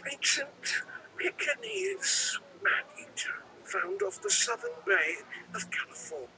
the ancient Pekingese man-eater found off the southern bay of California.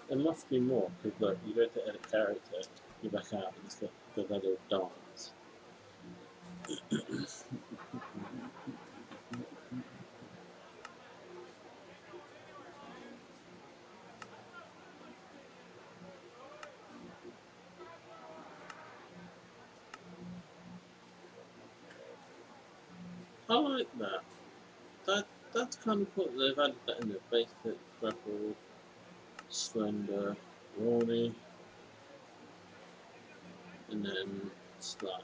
There must be more, because look, you go to edit character, you back out, and it's the little dance. I like that. That's kind of cool. They've added that in the basic level, slender, Rawny, and then slide.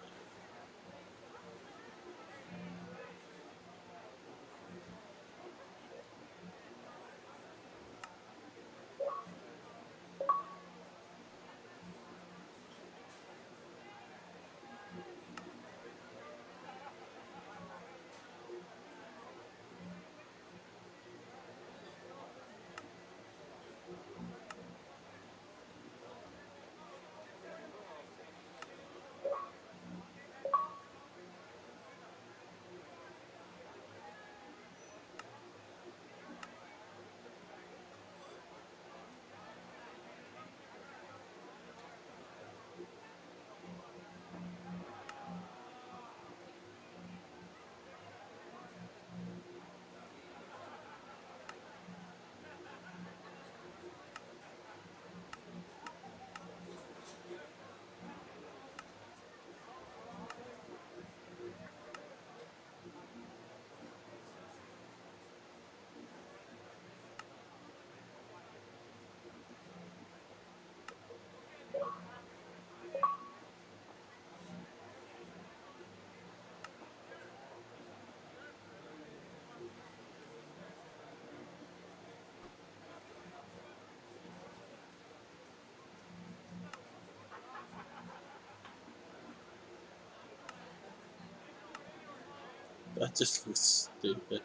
That just was stupid.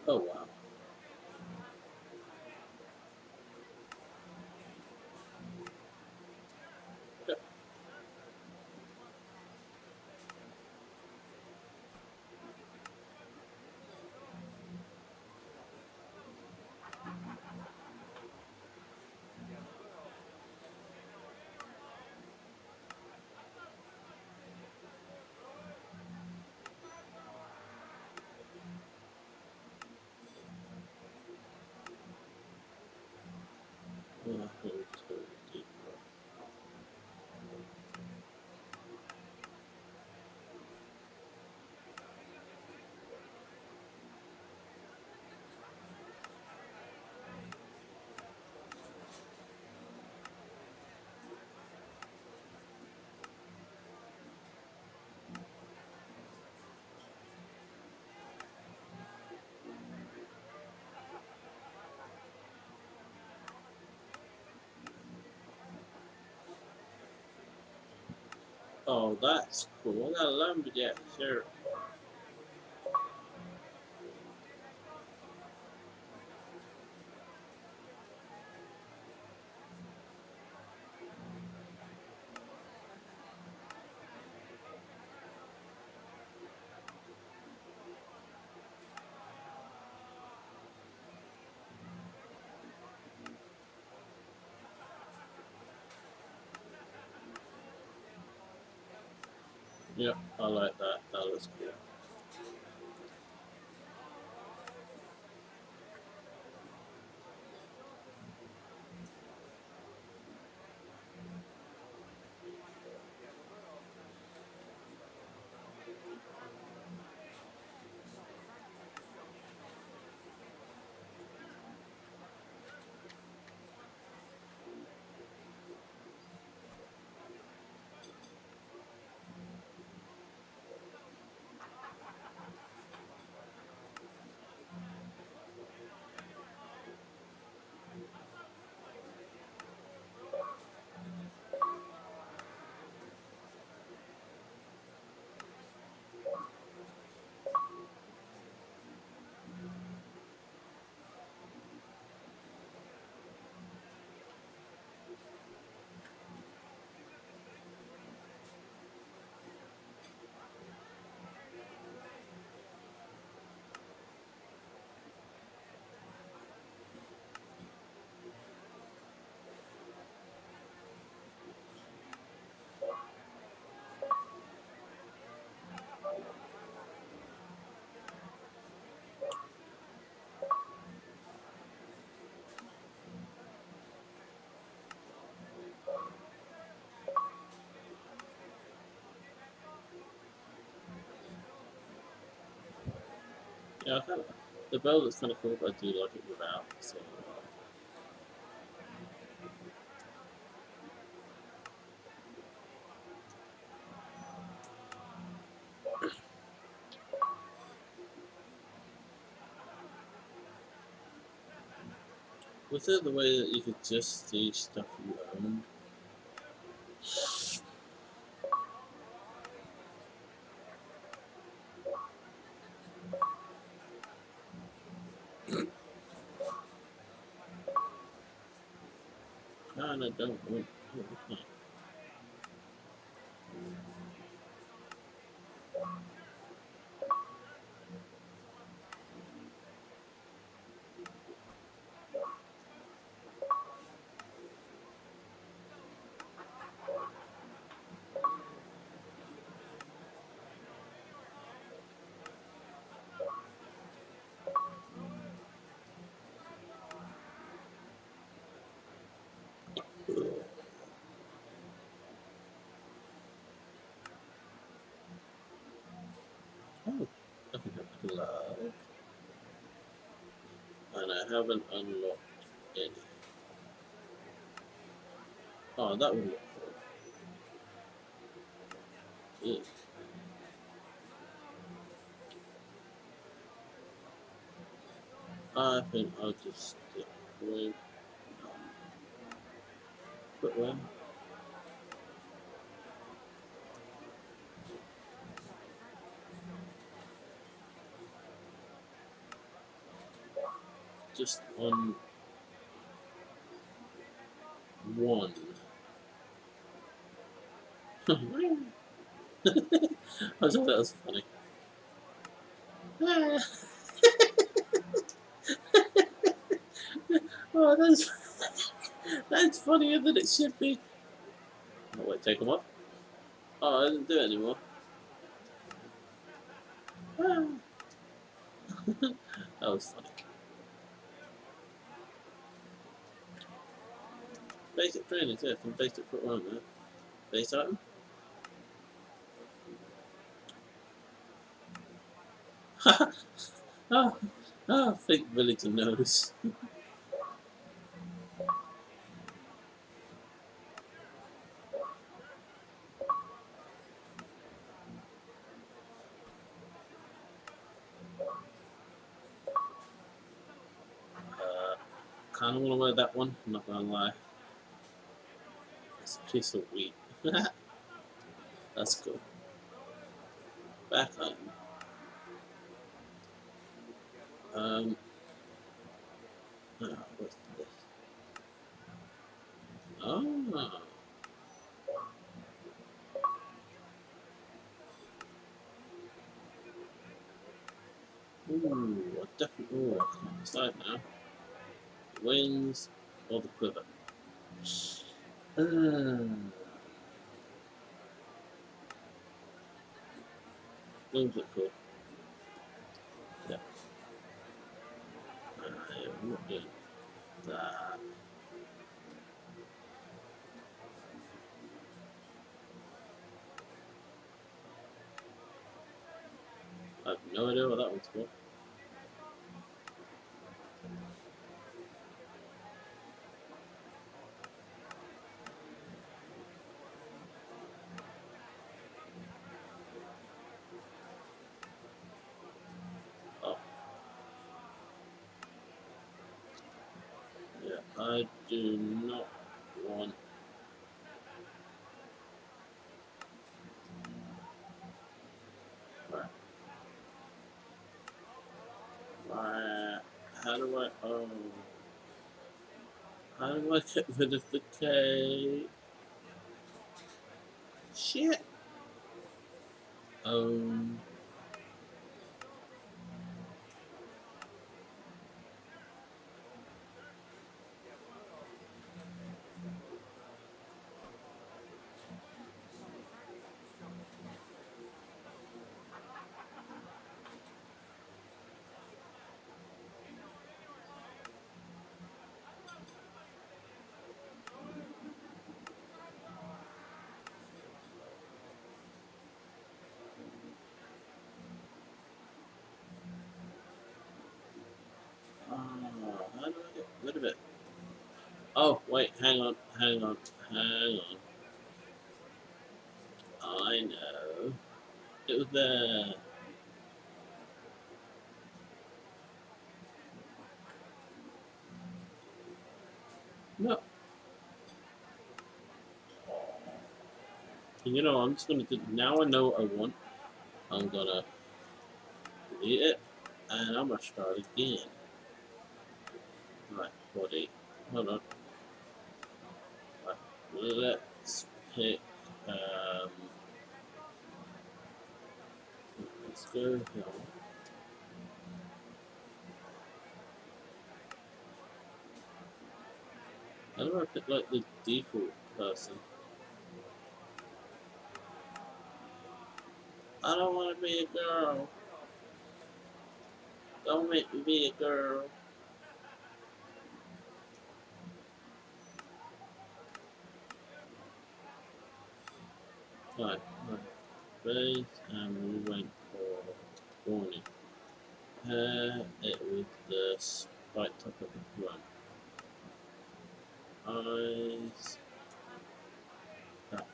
Oh wow. Yeah. Oh, so deep. Oh, that's cool. I got a lumberjack shirt. Yep, I like that. That looks cool. Yeah, I kind of, the bell looks kind of cool, but I do like it without. So, was there the way that you could just see stuff you owned? Kinda don't want. Oh, oh, I can have a glove. And I haven't unlocked any. Oh, that would look cool. Yeah. I think I'll just stick with footwear. Just on one. I thought that was funny. Oh, that's funnier than it should be. Oh, wait, take them off. Oh, I didn't do it anymore. That was funny. Basic training, yeah, from basic footwear, man. Base item. Oh, oh, fake villager knows. Kind of want to wear that one, I'm not gonna lie. It's a piece of wheat. That's cool. Back item. What's this? Oh. Ooh, I definitely. Ooh, I can't decide now. Wings or the quiver? Uh, Wings look cool. Yeah. I'm not doing that. I have no idea what that one's for. Oh. Yeah, I do not want. Right. Right. How do I. Oh. How do I get rid of the cake? Shit! Um. How do I get rid of it? Oh, wait, hang on, hang on, hang on. I know. It was there. No. You know, I'm just gonna do. Now I know what I want. I'm gonna delete it, and I'm gonna start again. Right, body. Hold on. Right, let's pick. Let's go here. How do I pick like the default person? I don't want to be a girl. Don't make me be a girl. Right, right. Raise and we went for warning. Pair it with the spike top at the front. Eyes. That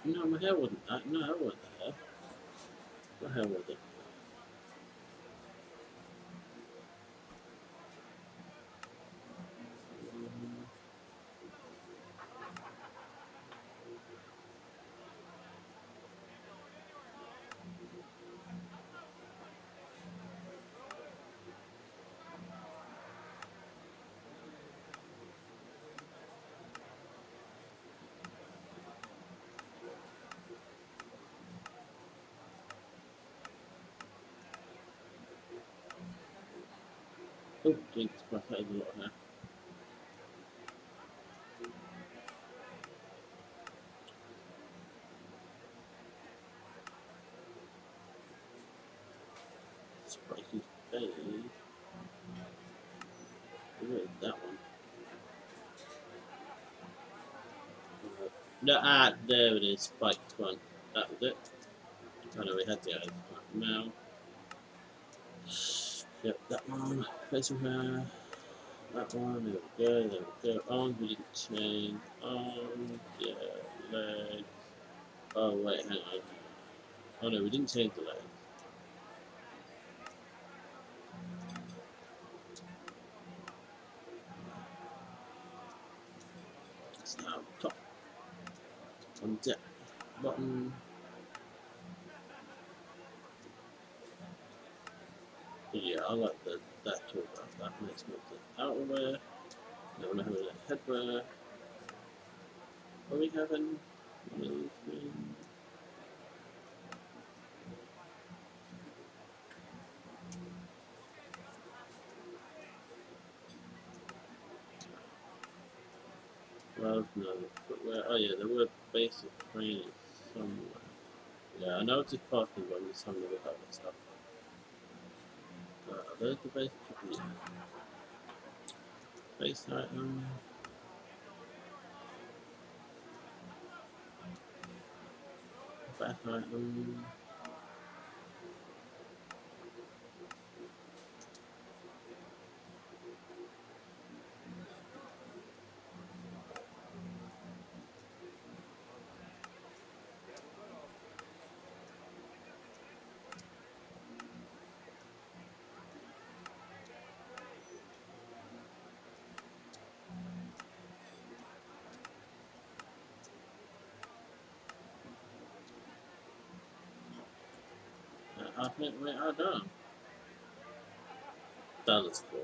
one. No, my hair wasn't that. No, that wasn't the hair. What hair was it? Oh, jinx, my hair has a lot of hair. Spiky face. Where is that one? No, there it is. Spiked one. That was it. Oh no, we had the others. Now. Yep, that one. Facial hair. That one. There we go. There we go. Arms we didn't change. Arms. Yeah. Legs. Oh wait, hang on. Oh no, we didn't change the legs. It's now top. On deck. Bottom. Yeah, I like that toolbar. That makes more sense. Outerwear. Now we're having a headwear. Are we having one of these things? Well, no, footwear. Oh yeah, there were basic trainers somewhere. Yeah, I know it's a parking, but I'm just having a look at that stuff. There's the base tribute. Base item. Back item. I think we are done. That is cool.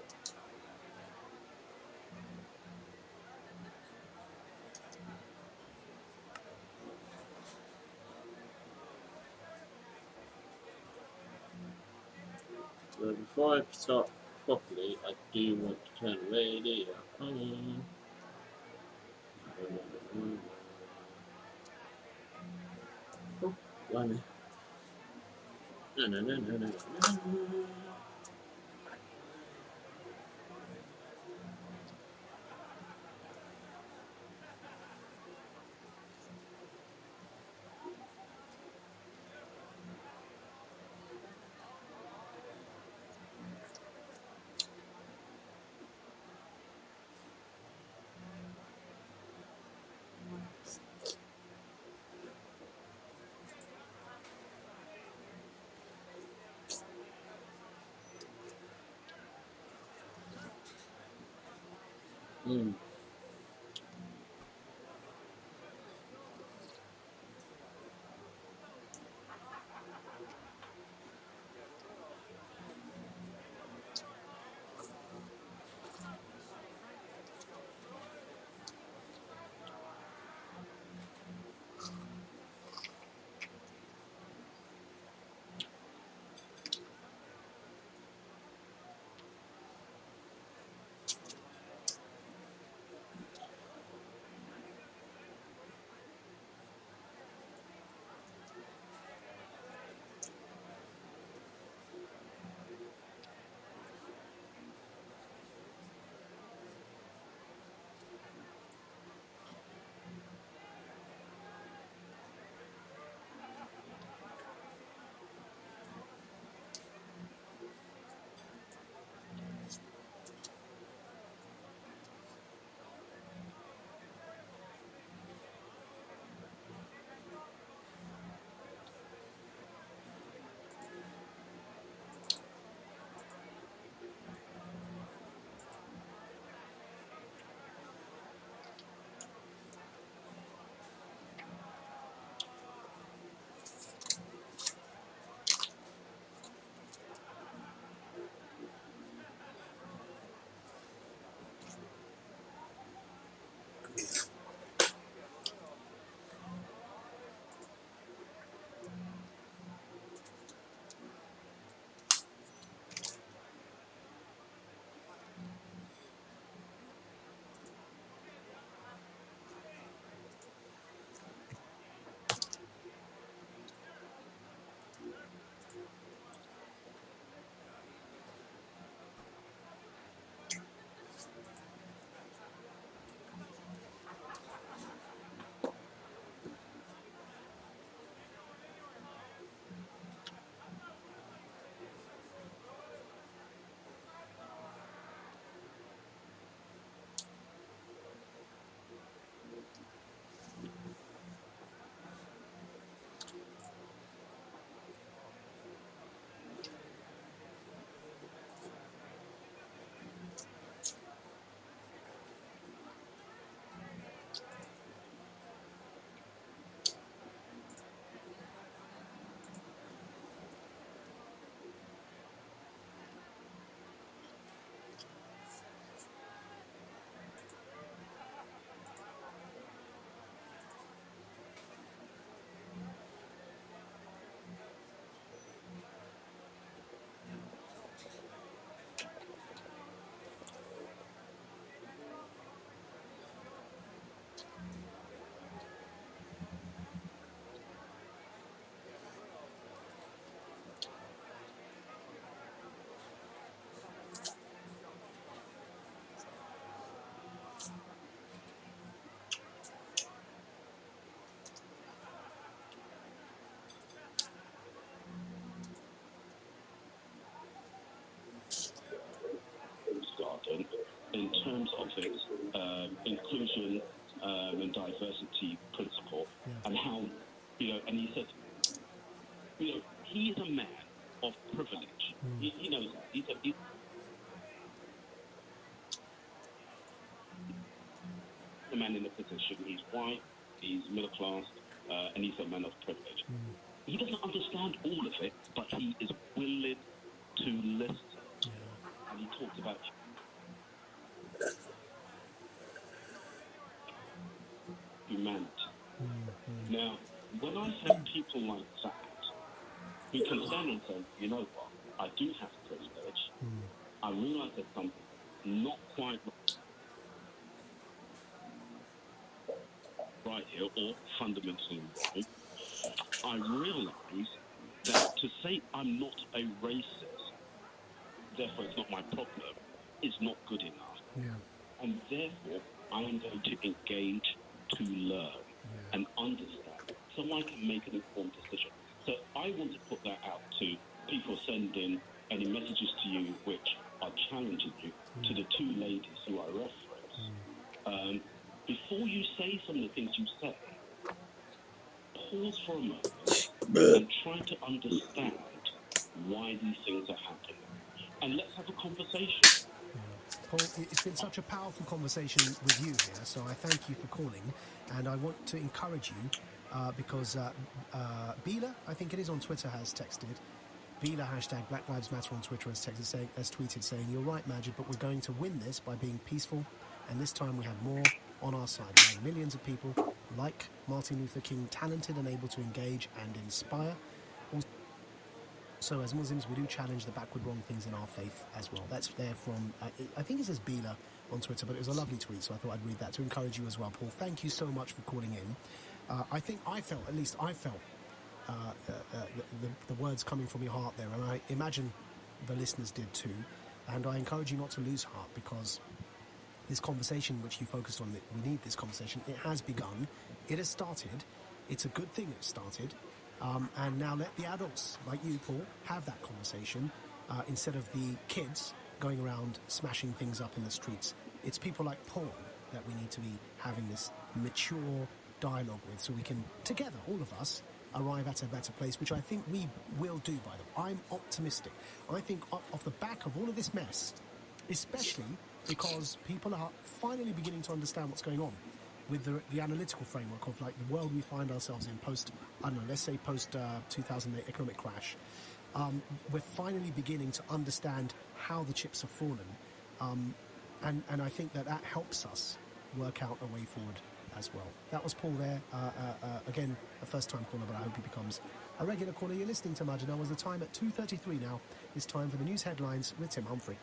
So before I start properly, I do want to turn the radio on. Oh, blimey. No, no, no, no, no, no. Mm. benefits, inclusion and diversity principle, and how, and he said, he is a man of privilege. He knows that. He's a man in a position. He's white, he's middle class, and he's a man of privilege. He doesn't understand all of it, but he is willing to listen. And he talks about humanity. Now, when I have people like that who can stand and say, you know what, I do have privilege, I realize there's something not quite right here or fundamentally wrong, I realize that to say I'm not a racist, therefore it's not my problem, is not good enough. And therefore, I am going to engage to learn and understand so I can make an informed decision. So I want to put that out to people sending any messages to you which are challenging you, to the two ladies who I referenced. Before you say some of the things you say, pause for a moment and try to understand why these things are happening. And let's have a conversation. Paul, it's been such a powerful conversation with you here, so I thank you for calling, and I want to encourage you, because Bila, I think it is on Twitter, has texted. Bila hashtag Black Lives Matter on Twitter has tweeted saying, "You're right, Majid, but we're going to win this by being peaceful, and this time we have more on our side. We have millions of people like Martin Luther King, talented and able to engage and inspire. So as Muslims, we do challenge the backward wrong things in our faith as well." That's there from, I think it says Bila on Twitter, but it was a lovely tweet, so I thought I'd read that to encourage you as well, Paul. Thank you so much for calling in. I think I felt the words coming from your heart there, and I imagine the listeners did too. And I encourage you not to lose heart, because this conversation which you focused on, we need this conversation, it has begun, it has started, it's a good thing it started. And now let the adults, like you, Paul, have that conversation instead of the kids going around smashing things up in the streets. It's people like Paul that we need to be having this mature dialogue with, so we can, together, all of us, arrive at a better place, which I think we will do, by the way. I'm optimistic. I think off the back of all of this mess, especially because people are finally beginning to understand what's going on with the analytical framework of, like, the world we find ourselves in post, I don't know, let's say post 2008 economic crash. We're finally beginning to understand how the chips have fallen. And I think that helps us work out a way forward as well. That was Paul there. Again, a first-time caller, but I hope he becomes a regular caller. You're listening to Majid. Now was the time at 2:33 now. It's time for the news headlines with Tim Humphrey.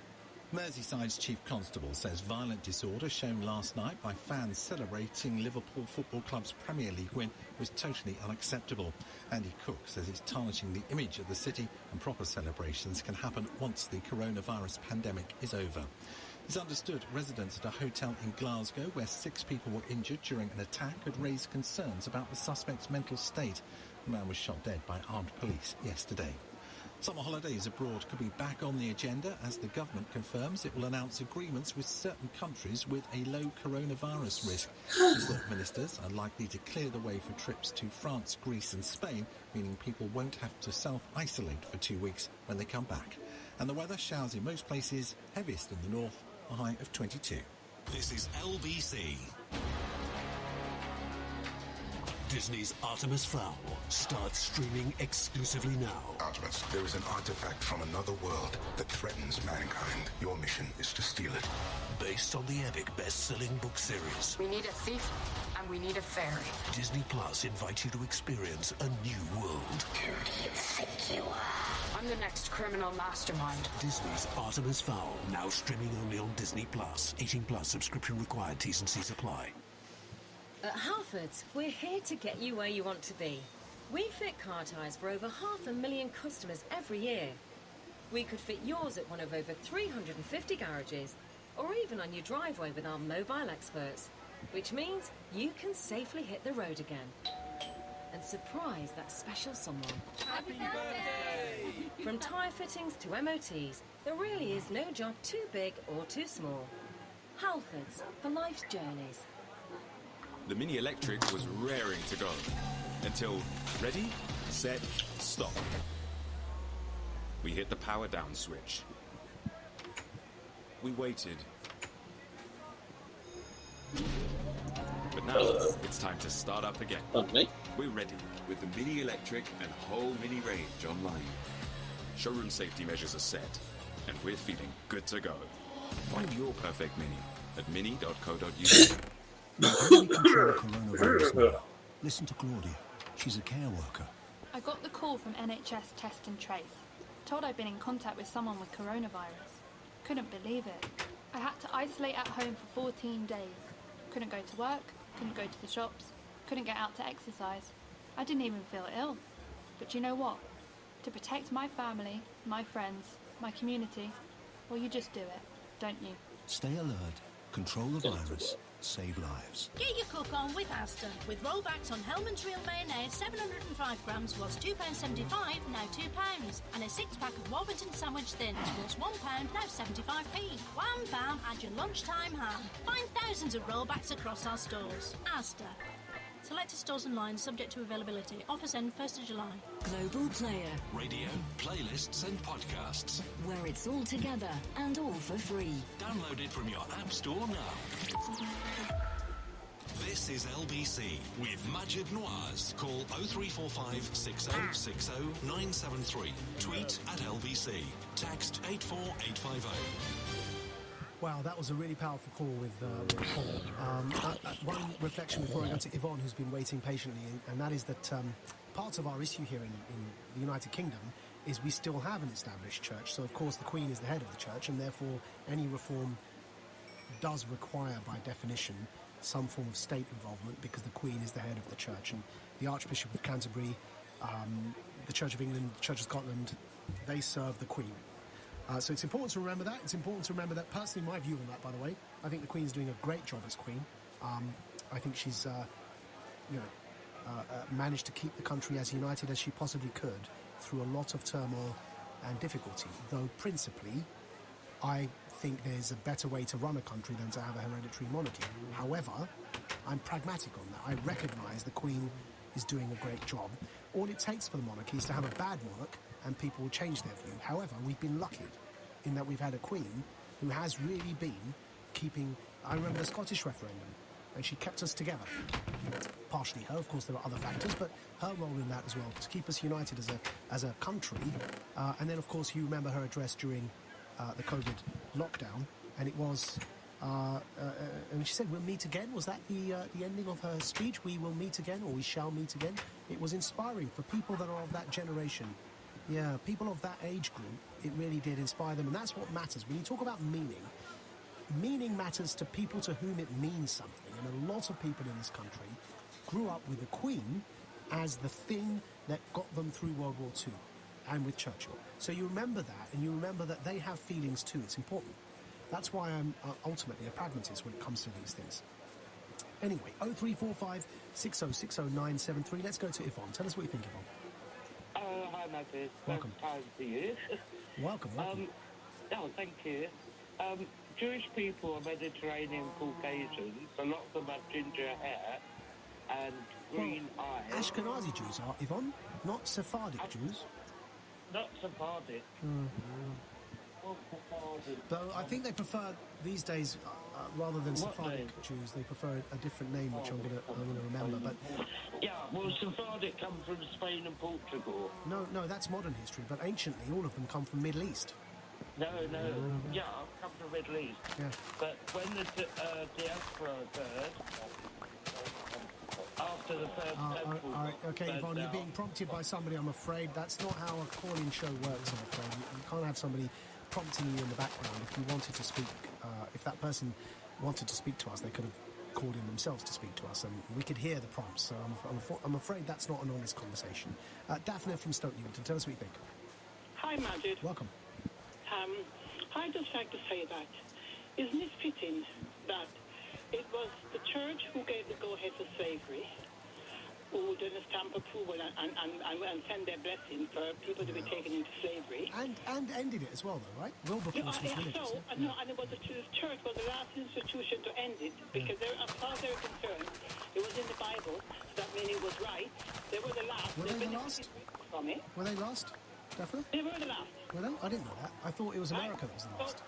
Merseyside's Chief Constable says violent disorder shown last night by fans celebrating Liverpool Football Club's Premier League win was totally unacceptable. Andy Cook says it's tarnishing the image of the city, and proper celebrations can happen once the coronavirus pandemic is over. It's understood residents at a hotel in Glasgow, where 6 people were injured during an attack, had raised concerns about the suspect's mental state. The man was shot dead by armed police yesterday. Summer holidays abroad could be back on the agenda as the government confirms it will announce agreements with certain countries with a low coronavirus risk. Resort ministers are likely to clear the way for trips to France, Greece and Spain, meaning people won't have to self-isolate for 2 weeks when they come back. And the weather, showers in most places, heaviest in the north, a high of 22. This is LBC. Disney's Artemis Fowl starts streaming exclusively now. Artemis, there is an artifact from another world that threatens mankind. Your mission is to steal it. Based on the epic best-selling book series. We need a thief, and we need a fairy. Disney Plus invites you to experience a new world. Who do you think you are? I'm the next criminal mastermind. Disney's Artemis Fowl, now streaming only on Disney Plus. 18 plus subscription required. T's and C's apply. At Harfords, we're here to get you where you want to be. We fit car tyres for over 500,000 customers every year. We could fit yours at one of over 350 garages, or even on your driveway with our mobile experts, which means you can safely hit the road again and surprise that special someone. Happy birthday! From tyre fittings to MOTs, there really is no job too big or too small. Halfords, for life's journeys. The Mini Electric was raring to go until ready, set, stop. We hit the power down switch. We waited. But now it's time to start up again. Okay. We're ready with the Mini Electric and whole Mini range online. Showroom safety measures are set, and we're feeling good to go. Find your perfect Mini at mini.co.uk. How do we control coronavirus now? Listen to Claudia. She's a care worker. I got the call from NHS Test and Trace. Told I'd been in contact with someone with coronavirus. Couldn't believe it. I had to isolate at home for 14 days. Couldn't go to work, couldn't go to the shops, couldn't get out to exercise. I didn't even feel ill. But you know what? To protect my family, my friends, my community, well, you just do it, don't you? Stay alert, control the virus, save lives. Get your cook on with Asda. With rollbacks on Hellman's Real Mayonnaise, 705 grams was £2.75, now £2. And a 6-pack of Warburton Sandwich Thins was £1, now 75p. Wham bam, add your lunchtime ham. Find thousands of rollbacks across our stores. Asda. Selected stores and lines subject to availability. Offers end 1st of July. Global Player. Radio, playlists and podcasts. Where it's all together and all for free. Download it from your app store now. This is LBC with Majid Nawaz. Call 0345 6060 973. Tweet at LBC. Text 84850. Wow, that was a really powerful call with Paul. One reflection before I go to Yvonne, who's been waiting patiently, and that is that part of our issue here in the United Kingdom is we still have an established church. So, of course, the Queen is the head of the church, and therefore any reform does require, by definition, some form of state involvement because the Queen is the head of the church. And the Archbishop of Canterbury, the Church of England, the Church of Scotland, they serve the Queen. So it's important to remember that. It's important to remember that. Personally, my view on that, by the way, I think the Queen's doing a great job as Queen. I think she's, managed to keep the country as united as she possibly could through a lot of turmoil and difficulty. Though principally, I think there's a better way to run a country than to have a hereditary monarchy. However, I'm pragmatic on that. I recognise the Queen is doing a great job. All it takes for the monarchy is to have a bad monarch and people will change their view. However, we've been lucky in that we've had a Queen who has really been keeping... I remember the Scottish referendum, and she kept us together. Partially her, of course, there are other factors, but her role in that as well, to keep us united as a country. And then, of course, you remember her address during the COVID lockdown, and it was... and she said, we'll meet again. Was that the ending of her speech? We will meet again, or we shall meet again? It was inspiring for people that are of that generation. Yeah, people of that age group, it really did inspire them, and that's what matters. When you talk about meaning matters to people to whom it means something, and a lot of people in this country grew up with the Queen as the thing that got them through World War II, and with Churchill. So you remember that, and you remember that they have feelings too. It's important. That's why I'm ultimately a pragmatist when it comes to these things. Anyway, 0345 6060 973. Let's go to Yvonne. Tell us what you think, Yvonne. Hi, Matthew. Welcome. First time to you. Welcome. Thank you. Jewish people are Mediterranean Caucasians. A lot of them have ginger hair and green eyes. Ashkenazi Jews are, Yvonne, not Sephardic Jews. Not Sephardic. Though I think they prefer these days, rather than Sephardic Jews, they prefer a different name, which I'm gonna remember. But yeah, well, Sephardic come from Spain and Portugal. No, that's modern history. But anciently, all of them come from Middle East. No, yeah, I've come from Middle East. Yeah. But when the diaspora occurred, after the first temple... Okay, Yvonne, you're being prompted by somebody, I'm afraid. That's not how a call-in show works, I'm afraid. You can't have somebody prompting you in the background. If you wanted to speak, if that person wanted to speak to us, they could have called in themselves to speak to us, and we could hear the prompts. So I'm afraid that's not an honest conversation. Daphne from Stoke Newington, tell us what you think. Hi, Majid. Welcome. I'd just like to say that, isn't it fitting that it was the church who gave the go-ahead for slavery, who to stamp approval and send their blessing for people to be taken into slavery. And ended it as well, though, right? Wilberforce was religious. No, and it was the church was the last institution to end it because, as far as they were concerned, it was in the Bible. So that means it was right. They were the last. Were they the last? From it. Were they last? Definitely? They were the last. Were they? I didn't know that. I thought it was America that was the last.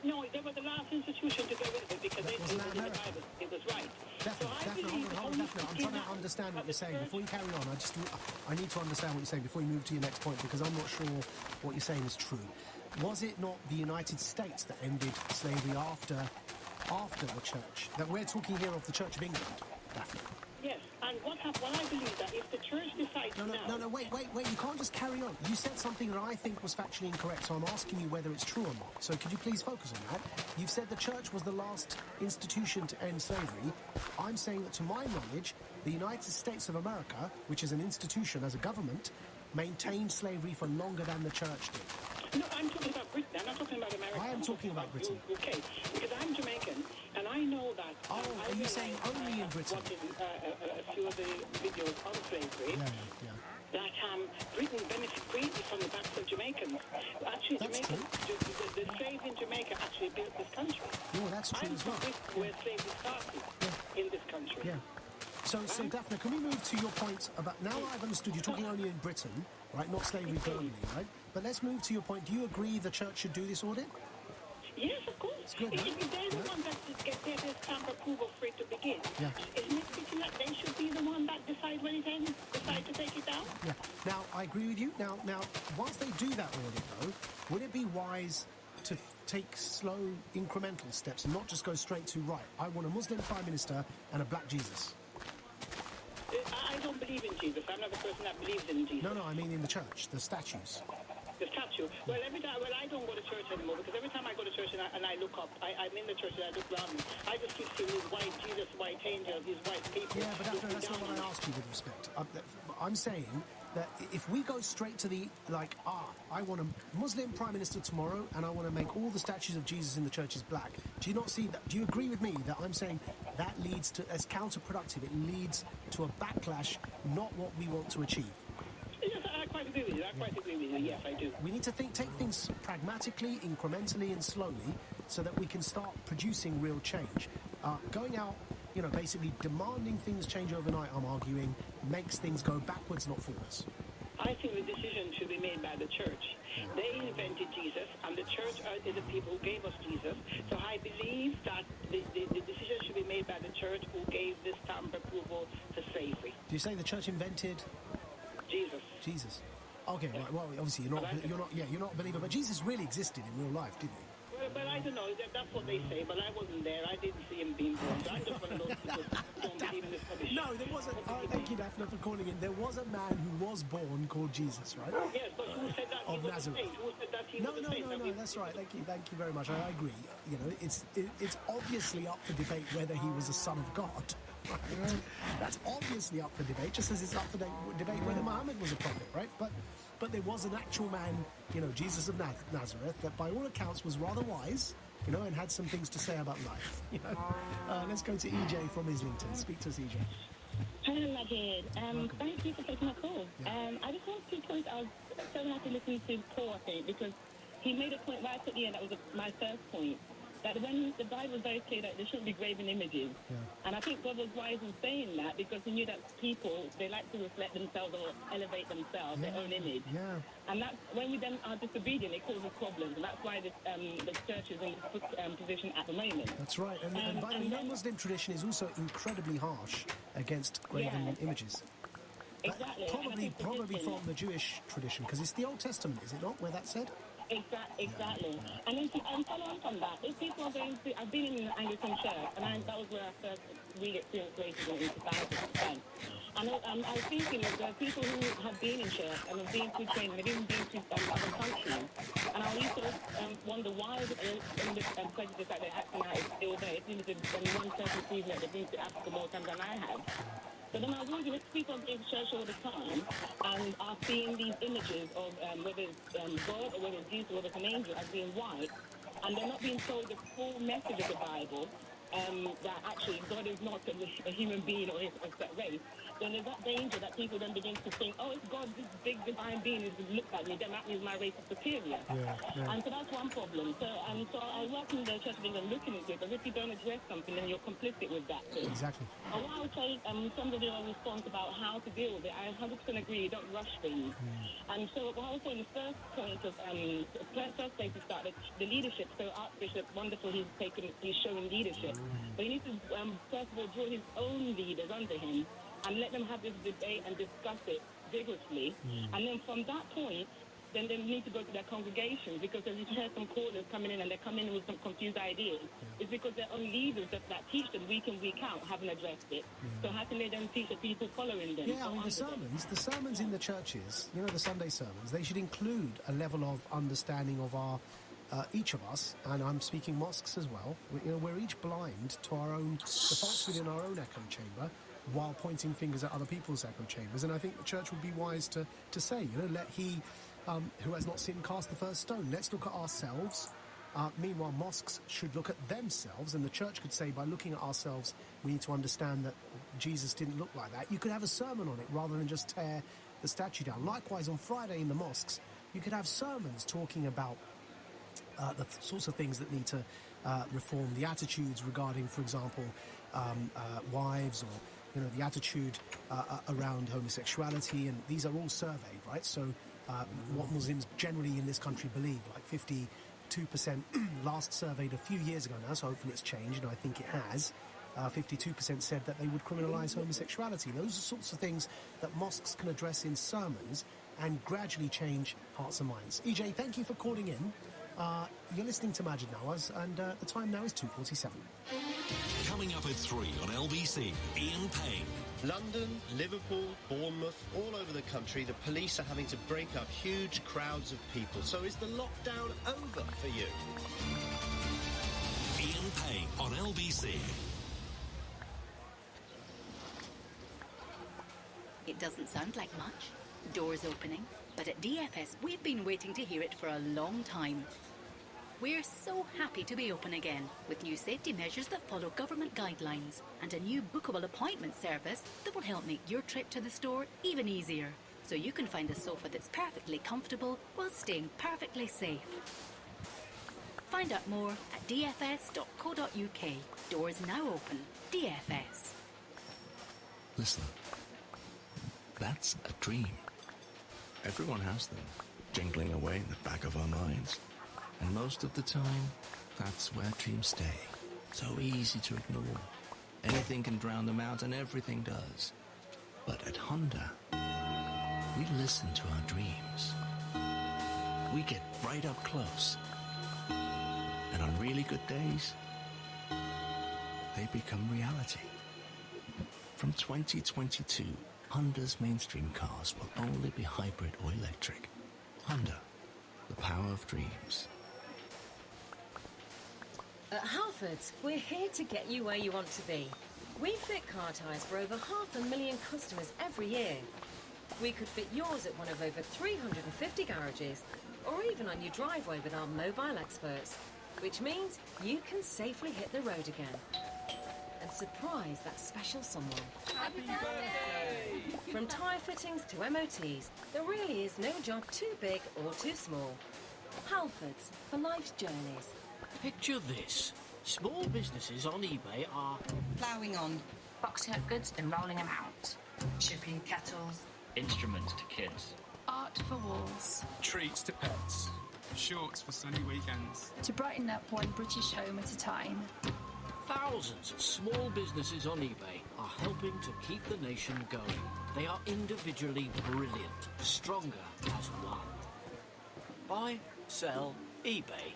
No, they were the last institution to get rid of it because it was in the Bible. It was right. Definitely. Hold on. I'm trying to understand what you're saying. Before you carry on, I need to understand what you're saying before you move to your next point, because I'm not sure what you're saying is true. Was it not the United States that ended slavery after the church? That we're talking here of the Church of England, Daphne. Yes, and what I believe that if the church decides No, wait, you can't just carry on. You said something that I think was factually incorrect, so I'm asking you whether it's true or not. So could you please focus on that? You've said the church was the last institution to end slavery. I'm saying that to my knowledge, the United States of America, which is an institution as a government, maintained slavery for longer than the church did. No, I'm talking about Britain. I'm not talking about America. I am talking about Britain. Okay, because I'm Jamaican, and I know that... Oh, are you saying only in Britain? Watching a few of the videos on slavery, that Britain benefits greatly from the backs of Jamaicans. Actually, the slaves in Jamaica actually built this country. Oh, that's true as well. Where slavery started in this country. Yeah. So, Daphne, can we move to your point about... Now I've understood you're talking only in Britain, right? Not slavery globally, right? But let's move to your point. Do you agree the church should do this audit? Yes, of course. It's good, if they're the one that gets their stamp approval for it to begin, isn't it fitting that they should be the one that decide when it ends, decide to take it down? Yeah. Now, I agree with you. Now, once they do that audit, though, would it be wise to take slow, incremental steps and not just go straight to, right, I want a Muslim Prime Minister and a black Jesus? I don't believe in Jesus. I'm not the person that believes in Jesus. No, I mean in the church, the statues. The statue. Well, I don't go to church anymore because every time I go to church and I look up, I'm in the church and I look around me. I just keep seeing these white Jesus, white angels, these white people. Yeah, but that's not what I asked you with respect. I'm saying that if we go straight to the, I want a Muslim Prime Minister tomorrow and I want to make all the statues of Jesus in the churches black, do you not see that? Do you agree with me that I'm saying that leads to, as counterproductive, it leads to a backlash, not what we want to achieve? Yes, I quite agree with you. Yes, I do. We need to take things pragmatically, incrementally and slowly so that we can start producing real change. Going out, basically demanding things change overnight, I'm arguing, makes things go backwards, not forwards. I think the decision should be made by the church. They invented Jesus, and the church are the people who gave us Jesus. So I believe that the decision should be made by the church who gave this stamp approval to slavery. Do you say the church invented... Jesus. Okay, right. Well, obviously you're not a believer, but Jesus really existed in real life, didn't he? Well, but I don't know. That's what they say, but I wasn't there. I didn't see him being born. So I'm just one of those people who don't believe in this rubbish. No, there wasn't. Thank you, Daphne, for calling in. There was a man who was born called Jesus, right? Yes, but who said that of he was Nazareth. the saint? Who said that he was the saint? No, that's right. Thank you very much. I agree. It's obviously up for debate whether he was a son of God. Right? That's obviously up for debate, just as it's up for debate whether Muhammad was a prophet, right? But there was an actual man, Jesus of Nazareth, that by all accounts was rather wise, and had some things to say about life. Let's go to EJ from Islington. Speak to us, EJ. Hello, Majid. Thank you for taking my call. Yeah. I just want to point out, I was so happy listening to Paul, I think, because he made a point right at the end, that was my first point, that when the Bible is very clear that there shouldn't be graven images. Yeah. And I think God was wise in saying that because he knew that people, they like to reflect themselves or elevate themselves, their own image. Yeah. And that's when we then are disobedient, it causes problems. And that's why the church is in this position at the moment. That's right. And by the way, Muslim tradition is also incredibly harsh against graven images. Exactly. Probably from the Jewish tradition, because it's the Old Testament, is it not, where that's said? Exactly. And then follow on from that, if people are going to... I've been in an Anglican church, and that was where I first really experienced racism in 2010. And I was thinking that there are people who have been in church and have been through training, they've even been to other countries. And I used to wonder why the prejudice that they're acting out is still there. It seems that one person sees that they've been to Africa more times than I have. But then I was wondering, if people are going to church all the time and are seeing these images of whether it's God or whether it's Jesus or whether it's an angel as being white, and they're not being told the full message of the Bible, that actually God is not a human being or a set race, then there's that danger that people then begin to think, oh, it's God, this big divine being is looked at me, then that means my race is superior. And so that's one problem. So I work in the Church of England looking at it, but if you don't address something, then you're complicit with that too. Exactly. And what I would say, in terms of your response about how to deal with it, I 100% agree, you don't rush things. And so what I would say in the first point of, first place to start, the leadership. So Archbishop, wonderful, he's showing leadership. But he needs to, first of all, draw his own leaders under him and let them have this debate and discuss it vigorously. And then from that point, then they need to go to their congregations, because as you heard some callers coming in and they're coming in with some confused ideas, it's because their own leaders that teach them week in, week out haven't addressed it. So how can they then teach the people following them? Yeah, I mean, the sermons in the churches, you know, the Sunday sermons, they should include a level of understanding of our, each of us, and I'm speaking mosques as well, we're each blind to our own, the thoughts within our own echo chamber, while pointing fingers at other people's echo chambers. And I think the church would be wise to say, let he who has not sinned cast the first stone. Let's look at ourselves. Meanwhile, mosques should look at themselves, and the church could say, by looking at ourselves, we need to understand that Jesus didn't look like that. You could have a sermon on it rather than just tear the statue down. Likewise, on Friday in the mosques, you could have sermons talking about the sorts of things that need to reform, the attitudes regarding, for example, wives, or the attitude around homosexuality, and these are all surveyed, right? So what Muslims generally in this country believe, like 52%, last surveyed a few years ago now, so hopefully it's changed, and I think it has. 52% said that they would criminalise homosexuality. Those are sorts of things that mosques can address in sermons and gradually change hearts and minds. EJ, thank you for calling in. You're listening to Majid Nawaz, and the time now is 2:47. Coming up at 3 on LBC, Ian Payne. London, Liverpool, Bournemouth, all over the country, the police are having to break up huge crowds of people. So is the lockdown over for you? Ian Payne on LBC. It doesn't sound like much. Doors opening. But at DFS, we've been waiting to hear it for a long time. We're so happy to be open again, with new safety measures that follow government guidelines, and a new bookable appointment service that will help make your trip to the store even easier, so you can find a sofa that's perfectly comfortable while staying perfectly safe. Find out more at dfs.co.uk. Doors now open. DFS. Listen, that's a dream. Everyone has them, jingling away in the back of our minds. And most of the time, that's where dreams stay. So easy to ignore. Anything can drown them out, and everything does. But at Honda, we listen to our dreams. We get right up close. And on really good days, they become reality. From 2022, Honda's mainstream cars will only be hybrid or electric. Honda, the power of dreams. At Halfords, we're here to get you where you want to be. We fit car tyres for over 500,000 customers every year. We could fit yours at one of over 350 garages, or even on your driveway with our mobile experts, which means you can safely hit the road again and surprise that special someone. Happy birthday! From tyre fittings to MOTs, there really is no job too big or too small. Halfords, for life's journeys. Picture this. Small businesses on eBay are ploughing on, boxing up goods and rolling them out, shipping kettles, instruments to kids, art for walls, treats to pets, shorts for sunny weekends, to brighten up one British home at a time. Thousands of small businesses on eBay are helping to keep the nation going. They are individually brilliant, stronger as one. Buy, sell, eBay.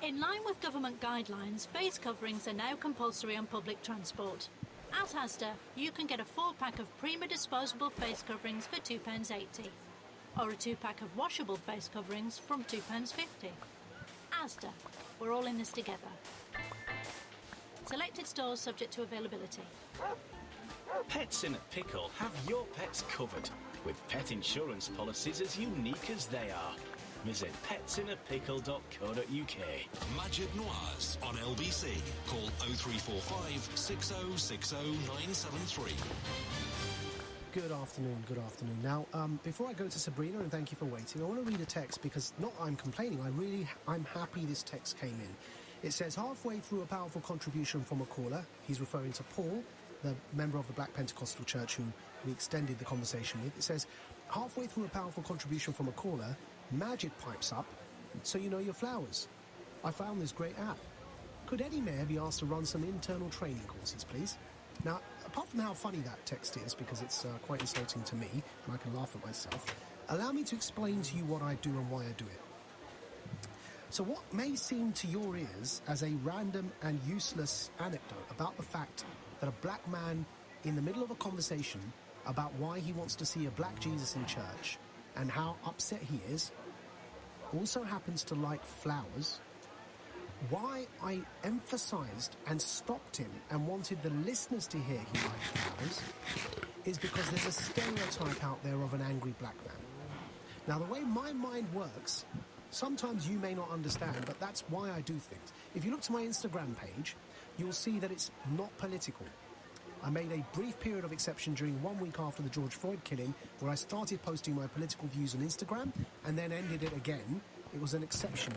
In line with government guidelines, face coverings are now compulsory on public transport. At Asda, you can get a 4-pack of Prima disposable face coverings for £2.80, or a 2-pack of washable face coverings from £2.50. Asda, we're all in this together. Selected stores subject to availability. Pets in a pickle have your pets covered, with pet insurance policies as unique as they are. Visit petsinnapickle.co.uk. Majid Noirs on LBC. Call 0345 6060 973. Good afternoon, good afternoon. Now, before I go to Sabrina, and thank you for waiting, I want to read a text because not I'm complaining, I'm happy this text came in. It says, halfway through a powerful contribution from a caller, he's referring to Paul, the member of the Black Pentecostal Church who we extended the conversation with. It says, halfway through a powerful contribution from a caller, Majid pipes up, so you know your flowers. I found this great app. Could Eddie Mayer be asked to run some internal training courses, please? Now, apart from how funny that text is, because it's quite insulting to me, and I can laugh at myself, allow me to explain to you what I do and why I do it. So what may seem to your ears as a random and useless anecdote about the fact that a black man in the middle of a conversation about why he wants to see a black Jesus in church and how upset he is, also happens to like flowers, why I emphasised and stopped him and wanted the listeners to hear he liked flowers is because there's a stereotype out there of an angry black man. Now, the way my mind works, sometimes you may not understand, but that's why I do things. If you look to my Instagram page, you'll see that it's not political. I made a brief period of exception during 1 week after the George Floyd killing, where I started posting my political views on Instagram and then ended it again. It was an exception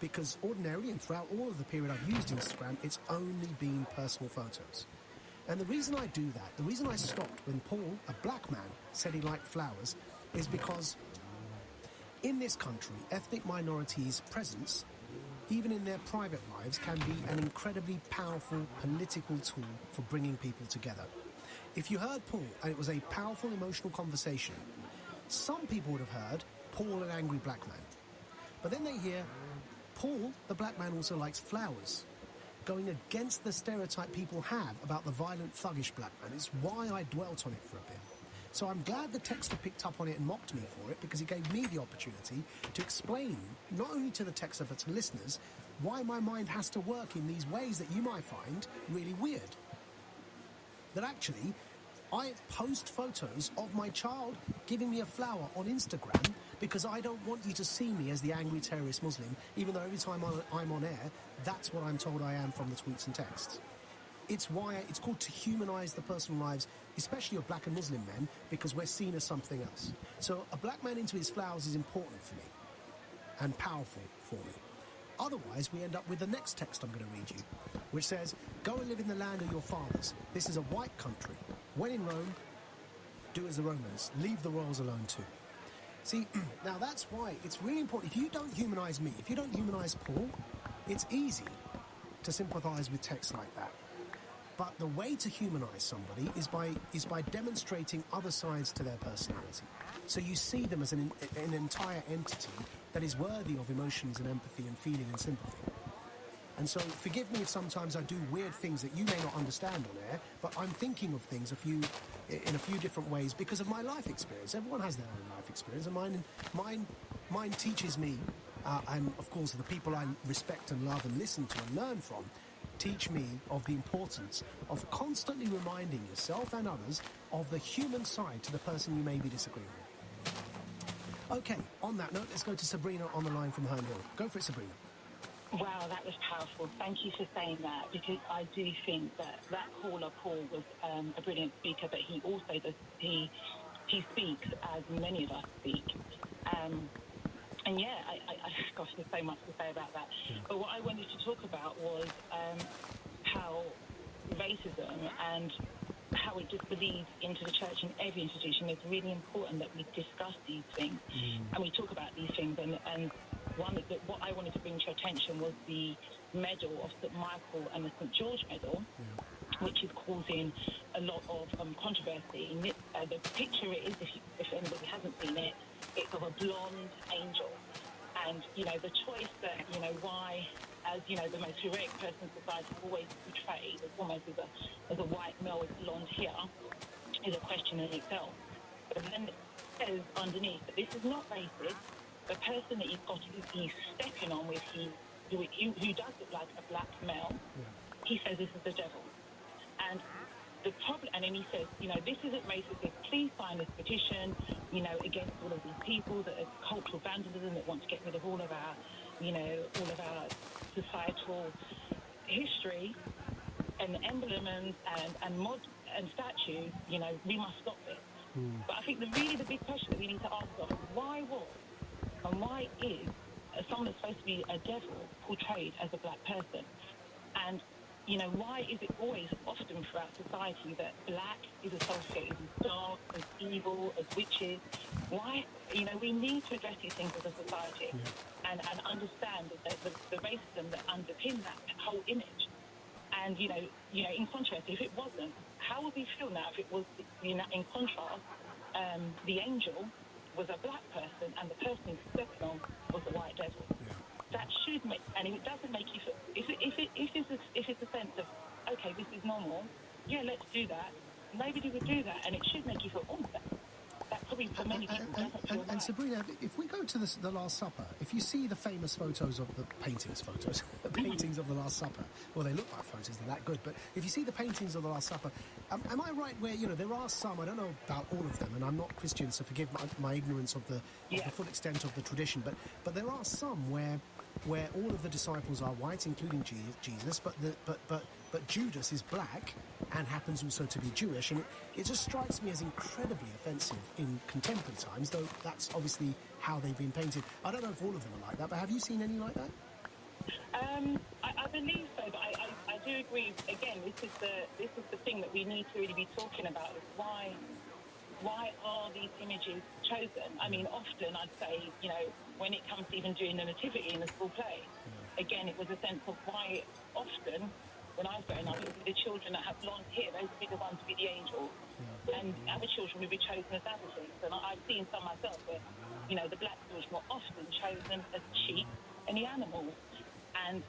because ordinarily and throughout all of the period I've used Instagram, it's only been personal photos. And the reason I do that, the reason I stopped when Paul, a black man, said he liked flowers is because in this country, ethnic minorities' presence, even in their private lives, can be an incredibly powerful political tool for bringing people together. If you heard Paul and it was a powerful emotional conversation, some people would have heard Paul, an angry black man. But then they hear Paul, the black man, also likes flowers, going against the stereotype people have about the violent, thuggish black man. It's why I dwelt on it for a bit. So I'm glad the texter picked up on it and mocked me for it, because it gave me the opportunity to explain, not only to the texter but to listeners, why my mind has to work in these ways that you might find really weird. That actually, I post photos of my child giving me a flower on Instagram because I don't want you to see me as the angry terrorist Muslim, even though every time I'm on air, that's what I'm told I am from the tweets and texts. It's why it's called to humanise the personal lives, especially of black and Muslim men, because we're seen as something else. So a black man into his flowers is important for me and powerful for me. Otherwise, we end up with the next text I'm going to read you, which says, go and live in the land of your fathers. This is a white country. When in Rome, do as the Romans. Leave the royals alone too. See, now that's why it's really important. If you don't humanise me, if you don't humanise Paul, it's easy to sympathise with texts like that. But the way to humanise somebody is by demonstrating other sides to their personality. So you see them as an entire entity that is worthy of emotions and empathy and feeling and sympathy. And so forgive me if sometimes I do weird things that you may not understand on air, but I'm thinking of things in a few different ways because of my life experience. Everyone has their own life experience, and mine teaches me, and of course the people I respect and love and listen to and learn from, teach me of the importance of constantly reminding yourself and others of the human side to the person you may be disagreeing with. Okay, on that note, let's go to Sabrina on the line from Herne Hill. Go for it, Sabrina. Wow, that was powerful. Thank you for saying that, because I do think that caller, Paul, was a brilliant speaker, but he also he speaks as many of us speak. And yeah, gosh, there's so much to say about that. But what I wanted to talk about was how racism and how it just bleeds into the church and every institution. It's really important that we discuss these things and we talk about these things. And what I wanted to bring to your attention was the medal of St. Michael and the St. George medal, which is causing a lot of controversy. The picture is, if anybody hasn't seen it, it's of a blonde angel. And, the choice that, why, as, the most heroic person in society always portrayed as almost as a white male with blonde hair is a question in itself. But then it says underneath that this is not racist. The person that he's stepping on with, who does look like a black male, he says this is the devil. And the problem, and then he says, this isn't racist. Please sign this petition, against all of these people that are cultural vandalism, that want to get rid of all of our, all of our societal history and emblems and statues. We must stop this. But I think the big question that we need to ask ourselves is why was and why is someone that's supposed to be a devil portrayed as a black person? And why is it always often throughout society that black is associated with dark, as evil, as witches? Why? We need to address these things as a society and understand the racism that underpins that whole image. And, in contrast, if it wasn't, how would we feel now if it was, in contrast, the angel was a black person and the person who's stepping on was a white devil? That should make, and if it doesn't make you feel, if it's a sense of, okay, this is normal, let's do that. Nobody would do that, and it should make you feel, that probably for many people doesn't feel right. And Sabrina, if we go to the Last Supper, if you see the famous photos of the paintings of the Last Supper, well, they look like photos, they're that good, but if you see the paintings of the Last Supper, am I right where, there are some, I don't know about all of them, and I'm not Christian, so forgive my ignorance of the full extent of the tradition, but there are some where all of the disciples are white, including Jesus, but Judas is black and happens also to be Jewish, and it just strikes me as incredibly offensive in contemporary times, though that's obviously how they've been painted. I don't know if all of them are like that, but have you seen any like that? I believe so, but I do agree. Again, this is the thing that we need to really be talking about, is why are these images chosen? I mean, often I'd say, when it comes to even doing the nativity in the school play, again, it was a sense of why often, when I was growing up, it was the children that have blonde hair, those would be the ones to be the angels, and other children would be chosen as adults. And I've seen some myself where, the black children were often chosen as sheep and the animals. And,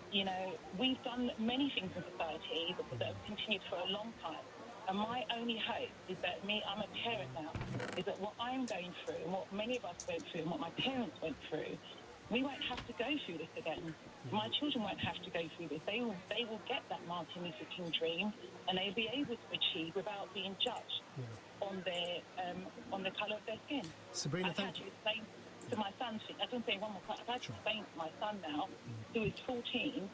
we've done many things in society that have continued for a long time. And my only hope is that I'm a parent now, is that what I'm going through and what many of us went through and what my parents went through, we won't have to go through this again. My children won't have to go through this. They will get that Martin Luther King dream, and they'll be able to achieve without being judged on the colour of their skin. Sabrina, thank you. To my son, I don't say one more time, I've had to explain to my son now, who is 14,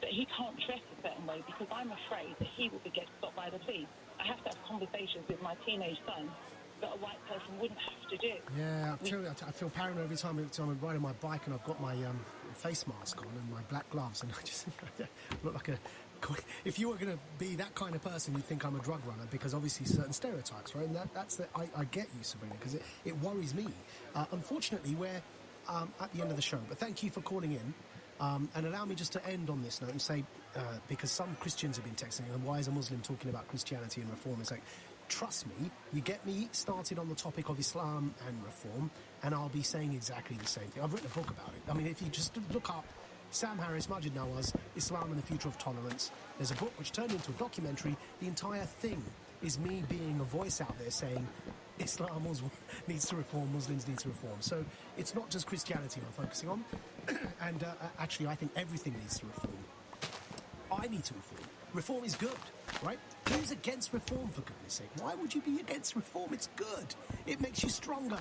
that he can't dress a certain way because I'm afraid that he will get stopped by the police. I have to have conversations with my teenage son that a white person wouldn't have to do. Yeah, I feel paranoid every time I'm riding my bike and I've got my face mask on and my black gloves, and I just look like a... If you were going to be that kind of person, you'd think I'm a drug runner, because obviously certain stereotypes, right? And I get you, Sabrina, because it worries me. Unfortunately, we're at the end of the show, but thank you for calling in. And allow me just to end on this note and say, because some Christians have been texting, and why is a Muslim talking about Christianity and reform? It's like, trust me, you get me started on the topic of Islam and reform, and I'll be saying exactly the same thing. I've written a book about it. I mean, if you just look up Sam Harris, Majid Nawaz, Islam and the Future of Tolerance, there's a book which turned into a documentary. The entire thing is me being a voice out there saying Islam needs to reform, Muslims need to reform. So it's not just Christianity I'm focusing on. And actually, I think everything needs to reform. I need to reform. Reform is good, right? Who's against reform, for goodness sake? Why would you be against reform? It's good. It makes you stronger.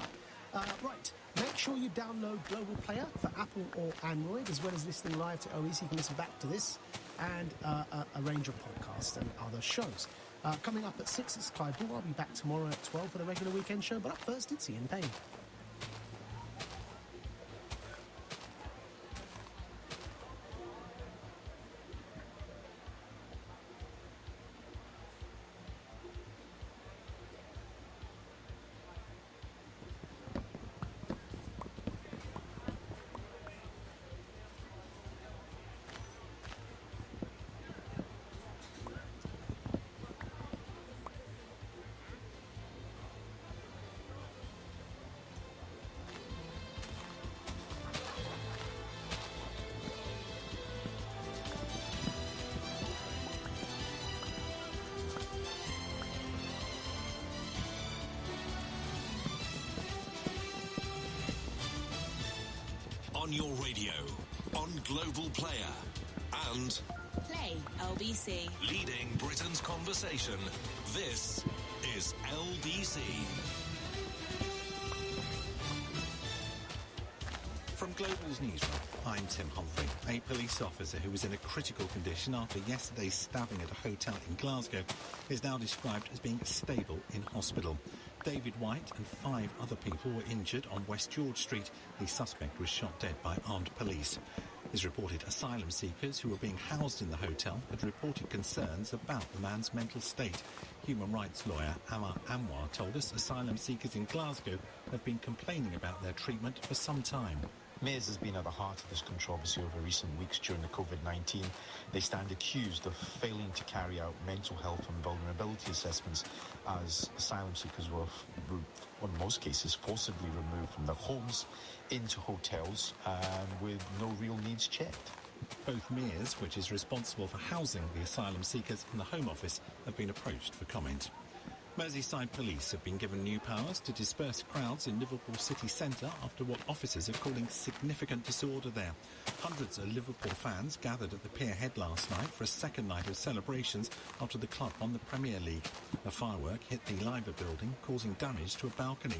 Right, make sure you download Global Player for Apple or Android, as well as listening live to OE, so you can listen back to this and a range of podcasts and other shows. Coming up at 6, it's Clive Ball. I'll be back tomorrow at 12 for the regular weekend show, but up first, it's Ian Payne. On your radio, on Global Player, and Play LBC. Leading Britain's conversation, This is LBC. From Global's newsroom, I'm Tim Humphrey. A police officer who was in a critical condition after yesterday's stabbing at a hotel in Glasgow is now described as being stable in hospital. David White and 5 other people were injured on West George Street. The suspect was shot dead by armed police. His reported asylum seekers who were being housed in the hotel had reported concerns about the man's mental state. Human rights lawyer Amar Anwar told us asylum seekers in Glasgow have been complaining about their treatment for some time. Maze has been at the heart of this controversy over recent weeks during the COVID-19. They stand accused of failing to carry out mental health and vulnerability assessments as asylum seekers were, in most cases, forcibly removed from their homes into hotels with no real needs checked. Both Mears, which is responsible for housing the asylum seekers, and the Home Office have been approached for comment. Merseyside police have been given new powers to disperse crowds in Liverpool city centre after what officers are calling significant disorder there. Hundreds of Liverpool fans gathered at the Pier Head last night for a second night of celebrations after the club won the Premier League. A firework hit the Liver building, causing damage to a balcony.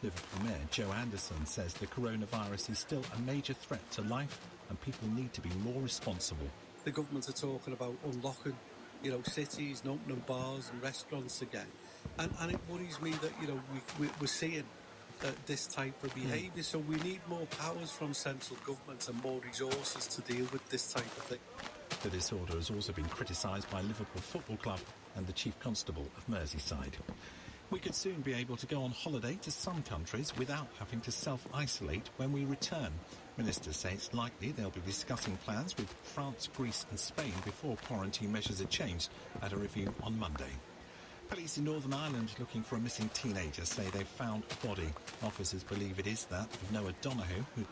Liverpool Mayor Joe Anderson says the coronavirus is still a major threat to life and people need to be more responsible. The government are talking about unlocking, cities and opening bars and restaurants again. And it worries me that, we're seeing this type of behaviour. So we need more powers from central government and more resources to deal with this type of thing. The disorder has also been criticised by Liverpool Football Club and the Chief Constable of Merseyside. We could soon be able to go on holiday to some countries without having to self-isolate when we return. Ministers say it's likely they'll be discussing plans with France, Greece and Spain before quarantine measures are changed at a review on Monday. Police in Northern Ireland looking for a missing teenager say they've found a body. Officers believe it is that of Noah Donoghue, who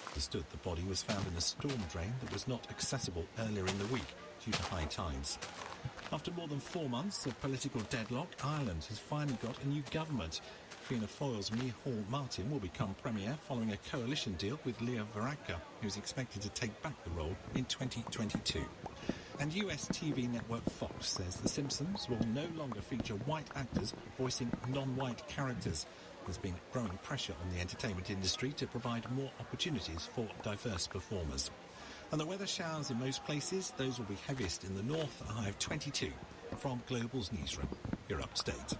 understood the body was found in a storm drain that was not accessible earlier in the week due to high tides. After more than 4 months of political deadlock, Ireland has finally got a new government. Fianna Fáil's Micheál Martin will become Premier following a coalition deal with Leo Varadkar, who's expected to take back the role in 2022. And US TV network Fox says The Simpsons will no longer feature white actors voicing non-white characters. There's been growing pressure on the entertainment industry to provide more opportunities for diverse performers. And the weather showers in most places. Those will be heaviest in the north, a high of 22. From Global's newsroom, you're up to date.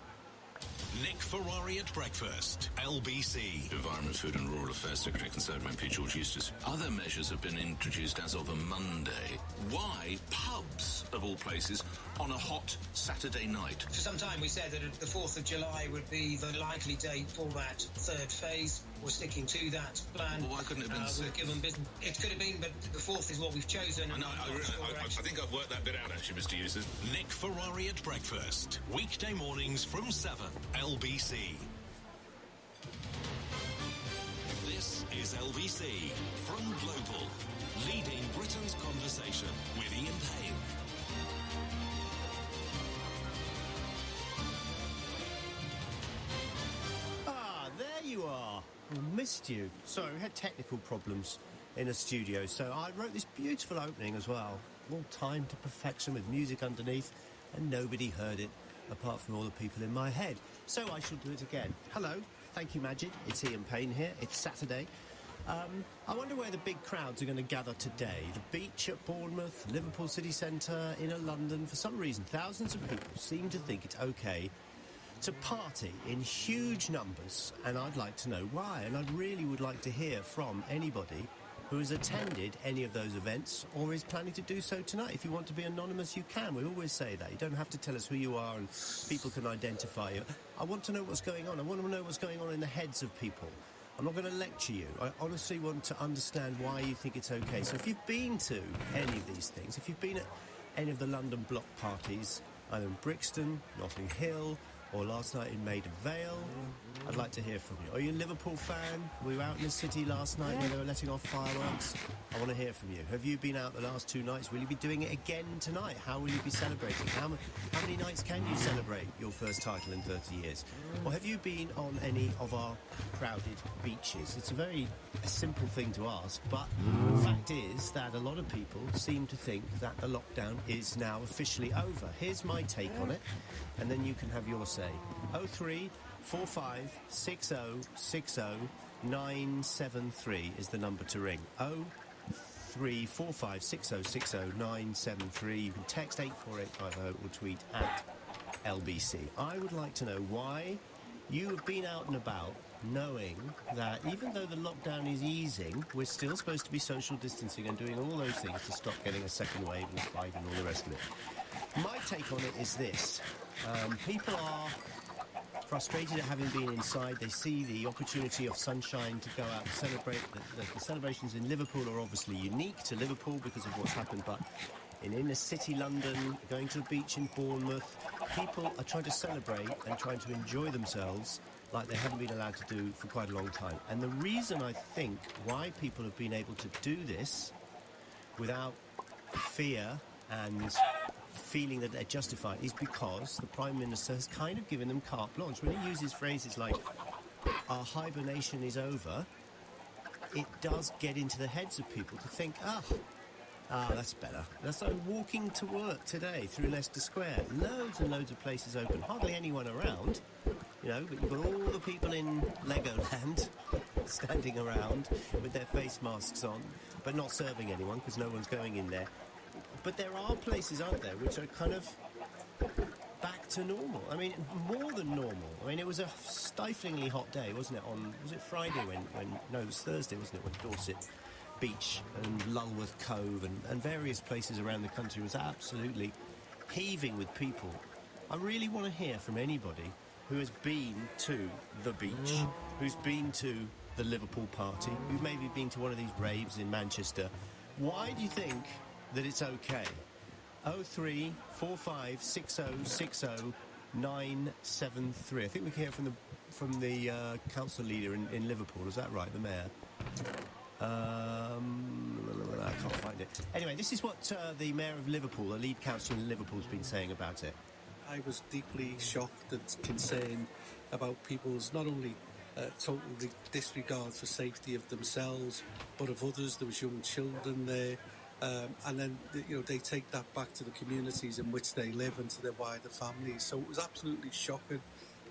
Nick Ferrari at breakfast, LBC. Environment, Food and Rural Affairs Secretary Conservative MP George Eustace. Other measures have been introduced as of a Monday. Why pubs, of all places, on a hot Saturday night? For some time we said that the 4th of July would be the likely date for that third phase. We're sticking to that plan. Well, why couldn't it have been we've given business. It could have been, but the 4th is what we've chosen. I think I've worked that bit out, actually, Mr. Eustace. Nick Ferrari at breakfast, weekday mornings from 7, LBC. This is LBC from Global, leading Britain's conversation with Ian Payne. There you are. I missed you. Sorry, we had technical problems in the studio, so I wrote this beautiful opening as well, all timed to perfection with music underneath, and nobody heard it apart from all the people in my head. So I shall do it again. Hello, thank you, Majid. It's Ian Payne here. It's Saturday. I wonder where the big crowds are going to gather today. The beach at Bournemouth, Liverpool city centre, inner London. For some reason, thousands of people seem to think it's okay to party in huge numbers, and I'd like to know why. And I really would like to hear from anybody who has attended any of those events or is planning to do so tonight. If you want to be anonymous, you can. We always say that. You don't have to tell us who you are and people can identify you. I want to know what's going on. I want to know what's going on in the heads of people. I'm not going to lecture you. I honestly want to understand why you think it's okay. So if you've been to any of these things, if you've been at any of the London block parties, either in Brixton, Notting Hill, or last night in Maida Vale? I'd like to hear from you. Are you a Liverpool fan? Were you out in the city last night where they were letting off fireworks? I want to hear from you. Have you been out the last 2 nights? Will you be doing it again tonight? How will you be celebrating? How many nights can you celebrate your first title in 30 years? Or have you been on any of our crowded beaches? It's a simple thing to ask, but the fact is that a lot of people seem to think that the lockdown is now officially over. Here's my take on it, and then you can have your say. 0345 60 60 973 is the number to ring. 0345 60 60 973. You can text 84850 or tweet at LBC. I would like to know why you have been out and about knowing that even though the lockdown is easing, we're still supposed to be social distancing and doing all those things to stop getting a second wave and spike and all the rest of it. My take on it is this. People are frustrated at having been inside. They see the opportunity of sunshine to go out and celebrate. The celebrations in Liverpool are obviously unique to Liverpool because of what's happened, but in inner city London, going to the beach in Bournemouth, people are trying to celebrate and trying to enjoy themselves like they haven't been allowed to do for quite a long time. And the reason I think why people have been able to do this without fear and feeling that they're justified is because the Prime Minister has kind of given them carte blanche. When he uses phrases like, our hibernation is over, it does get into the heads of people to think, that's better. That's like walking to work today through Leicester Square. Loads and loads of places open. Hardly anyone around, but you've got all the people in Legoland standing around with their face masks on, but not serving anyone because no one's going in there. But there are places, aren't there, which are kind of back to normal. I mean, more than normal. I mean, it was a stiflingly hot day, wasn't it? Was it Friday no, it was Thursday, wasn't it, when Dorset Beach and Lulworth Cove and various places around the country was absolutely heaving with people. I really want to hear from anybody who has been to the beach, who's been to the Liverpool party, who's maybe been to one of these raves in Manchester. Why do you think that it's okay? 0345 60 60 973. I think we can hear from the council leader in Liverpool. Is that right, the mayor? I can't find it. Anyway, this is what the mayor of Liverpool, the lead councillor in Liverpool, has been saying about it. I was deeply shocked and concerned about people's not only total disregard for safety of themselves, but of others. There was young children there. And then, they take that back to the communities in which they live and to their wider families. So it was absolutely shocking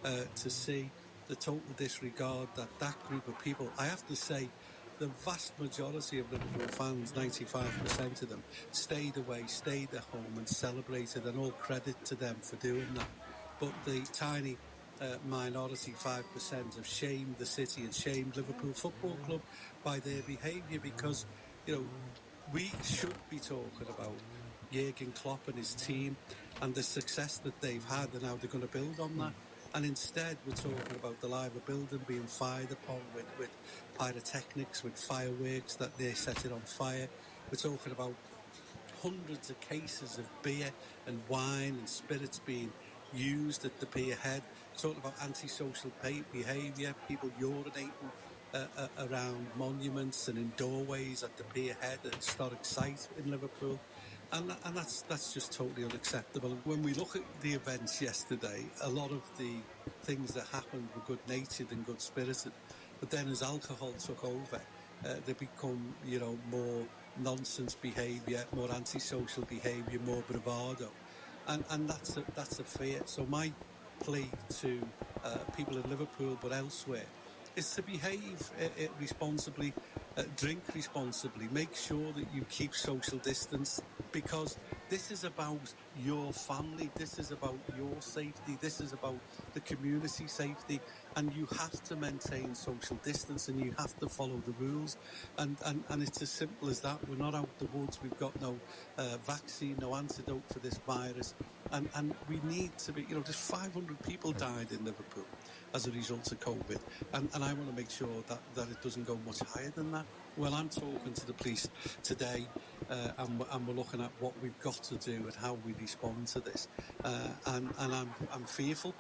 to see the total disregard that group of people. I have to say, the vast majority of Liverpool fans, 95% of them, stayed away, stayed at home and celebrated, and all credit to them for doing that. But the tiny minority, 5%, have shamed the city and shamed Liverpool Football Club by their behaviour because, we should be talking about Jurgen Klopp and his team and the success that they've had and how they're going to build on that. And instead, we're talking about the Liver building being fired upon with pyrotechnics, with fireworks, that they're setting on fire. We're talking about hundreds of cases of beer and wine and spirits being used at the pier head. We're talking about antisocial behaviour, people urinating around monuments and in doorways at the pier head, a historic site in Liverpool. And that's just totally unacceptable. When we look at the events yesterday, a lot of the things that happened were good-natured and good-spirited. But then as alcohol took over, they become, more nonsense behaviour, more antisocial behaviour, more bravado. And that's a fear. So my plea to people in Liverpool but elsewhere is to behave responsibly, drink responsibly, make sure that you keep social distance, because this is about your family, this is about your safety, this is about the community safety, and you have to maintain social distance and you have to follow the rules. And it's as simple as that. We're not out the woods, we've got no vaccine, no antidote for this virus, and we need to be, just 500 people died in Liverpool as a result of COVID, and I want to make sure that it doesn't go much higher than that. Well, I'm talking to the police today, and we're looking at what we've got to do and how we respond to this, and I'm fearful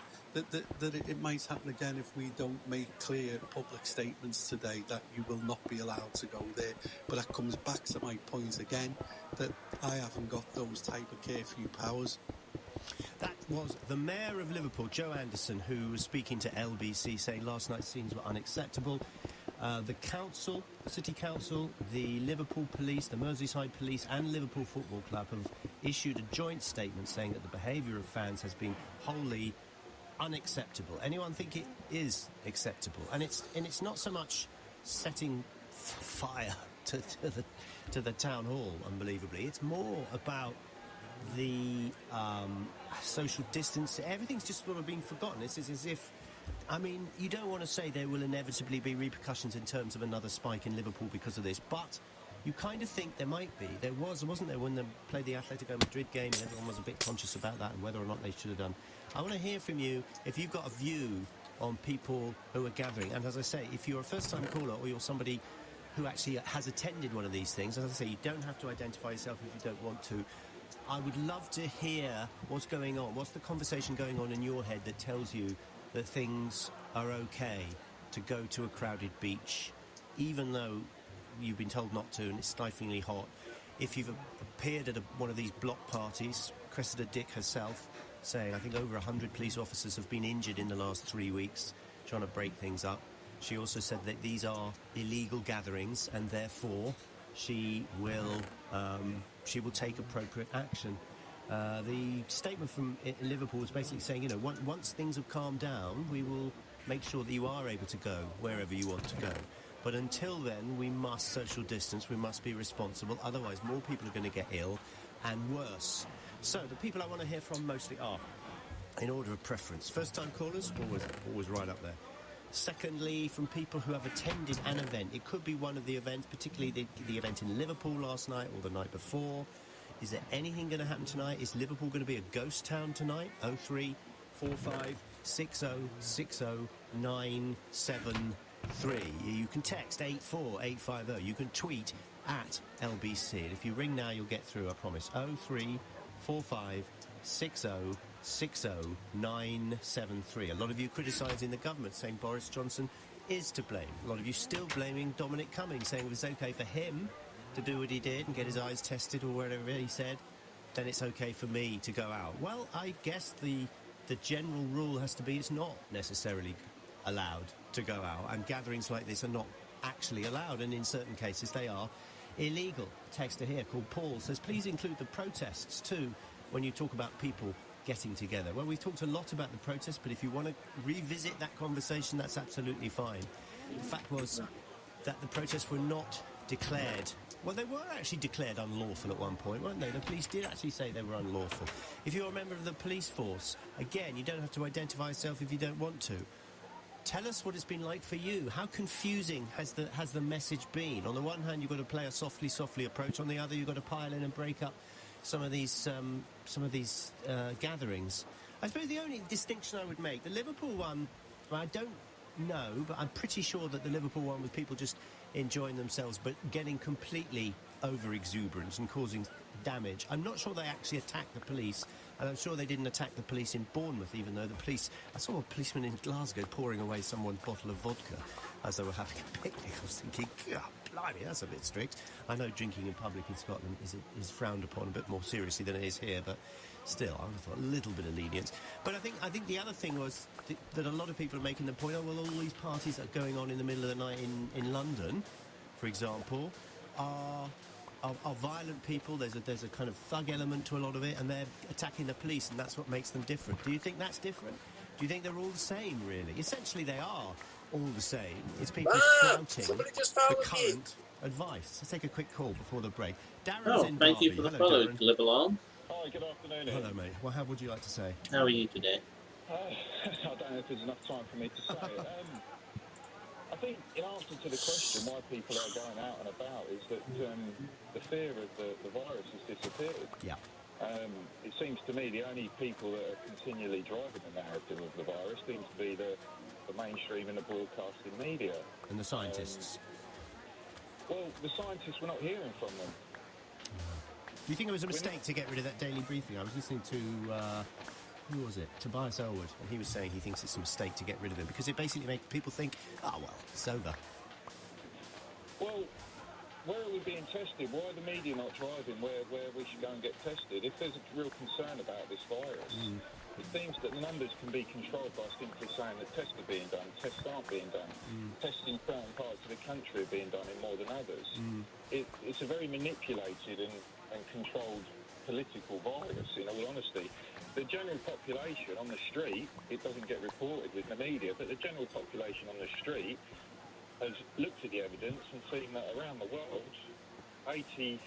that it might happen again if we don't make clear public statements today that you will not be allowed to go there. But that comes back to my point again, that I haven't got those type of curfew powers. That was the Mayor of Liverpool, Joe Anderson, who was speaking to LBC, saying last night's scenes were unacceptable. The council, City Council, the Liverpool Police, the Merseyside Police and Liverpool Football Club have issued a joint statement saying that the behaviour of fans has been wholly unacceptable. Anyone think it is acceptable? And it's not so much setting fire to the town hall, unbelievably. It's more about the social distance. Everything's just sort of been forgotten. It's as if, I mean, you don't want to say there will inevitably be repercussions in terms of another spike in Liverpool because of this, but you kind of think there might be. There wasn't there, when they played the Atletico Madrid game, and everyone was a bit conscious about that and whether or not they should have done. I want to hear from you if you've got a view on people who are gathering. And as I say, if you're a first-time caller or you're somebody who actually has attended one of these things, as I say, you don't have to identify yourself if you don't want to. I would love to hear what's going on. What's the conversation going on in your head that tells you that things are okay to go to a crowded beach, even though you've been told not to and it's stiflingly hot? If you've appeared at one of these block parties, Cressida Dick herself saying, I think over 100 police officers have been injured in the last 3 weeks trying to break things up. She also said that these are illegal gatherings and therefore she will take appropriate action. The statement from Liverpool is basically saying, you know, once things have calmed down, we will make sure that you are able to go wherever you want to go. But until then, we must social distance, we must be responsible, otherwise more people are going to get ill and worse. So the people I want to hear from mostly are, in order of preference, first-time callers, always right up there. Secondly, from people who have attended an event. It could be one of the events, particularly the event in Liverpool last night or the night before. Is there anything going to happen tonight? Is Liverpool going to be a ghost town tonight? 0345 6060 973. You can text 84850. You can tweet at LBC. And if you ring now, you'll get through, I promise. 0345 6060 973. A lot of you criticising the government, saying Boris Johnson is to blame. A lot of you still blaming Dominic Cummings, saying it was okay for him to do what he did and get his eyes tested or whatever he said, then it's okay for me to go out. Well, I guess the general rule has to be it's not necessarily allowed to go out, and gatherings like this are not actually allowed, and in certain cases they are illegal. A texter here called Paul says, please include the protests too when you talk about people getting together. Well, we've talked a lot about the protests, but if you want to revisit that conversation, that's absolutely fine. The fact was that the protests were not declared. Well, they were actually declared unlawful at one point, weren't they? The police did actually say they were unlawful. If you're a member of the police force, again, you don't have to identify yourself if you don't want to. Tell us what it's been like for you. How confusing has the message been? On the one hand, you've got to play a softly approach. On the other, you've got to pile in and break up some of these gatherings. I suppose the only distinction I would make, the Liverpool one, I don't know, but I'm pretty sure that the Liverpool one was people just enjoying themselves but getting completely over-exuberant and causing damage. I'm not sure they actually attacked the police, and I'm sure they didn't attack the police in Bournemouth, even though the police... I saw a policeman in Glasgow pouring away someone's bottle of vodka as they were having a picnic. I was thinking, God, blimey, that's a bit strict. I know drinking in public in Scotland is frowned upon a bit more seriously than it is here, but still, I would have thought a little bit of lenience. But I think the other thing was that a lot of people are making the point, oh, well, all these parties that are going on in the middle of the night in London, for example, are violent people. There's a kind of thug element to a lot of it, and they're attacking the police, and that's what makes them different. Do you think that's different? Do you think they're all the same, really? Essentially, they are all the same. It's people flouting the current advice. Let's take a quick call before the break. Darren's in thank you for the follow, Darren. Live Along. Hi, good afternoon. Hello, mate. Well, how would you like to say? How are you today? I don't know if there's enough time for me to say it. I think in answer to the question why people are going out and about is that the fear of the virus has disappeared. Yeah. It seems to me the only people that are continually driving the narrative of the virus seems to be the mainstream and the broadcasting media. And the scientists. Well, the scientists, we're not hearing from them. Do you think it was a mistake to get rid of that daily briefing? I was listening to who was it? Tobias Elwood, and he was saying he thinks it's a mistake to get rid of him because it basically makes people think, oh, well, it's over. Well, where are we being tested? Why are the media not driving where we should go and get tested? If there's a real concern about this virus, it seems that the numbers can be controlled by simply saying that tests are being done, tests aren't being done, tests in certain parts of the country are being done in more than others. It's a very manipulated and controlled political virus, in all honesty. The general population on the street, it doesn't get reported with the media, but the general population on the street has looked at the evidence and seen that around the world, 88%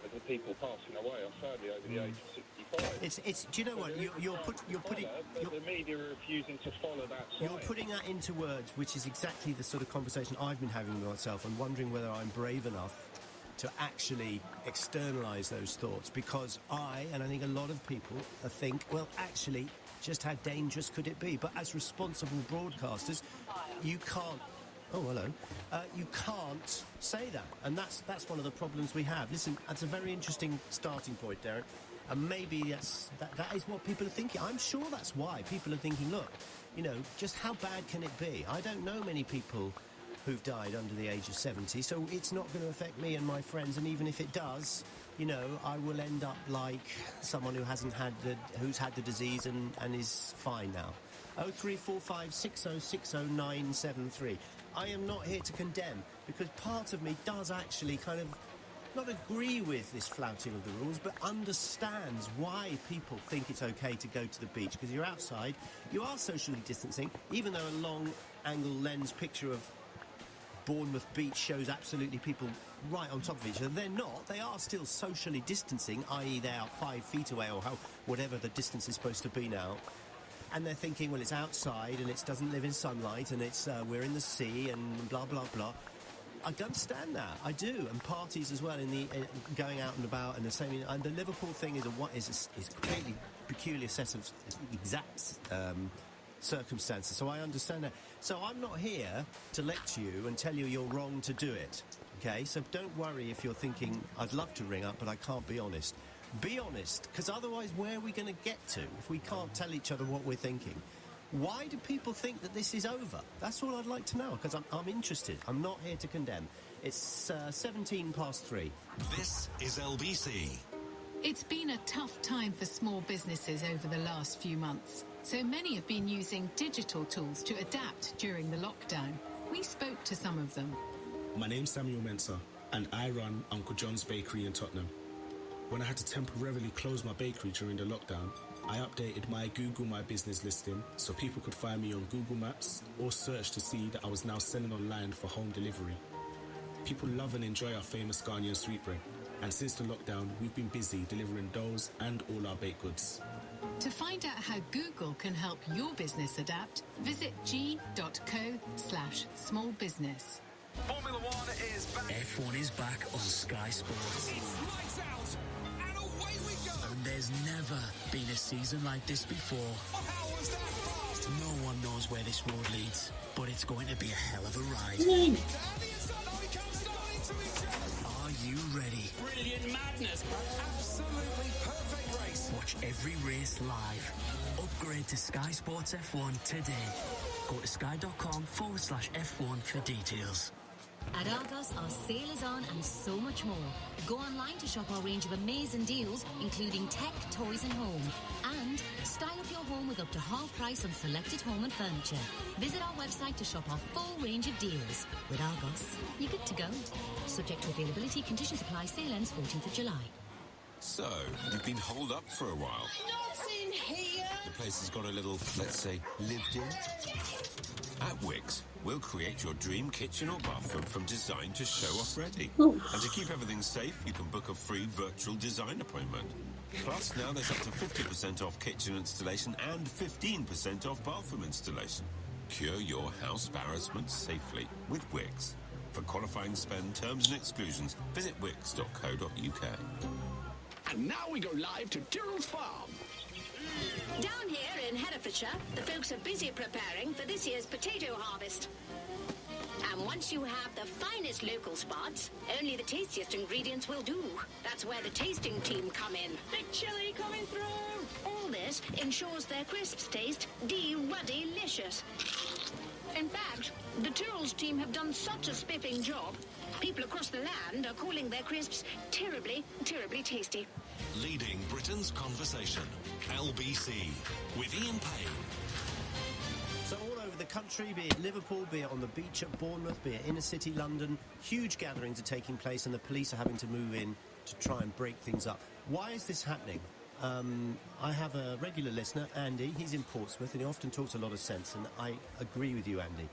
of the people passing away are sadly over the age of 65. It's. Do you know what? You're putting. The media are refusing to follow that science. You're putting that into words, which is exactly the sort of conversation I've been having with myself and wondering whether I'm brave enough to actually externalise those thoughts, because I think a lot of people think, well, actually, just how dangerous could it be? But as responsible broadcasters, you can't. Oh, hello. You can't say that, and that's one of the problems we have. Listen, that's a very interesting starting point, Derek, and maybe that is what people are thinking. I'm sure that's why people are thinking, look, just how bad can it be? I don't know many people who've died under the age of 70, so it's not going to affect me and my friends, and even if it does, I will end up like someone who's had the disease and is fine now. 0345 6060 973. I am not here to condemn, because part of me does actually kind of not agree with this flouting of the rules, but understands why people think it's okay to go to the beach, because you're outside, you are socially distancing, even though a long-angle lens picture of Bournemouth Beach shows absolutely people right on top of each other. They're not. They are still socially distancing, i.e. they are 5 feet away, or whatever the distance is supposed to be now. And they're thinking, well, it's outside and it doesn't live in sunlight and it's we're in the sea and blah, blah, blah. I understand that. I do. And parties as well, going out and about and the same. And the Liverpool thing is a completely peculiar set of exact circumstances. So I understand that. So I'm not here to lecture you and tell you you're wrong to do it. Okay? So don't worry if you're thinking, I'd love to ring up, but I can't be honest. Be honest, because otherwise where are we going to get to if we can't tell each other what we're thinking? Why do people think that this is over? That's all I'd like to know, because I'm interested. I'm not here to condemn. It's 3:17. This is LBC. It's been a tough time for small businesses over the last few months, so many have been using digital tools to adapt during the lockdown. We spoke to some of them. My name's Samuel Mensah, and I run Uncle John's Bakery in Tottenham. When I had to temporarily close my bakery during the lockdown, I updated my Google My Business listing so people could find me on Google Maps or search to see that I was now selling online for home delivery. People love and enjoy our famous Ghanaian sweetbread, and since the lockdown, we've been busy delivering those and all our baked goods. To find out how Google can help your business adapt, visit g.co/smallbusiness. Formula One is back. F1 is back on Sky Sports. It's lights out, and away we go. And there's never been a season like this before. Oh, how was that fast? No one knows where this road leads, but it's going to be a hell of a ride. Are you ready? Brilliant madness. Absolutely perfect race. Watch every race live. Upgrade to Sky Sports F1 today. Go to sky.com/F1 for details. At Argos, our sale is on and so much more. Go online to shop our range of amazing deals, including tech, toys and home. And style up your home with up to half price on selected home and furniture. Visit our website to shop our full range of deals. With Argos, you're good to go. Subject to availability, conditions apply, sale ends 14th of July. So, you've been holed up for a while. Not in here. The place has got a little, let's say, lived in. At Wix, we'll create your dream kitchen or bathroom from design to show-off ready. And to keep everything safe, you can book a free virtual design appointment. Plus, now there's up to 50% off kitchen installation and 15% off bathroom installation. Cure your house embarrassment safely with Wix. For qualifying spend, terms and exclusions, visit wix.co.uk. And now we go live to Tyrrell's Farm. Down here in Herefordshire, Hertfordshire, the folks are busy preparing for this year's potato harvest. And once you have the finest local spots, only the tastiest ingredients will do. That's where the tasting team come in. Big chili coming through! All this ensures their crisps taste de-ruddy-licious. In fact, the Tyrrell's team have done such a spiffing job, people across the land are calling their crisps terribly, terribly tasty. Leading Britain's conversation. LBC with Ian Payne. So all over the country, be it Liverpool, be it on the beach at Bournemouth, be it inner city London, huge gatherings are taking place and the police are having to move in to try and break things up. Why is this happening? I have a regular listener, Andy. He's in Portsmouth and he often talks a lot of sense, and I agree with you, Andy.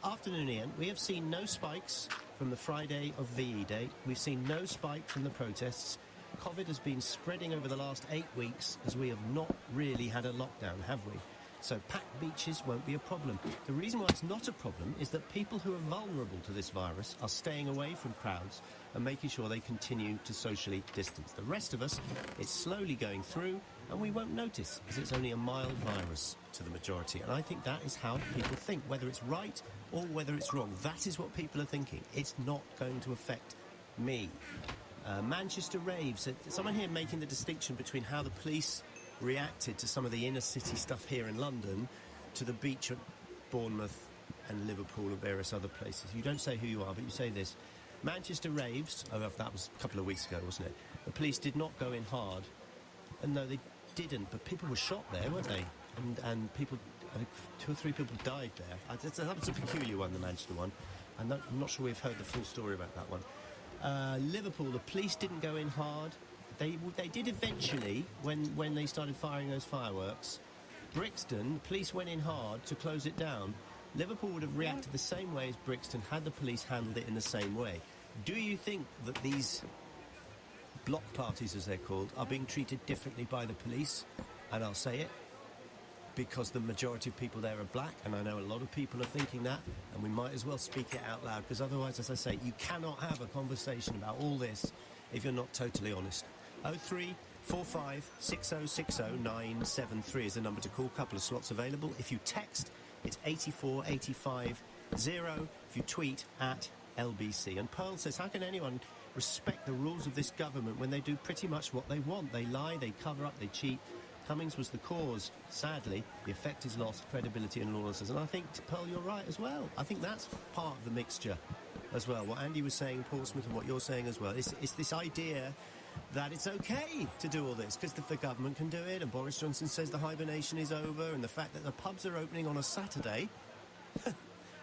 Afternoon, Ian. We have seen no spikes from the Friday of VE Day. We've seen no spike from the protests. COVID has been spreading over the last 8 weeks as we have not really had a lockdown, have we? So packed beaches won't be a problem. The reason why it's not a problem is that people who are vulnerable to this virus are staying away from crowds and making sure they continue to socially distance. The rest of us, it's slowly going through and we won't notice because it's only a mild virus to the majority. And I think that is how people think, whether it's right or whether it's wrong. That is what people are thinking. It's not going to affect me. Manchester raves. Someone here making the distinction between how the police reacted to some of the inner city stuff here in London to the beach at Bournemouth and Liverpool and various other places. You don't say who you are, but you say this. Manchester raves, that was a couple of weeks ago, wasn't it? The police did not go in hard. And no, they didn't, but people were shot there, weren't they? And people, 2 or 3 people died there. That was a peculiar one, the Manchester one. I'm not sure we've heard the full story about that one. Liverpool, the police didn't go in hard. They did eventually when they started firing those fireworks. Brixton, the police went in hard to close it down. Liverpool would have reacted the same way as Brixton had the police handled it in the same way. Do you think that these block parties, as they're called, are being treated differently by the police? And I'll say it, because the majority of people there are black, and I know a lot of people are thinking that, and we might as well speak it out loud, because otherwise, as I say, you cannot have a conversation about all this if you're not totally honest. 0345 6060 973 is the number to call. Couple of slots available. If you text, it's 84850. If you tweet at LBC. And Pearl says, how can anyone respect the rules of this government when they do pretty much what they want? They lie, they cover up, they cheat. Cummings was the cause. Sadly, the effect is lost, credibility and lawlessness. And I think, Pearl, you're right as well. I think that's part of the mixture as well. What Andy was saying, Portsmouth, and what you're saying as well. It's this idea that it's okay to do all this because the government can do it, and Boris Johnson says the hibernation is over, and the fact that the pubs are opening on a Saturday,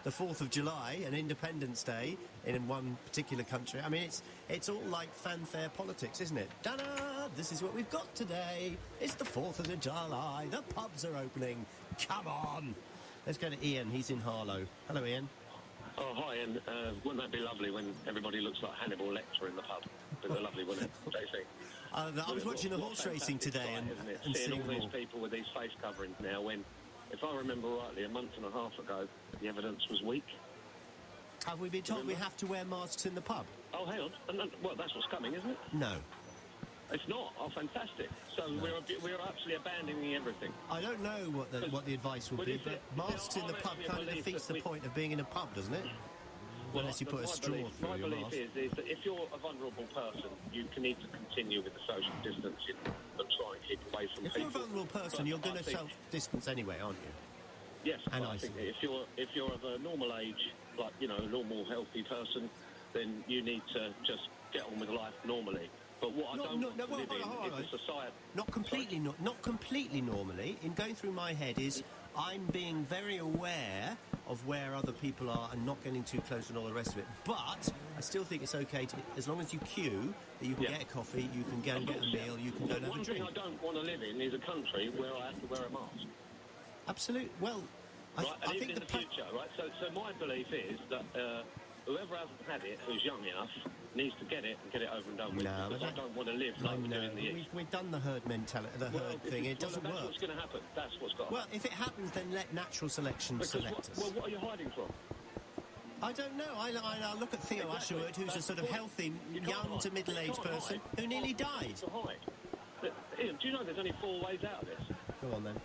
the 4th of July, an Independence Day in one particular country. I mean, it's all like fanfare politics, isn't it? Ta-da! This is what we've got today. It's the 4th of July. The pubs are opening. Come on. Let's go to Ian. He's in Harlow. Hello, Ian. Oh, hi, and wouldn't that be lovely when everybody looks like Hannibal Lecter in the pub? It'd be lovely, wouldn't it, JC? I was watching the horse racing today and seeing all these people with these face coverings now when, if I remember rightly, a month and a half ago, the evidence was weak. Have we been told we have to wear masks in the pub? Oh, hang on. Well, that's what's coming, isn't it? No. It's not. Oh, fantastic. So no. we're absolutely abandoning everything. I don't know what the advice would be, but masks in the pub kind of defeats the point of being in a pub, doesn't it? Well, unless you put a straw through your mask. My belief is that if you're a vulnerable person, you need to continue with the social distancing and try and keep away from people. If you're a vulnerable person, you're going to self-distance anyway, aren't you? Yes, and I think if you're of a normal age, like, you know, a normal, healthy person, then you need to just get on with life normally. But what I don't want to live in is a society... Not completely normally. In going through my head is I'm being very aware of where other people are and not getting too close and all the rest of it. But I still think it's okay to, as long as you queue, that you can get a coffee, you can go and get a meal, you can go and have a drink. One thing I don't want to live in is a country where I have to wear a mask. Absolutely. Well, I think in the future, right? So my belief is that whoever hasn't had it, who's young enough, needs to get it and get it over and done with. No, because I don't want to live like we do in the East. We've done the herd mentality, herd thing. It doesn't work. That's what's going to happen. That's what's got to happen. Well, if it happens, then let natural selection select us. Well, what are you hiding from? I don't know. I look at Theo Asherwood, who's a sort of healthy, young to middle-aged person who nearly died. Ian, do you know there's only 4 ways out of this? Go on, then.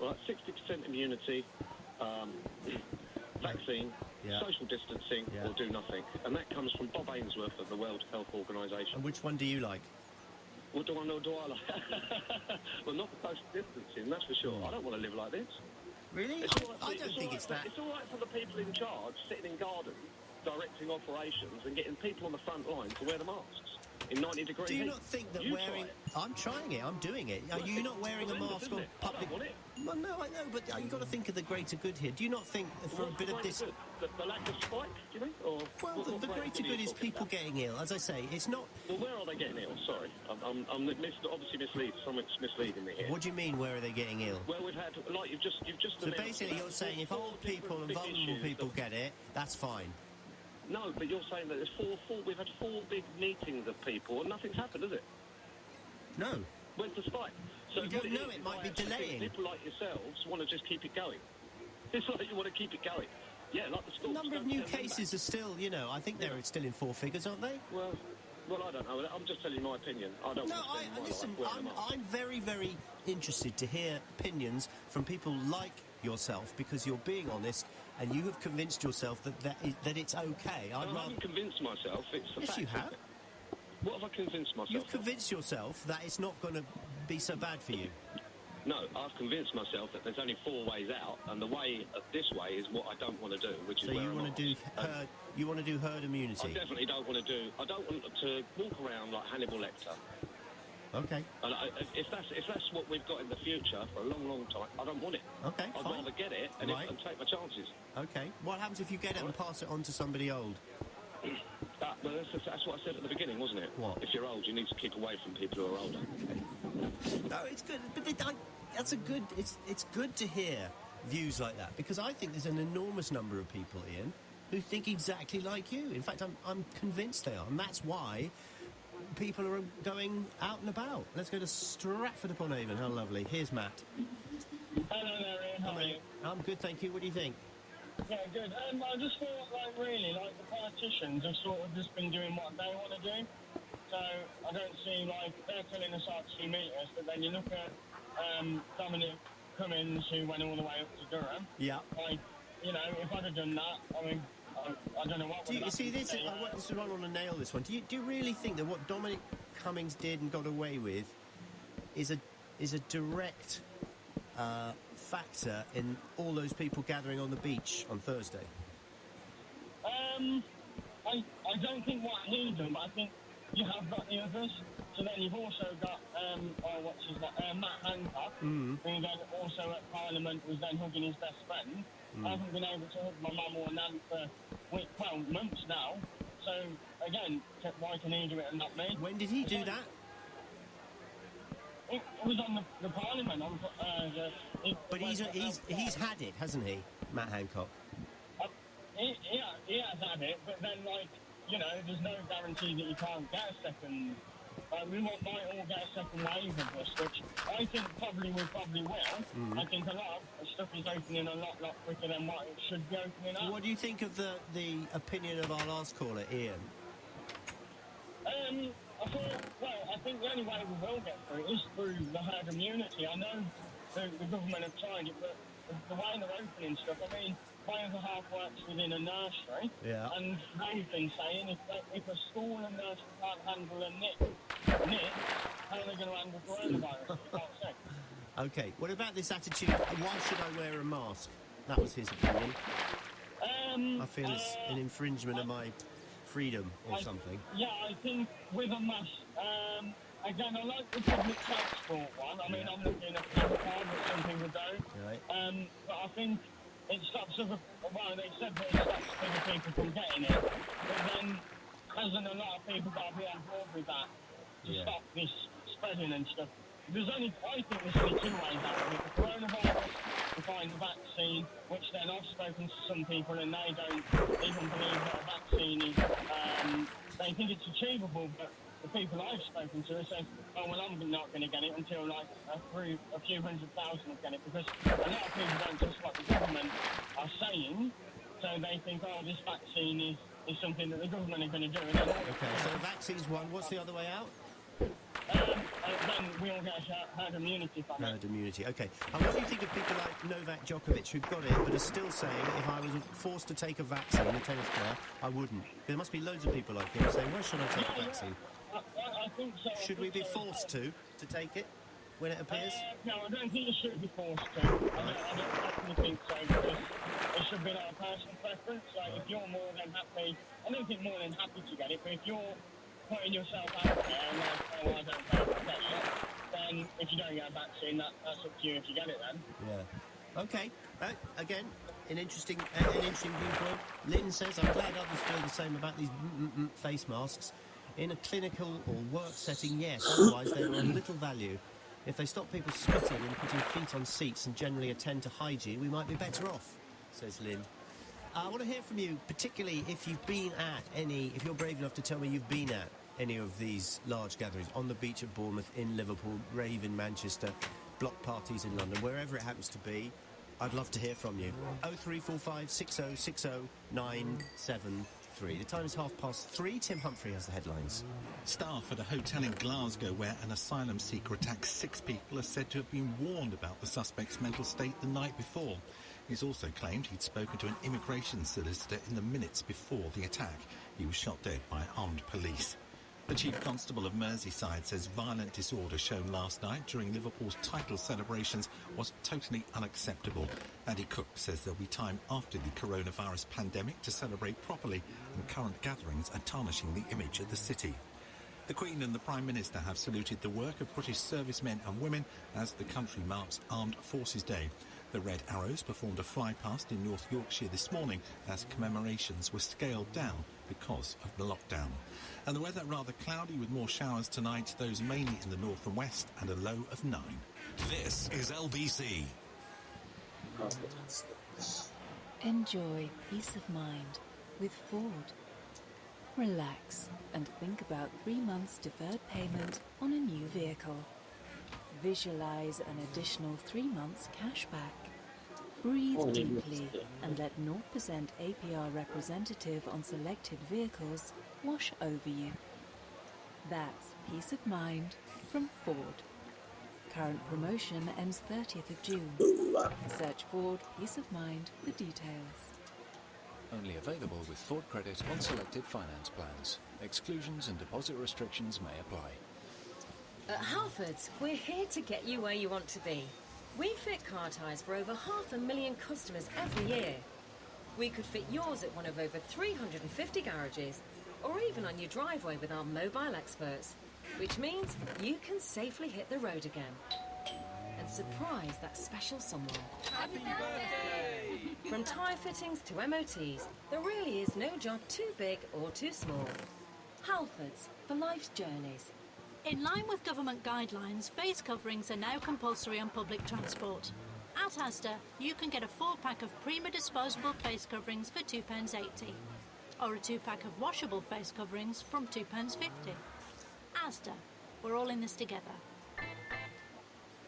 right? 60% immunity, vaccine, social distancing, or do nothing. And that comes from Bob Ainsworth of the World Health Organisation. And which one do you like? What do I know? Do I like? Well, not the social distancing, that's for sure. I don't want to live like this. Really? I don't think it's that. It's all right for the people in charge, sitting in gardens, directing operations, and getting people on the front line to wear the masks in 90-degree Do you heat. not think that You wearing... try it. I'm trying it. I'm doing it. Are Well, you not wearing a horrendous, mask isn't on it? I public... don't want it. Well, no, I know, but you've got to think of the greater good here. Do you not think that for a bit of this... The lack of spike, do you think? Or Well, the greater good is people getting ill. As I say, it's not... Well, where are they getting ill? Sorry. I'm obviously misleading. Someone's misleading me here. What do you mean, where are they getting ill? Well, we've had, like, you've just So announced basically you're saying if old people and big vulnerable issues people get it, that's fine. No, but you're saying that there's we've had 4 big meetings of people and nothing's happened, has it? No. Where's the spike? So We what don't know, is it might be I think delaying. People like yourselves want to just keep it going. It's like you want to keep it going. Yeah, like the The schools. number of new cases are still, I think they're still in 4 figures, aren't they? Well, I don't know. I'm just telling you my opinion. I don't No, want to spend my listen, life wearing a mask. I'm very, very interested to hear opinions from people like yourself because you're being honest and you have convinced yourself that it's okay. I haven't convinced myself. It's a Yes, fact. you have. What have I convinced myself? You've convinced yourself that it's not going to be so bad for you. No, I've convinced myself that there's only 4 ways out, and the way of this way is what I don't want to do, which is So wear you a want to do mask. you want to do herd immunity. I definitely don't want to do. I don't want to walk around like Hannibal Lecter. Okay. And if that's what we've got in the future for a long, long time, I don't want it. Okay, I'd fine. rather get it and take my chances. Okay. What happens if you get it and pass it on to somebody old? Well, that's what I said at the beginning, wasn't it? What? If you're old, you need to keep away from people who are older. No, it's good, but that's a good. It's good to hear views like that because I think there's an enormous number of people, Ian, who think exactly like you. In fact, I'm convinced they are, and that's why people are going out and about. Let's go to Stratford-upon-Avon. How lovely. Here's Matt. Hello there, Ian. How are you? I'm good, thank you. What do you think? Yeah, good. I just thought, really, the politicians have sort of just been doing what they want to do. So I don't see, they're telling us our 2 metres, but then you look at Dominic Cummings, who went all the way up to Durham. Yeah. If I'd have done that, I don't know what Do you see this? I want to run on a nail this one. Do you really think that what Dominic Cummings did and got away with is a direct factor in all those people gathering on the beach on Thursday? I don't think what he done, but I think you have got the others. So then you've also got Matt Hancock, who then also at Parliament was then hugging his best friend. I haven't been able to hug my mum or nan for months now. So again, why can he do it and not me? When did he do that? It was on the Parliament. But he's had it, hasn't he, Matt Hancock? He has had it, but then there's no guarantee that you can't get a second. We might all get a second wave of this, which I think we probably will. I think a lot of stuff is opening a lot quicker than what it should be opening up. What do you think of the opinion of our last caller, Ian? I think the only way we will get through it is through the herd immunity. I know the government have tried it, but the way they're opening stuff, my other half works within a nursery, and they've been saying if a school and nursery can't handle a knit, how are they going to handle coronavirus? You can't say. Okay, what about this attitude, why should I wear a mask? That was his opinion. I feel it's an infringement of my freedom or something. Yeah, I think with a mask, again, I like the public transport one. I'm looking at the car, but some people don't. Right. But I think it stops they said that it stops other people from getting it. But then, hasn't a lot of people got to be on board with that to stop this spreading and stuff? I think there's only 2 ways out of it. The coronavirus, to find a vaccine, which then I've spoken to some people and they don't even believe that a vaccine is, they think it's achievable, but the people I've spoken to have said, I'm not going to get it until a few 100,000 will get it, because a lot of people don't trust what the government are saying, so they think, this vaccine is something that the government are going to do. Okay, so the vaccine's one. What's the other way out? I then we all get herd immunity from it. Herd immunity, okay. And what do you think of people like Novak Djokovic who've got it but are still saying if I was forced to take a vaccine, a tennis player, I wouldn't? There must be loads of people like him saying, why should I take a vaccine? I think so. Should we be forced to take it when it appears? No, I don't think you should be forced to. I don't definitely think so, because it should be like a personal preference. Like, if you're more than happy, I don't think more than happy to get it, but if you're putting yourself out there and like, oh, I don't care if I get it, then if you don't get a vaccine, that's up to you if you get it then. Yeah. Okay. Again, an interesting viewpoint. Lynn says, I'm glad others feel the same about these face masks. In a clinical or work setting, yes. Otherwise, they are of little value. If they stop people spitting and putting feet on seats and generally attend to hygiene, we might be better off, says Lynn. I want to hear from you, particularly if you've been at any, if you're brave enough to tell me you've been at any of these large gatherings, on the beach at Bournemouth, in Liverpool, rave in Manchester, block parties in London, wherever it happens to be. I'd love to hear from you. 0345 6060 973. The time is 3:30. Tim Humphrey has the headlines. Staff at a hotel in Glasgow where an asylum seeker attacked 6 people are said to have been warned about the suspect's mental state the night before. He's also claimed he'd spoken to an immigration solicitor in the minutes before the attack. He was shot dead by armed police. The Chief Constable of Merseyside says violent disorder shown last night during Liverpool's title celebrations was totally unacceptable. Andy Cook says there'll be time after the coronavirus pandemic to celebrate properly, and current gatherings are tarnishing the image of the city. The Queen and the Prime Minister have saluted the work of British servicemen and women as the country marks Armed Forces Day. The Red Arrows performed a flypast in North Yorkshire this morning as commemorations were scaled down because of the lockdown. And the weather rather cloudy with more showers tonight, those mainly in the north and west, and a low of 9. This is LBC. Enjoy peace of mind with Ford. Relax and think about 3 months deferred payment on a new vehicle. Visualize an additional 3 months cash back. Breathe deeply and let 0% APR representative on selected vehicles wash over you. That's peace of mind from Ford. Current promotion ends 30th of June. Search Ford Peace of Mind for details. Only available with Ford credit on selected finance plans. Exclusions and deposit restrictions may apply. At Halfords, we're here to get you where you want to be. We fit car tyres for over 500,000 customers every year. We could fit yours at one of over 350 garages, or even on your driveway with our mobile experts, which means you can safely hit the road again and surprise that special someone. Happy birthday! From tyre fittings to MOTs, there really is no job too big or too small. Halfords, for life's journeys. In line with government guidelines, face coverings are now compulsory on public transport. At Asda, you can get a 4-pack of Prima disposable face coverings for £2.80, or a 2-pack of washable face coverings from £2.50. Asda, we're all in this together.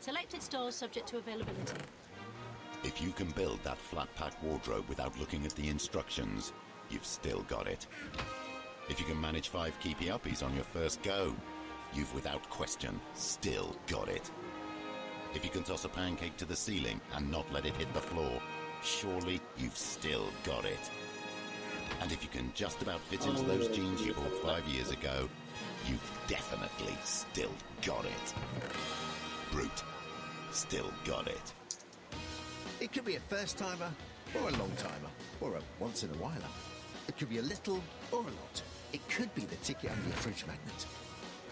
Selected stores subject to availability. If you can build that flat-pack wardrobe without looking at the instructions, you've still got it. If you can manage 5 keepy uppies on your first go, you've without question still got it. If you can toss a pancake to the ceiling and not let it hit the floor, surely you've still got it. And if you can just about fit into those jeans you bought 5 years ago, you've definitely still got it. Brute, still got it. It could be a first-timer, or a long-timer, or a once-in-a-whiler. It could be a little or a lot. It could be the ticket under your fridge magnet.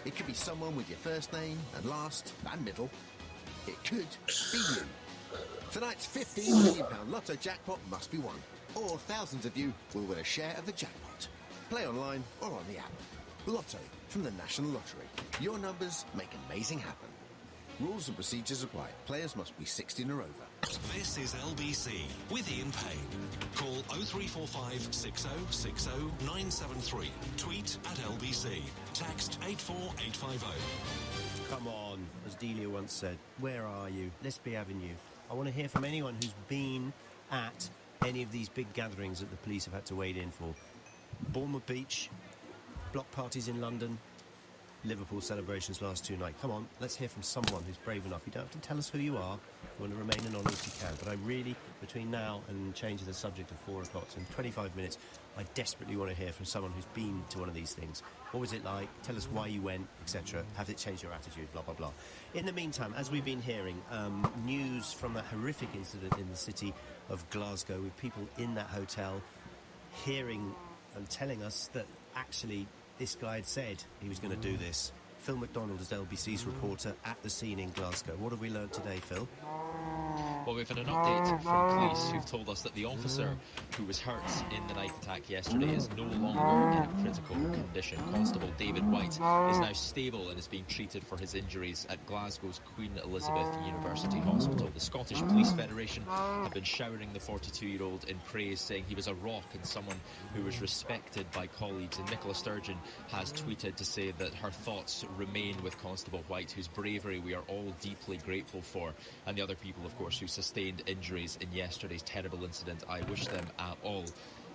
It could be someone with your first name and last and middle. It could be you. Tonight's £15 million lotto jackpot must be won, or thousands of you will win a share of the jackpot. Play online or on the app. Lotto from the National Lottery. Your numbers make amazing happen. Rules and procedures apply. Players must be 16 or over. This is LBC with Ian Payne. Call 0345 6060 973. Tweet at LBC. Text 84850. Come on, as Delia once said, where are you? Lisby Avenue. I want to hear from anyone who's been at any of these big gatherings that the police have had to wade in for. Bournemouth Beach, block parties in London, Liverpool celebrations last 2 nights. Come on, let's hear from someone who's brave enough. You don't have to tell us who you are. You want to remain anonymous, you can. But I really, between now and changing the subject of 4 o'clock, so in 25 minutes, I desperately want to hear from someone who's been to one of these things. What was it like? Tell us why you went, etc. Have it changed your attitude? Blah, blah, blah. In the meantime, as we've been hearing, news from that horrific incident in the city of Glasgow with people in that hotel hearing and telling us that actually this guy had said he was going to do this. Phil McDonald is LBC's reporter at the scene in Glasgow. What have we learned today, Phil? Well, we've had an update from police who've told us that the officer who was hurt in the night attack yesterday is no longer in a critical condition. Constable David White is now stable and is being treated for his injuries at Glasgow's Queen Elizabeth University Hospital. The Scottish Police Federation have been showering the 42-year-old in praise, saying he was a rock and someone who was respected by colleagues. And Nicola Sturgeon has tweeted to say that her thoughts remain with Constable White, whose bravery we are all deeply grateful for, and the other people, of course, who sustained injuries in yesterday's terrible incident. I wish them all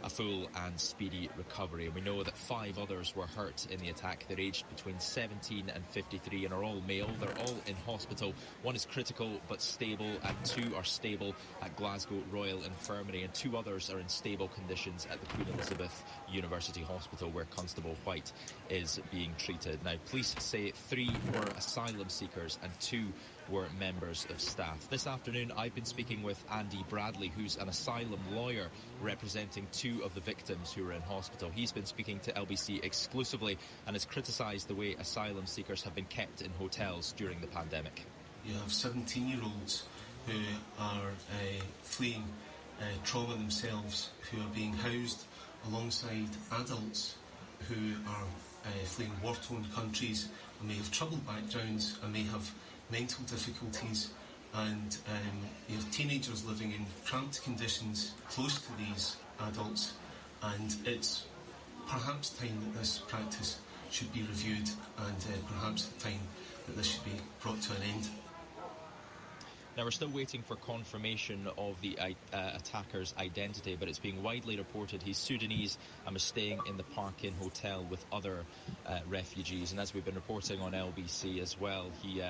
a full and speedy recovery. And we know that 5 others were hurt in the attack. They're aged between 17 and 53 and are all male. They're all in hospital. 1 is critical but stable, and 2 are stable at Glasgow Royal Infirmary, and 2 others are in stable conditions at the Queen Elizabeth University Hospital, where Constable White is being treated. Now, police say 3 were asylum seekers and 2 were members of staff. This afternoon, I've been speaking with Andy Bradley, who's an asylum lawyer representing 2 of the victims who are in hospital. He's been speaking to LBC exclusively and has criticised the way asylum seekers have been kept in hotels during the pandemic. You have 17-year-olds who are fleeing trauma themselves, who are being housed alongside adults who are fleeing war-torn countries and may have troubled backgrounds and may have mental difficulties, and you have teenagers living in cramped conditions close to these adults, and it's perhaps time that this practice should be reviewed, and perhaps time that this should be brought to an end. Now, we're still waiting for confirmation of the attacker's identity, but it's being widely reported he's Sudanese and was staying in the Park Inn Hotel with other refugees. And as we've been reporting on LBC as well, he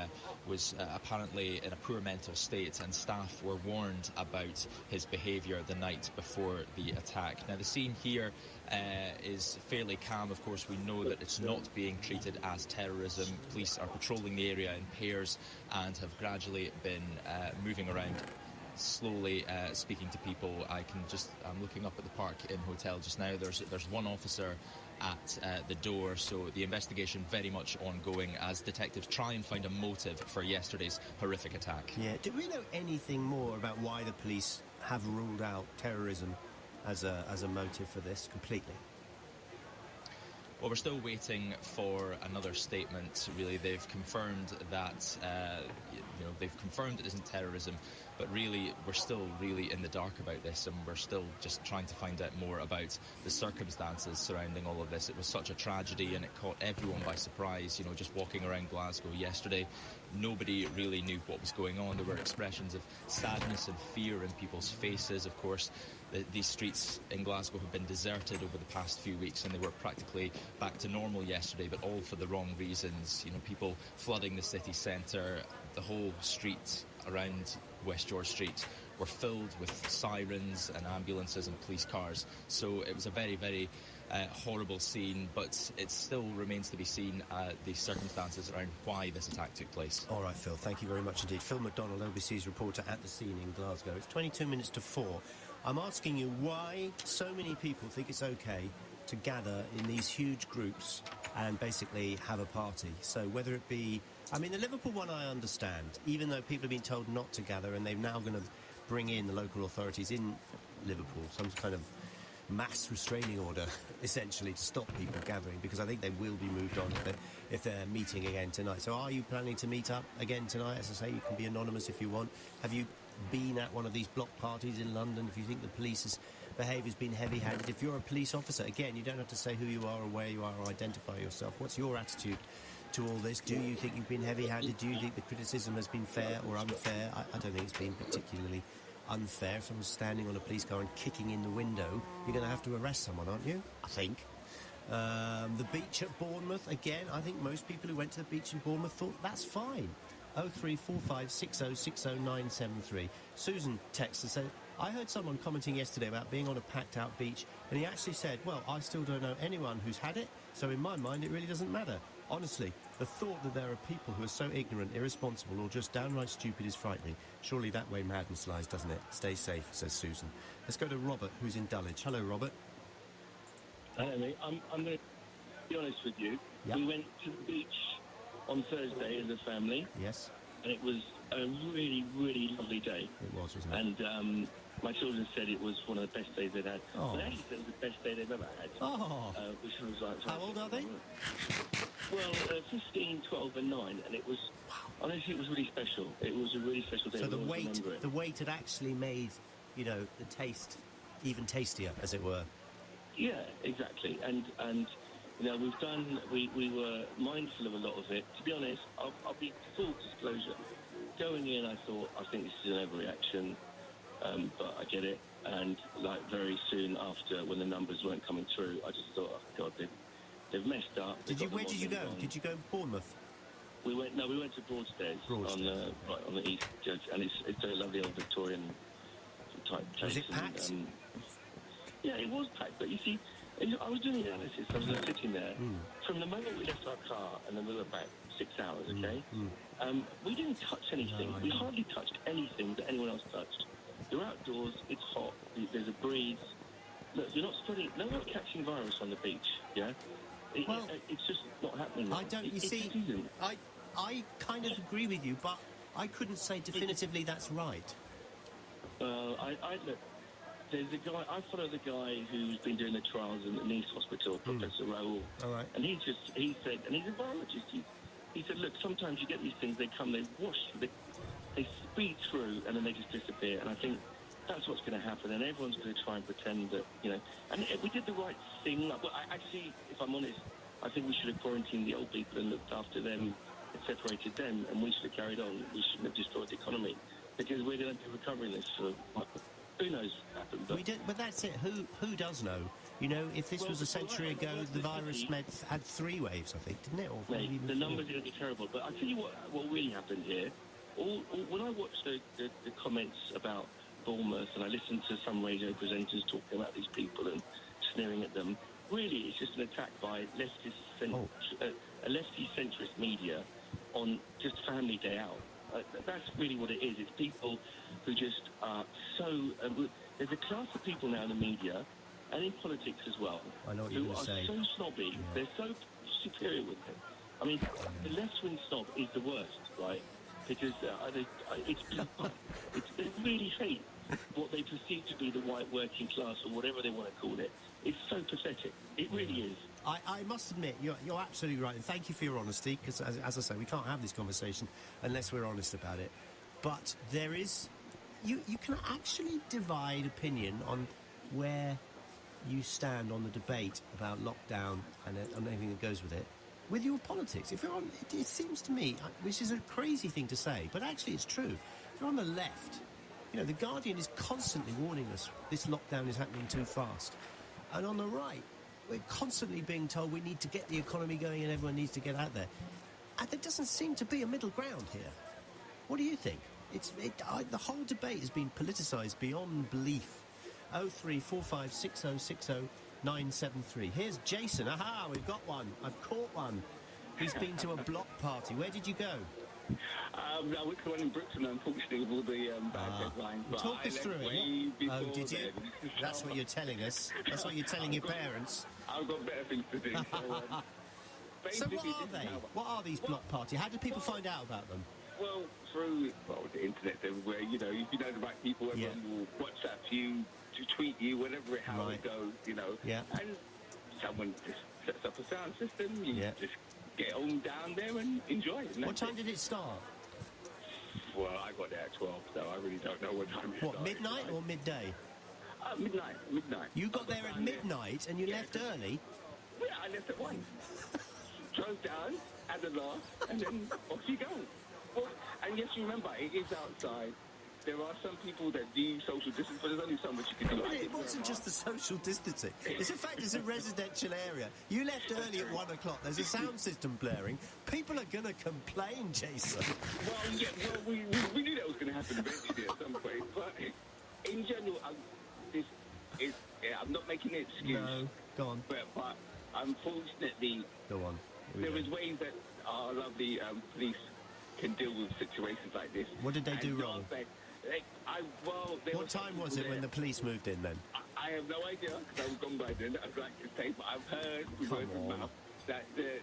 was apparently in a poor mental state, and staff were warned about his behaviour the night before the attack. Now, the scene here is fairly calm. Of course, we know that it's not being treated as terrorism. Police are patrolling the area in pairs and have gradually been moving around slowly, speaking to people. I'm looking up at the Park Inn Hotel just now. There's 1 officer at the door, so the investigation very much ongoing as detectives try and find a motive for yesterday's horrific attack. Yeah, do we know anything more about why the police have ruled out terrorism as a motive for this completely? Well, we're still waiting for another statement, really. They've confirmed that, they've confirmed it isn't terrorism, but really, we're still really in the dark about this, and we're still just trying to find out more about the circumstances surrounding all of this. It was such a tragedy, and it caught everyone by surprise. Just walking around Glasgow yesterday, nobody really knew what was going on. There were expressions of sadness and fear in people's faces, of course. These streets in Glasgow have been deserted over the past few weeks, and they were practically back to normal yesterday, but all for the wrong reasons. People flooding the city centre, the whole street around West George Street were filled with sirens and ambulances and police cars. So it was a very, very horrible scene, but it still remains to be seen the circumstances around why this attack took place. All right, Phil, thank you very much indeed. Phil McDonald, LBC's reporter at the scene in Glasgow. It's 22 minutes to 4. I'm asking you why so many people think it's okay to gather in these huge groups and basically have a party. So whether it be, the Liverpool one I understand, even though people have been told not to gather, and they're now going to bring in the local authorities in Liverpool, some kind of mass restraining order, essentially, to stop people gathering, because I think they will be moved on if they're meeting again tonight. So are you planning to meet up again tonight? As I say, you can be anonymous if you want. Have you been at one of these block parties in London? If you think the police's behaviour has been heavy-handed, if you're a police officer, again, you don't have to say who you are or where you are or identify yourself. What's your attitude to all this? Do you think you've been heavy-handed? Do you think the criticism has been fair or unfair? I don't think it's been particularly unfair. If someone's standing on a police car and kicking in the window, you're going to have to arrest someone, aren't you? I think. The beach at Bournemouth, again, I think most people who went to the beach in Bournemouth thought that's fine. 03456060973. Susan texts and said, I heard someone commenting yesterday about being on a packed-out beach, and he actually said, well, I still don't know anyone who's had it, so in my mind it really doesn't matter. Honestly, the thought that there are people who are so ignorant, irresponsible, or just downright stupid is frightening. Surely that way madness lies, doesn't it? Stay safe, says Susan. Let's go to Robert, who's in Dulwich. Hello, Robert. Hello, mate. I'm going to be honest with you. Yep. We went to the beach on Thursday as a family. Yes. And it was a really, really lovely day. It was, wasn't it? And my children said it was one of the best days they'd had. Oh. They actually said it was the best day they've ever had. Oh. Which was like... How old are they? Well, 15, 12 and 9. And it was... Honestly, it was really special. It was a really special day. So the I'll always weight, remember it. the weight had actually made, you know, the taste even tastier, as it were. Yeah, exactly. And you know, we were mindful of a lot of it. To be honest, I'll be full disclosure. Going in, I thought, I think this is an overreaction, but I get it. And like very soon after, when the numbers weren't coming through, I just thought, oh God, they've messed up. Where did you go? Did you go to Bournemouth? We went to Broadstairs, on the east, and it's a lovely old Victorian type place. Was it packed? Yeah, it was packed, but you see, I was doing the analysis. I was sitting there. From the moment we left our car and then we were back 6 hours, okay? We didn't touch anything. We hardly touched anything that anyone else touched. You're outdoors, it's hot, there's a breeze. Look, you're not spreading, no one's catching virus on the beach, yeah? It's just not happening. I don't, you see, I kind of agree with you, but I couldn't say definitively that's right. Look, there's a guy, I follow the guy who's been doing the trials in the Nice Hospital, Professor Raoul. All right. And he said, and he's a virologist, he said, look, sometimes you get these things, they come, they wash, they speed through, and then they just disappear. And I think that's what's going to happen, and everyone's going to try and pretend that, you know, and we did the right thing. Well, actually, if I'm honest, I think we should have quarantined the old people and looked after them and separated them, and we should have carried on. We shouldn't have destroyed the economy, because we're going to be recovering this for... Who knows what happened? But that's it. Who does know? You know, if this was a century ago, the virus had 3 waves, I think, didn't it? Or mate, maybe the numbers are going to be terrible. But I tell you what really happened here. When I watched the comments about Bournemouth, and I listened to some radio presenters talking about these people and sneering at them, really it's just an attack by a lefty centrist media on just Family Day Out. That's really what it is. It's people who just are so... there's a class of people now in the media, and in politics as well, I know what who you're are going to say. so snobby. Yeah. They're so superior with it. I mean, the left-wing snob is the worst, right? Because they really hate what they perceive to be the white working class, or whatever they want to call it. It's so pathetic. It really is. I must admit, you're absolutely right, and thank you for your honesty, because, as I say, we can't have this conversation unless we're honest about it. But there is... You can actually divide opinion on where you stand on the debate about lockdown and everything that goes with it, with your politics. If you're on... It seems to me, which is a crazy thing to say, but actually it's true. If you're on the left, you know, The Guardian is constantly warning us this lockdown is happening too fast. And on the right, we're constantly being told we need to get the economy going and everyone needs to get out there. And there doesn't seem to be a middle ground here. What do you think? The whole debate has been politicised beyond belief. 03456060973. Here's Jason. Aha, we've got one. I've caught one. He's been to a block party. Where did you go? I went to one in Brixton, unfortunately, with all the bad deadlines. But Talk us through it. Oh, did you? Then. That's what you're telling us. That's what you're telling your parents. I've got better things to do. So what are they? What are these block parties? How did people find out about them? Well, through the internet everywhere. You know, if you know the right people, everyone will WhatsApp you, to tweet you, whatever how it goes. You know. Yeah. And someone just sets up a sound system. You just get on down there and enjoy it. What time did it start? Well, I got there at 12, so I really don't know what time it started. What, midnight or midday? Midnight. You got there at midnight and you left early? Yeah, I left at 1. Drove down, had a laugh, and then off you go. Well, and yes, you remember, it is outside. there are some people that do social distance, but there's only so much you can do. It wasn't just the social distancing. It's a fact it's a residential area. You left early at 1 o'clock. There's a sound system blaring. People are going to complain, Jason. Well, yeah, we knew that was going to happen eventually at some point. But in general, I'm not making an excuse. No, go on. But unfortunately, go on. There is ways that our lovely police can deal with situations like this. What did they do wrong? What time was it when the police moved in then? I have no idea, because I was gone by then, I'd like to say, but I've heard with word of mouth that the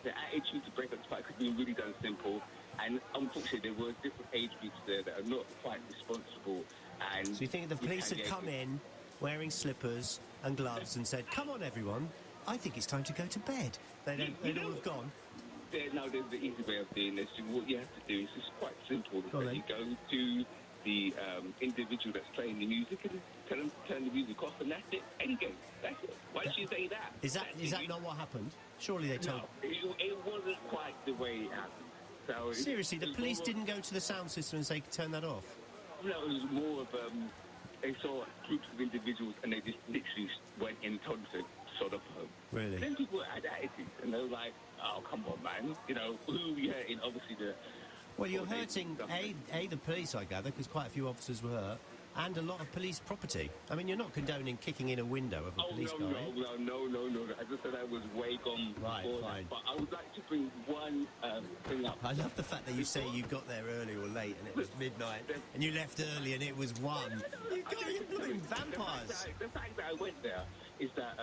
attitude to break up the fight could be really done simple, and unfortunately there were different age groups there that are not quite responsible. And so you think the police had come in wearing slippers and gloves and said, "Come on, everyone, I think it's time to go to bed." They'd all have gone. No, there's the easy way of doing this. What you have to do is just quite simple. You go to the individual that's playing the music and tell them to turn the music off, and that's it. Endgame. That's it. Once you say that... Is that not what happened? Surely they told... No, it wasn't quite the way it happened. So seriously, the police didn't go to the sound system and say, turn that off? No, it was more of... they saw groups of individuals and they just literally went in concert, sort of home. Really? Then people had attitudes, and they were like, "Oh, come on, man! You know, who are we hurting?" Obviously, well, you're hurting the police, I gather, because quite a few officers were hurt, and a lot of police property. I mean, you're not condoning kicking in a window of a police car. No. As I said, I was way gone before that. But I would like to bring one thing up. I love the fact that you say you got there early or late, and it was midnight, and you left early, and it was 1. You blooming vampires. The fact that I went there is that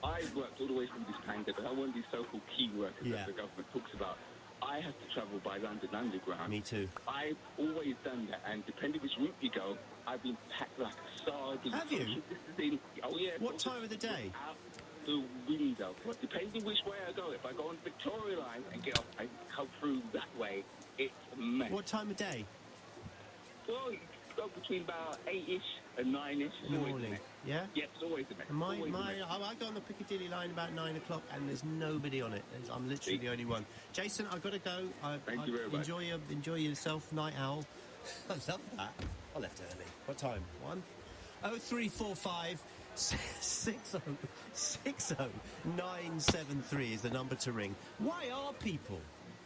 I worked all the way through this pandemic. I'm one of these so-called key workers that the government talks about. I have to travel by London Underground. Me too. I've always done that, and depending which route you go, I've been packed like a sardine. Have you? Oh, yeah. What time of the day? Out the window. Depending which way I go. If I go on Victoria Line and get off, I come through that way. It's a mess. What time of day? Well, you go between about 8-ish and 9-ish. In the morning. Yeah? Yeah, it's always a mess. I go on the Piccadilly line about 9 o'clock, and there's nobody on it. I'm literally the only one. Jason, I've got to go. Thank you very much. Enjoy yourself, night owl. I love that. I left early. What time? 1? 0345 60 973 is the number to ring. Why are people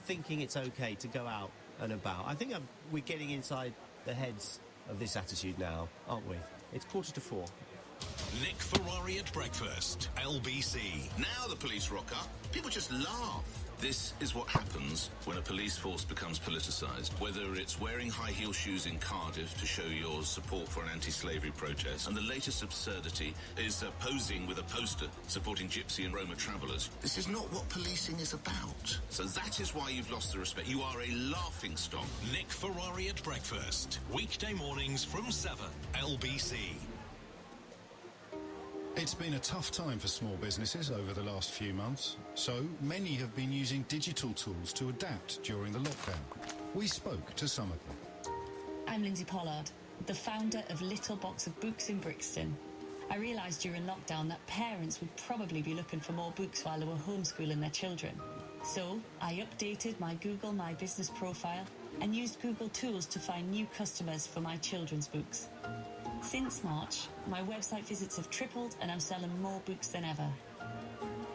thinking it's okay to go out and about? I think we're getting inside the heads of this attitude now, aren't we? It's 3:45. Nick Ferrari at breakfast, LBC. Now the police rock up, people just laugh. This is what happens when a police force becomes politicised. Whether it's wearing high-heel shoes in Cardiff to show your support for an anti-slavery protest, and the latest absurdity is posing with a poster supporting Gypsy and Roma travellers. This is not what policing is about. So that is why you've lost the respect. You are a laughingstock. Nick Ferrari at breakfast, weekday mornings from 7, LBC. It's been a tough time for small businesses over the last few months, so many have been using digital tools to adapt during the lockdown. We spoke to some of them. I'm Lindsay Pollard, the founder of Little Box of Books in Brixton. I realised during lockdown that parents would probably be looking for more books while they were homeschooling their children. So I updated my Google My Business profile and used Google Tools to find new customers for my children's books. Since March, my website visits have tripled and I'm selling more books than ever.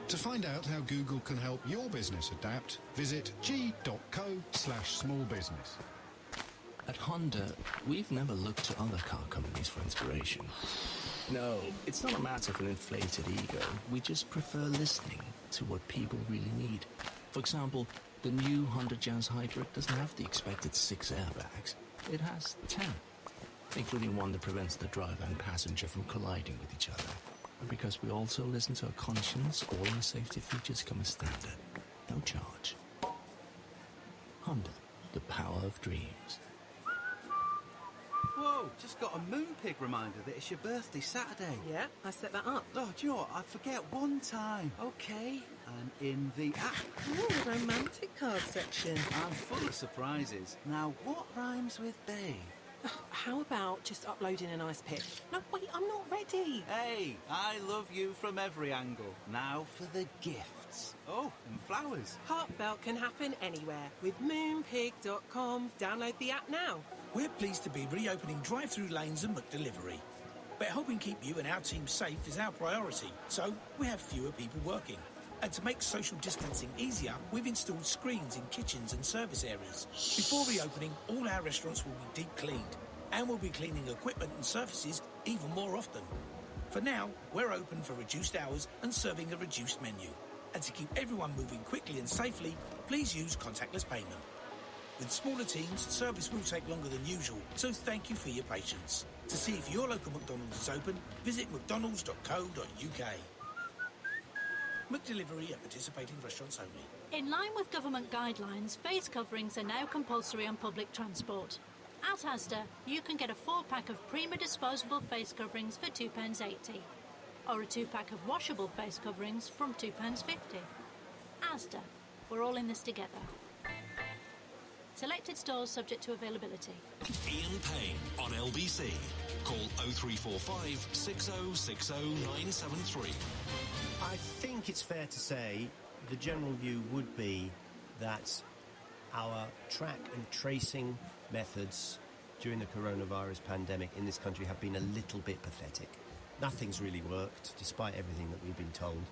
To find out how Google can help your business adapt, visit g.co/smallbusiness. At Honda, we've never looked to other car companies for inspiration. No, it's not a matter of an inflated ego. We just prefer listening to what people really need. For example, the new Honda Jazz Hybrid doesn't have the expected 6 airbags. It has 10. Including one that prevents the driver and passenger from colliding with each other. And because we also listen to our conscience, all our safety features come as standard. No charge. Honda, the power of dreams. Whoa, just got a Moonpig reminder that it's your birthday Saturday. Yeah, I set that up. Oh, do you know what? I forget one time. Okay. And in the app. Ooh, romantic card section. I'm full of surprises. Now, what rhymes with babe? How about just uploading a nice pic? No, wait, I'm not ready. Hey, I love you from every angle. Now for the gifts. Oh, and flowers. Heartfelt can happen anywhere with moonpig.com. Download the app now. we're pleased to be reopening drive-through lanes and McDelivery. But helping keep you and our team safe is our priority, so we have fewer people working. And to make social distancing easier, we've installed screens in kitchens and service areas. Before reopening, all our restaurants will be deep cleaned, and we'll be cleaning equipment and surfaces even more often. For now, we're open for reduced hours and serving a reduced menu. And to keep everyone moving quickly and safely, please use contactless payment. With smaller teams, service will take longer than usual, so thank you for your patience. To see if your local McDonald's is open, visit mcdonalds.co.uk. McDelivery at participating restaurants only. In line with government guidelines, face coverings are now compulsory on public transport. At Asda, you can get a 4-pack of Prima disposable face coverings for £2.80, or a 2-pack of washable face coverings from £2.50. Asda, we're all in this together. Selected stores subject to availability. Ian Payne on LBC. Call 0345 6060 973. I think it's fair to say the general view would be that our track and tracing methods during the coronavirus pandemic in this country have been a little bit pathetic. Nothing's really worked, despite everything that we've been told.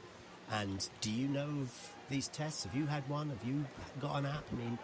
And do you know of these tests? Have you had one? Have you got an app? I mean,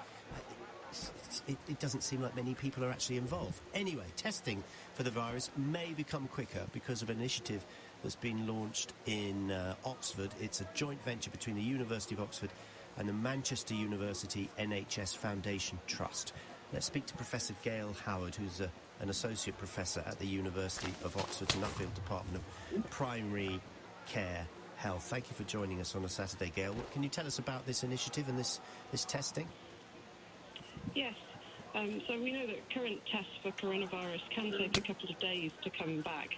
it doesn't seem like many people are actually involved. Anyway, testing for the virus may become quicker because of an initiative that's been launched in Oxford. It's a joint venture between the University of Oxford and the Manchester University NHS Foundation Trust. Let's speak to Professor Gail Howard, who's an associate professor at the University of Oxford's Nuffield Department of Primary Care Health. Thank you for joining us on a Saturday, Gail. What can you tell us about this initiative and this testing? Yes. So we know that current tests for coronavirus can take a couple of days to come back,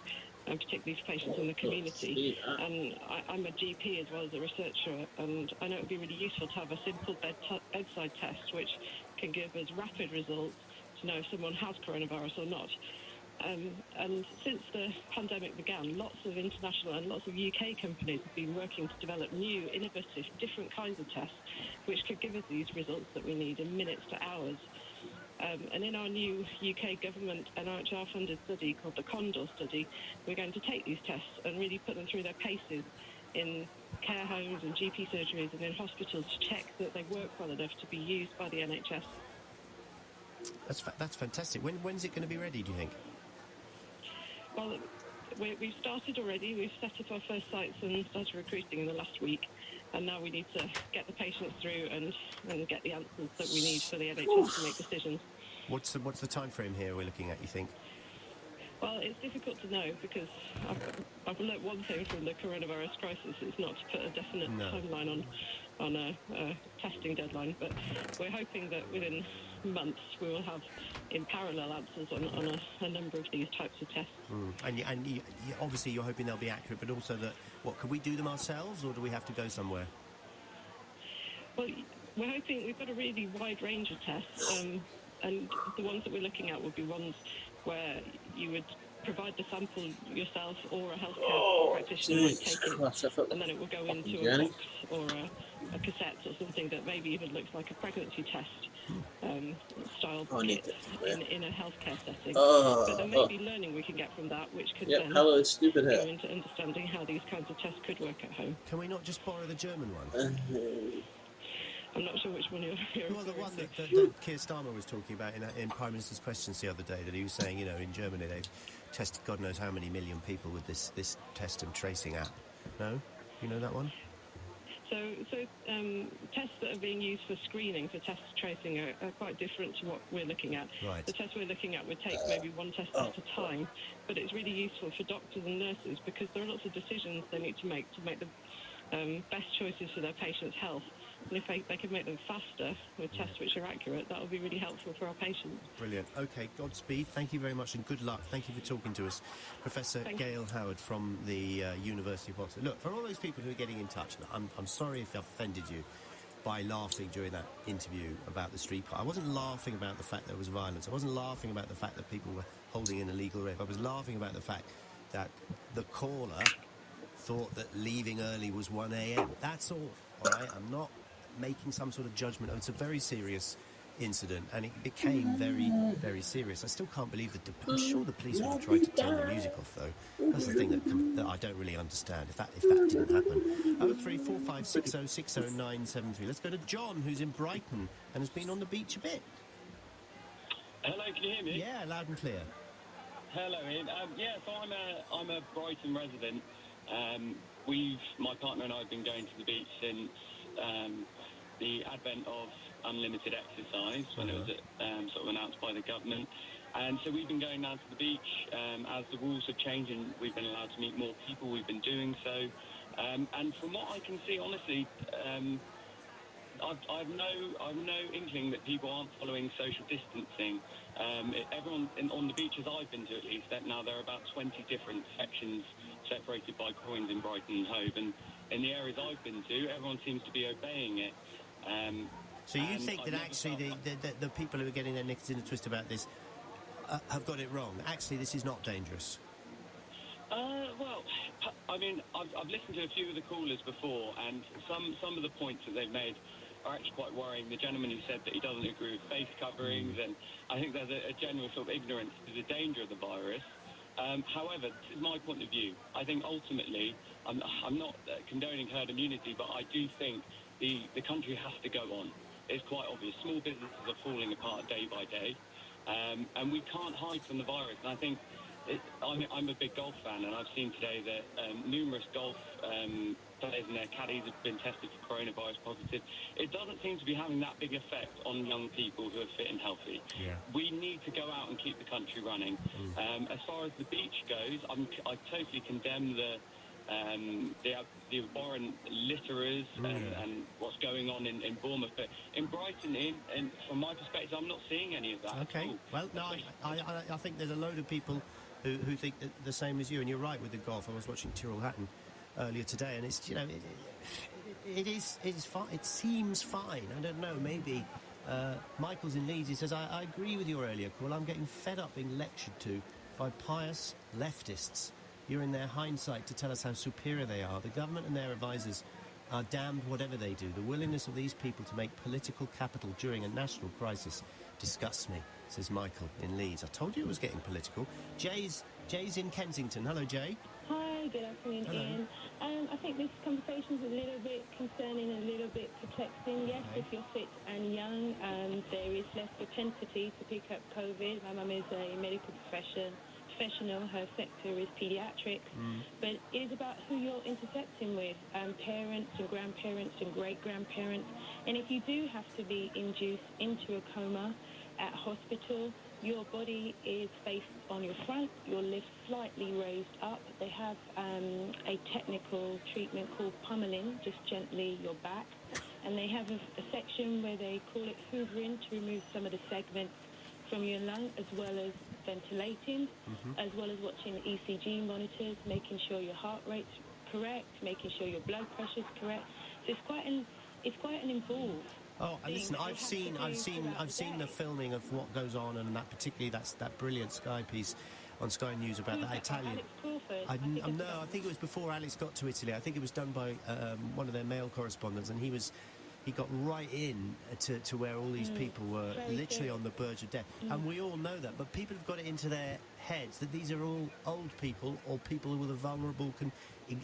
particularly for patients in the community. And I'm a GP as well as a researcher, and I know it would be really useful to have a simple bedside test which can give us rapid results to know if someone has coronavirus or not. And since the pandemic began, lots of international and lots of UK companies have been working to develop new, innovative, different kinds of tests which could give us these results that we need in minutes to hours. And in our new UK government NIHR-funded study called the Condor study, we're going to take these tests and really put them through their paces in care homes and GP surgeries and in hospitals to check that they work well enough to be used by the NHS. That's fantastic. When's it going to be ready, do you think? Well, we've started already. We've set up our first sites and started recruiting in the last week. And now we need to get the patients through and get the answers that we need for the NHS to make decisions. What's the time frame here we're looking at, you think? Well, it's difficult to know because I've learnt one thing from the coronavirus crisis. It's not to put a definite timeline on a testing deadline, but we're hoping that within months we will have in parallel answers on a number of these types of tests. And obviously you're hoping they'll be accurate, but also that, can we do them ourselves or do we have to go somewhere? Well, we're hoping we've got a really wide range of tests, and the ones that we're looking at would be ones where you would provide the sample yourself or a healthcare practitioner might take it, and then it will go into a box or a cassette or something that maybe even looks like a pregnancy test style kit in a healthcare setting. But there may be learning we can get from that, which could then go into understanding how these kinds of tests could work at home. Can we not just borrow the German one? I'm not sure which one you're Well, the one that Keir Starmer was talking about in Prime Minister's Questions the other day, that he was saying, in Germany they've tested God knows how many million people with this test and tracing app. No? You know that one? So tests that are being used for screening, for test tracing, are quite different to what we're looking at. Right. The test we're looking at would take maybe one test at a time, but it's really useful for doctors and nurses because there are lots of decisions they need to make the best choices for their patients' health. And if they can make them faster with tests which are accurate, that will be really helpful for our patients. Brilliant. OK, Godspeed. Thank you very much and good luck. Thank you for talking to us. Professor Gail Howard from the University of Oxford. Look, for all those people who are getting in touch, I'm sorry if I've offended you by laughing during that interview about the street party. I wasn't laughing about the fact there was violence. I wasn't laughing about the fact that people were holding an illegal rave. I was laughing about the fact that the caller thought that leaving early was 1 a.m. That's all right? I'm not making some sort of judgment. It's a very serious incident, and it became very, very serious. I still can't believe that. I'm sure the police would have tried to turn the music off, though. That's the thing that I don't really understand. If that didn't happen. 03456060973. Let's go to John, who's in Brighton and has been on the beach a bit. Hello, can you hear me? Yeah, loud and clear. Hello, Ian. So I'm a Brighton resident. My partner and I have been going to the beach since the advent of unlimited exercise, when it was sort of announced by the government. And so we've been going down to the beach as the rules have changed and we've been allowed to meet more people. We've been doing so. And from what I can see, honestly, I've no inkling that people aren't following social distancing. Everyone on the beaches I've been to, at least, now there are about 20 different sections separated by groins in Brighton and Hove, and in the areas I've been to, everyone seems to be obeying it. So you think that actually the people who are getting their knickers in a twist about this have got it wrong? Actually, this is not dangerous. Well, I mean, I've listened to a few of the callers before, and some of the points that they've made are actually quite worrying. The gentleman who said that he doesn't agree with face coverings, and I think there's a general sort of ignorance to the danger of the virus. However, this is my point of view. I think ultimately, I'm not condoning herd immunity, but I do think the country has to go on. It's quite obvious. Small businesses are falling apart day by day, and we can't hide from the virus. And I think I'm a big golf fan, and I've seen today that numerous golf players and their caddies have been tested for coronavirus positive. It doesn't seem to be having that big effect on young people who are fit and healthy. Yeah. We need to go out and keep the country running. As far as the beach goes, I totally condemn the abhorrent litterers and what's going on in Bournemouth. But in Brighton, and from my perspective, I'm not seeing any of that. Okay. Well, no, I think there's a load of people who think that the same as you, and you're right with the golf. I was watching Tyrrell Hatton earlier today, and it's, it's fine. It seems fine. I don't know. Maybe Michael's in Leeds. He says, I agree with your earlier call. I'm getting fed up being lectured to by pious leftists. You're in their hindsight to tell us how superior they are. The government and their advisors are damned whatever they do. The willingness of these people to make political capital during a national crisis disgusts me, says Michael in Leeds. I told you it was getting political. Jay's in Kensington. Hello, Jay. Hi, good afternoon, Hello. Ian. I think this conversation is a little bit concerning and a little bit perplexing. Yes, if you're fit and young, there is less propensity to pick up COVID. My mum is a medical professional. Her sector is paediatrics. But it is about who you're intersecting with, parents and grandparents and great-grandparents. And if you do have to be induced into a coma at hospital, your body is faced on your front, your lift slightly raised up. They have a technical treatment called pummeling, just gently your back. And they have a section where they call it hoovering to remove some of the segments from your lung, as well as ventilating, as well as watching the ECG monitors, making sure your heart rate's correct, making sure your blood pressure's correct. So it's quite an involved. Oh, and listen, I've seen the filming of what goes on, and particularly that brilliant Sky piece on Sky News about that Italian. Alex Crawford? I think it was before Alex got to Italy. I think it was done by one of their male correspondents, and he got right in to where all these people were literally on the verge of death. And we all know that, but people have got it into their heads that these are all old people or people with a vulnerable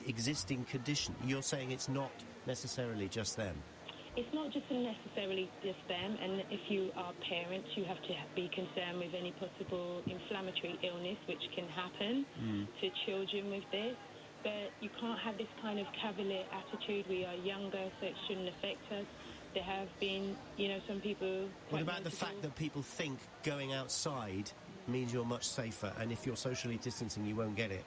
existing condition. You're saying it's not necessarily just them. It's not just necessarily just them, and if you are parents, you have to be concerned with any possible inflammatory illness which can happen to children with this. But you can't have this kind of cavalier attitude. We are younger, so it shouldn't affect us. There have been, some people... What about the fact that people think going outside means you're much safer, and if you're socially distancing, you won't get it?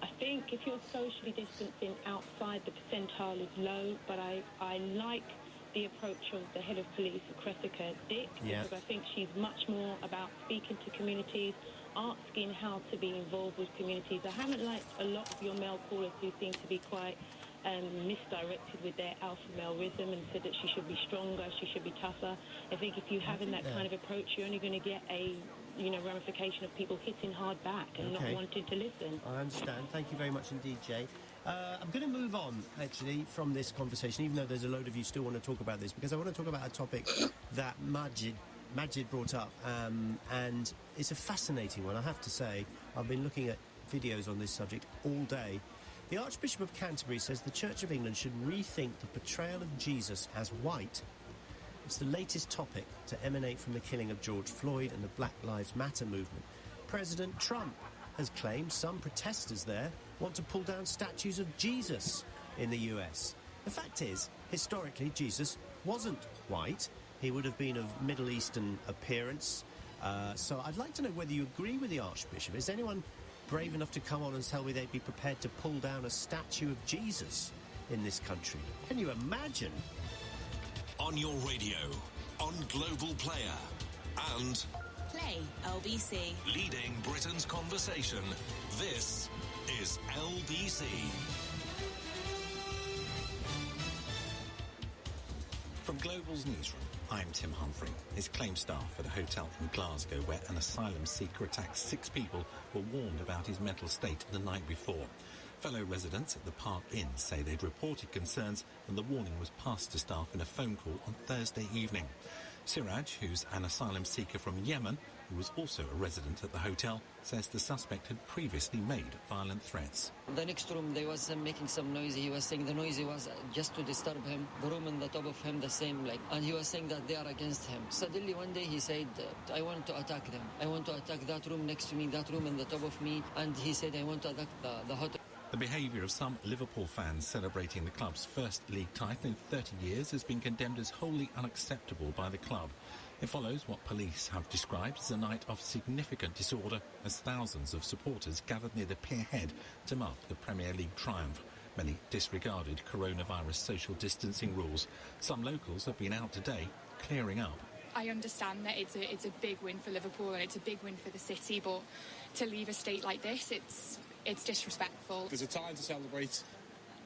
I think if you're socially distancing outside, the percentile is low, but I like the approach of the head of police, Cressica Dick, because I think she's much more about speaking to communities, asking how to be involved with communities. I haven't liked a lot of your male callers who seem to be quite misdirected with their alpha maleism and said that she should be stronger, she should be tougher. I think if you're having that kind of approach, you're only going to get a ramification of people hitting hard back and not wanting to listen. I understand. Thank you very much indeed, Jay. I'm going to move on, actually, from this conversation, even though there's a load of you still want to talk about this, because I want to talk about a topic that Majid brought up, and it's a fascinating one, I have to say. I've been looking at videos on this subject all day. The Archbishop of Canterbury says the Church of England should rethink the portrayal of Jesus as white. It's the latest topic to emanate from the killing of George Floyd and the Black Lives Matter movement. President Trump has claimed some protesters there want to pull down statues of Jesus in the US. The fact is, historically, Jesus wasn't white. He would have been of Middle Eastern appearance. So I'd like to know whether you agree with the Archbishop. Is anyone brave enough to come on and tell me they'd be prepared to pull down a statue of Jesus in this country? Can you imagine? On your radio, on Global Player, and Play LBC. leading Britain's conversation, this is LBC. From Global's newsroom, I'm Tim Humphrey. His claim staff at a hotel in Glasgow, where an asylum seeker attacked 6 people, were warned about his mental state the night before. Fellow residents at the Park Inn say they'd reported concerns, and the warning was passed to staff in a phone call on Thursday evening. Siraj, who's an asylum seeker from Yemen, who was also a resident at the hotel, says the suspect had previously made violent threats. The next room, they was making some noise. He was saying the noise was just to disturb him. The room on the top of him, the same, and he was saying that they are against him. Suddenly one day he said, I want to attack them. I want to attack that room next to me, that room on the top of me. And he said, I want to attack the hotel. The behaviour of some Liverpool fans celebrating the club's first league title in 30 years has been condemned as wholly unacceptable by the club. It follows what police have described as a night of significant disorder as thousands of supporters gathered near the pier head to mark the Premier League triumph. Many disregarded coronavirus social distancing rules. Some locals have been out today clearing up. I understand that it's a big win for Liverpool and it's a big win for the city, but to leave a state like this, it's disrespectful. There's a time to celebrate.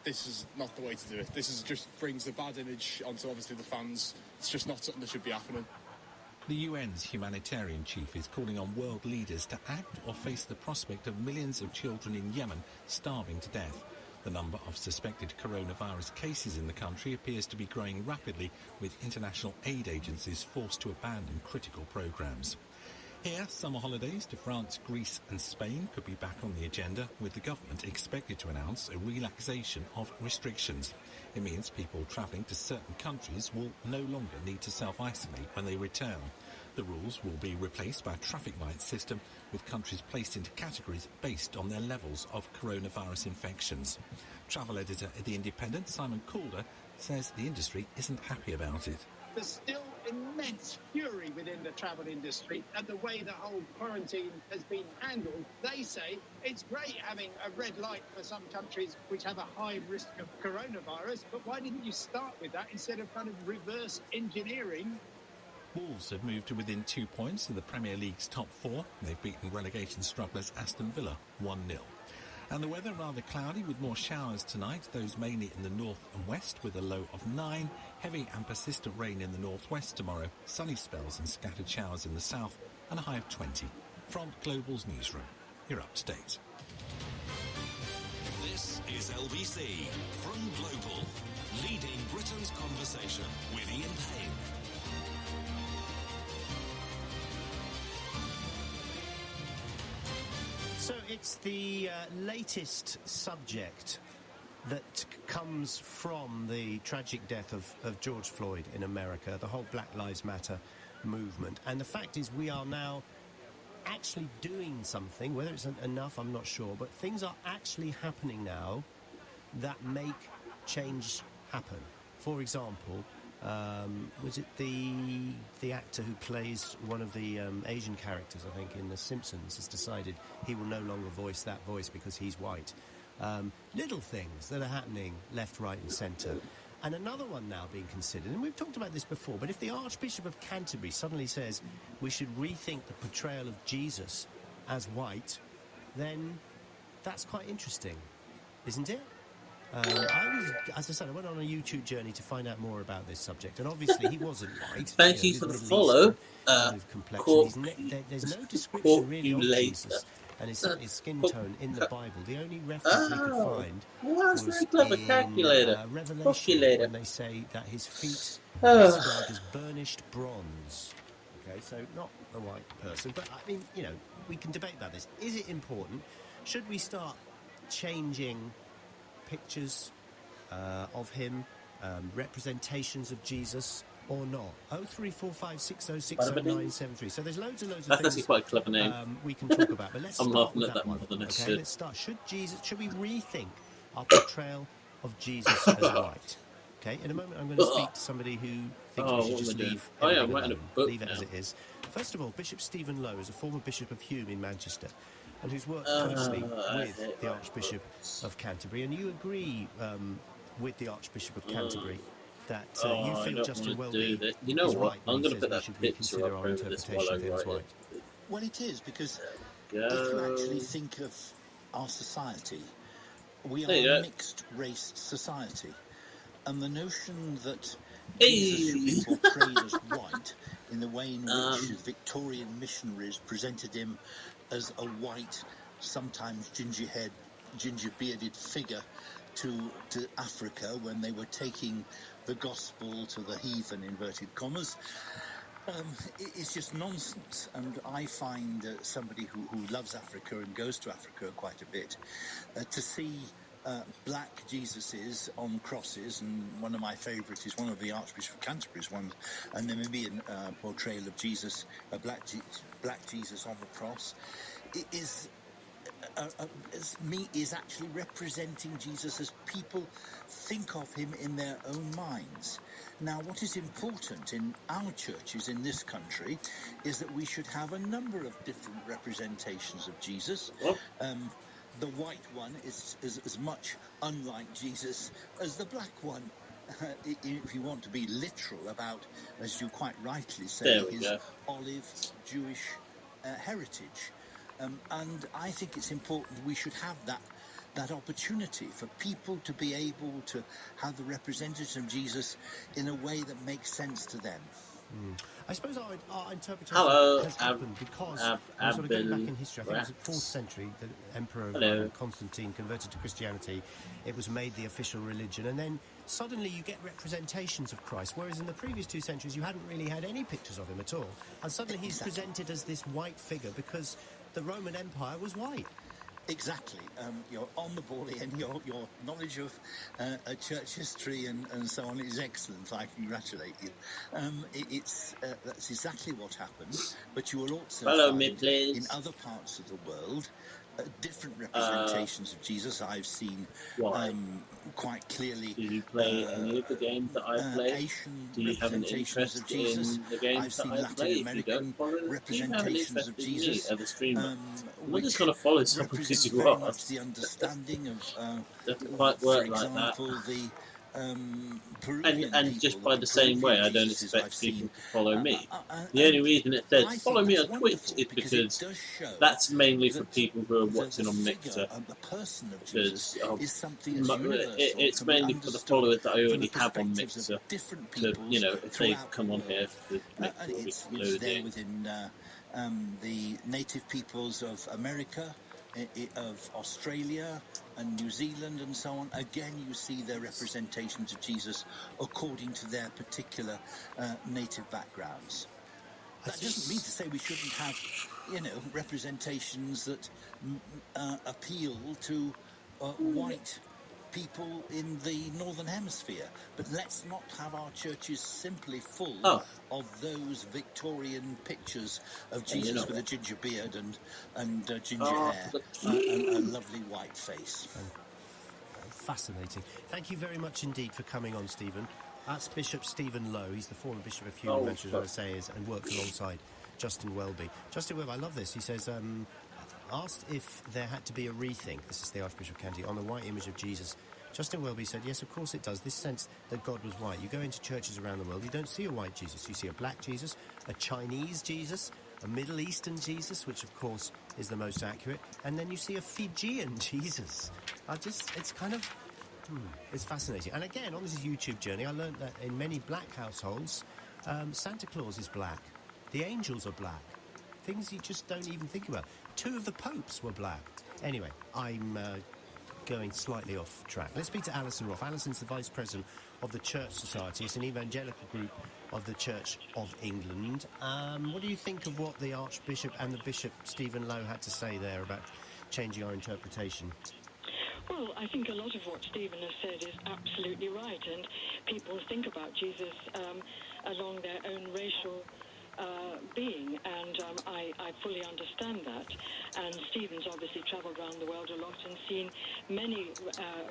This is not the way to do it. This just brings the bad image onto, obviously, the fans. It's just not something that should be happening. The UN's humanitarian chief is calling on world leaders to act or face the prospect of millions of children in Yemen starving to death. The number of suspected coronavirus cases in the country appears to be growing rapidly, with international aid agencies forced to abandon critical programmes. Here, summer holidays to France, Greece and Spain could be back on the agenda, with the government expected to announce a relaxation of restrictions. It means people travelling to certain countries will no longer need to self-isolate when they return. The rules will be replaced by a traffic light system, with countries placed into categories based on their levels of coronavirus infections. Travel editor at The Independent, Simon Calder, says the industry isn't happy about it. There's still immense fury within the travel industry at the way the whole quarantine has been handled. They say it's great having a red light for some countries which have a high risk of coronavirus, but why didn't you start with that instead of kind of reverse engineering? Wolves have moved to within 2 points of the Premier League's top 4. They've beaten relegation strugglers Aston Villa 1-0. And the weather rather cloudy with more showers tonight, those mainly in the north and west with a low of 9. Heavy and persistent rain in the northwest tomorrow, sunny spells and scattered showers in the south, and a high of 20. From Global's newsroom, you're up to date. This is LBC from Global, leading Britain's conversation with Ian Payne. So it's the latest subject that comes from the tragic death of George Floyd in America, the whole Black Lives Matter movement. And the fact is we are now actually doing something, whether it's enough, I'm not sure, but things are actually happening now that make change happen. For example, was it the actor who plays one of the Asian characters, I think, in The Simpsons, has decided he will no longer voice that voice because he's white. Little things that are happening left, right and centre. And another one now being considered, and we've talked about this before, but if the Archbishop of Canterbury suddenly says we should rethink the portrayal of Jesus as white, then that's quite interesting, isn't it? As I said, I went on a YouTube journey to find out more about this subject, and obviously he wasn't white. Thank you for the follow. There's no description really of Jesus and his skin tone in the Bible. The only reference we could find was in Revelation, when they say that his feet are described as burnished bronze. Okay, so not a white person, but I mean, we can debate about this. Is it important? Should we start changing pictures of him, representations of Jesus, or not? 03456060973. So there's loads and loads of That's things actually quite a clever name. We can talk about, but let's I'm start laughing with at that that one. more than I Okay, should. let's start. Should we rethink our portrayal of Jesus as white? Okay, in a moment I'm going to speak to somebody who thinks we should just leave I'm writing a book leave it as it is. First of all, Bishop Stephen Lowe is a former Bishop of Hume in Manchester, and who's worked closely with the Archbishop of Canterbury. And you agree with the Archbishop of Canterbury that you feel Justin Welby You know is what? right I'm when he going to says put we that should picture reconsider up our over this while interpretation I of him as write white. it. Well, it is, because if you actually think of our society, we are a mixed-race society. And the notion that Jesus should be portrayed as white in the way in which Victorian missionaries presented him as a white, sometimes ginger-bearded figure to Africa when they were taking the gospel to the heathen, inverted commas, it's just nonsense. And I find somebody who loves Africa and goes to Africa quite a bit, to see black Jesuses on crosses, and one of my favourites is one of the Archbishop of Canterbury's one, a Namibian portrayal of Jesus, a black Jesus on the cross, is actually representing Jesus as people think of him in their own minds. Now, what is important in our churches in this country is that we should have a number of different representations of Jesus. The white one is as much unlike Jesus as the black one. If you want to be literal about, as you quite rightly say, his olive Jewish heritage. And I think it's important we should have that opportunity for people to be able to have the representation of Jesus in a way that makes sense to them. I suppose our interpretation has happened because sort of going back in history, I think it was the 4th century, the Emperor Constantine converted to Christianity. It was made the official religion, and then suddenly you get representations of Christ, whereas in the previous 2 centuries you hadn't really had any pictures of him at all. And suddenly he's presented as this white figure because the Roman Empire was white. Exactly. You're on the ball, and your knowledge of church history and so on is excellent. I congratulate you. That's exactly what happened. But you will also find in other parts of the world different representations of Jesus. I've seen quite clearly. Do you play any of the games that I play? Asian Do you have an interest in the games that I play? If you don't follow them, do you have an interest in me as a streamer? I'm just going to follow someone because you are. The understanding of doesn't quite work like that. And just by the same way, I don't expect people to follow me. The only reason it says follow me on Twitch is because that's mainly for people who are watching on Mixer. Because it's mainly for the followers that I already have on Mixer. To, if they come on here, it's there within the native peoples of America, of Australia and New Zealand and so on. Again, you see their representations of Jesus according to their particular native backgrounds. That doesn't mean to say we shouldn't have, representations that appeal to white people in the Northern Hemisphere. But let's not have our churches simply full of those Victorian pictures of Jesus with a ginger beard and ginger hair and a lovely white face. Fascinating. Thank you very much indeed for coming on, Stephen. That's Bishop Stephen Lowe. He's the former Bishop of Hume, as I say, and works alongside Justin Welby. Justin Welby, I love this. He says, asked if there had to be a rethink, this is the Archbishop of Canterbury, on the white image of Jesus. Justin Welby said, yes, of course it does. This sense that God was white. You go into churches around the world, you don't see a white Jesus. You see a black Jesus, a Chinese Jesus, a Middle Eastern Jesus, which of course is the most accurate, and then you see a Fijian Jesus. It's kind of It's fascinating. And again, on this YouTube journey, I learned that in many black households, Santa Claus is black. The angels are black. Things you just don't even think about. 2 of the popes were black. Anyway, I'm going slightly off track. Let's speak to Alison Roth. Alison's the Vice President of the Church Society. It's an evangelical group of the Church of England. What do you think of what the Archbishop and the Bishop Stephen Lowe had to say there about changing our interpretation? Well, I think a lot of what Stephen has said is absolutely right, and people think about Jesus along their own racial being, and I fully understand that. And Stephen's obviously travelled around the world a lot and seen many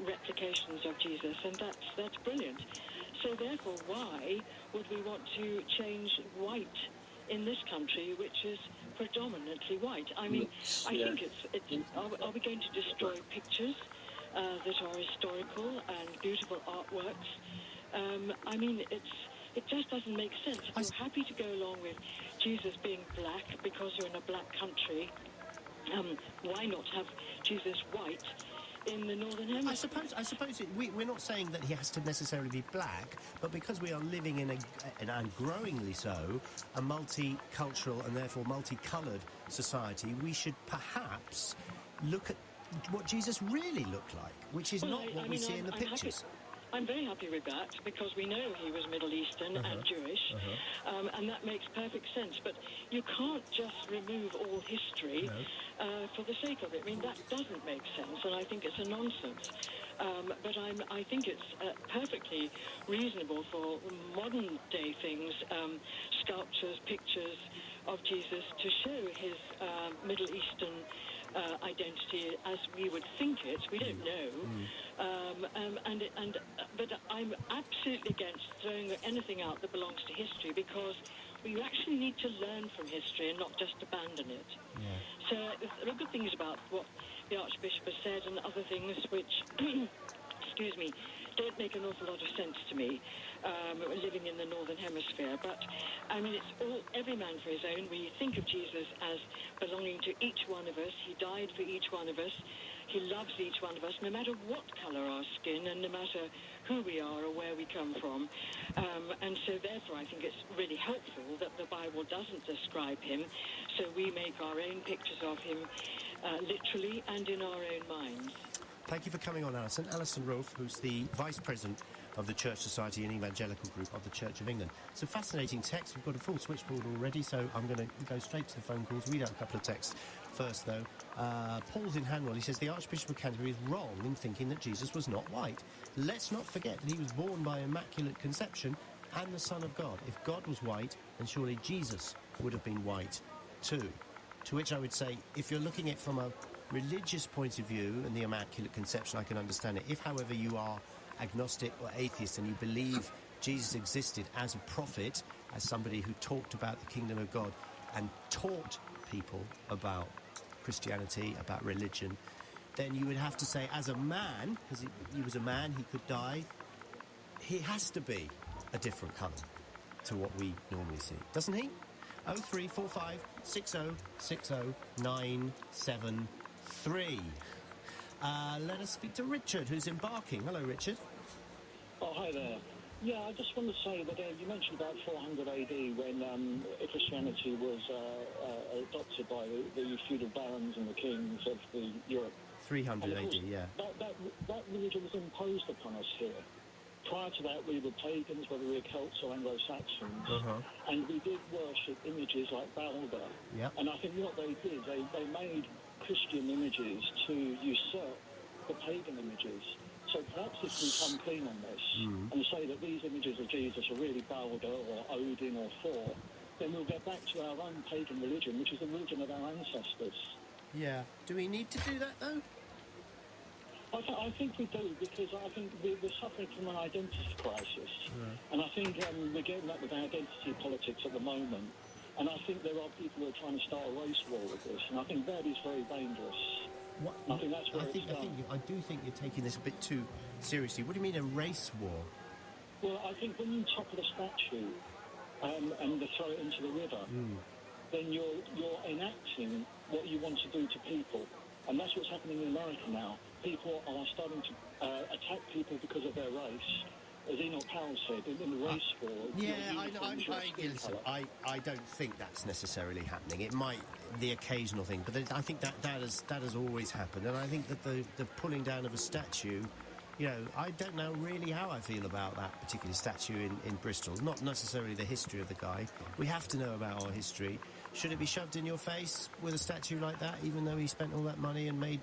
replications of Jesus, and that's brilliant. So therefore, why would we want to change white in this country, which is predominantly white? I mean, I think it's are we going to destroy pictures that are historical and beautiful artworks? I mean, it just doesn't make sense. If you're happy to go along with Jesus being black because you're in a black country, why not have Jesus white in the Northern Hemisphere? I suppose we're not saying that he has to necessarily be black, but because we are living in and growingly so, a multicultural and therefore multicoloured society, we should perhaps look at what Jesus really looked like, which is not what we see in the pictures. I'm very happy with that, because we know he was Middle Eastern and Jewish, and that makes perfect sense. But you can't just remove all history for the sake of it. I mean, that doesn't make sense, and I think it's a nonsense. But I think it's perfectly reasonable for modern-day things, sculptures, pictures of Jesus, to show his Middle Eastern identity as we would think it. We don't know. But I'm absolutely against throwing anything out that belongs to history, because we actually need to learn from history and not just abandon it. So there are good things about what the Archbishop has said, and other things which, excuse me, don't make an awful lot of sense to me, living in the Northern Hemisphere. But, I mean, it's all every man for his own. We think of Jesus as belonging to each one of us. He died for each one of us. He loves each one of us, no matter what colour our skin and no matter who we are or where we come from. And so, therefore, I think it's really helpful that the Bible doesn't describe him, so we make our own pictures of him literally and in our own minds. Thank you for coming on, Alison. Alison Roth, who's the Vice President of the Church Society and Evangelical Group of the Church of England. It's a fascinating text. We've got a full switchboard already, so I'm going to go straight to the phone calls. Read out a couple of texts first, though. Paul's in Hanwell. He says, the Archbishop of Canterbury is wrong in thinking that Jesus was not white. Let's not forget that he was born by Immaculate Conception and the Son of God. If God was white, then surely Jesus would have been white too. To which I would say, if you're looking at it from a religious point of view and the Immaculate Conception, I can understand it. If, however, you are agnostic or atheist and you believe Jesus existed as a prophet, as somebody who talked about the kingdom of God and taught people about Christianity, about religion, then you would have to say, as a man, because he was a man, he could die, he has to be a different colour to what we normally see, doesn't he? 0345 60 60 973. Let us speak to Richard, who's embarking. Hello, Richard. Oh, hi there. Yeah, I just want to say that you mentioned about 400 AD when Christianity was adopted by the feudal barons and the kings of Europe. 300 AD, yeah. That religion was imposed upon us here. Prior to that, we were pagans, whether we were Celts or Anglo-Saxons, and we did worship images like Balder. Yep. And I think what they did, they made Christian images to usurp the pagan images. So perhaps if we come clean on this and say that these images of Jesus are really Balder or Odin or Thor, then we'll get back to our own pagan religion, which is the religion of our ancestors. Yeah. Do we need to do that, though? I think we do, because I think we're suffering from an identity crisis. And I think we're getting that with identity politics at the moment. And I think there are people who are trying to start a race war with this. And I think that is very dangerous. I think that's where I do think you're taking this a bit too seriously. What do you mean a race war? Well, I think when you topple a statue and they throw it into the river, then you're enacting what you want to do to people. And that's what's happening in America now. People are starting to attack people because of their race. As Enoch Powell said, in the race war... Yeah, I don't think that's necessarily happening. It might, the occasional thing, but I think that has always happened. And I think that the pulling down of a statue, you know, I don't know really how I feel about that particular statue in Bristol. Not necessarily the history of the guy. We have to know about our history. Should it be shoved in your face with a statue like that, even though he spent all that money and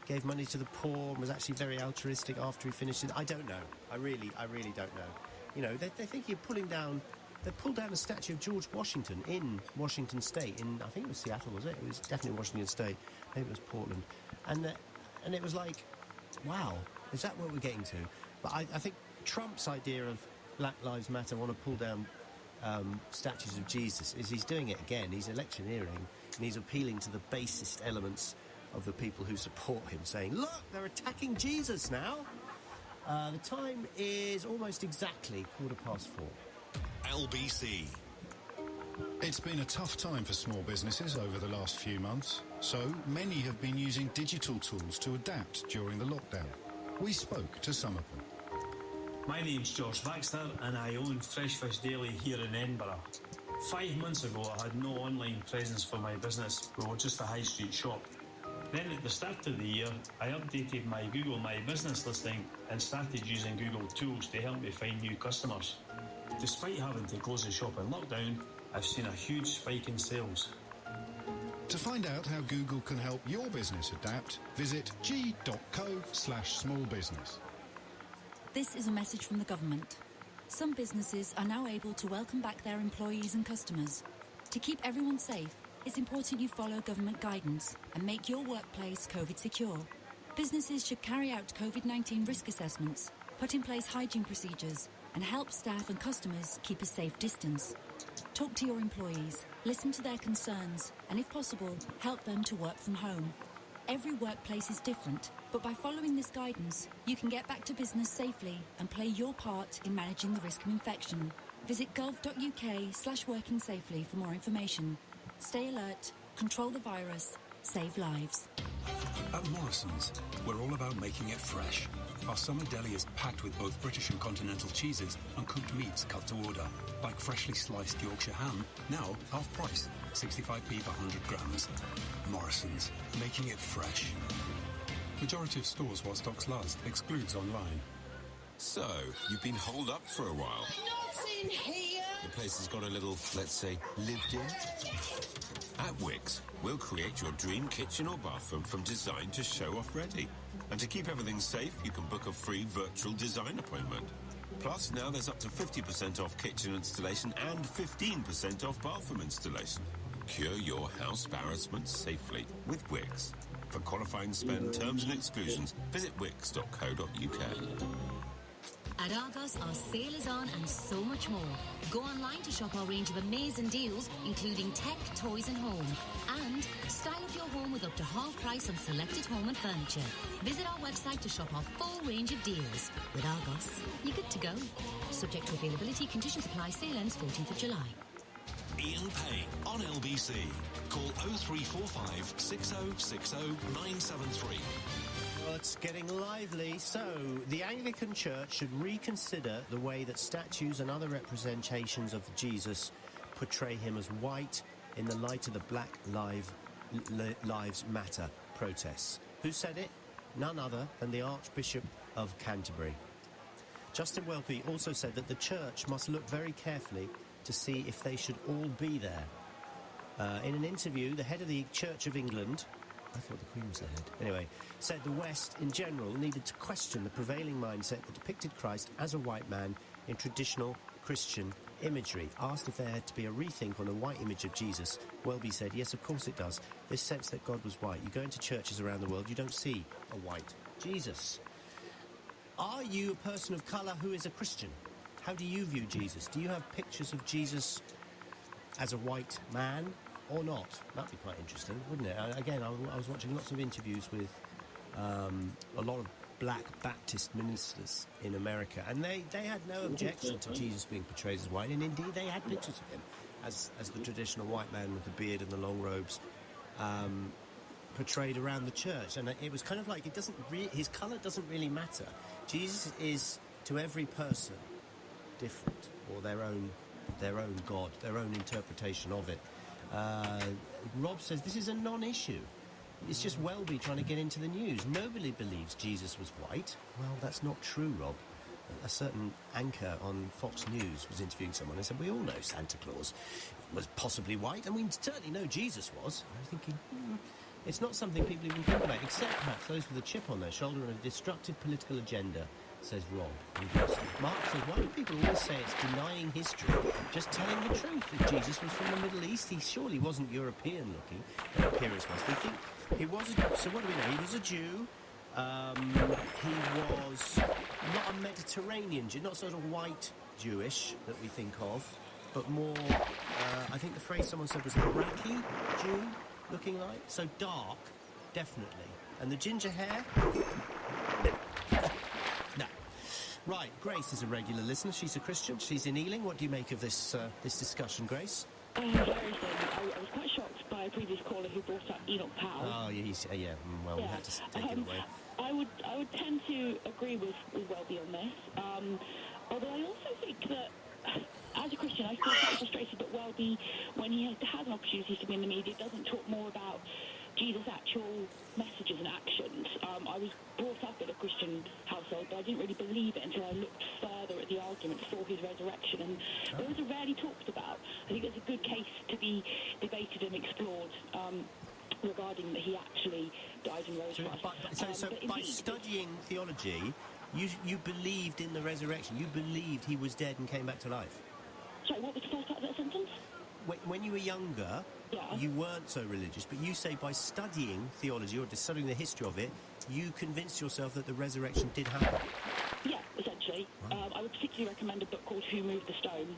gave money to the poor and was actually very altruistic after he finished it? I don't know. I really don't know. You know, they think you're pulling down... They pulled down a statue of George Washington in Washington State. I think it was Seattle, was it? It was definitely Washington State. Maybe it was Portland. And it was like, wow, is that what we're getting to? But I think Trump's idea of Black Lives Matter want to pull down statues of Jesus is he's doing it again. He's electioneering and he's appealing to the basest elements of the people who support him, saying, look, they're attacking Jesus now. The time is almost exactly 4:15. LBC. It's been a tough time for small businesses over the last few months, so many have been using digital tools to adapt during the lockdown. We spoke to some of them. My name's Josh Baxter and I own Fresh Fish Daily here in Edinburgh. 5 months ago I had no online presence for my business, we were just a high street shop. Then at the start of the year, I updated my Google My Business listing and started using Google Tools to help me find new customers. Despite having to close the shop in lockdown, I've seen a huge spike in sales. To find out how Google can help your business adapt, visit g.co/smallbusiness. This is a message from the government. Some businesses are now able to welcome back their employees and customers. To keep everyone safe, it's important you follow government guidance and make your workplace COVID secure. Businesses should carry out COVID-19 risk assessments, put in place hygiene procedures, and help staff and customers keep a safe distance. Talk to your employees, listen to their concerns, and if possible, help them to work from home. Every workplace is different, but by following this guidance, you can get back to business safely and play your part in managing the risk of infection. Visit gov.uk/working safely for more information. Stay alert, control the virus, save lives. At Morrison's, we're all about making it fresh. Our summer deli is packed with both British and continental cheeses and cooked meats cut to order, like freshly sliced Yorkshire ham, now half price, 65p per 100 grams. Morrison's, making it fresh. Majority of stores while stocks last, excludes online. So, you've been holed up for a while. Not in here! The place has got a little, let's say, lived in. At Wix, we'll create your dream kitchen or bathroom from design to show-off ready. And to keep everything safe, you can book a free virtual design appointment. Plus, now there's up to 50% off kitchen installation and 15% off bathroom installation. Cure your house embarrassment safely with Wix. For qualifying spend, terms and exclusions, visit wix.co.uk. At Argos, our sale is on and so much more. Go online to shop our range of amazing deals, including tech, toys and home. And style up your home with up to half price on selected home and furniture. Visit our website to shop our full range of deals. With Argos, you're good to go. Subject to availability, conditions apply, sale ends 14th of July. Ian Payne on LBC. Call 0345 6060 973. Well, it's getting lively. So, the Anglican Church should reconsider the way that statues and other representations of Jesus portray him as white in the light of the Black Lives Matter protests. Who said it? None other than the Archbishop of Canterbury. Justin Welby also said that the Church must look very carefully to see if they should all be there. In an interview, the head of the Church of England, I thought the Queen was the head, anyway, said the West in general needed to question the prevailing mindset that depicted Christ as a white man in traditional Christian imagery. Asked if there had to be a rethink on a white image of Jesus, Welby said, yes, of course it does. This sense that God was white. You go into churches around the world, you don't see a white Jesus. Are you a person of colour who is a Christian? How do you view Jesus? Do you have pictures of Jesus as a white man or not? That'd be quite interesting, wouldn't it? Again, I was watching lots of interviews with a lot of black Baptist ministers in America, and they had no objection to Jesus being portrayed as white, and indeed they had pictures of him as the traditional white man with the beard and the long robes. portrayed around the church, and it was kind of like his colour doesn't really matter. Jesus is to every person different, or their own God, their own interpretation of it. Rob says this is a non-issue. It's just Welby trying to get into the news. Nobody believes Jesus was white. Well, that's not true, Rob. A certain anchor on Fox News was interviewing someone and said, we all know Santa Claus was possibly white, and we certainly know Jesus was. I was thinking, it's not something people even think about, except perhaps those with a chip on their shoulder and a destructive political agenda, says Rob. Mark says, why do people always say it's denying history, just telling the truth that Jesus was from the Middle East? He surely wasn't European-looking. Their appearance was. We think he was. So what do we know? He was a Jew. He was not a Mediterranean Jew, not sort of white Jewish that we think of, but more, I think the phrase someone said was Iraqi Jew looking like. So dark, definitely. And the ginger hair? No. Right, Grace is a regular listener. She's a Christian. She's in Ealing. What do you make of this discussion, Grace? Very thing. I was quite shocked by a previous caller who brought up Enoch Powell. Oh, yeah. Well, we have to take it away. I would tend to agree with Welby on this. Although I also think that, as a Christian, I feel quite frustrated that Welby, when he has an opportunity to be in the media, doesn't talk more about Jesus' actual messages and actions. I was brought up in a Christian household, but I didn't really believe it until I looked further at the arguments for his resurrection, and those are rarely talked about. I think there's a good case to be debated and explored regarding that he actually died and rose for us. So by studying theology, you believed in the resurrection. You believed he was dead and came back to life. Sorry, what was the first part of that sentence? When you were younger, you weren't so religious, but you say by studying theology or studying the history of it, you convinced yourself that the resurrection did happen. Yeah, essentially. I would particularly recommend a book called Who Moved the Stone.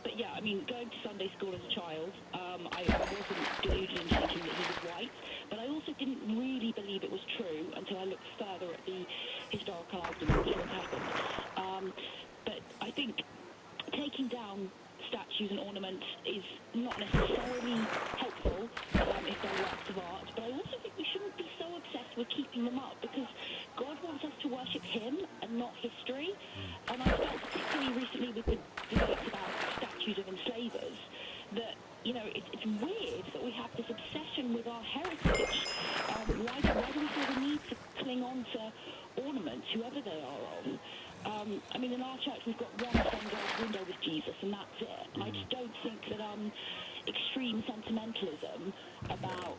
But yeah, I mean, going to Sunday school as a child, I wasn't deluded in thinking that he was white, but I also didn't really believe it was true until I looked further at the historical arguments of what happened. But I think taking down statues and ornaments is not necessarily helpful if they're works of art, but I also think we shouldn't be so obsessed with keeping them up, because God wants us to worship him and not history. And I felt particularly recently with the debates about statues of enslavers that, it's weird that we have this obsession with our heritage. Why do we feel the need to cling on to ornaments, whoever they are of? I mean, in our church we've got one stained glass window with Jesus, and that's it. And I just don't think that extreme sentimentalism about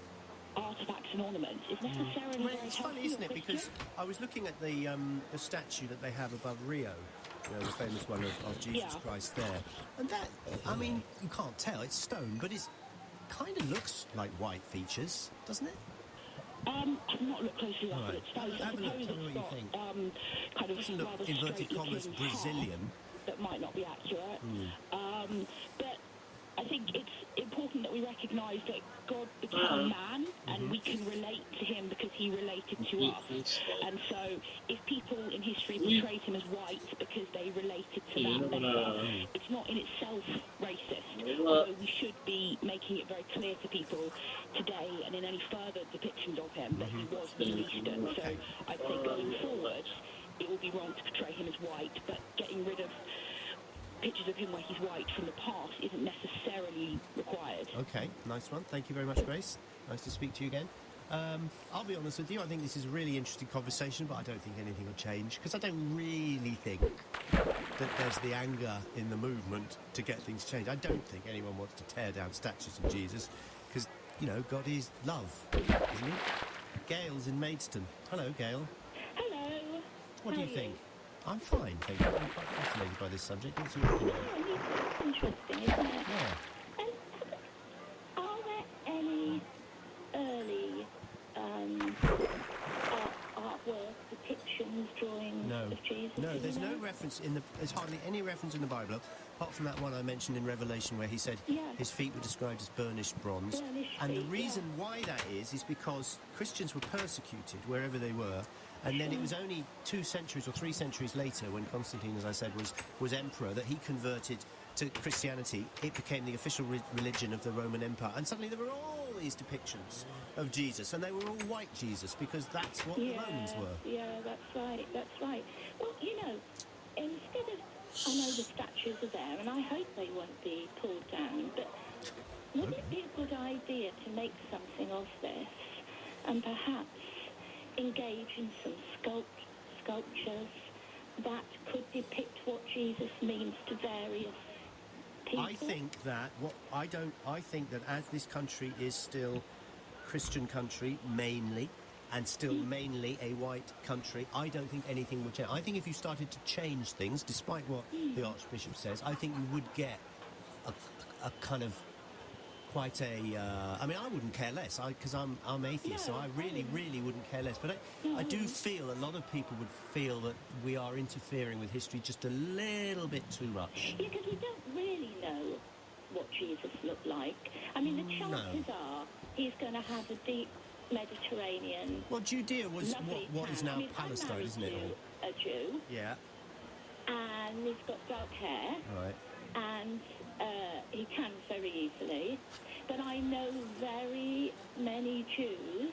artifacts and ornaments is necessarily very It's funny, isn't it? Because I was looking at the statue that they have above Rio, the famous one of Jesus Christ there. And that, I mean, you can't tell, it's stone, but it kind of looks like white features, doesn't it? I've not looked closely at it. Have a look, tell me what you think. Kind of doesn't look, inverted commas, Brazilian. That might not be accurate. But I think it's important that we recognise that God became a man, and we can relate to him because he related to us. And so if people in history portrayed him as white because they related to that method, it's not in itself racist. Although we should be making it very clear to people today and in any further depictions of him that he was Middle Eastern. So I'd say going forward, it would be wrong to portray him as white, but getting rid of pictures of him where he's white from the past isn't necessarily required. Okay, nice one. Thank you very much, Grace. Nice to speak to you again. I'll be honest with you, I think this is a really interesting conversation, but I don't think anything will change, because I don't really think that there's the anger in the movement to get things changed. I don't think anyone wants to tear down statues of Jesus, because, God is love, isn't he? Gail's in Maidstone. Hello, Gail. Hello. What do you think? I'm fine, thank you. I'm quite fascinated by this subject. What's your opinion? It's interesting, isn't it? Yeah. Are there any early artwork, depictions, drawings of Jesus? No, there's no reference there's hardly any reference in the Bible, apart from that one I mentioned in Revelation where he said his feet were described as burnished bronze. And the reason why that is because Christians were persecuted wherever they were. And then it was only 2 centuries or 3 centuries later, when Constantine, as I said, was emperor, that he converted to Christianity. It became the official religion of the Roman Empire. And suddenly there were all these depictions of Jesus, and they were all white Jesus because that's what the Romans were. Yeah, that's right, that's right. Well, you know, instead of... I know the statues are there, and I hope they won't be pulled down, but would it be a good idea to make something of this and perhaps engage in some sculptures that could depict what Jesus means to various people? I think that I think that as this country is still Christian country mainly, and still mainly a white country, I don't think anything would change. I think if you started to change things, despite what the Archbishop says, I think you would get a kind of quite a... I mean, I wouldn't care less, because I'm atheist, so I really wouldn't care less. But I do feel a lot of people would feel that we are interfering with history just a little bit too much. Yeah, because we don't really know what Jesus looked like. I mean, the chances are he's going to have a deep Mediterranean... Well, Judea was what is now Palestine, isn't it? A Jew. Yeah. And he's got dark hair. Right. And he can very easily. But I know very many Jews...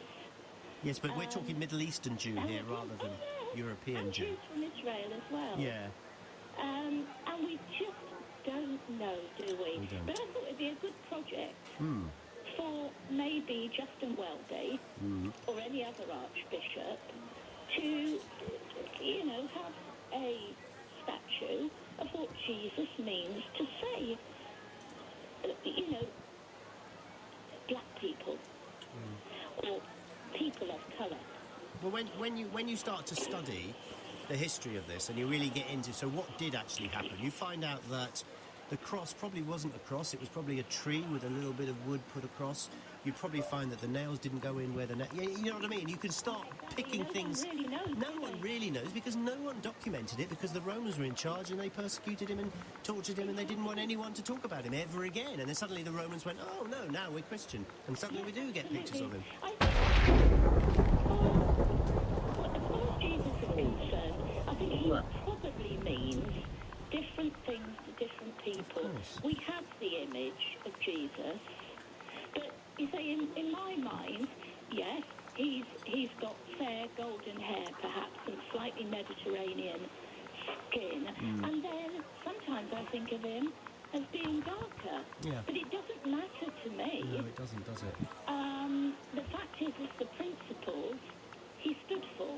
Yes, but we're talking Middle Eastern Jew here rather than European and Jew. Jews from Israel as well. Yeah. And we just don't know, do we? We don't. But I thought it'd be a good project for maybe Justin Welby or any other archbishop to, you know, have a statue of what Jesus means to say, you know, black people or people of colour. Well, when you start to study the history of this and you really get into, so what did actually happen, you find out that the cross probably wasn't a cross, it was probably a tree with a little bit of wood put across. You'd probably find that the nails didn't go in where the you know what I mean? You can start picking things. No one really knows because no one documented it because the Romans were in charge and they persecuted him and tortured him and they didn't want anyone to talk about him ever again. And then suddenly the Romans went, oh no, now we're Christian. And suddenly we do get pictures of him. As far as Jesus is concerned, I think he probably means different things to different people. We have the image of Jesus, but you say in my mind, yes, he's got fair golden hair perhaps and slightly Mediterranean skin, and then sometimes I think of him as being darker. Yeah. But it doesn't matter to me. No, it doesn't, does it? The fact is, it's the principles he stood for.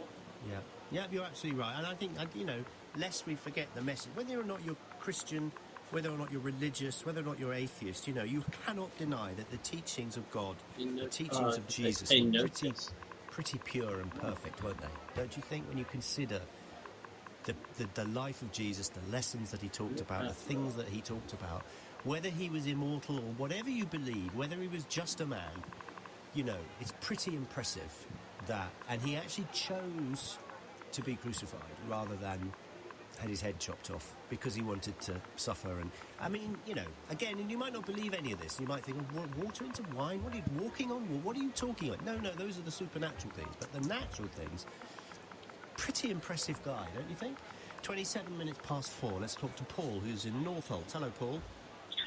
Yeah. Yeah, you're absolutely right. And I think, you know, lest we forget the message, whether or not you're Christian, whether or not you're religious, whether or not you're atheist, you know, you cannot deny that the teachings of God, the teachings of Jesus were pretty pure and perfect, weren't they? Don't you think, when you consider the life of Jesus, the lessons that he talked about, the things that he talked about, whether he was immortal or whatever you believe, whether he was just a man, you know, it's pretty impressive that, and he actually chose to be crucified rather than had his head chopped off because he wanted to suffer. And I mean, you know, again, and you might not believe any of this. You might think, water into wine? What are you walking on? What are you talking about? No, those are the supernatural things. But the natural things, pretty impressive guy, don't you think? 27 minutes past 4. Let's talk to Paul, who's in Northolt. Hello, Paul.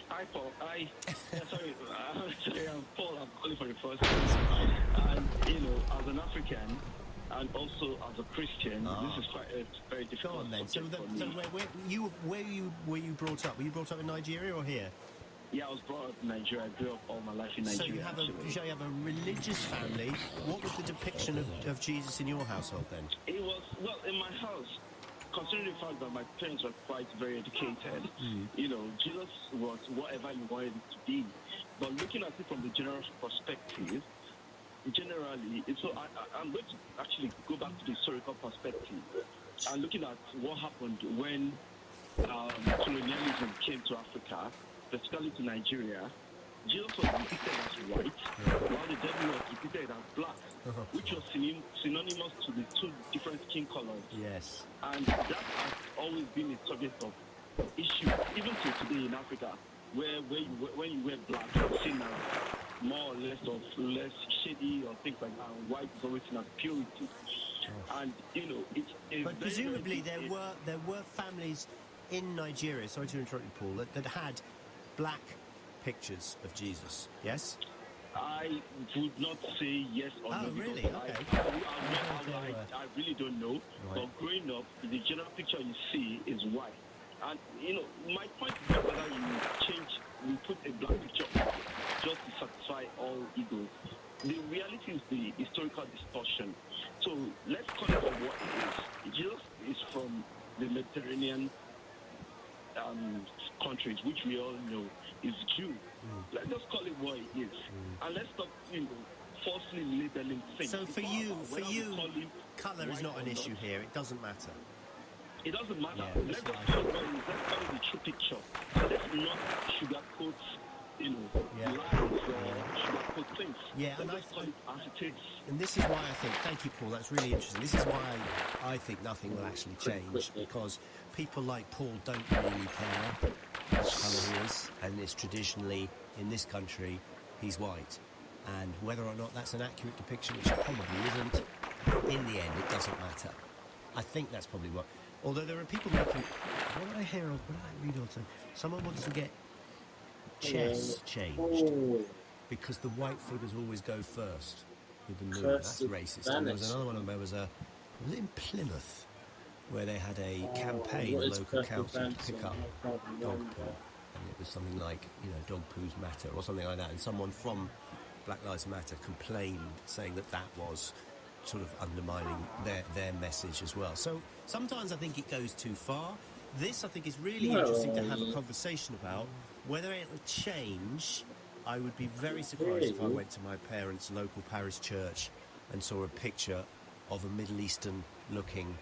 Hi, Paul. Hi. Sorry, I'm Paul. I'm calling for the first time. And, you know, as an African and also as a Christian, this is quite a very difficult Go on, then. So, subject for me. where you brought up? Were you brought up in Nigeria or here? Yeah, I was brought up in Nigeria. I grew up all my life in Nigeria. So you have a religious family. What was the depiction of Jesus in your household then? It was, well, in my house, considering the fact that my parents were quite very educated, you know, Jesus was whatever you wanted it to be. But looking at it from the general perspective, generally, so I'm going to actually go back to the historical perspective and looking at what happened when colonialism came to Africa, specifically to Nigeria. Jesus was depicted as white, while the devil was depicted as black, which was synonymous to the two different skin colors. Yes. And that has always been a subject of issue, even to today in Africa, where when you wear black, you're seen as more or less shady or things like that. And white is always seen as purity. And you know, it's but presumably there were families in Nigeria. Sorry to interrupt you, Paul. That had black pictures of Jesus. Yes. I would not say yes or no. Really? Because Okay. I really don't know. Right. But growing up, the general picture you see is white. And, my point is not whether you put a black picture up just to satisfy all egos. The reality is the historical distortion. So let's call it for what it is. Jesus is from the Mediterranean countries, which we all know is Jew. Let's just call it what it is. And let's stop, falsely labeling things. So for you, colour is not an issue here. It doesn't matter. It doesn't matter. Yeah, Let's just call it what it is. Let's call it the true picture. Let's not sugarcoat, lies or sugarcoat things. Yeah, and let's call it as it is. And this is why I think, thank you, Paul, that's really interesting. This is why I think nothing will actually change, because people like Paul don't really care what colour he is, and it's traditionally, in this country, he's white. And whether or not that's an accurate depiction, which it probably isn't, in the end, it doesn't matter. I think that's probably what... Although there are people making... What did I hear? What did I read also? Someone wants to get chess changed because the white figures always go first with the moon. That's racist. And there was another one. There was was it in Plymouth, where they had a campaign, the local council, to pick up dog poo, and it was something like, dog poos matter or something like that. And someone from Black Lives Matter complained, saying that was sort of undermining their message as well. So sometimes I think it goes too far. This, I think, is really interesting to have a conversation about. Whether it will change, I would be very surprised if I went to my parents' local parish church and saw a picture of a Middle Eastern-looking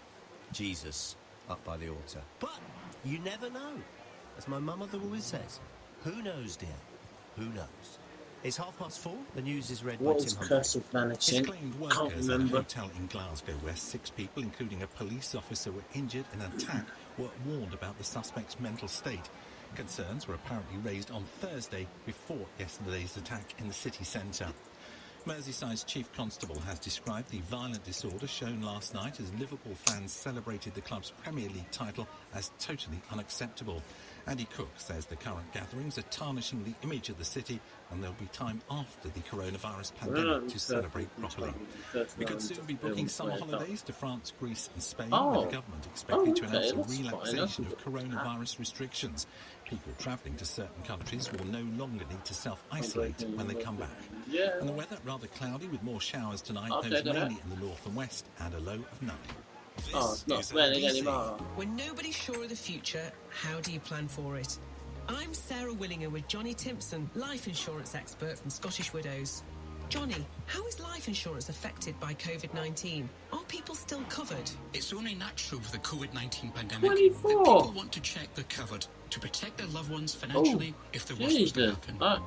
Jesus up by the altar. But you never know. As my mother always says, who knows, dear? Who knows? It's 4:30. The news is read by Tim Humphrey. Curse of Vanishing? Claimed workers at a hotel in Glasgow, where 6 people, including a police officer, were injured in an attack, were warned about the suspect's mental state. Concerns were apparently raised on Thursday before yesterday's attack in the city centre. Merseyside's Chief Constable has described the violent disorder shown last night as Liverpool fans celebrated the club's Premier League title as totally unacceptable. Andy Cook says the current gatherings are tarnishing the image of the city, and there'll be time after the coronavirus pandemic to celebrate properly. We could soon be booking summer holidays to France, Greece and Spain, with the government expecting to announce a relaxation of coronavirus restrictions. People travelling to certain countries will no longer need to self-isolate when they come back. And the weather, rather cloudy with more showers tonight, those mainly in the north and west, and a low of 9. It's not raining anymore. When nobody's sure of the future, how do you plan for it? I'm Sarah Willinger with Johnny Timpson, life insurance expert from Scottish Widows. Johnny, how is life insurance affected by COVID-19? Are people still covered? It's only natural with the COVID-19 pandemic 24. that people want to check they're covered to protect their loved ones financially if the worst was to happen. I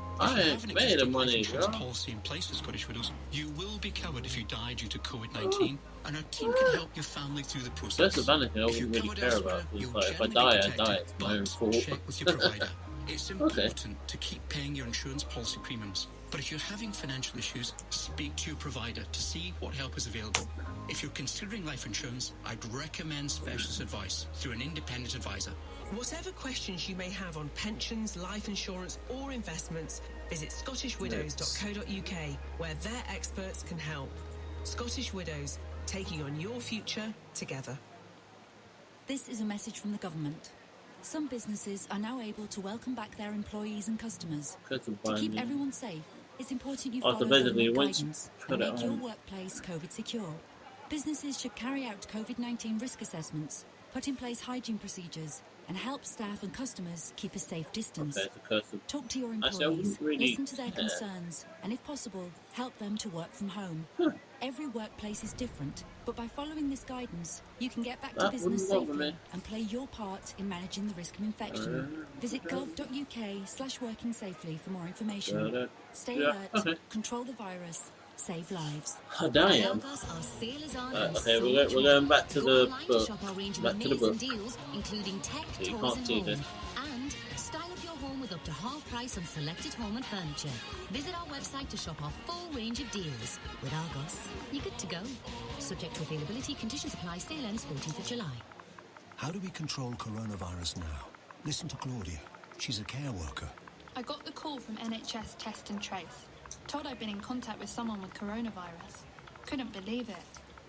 ain't made of money, bro. Policy in place with Scottish Widows, you will be covered if you die due to COVID-19, and our team can help your family through the process. That's the vanity I wouldn't really care about. Like, if I die, I die. It's my own fault. Check with your provider. It's important to keep paying your insurance policy premiums. But if you're having financial issues, speak to your provider to see what help is available. If you're considering life insurance, I'd recommend specialist advice through an independent advisor. Whatever questions you may have on pensions, life insurance or investments, visit scottishwidows.co.uk, where their experts can help. Scottish Widows, taking on your future together. This is a message from the government. Some businesses are now able to welcome back their employees and customers. To keep everyone safe, it's important you follow government guidance and make your workplace COVID secure. Businesses should carry out COVID-19 risk assessments, put in place hygiene procedures, and help staff and customers keep a safe distance. Talk to your employees, listen to their concerns, and if possible, help them to work from home. Every workplace is different, but by following this guidance, you can get back to business safely and play your part in managing the risk of infection. Visit gov.uk/working safely for more information. Stay alert, control the virus, save lives. Oh, damn. Okay, we're going back to the book. Back to the book. Deals, including tech, so you toys can't see and this. home. And style up your home with up to half price on selected home and furniture. Visit our website to shop our full range of deals. With Argos, you're good to go. Subject to availability, conditions apply. Sale ends 14th of July. How do we control coronavirus now? Listen to Claudia. She's a care worker. I got the call from NHS Test and Trace. Told I'd been in contact with someone with coronavirus. Couldn't believe it.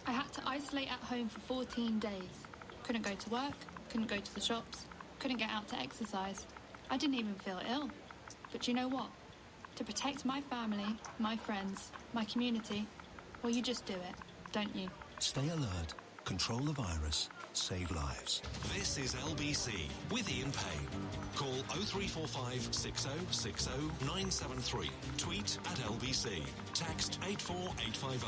I had to isolate at home for 14 days. Couldn't go to work, couldn't go to the shops, couldn't get out to exercise. I didn't even feel ill. But you know what? To protect my family, my friends, my community, well, you just do it, don't you? Stay alert, control the virus, save lives. This is LBC with Ian Payne. Call 0345 6060 973. Tweet at LBC. Text 84850.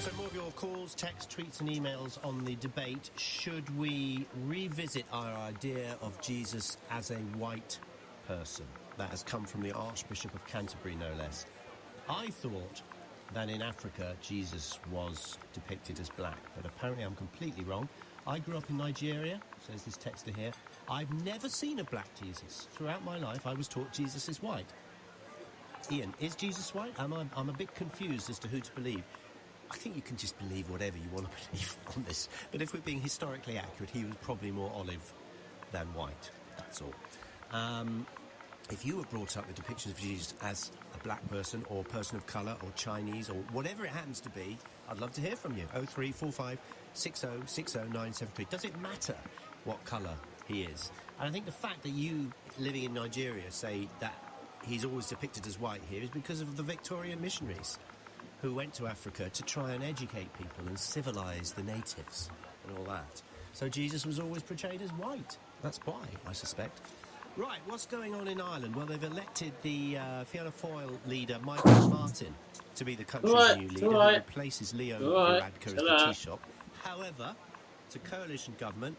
So more of your calls, texts, tweets and emails on the debate. Should we revisit our idea of Jesus as a white person? That has come from the Archbishop of Canterbury, no less. I thought that in Africa, Jesus was depicted as black, but apparently I'm completely wrong. I grew up in Nigeria, says this texter here. I've never seen a black Jesus. Throughout my life, I was taught Jesus is white. Ian, is Jesus white? I'm a bit confused as to who to believe. I think you can just believe whatever you want to believe on this. But if we're being historically accurate, he was probably more olive than white. That's all. If you were brought up with depictions of Jesus as a black person or person of colour or Chinese or whatever it happens to be, I'd love to hear from you. 0345 6060 973. Does it matter what colour he is? And I think the fact that you, living in Nigeria, say that he's always depicted as white here is because of the Victorian missionaries who went to Africa to try and educate people and civilise the natives and all that. So Jesus was always portrayed as white. That's why, I suspect. Right, what's going on in Ireland? Well, they've elected the Fianna Fáil leader, Michael Martin, to be the country's new leader, who replaces Leo Varadkar as the Taoiseach. However, it's a coalition government,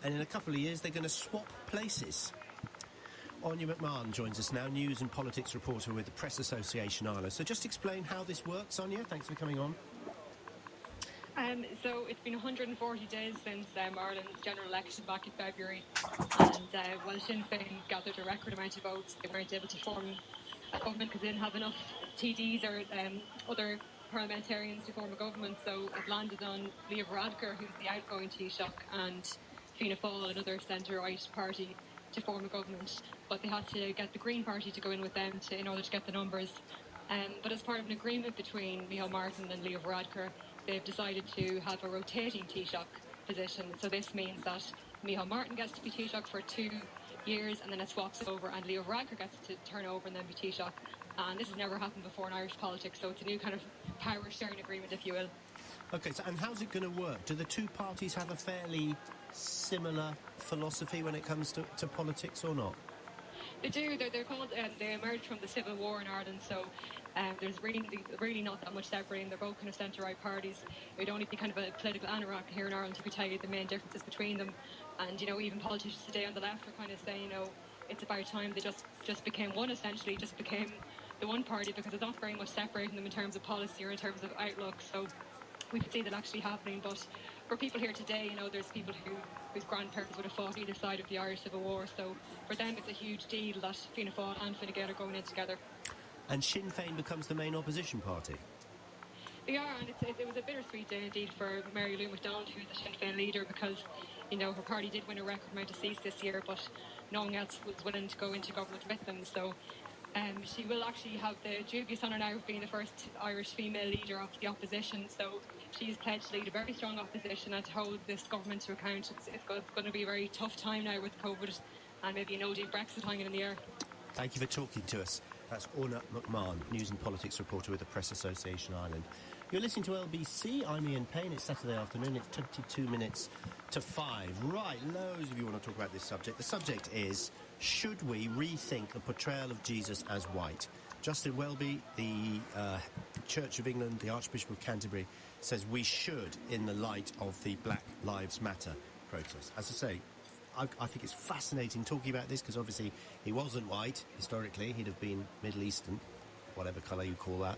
and in a couple of years they're going to swap places. Anya McMahon joins us now, news and politics reporter with the Press Association Ireland. So just explain how this works, Anya. Thanks for coming on. So it's been 140 days since Ireland's general election back in February, and while Sinn Féin gathered a record amount of votes, they weren't able to form a government because they didn't have enough TDs or other parliamentarians to form a government. So it landed on Leo Varadkar, who's the outgoing Taoiseach, and Fianna Fáil, another centre-right party, to form a government. But they had to get the Green Party to go in with them in order to get the numbers. But as part of an agreement between Micheál Martin and Leo Varadkar, they've decided to have a rotating Taoiseach position. So this means that Micheál Martin gets to be Taoiseach for 2 years, and then it swaps over, and Leo Varadkar gets to turn over and then be Taoiseach. And this has never happened before in Irish politics, so it's a new kind of power-sharing agreement, if you will. OK, so and how's it going to work? Do the two parties have a fairly similar philosophy when it comes to politics or not? They do. They're called. They emerged from the Civil War in Ireland, so there's really not that much separating. They're both kind of centre-right parties. It'd only be kind of a political anorak here in Ireland if we tell you the main differences between them. And even politicians today on the left are kind of saying, it's about time they just became one. Essentially, just became the one party, because it's not very much separating them in terms of policy or in terms of outlook. So we could see that actually happening. But for people here today, there's people whose grandparents would have fought either side of the Irish Civil War. So for them, it's a huge deal that Fianna Fáil and Fine Gael are going in together. And Sinn Féin becomes the main opposition party? They are, and it was a bittersweet day indeed for Mary Lou McDonald, who's the Sinn Féin leader, because, her party did win a record amount of seats this year, but no one else was willing to go into government with them. So she will actually have the dubious honour now of being the first Irish female leader of the opposition. So she's pledged to lead a very strong opposition and to hold this government to account. It's going to be a very tough time now with COVID and maybe a no-deal Brexit hanging in the air. Thank you for talking to us. That's Orna McMahon, news and politics reporter with the Press Association Ireland. You're listening to LBC. I'm Ian Payne. It's Saturday afternoon. It's 22 minutes to 5. Right, loads of you want to talk about this subject. The subject is, should we rethink the portrayal of Jesus as white? Justin Welby, the Church of England, the Archbishop of Canterbury, says we should in the light of the Black Lives Matter protest. As I say, I think it's fascinating talking about this because obviously he wasn't white historically. He'd have been Middle Eastern, whatever colour you call that.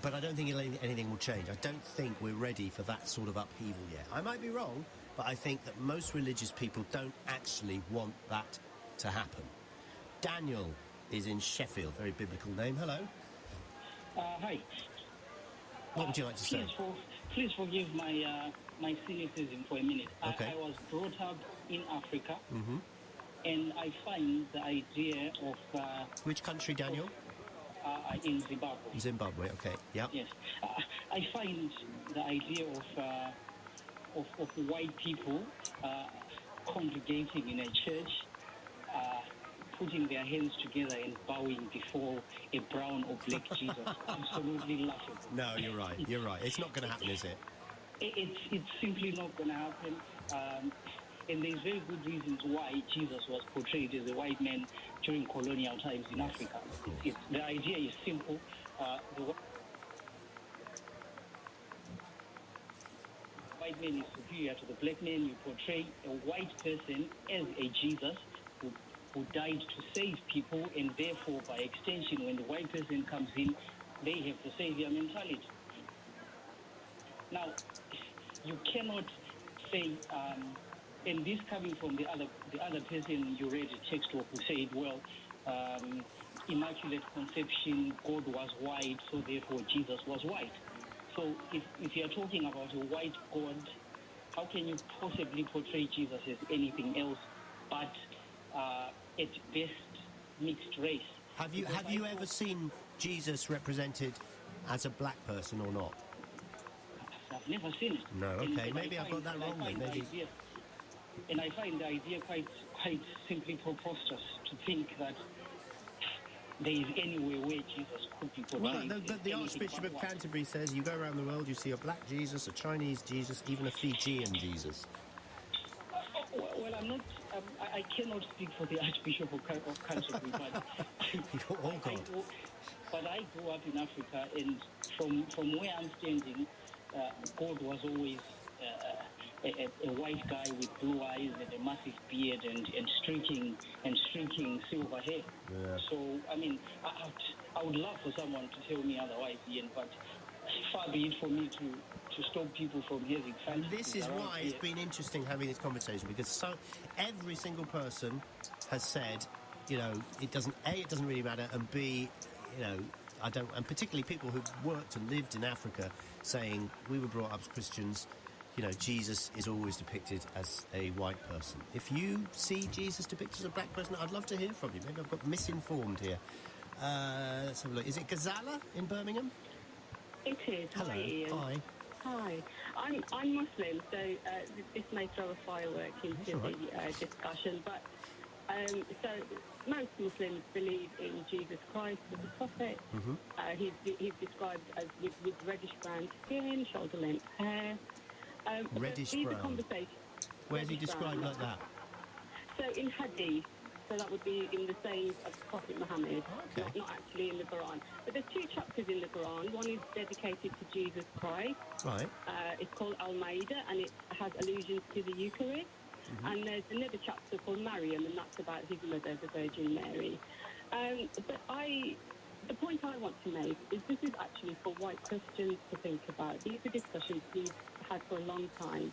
But I don't think anything will change. I don't think we're ready for that sort of upheaval yet. I might be wrong, but I think that most religious people don't actually want that to happen. Daniel is in Sheffield, very biblical name. Hello. Hi. What would you like to say? Please forgive my cynicism for a minute. Okay. I was brought up in Africa, Mm-hmm. and I find the idea of... Which country, Daniel? in Zimbabwe. Zimbabwe, okay, yeah. Yes. I find the idea of white people congregating in a church, putting their hands together and bowing before a brown or black Jesus absolutely laughable. No, you're right. It's not going to happen, is it? It's simply not going to happen. And there's very good reasons why Jesus was portrayed as a white man during colonial times in Africa. The idea is simple. The white man is superior to the black man. You portray a white person as a Jesus who died to save people, and therefore, by extension, when the white person comes in, they have the savior mentality. Now, you cannot say, and this coming from the other person you read a text of who said, well, Immaculate Conception, God was white, so therefore Jesus was white. So if you're talking about a white God, how can you possibly portray Jesus as anything else but at best mixed race? Have you ever seen Jesus represented as a black person or not? I've never seen it. No, okay, maybe I've got that wrong then. And I find the idea quite simply preposterous to think that there is anywhere where Jesus could be portrayed. Well, the Archbishop of Canterbury says you go around the world, you see a black Jesus, a Chinese Jesus, even a Fijian Jesus. Well, I'm not. I cannot speak for the Archbishop of Canterbury, but but I grew up in Africa, and from where I'm standing, God was always a white guy with blue eyes and a massive beard and streaking silver hair. Yeah. So, I mean, I would love for someone to tell me otherwise, Ian, but far be it for me to stop people from having fantasies. This is why it's been interesting having this conversation, because every single person has said, you know, it doesn't really matter, and B, you know, I don't, and particularly people who've worked and lived in Africa saying we were brought up as Christians, you know, Jesus is always depicted as a white person. If you see Jesus depicted as a black person, I'd love to hear from you. Maybe I've got misinformed here. Let's have a look. Is it Gazala in Birmingham? It is. Hello. Hi, Ian. Hi. Hi. I'm Muslim, so this may throw a firework into the discussion, but so most Muslims believe in Jesus Christ as a prophet. Mm-hmm. He's described as with reddish brown skin, shoulder length hair. Reddish these brown. Are conversations. Where's he described like that? So in Hadith, so that would be in the sayings of Prophet Muhammad, not actually in the Quran. But there's two chapters in the Quran. One is dedicated to Jesus Christ. Right. It's called Al-Ma'idah, and it has allusions to the Eucharist. Mm-hmm. And there's another chapter called Maryam, and that's about his mother, the Virgin Mary. But the point I want to make is this is actually for white Christians to think about. These are discussions we've had for a long time.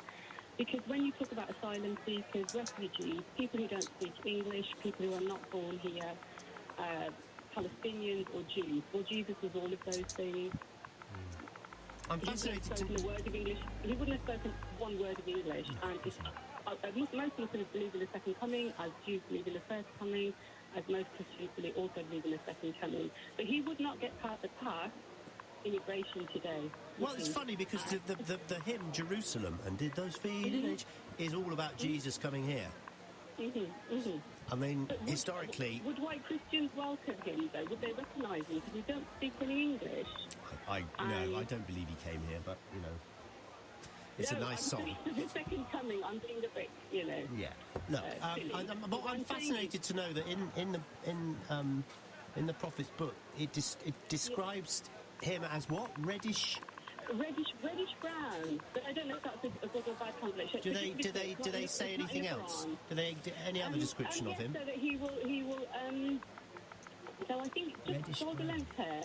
Because when you talk about asylum seekers, refugees, people who don't speak English, people who are not born here, Palestinians or Jews, well, Jesus was all of those things. I'm fascinated to... a word of English. He wouldn't have spoken one word of English. And most Muslims believe in the second coming, as Jews believe in the first coming, as most Christians also believe in the second coming. But he would not get past immigration today. Well, it's funny because the hymn Jerusalem and did those feed in age is all about Jesus coming here. I mean, historically... Would white Christians welcome him, though? Would they recognise him? Because we don't speak any English. No, I don't believe he came here, but, you know, it's a nice song. The second coming, I'm being a bit, you know... Yeah. Look, I'm fascinated to know that in the Prophet's book, it describes him as what? Reddish brown. But I don't know if that's a good or bad translation. Do they say anything else? Do they any other description of him? So that he will. So I think just shoulder length hair,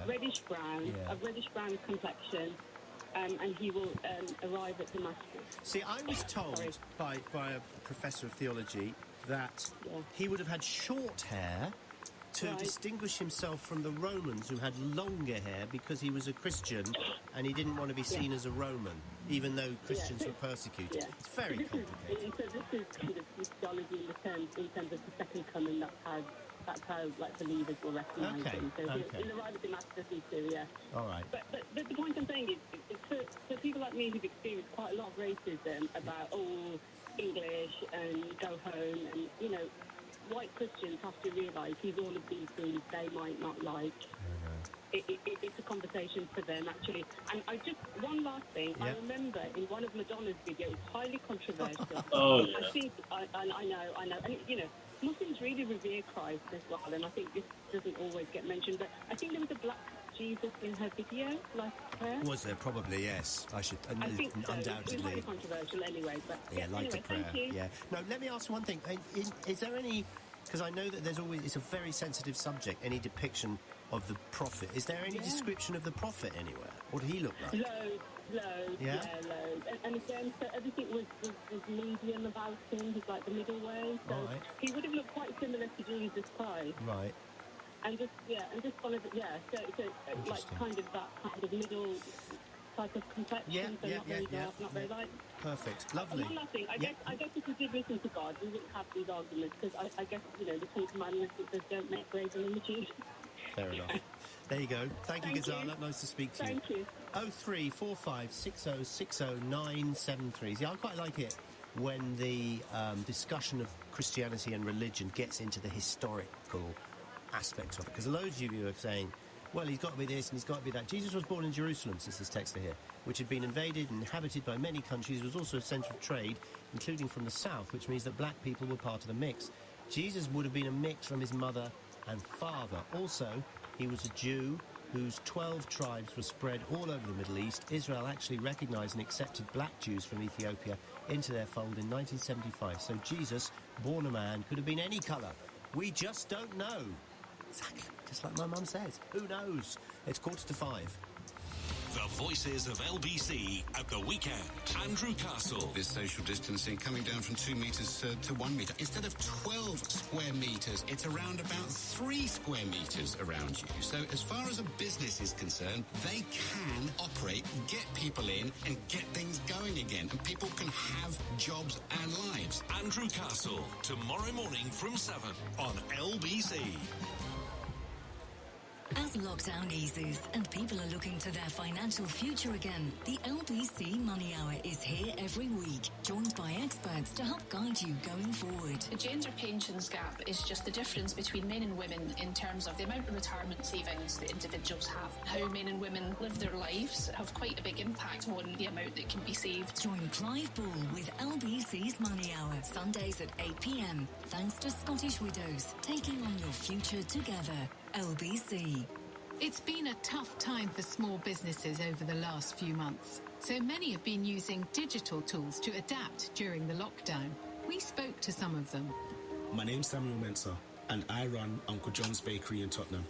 reddish brown, a reddish brown complexion, and he will arrive at Damascus. See, I was told by a professor of theology that he would have had short hair to distinguish himself from the Romans who had longer hair because he was a Christian and he didn't want to be seen as a Roman, even though Christians were persecuted. It's very complicated. So this is kind of theology in terms of the second coming that has That's how like believers will recognise him. So he'll arrive at Damascus in Syria. All right. But the point I'm saying is for people like me who've experienced quite a lot of racism about English and go home, and you know, white Christians have to realise he's all of these things they might not like. It's a conversation for them, actually. And one last thing. I remember in one of Madonna's videos, it's highly controversial. I think, I know. And, you know, Muslims really revere Christ as well, and I think this doesn't always get mentioned. But I think there was a black Jesus in her video, like prayer. Was there? Probably, yes. I think so. Undoubtedly. It's highly controversial anyway. But like anyway, prayer. Thank you. Yeah. No, let me ask one thing. Is there any... Because I know that it's a very sensitive subject, any depiction of the prophet. Is there any description of the prophet anywhere? What did he look like? Loads. Yeah? Loads. And again, so everything was medium about him. He's like the middle way. So he would have looked quite similar to Jesus Christ. Right. And just followed it, So like kind of that kind of middle type of complexion, so not very dark, not very light. Perfect. Lovely. One last thing. I guess if we did listen to God, we wouldn't have these arguments, because I guess, you know, the Ten Commandments, it says don't make graven images. Fair enough. There you go. Thank you, Ghazala. Nice to speak to you. Thank you. 0345 6060 973. See, I quite like it when the discussion of Christianity and religion gets into the historical aspects of it. Because loads of you are saying, well, he's got to be this and he's got to be that. Jesus was born in Jerusalem, says this texter here, which had been invaded and inhabited by many countries. It was also a centre of trade, including from the south, which means that black people were part of the mix. Jesus would have been a mix from his mother and father. Also, he was a Jew whose 12 tribes were spread all over the Middle East. Israel actually recognised and accepted black Jews from Ethiopia into their fold in 1975. So Jesus, born a man, could have been any colour. We just don't know. Exactly. Just like my mum says. Who knows? It's 5:45. The voices of LBC at the weekend. Andrew Castle. This social distancing coming down from 2 metres to 1 metre. Instead of 12 square metres, it's around about 3 square metres around you. So as far as a business is concerned, they can operate, get people in and get things going again. And people can have jobs and lives. Andrew Castle, tomorrow morning from 7 on LBC. As lockdown eases and people are looking to their financial future again, the LBC Money Hour is here every week, joined by experts to help guide you going forward. The gender pensions gap is just the difference between men and women in terms of the amount of retirement savings that individuals have. How men and women live their lives have quite a big impact on the amount that can be saved. Join Clive Ball with LBC's Money Hour, Sundays at 8 p.m. Thanks to Scottish Widows, taking on your future together. LBC. It's been a tough time for small businesses over the last few months, so many have been using digital tools to adapt during the lockdown. We spoke to some of them. My name's Samuel Mensah, and I run Uncle John's Bakery in Tottenham.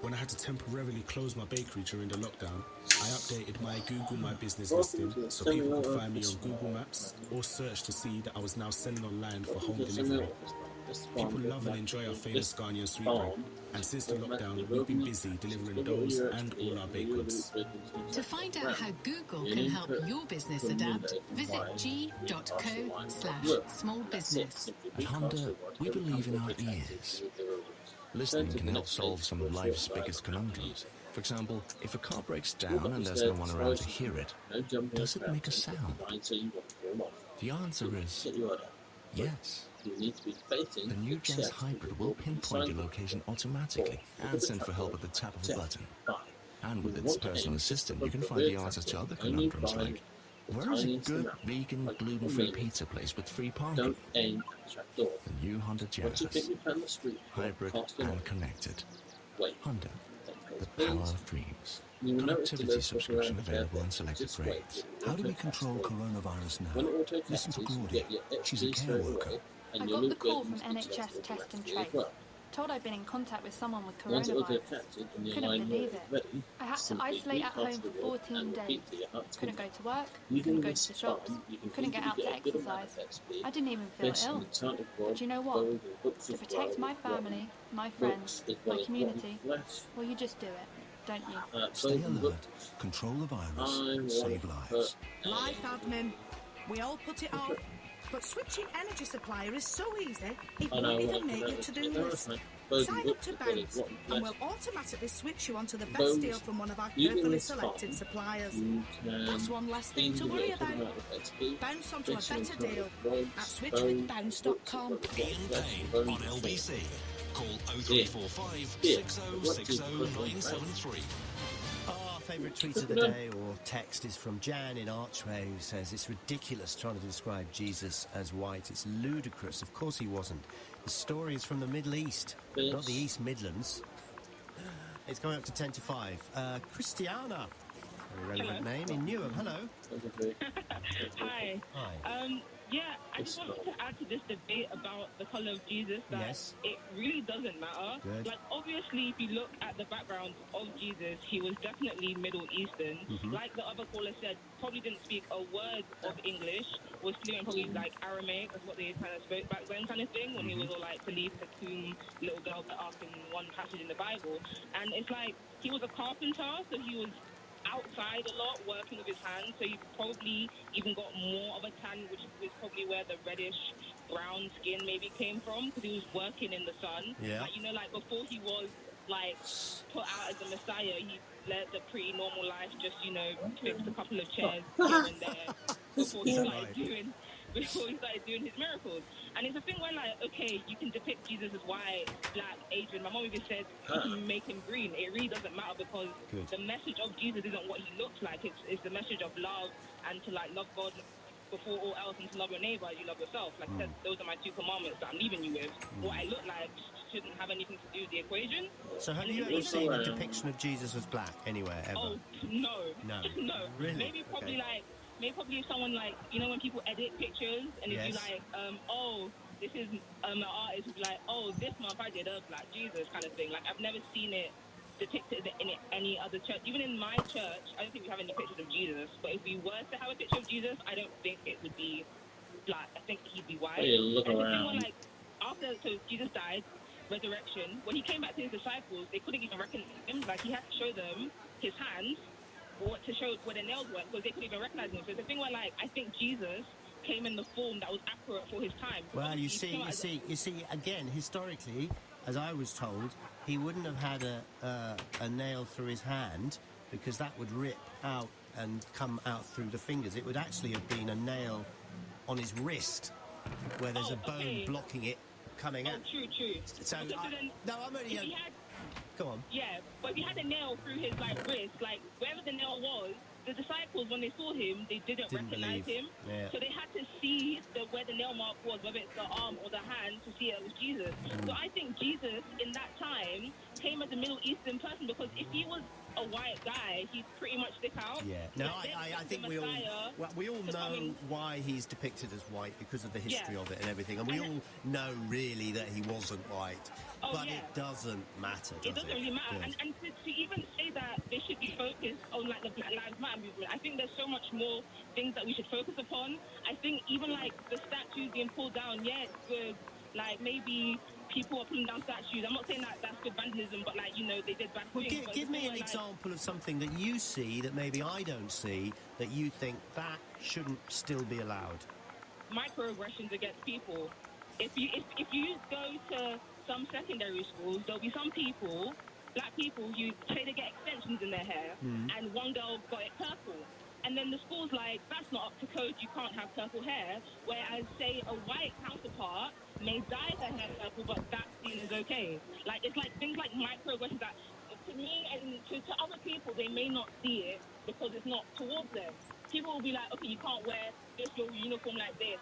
When I had to temporarily close my bakery during the lockdown, I updated my Google My Business listing so people could find me on Google Maps or search to see that I was now selling online for home delivery. People love and enjoy our famous Ghanaian sweet bread, and since the lockdown, we've been busy delivering those and all our baked goods. To find out how Google can help your business adapt, visit g.co/smallbusiness. At Honda, we believe in our ears. Listening can help solve some of life's biggest conundrums. For example, if a car breaks down and there's no one around to hear it, does it make a sound? The answer is yes. The new Jazz Hybrid will pinpoint your location automatically and send for help at the tap of a button. And with its personal assistant, you can find the answers to other conundrums like, where is a good vegan gluten-free pizza place with free parking? The new Honda Jazz. Hybrid and connected. Honda. The power of dreams. Connectivity subscription available on selected grades. How do we control coronavirus now? Listen to Claudia. She's a care worker. I got the call from NHS Test and Trace. Told I'd been in contact with someone with coronavirus. Couldn't believe it. I had to isolate at home for 14 days. Couldn't go to work, couldn't go to the shops, couldn't get out to exercise. I didn't even feel ill. But you know what? To protect my family, my friends, my community, well, you just do it, don't you? Stay alert, control the virus, save lives. Life admin. We all put it off. But switching energy supplier is so easy, it won't even make your to-do list. Sign up to Bounce, and we'll automatically switch you onto the best deal from one of our carefully selected suppliers. That's one less thing to worry about. Bounce onto a better deal at switchwithbounce.com. Ian Payne on LBC. Call 0345 6060 973. Our favourite tweet of the day or text is from Jan in Archway, who says it's ridiculous trying to describe Jesus as white. It's ludicrous. Of course he wasn't. The story is from the Middle East, not the East Midlands. It's going up to 10 to 5. Christiana, very relevant name in Newham. Hello. Hi. Hi. Yeah, I just wanted to add to this debate about the colour of Jesus that it really doesn't matter. Good. Like, obviously, if you look at the background of Jesus, he was definitely Middle Eastern. Like the other caller said, probably didn't speak a word of English, was fluent probably like Aramaic, that's what they kind of spoke back then kind of thing, when he was all like, to leave the tomb, little girl got up in one passage in the Bible. And it's like, he was a carpenter, so he was outside a lot, working with his hands, so he probably even got more of a tan, which is probably where the reddish brown skin maybe came from, because he was working in the sun. Yeah. Like, you know, like before he was like put out as the Messiah, he led a pretty normal life, just, you know, fixed a couple of chairs here and there before he started doing his miracles. And it's a thing where, like, okay, you can depict Jesus as white, black, Asian. My mom even said you can make him green. It really doesn't matter, because the message of Jesus isn't what he looks like. It's the message of love, and to, like, love God before all else, and to love your neighbor as you love yourself. Like I said, those are my 2 commandments that I'm leaving you with. What I look like shouldn't have anything to do with the equation. So have you ever seen a depiction of Jesus as black anywhere, ever? Oh, no. No. No. Really? Maybe probably Okay. Maybe probably if someone, like, you know, when people edit pictures and if you like, this is an artist who's like, oh, this month I did a Black Jesus kind of thing. Like, I've never seen it depicted in any other church. Even in my church, I don't think we have any pictures of Jesus. But if we were to have a picture of Jesus, I don't think it would be black. I think he'd be white. Hey, look and around. the thing where, like, after, so Jesus died, resurrection, when he came back to his disciples, they couldn't even recognize him. Like, he had to show them his hands, or to show where the nails were, because they couldn't even recognize him. So it's a thing where, like, I think Jesus came in the form that was accurate for his time. Well, you see, again, historically, as I was told, he wouldn't have had a nail through his hand, because that would rip out and come out through the fingers. It would actually have been a nail on his wrist, where there's a bone blocking it coming out. True. So, I'm only... Go on. Yeah, but if he had a nail through his, like, wrist, like, wherever the nail was, the disciples, when they saw him, they didn't recognize him. Yeah. So they had to see where the nail mark was, whether it's the arm or the hand, to see it was Jesus. So I think Jesus, in that time, came as a Middle Eastern person, because if he was a white guy, he'd pretty much stick out. Yeah. No, I think we all know why he's depicted as white, because of the history of it and everything, and we all know really that he wasn't white. But it doesn't matter, does it? It doesn't really matter. Yeah. And to even say that they should be focused on, like, the Black Lives Matter movement, I think there's so much more things that we should focus upon. I think even, like, the statues being pulled down, yeah, it's good. Like, maybe people are pulling down statues. I'm not saying that that's good vandalism, but, like, you know, they did bad things. Give me an example of something that you see that maybe I don't see, that you think that shouldn't still be allowed. Microaggressions against people. If you go to some secondary schools, there'll be some people, black people, who say they get extensions in their hair, and one girl got it purple. And then the school's like, that's not up to code, you can't have purple hair. Whereas, say, a white counterpart may dye their hair purple, but that seen is okay. Like, it's like things like microaggressions that, to me and to other people, they may not see it because it's not towards them. People will be like, okay, you can't wear this, your uniform like this.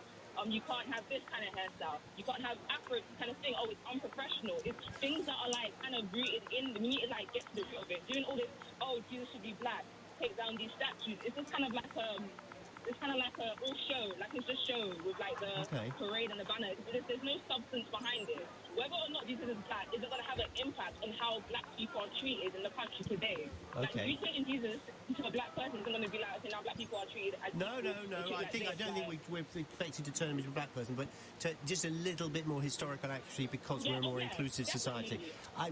You can't have this kind of hairstyle. You can't have Afro kind of thing. Oh, it's unprofessional. It's things that are, like, kind of rooted in. We need to, like, get to the root of it. Doing all this, oh, Jesus should be black. Take down these statues. It's just kind of like a all show. Like, it's just show with, like, the parade and the banner. There's no substance behind it. Whether or not Jesus is black, is it going to have an impact on how black people are treated in the country today? Like, if you taking Jesus to a black person, it's going to be like, okay, now black people are treated as No. I don't think we're expected to turn him into a black person, but just a little bit more historical, actually, because we're a more inclusive society. I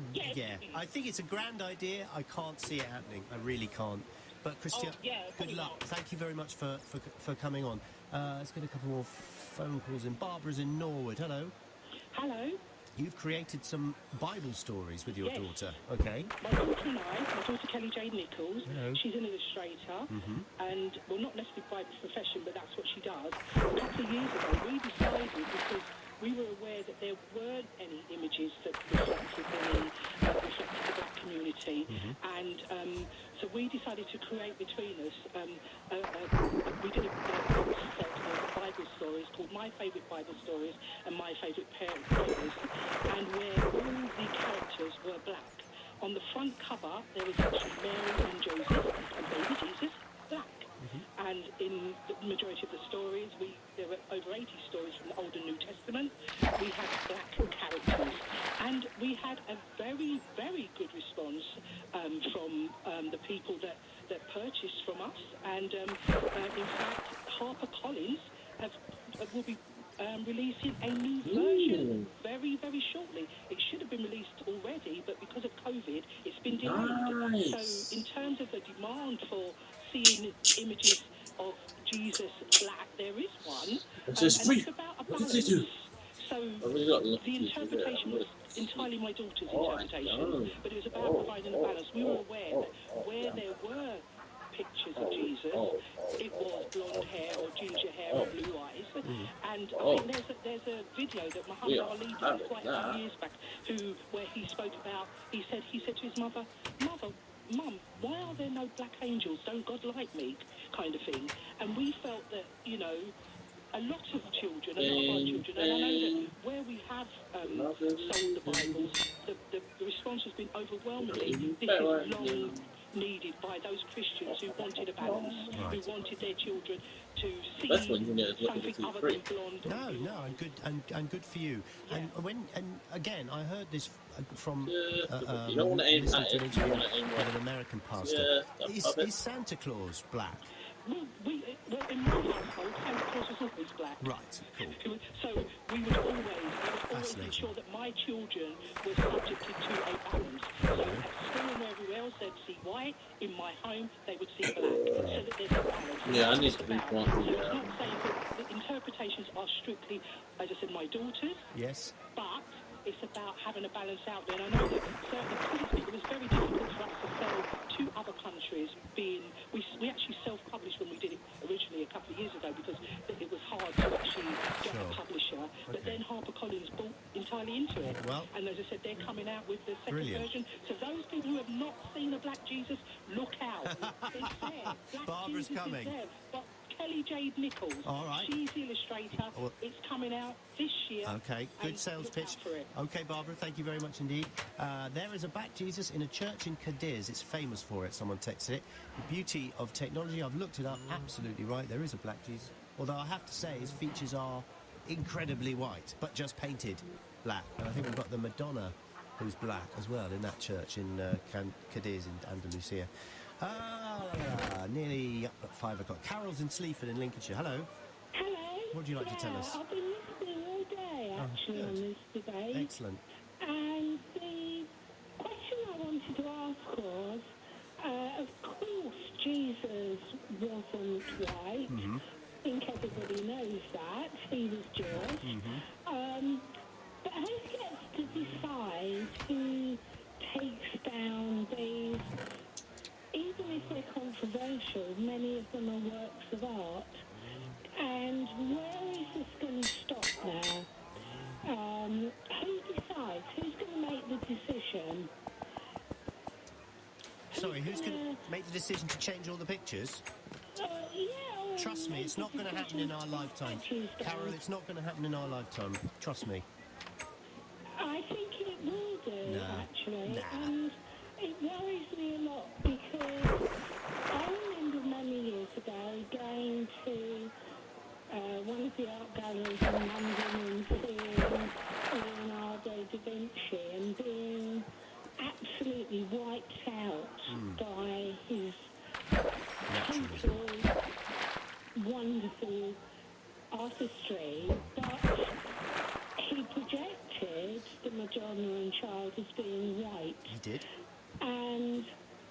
think it's a grand idea. I can't see it happening. I really can't. But Christian, good luck. Thank you very much for coming on. Let's get a couple more phone calls in. Barbara's in Norwood. Hello. Hello. you've created some Bible stories with your daughter. Okay. My daughter and my daughter Kelly Jade Nichols, Hello. she's an illustrator, and, well, not necessarily by profession, but that's what she does. A couple of years ago, we decided, because we were aware that there weren't any images that reflected the black community, and so we decided to create between us, we did a set of Bible stories called My Favourite Bible Stories and My Favourite Parent Stories, and where all the characters were black. On the front cover, there was actually Mary and Joseph and baby Jesus, black. And in the majority of the stories, there were over 80 stories from the Old and New Testament. We had black characters. And we had a very, very good response from the people that purchased from us. And in fact, HarperCollins will be releasing a new version very, very shortly. It should have been released already, but because of COVID, it's been delayed. Nice. So in terms of the demand for seeing images of Jesus black, there is one. It says and free. it's about a What balance. does it do? So the interpretation was entirely my daughter's interpretation, but it was about providing a balance. We were aware that where there were pictures of Jesus, it was blonde hair or ginger hair or blue eyes. And I think there's a video that Muhammad Ali did quite a few years back, where he spoke about, he said to his mother, Mum, why are there no black angels? Don't God like me? Kind of thing. And we felt that, you know, a lot of our children, and I know that where we have sold the Bibles, the response has been overwhelmingly, this is long needed by those Christians who wanted a balance, who wanted their children to see something other than blonde. No, and good for you. Yeah. And again, I heard this from You don't want to aim listening at to an it. interview You want to aim with right. an American pastor. Yeah, Is Santa Claus black? Well, in my household, Santa Claus was always black. Right, cool. So we would always ensure that my children were subjected to a balance. So at school and everywhere else, they'd see white. In my home, they would see black. So that there's a balance. Yeah, I need to be one. So it's not saying that the interpretations are strictly, as I said, my daughter's. Yes. But it's about having a balance out there. And I know that certainly it was very difficult for us to sell to other countries. We actually self-published when we did it originally a couple of years ago because it was hard to actually get a publisher. But then HarperCollins bought entirely into it. Well, and as I said, they're coming out with the second brilliant. version. So those people who have not seen a Black Jesus, look out. It's there. Black Barbara's Jesus coming. is there. But Kelly Jade Nichols, All right. she's the illustrator. It's coming out this year. Okay, good and sales look pitch. out for it. Okay, Barbara, thank you very much indeed. There is a Black Jesus in a church in Cadiz. It's famous for it. Someone texted it. The beauty of technology. I've looked it up. Absolutely right. There is a Black Jesus. Although I have to say his features are incredibly white, but just painted black. And I think we've got the Madonna who's black as well in that church in Cadiz in Andalusia. Nearly up at 5 o'clock. Carol's in Sleaford in Lincolnshire. Hello. Hello. What would you like to tell us? I've been listening all day, actually, on this debate. Excellent. And the question I wanted to ask was, of course, Jesus wasn't white. Mm-hmm. I think everybody knows that. He was Jewish. Mm-hmm. But who gets to decide who takes down these, even if they're controversial, many of them are works of art? And where is this going to stop now? Who decides? Who's going to make the decision? Sorry, who's going to make the decision to change all the pictures? Trust me, it's not going to happen in our lifetime. Carol, it's not going to happen in our lifetime. Trust me. I think it will do, actually. Nah. And it worries me a lot because I remember many years ago going to one of the art galleries in London and seeing Leonardo da Vinci and being absolutely wiped out by his total wonderful artistry, but he projected the Madonna and child as being white. He did. And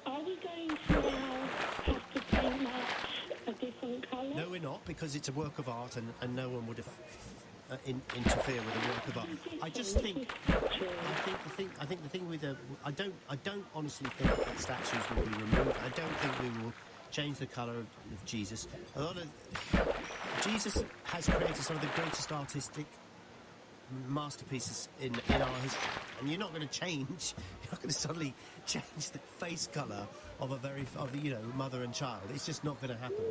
are we going to now have to paint that a different colour? No, we're not, because it's a work of art and no one would have interfere with the work of art. I just think, I think the thing with I don't honestly think that statues will be removed. I don't think we will change the colour of Jesus. A lot of Jesus has created some of the greatest artistic masterpieces in our history, and you're not going to change. You're not going to suddenly change the face colour of mother and child. It's just not going to happen.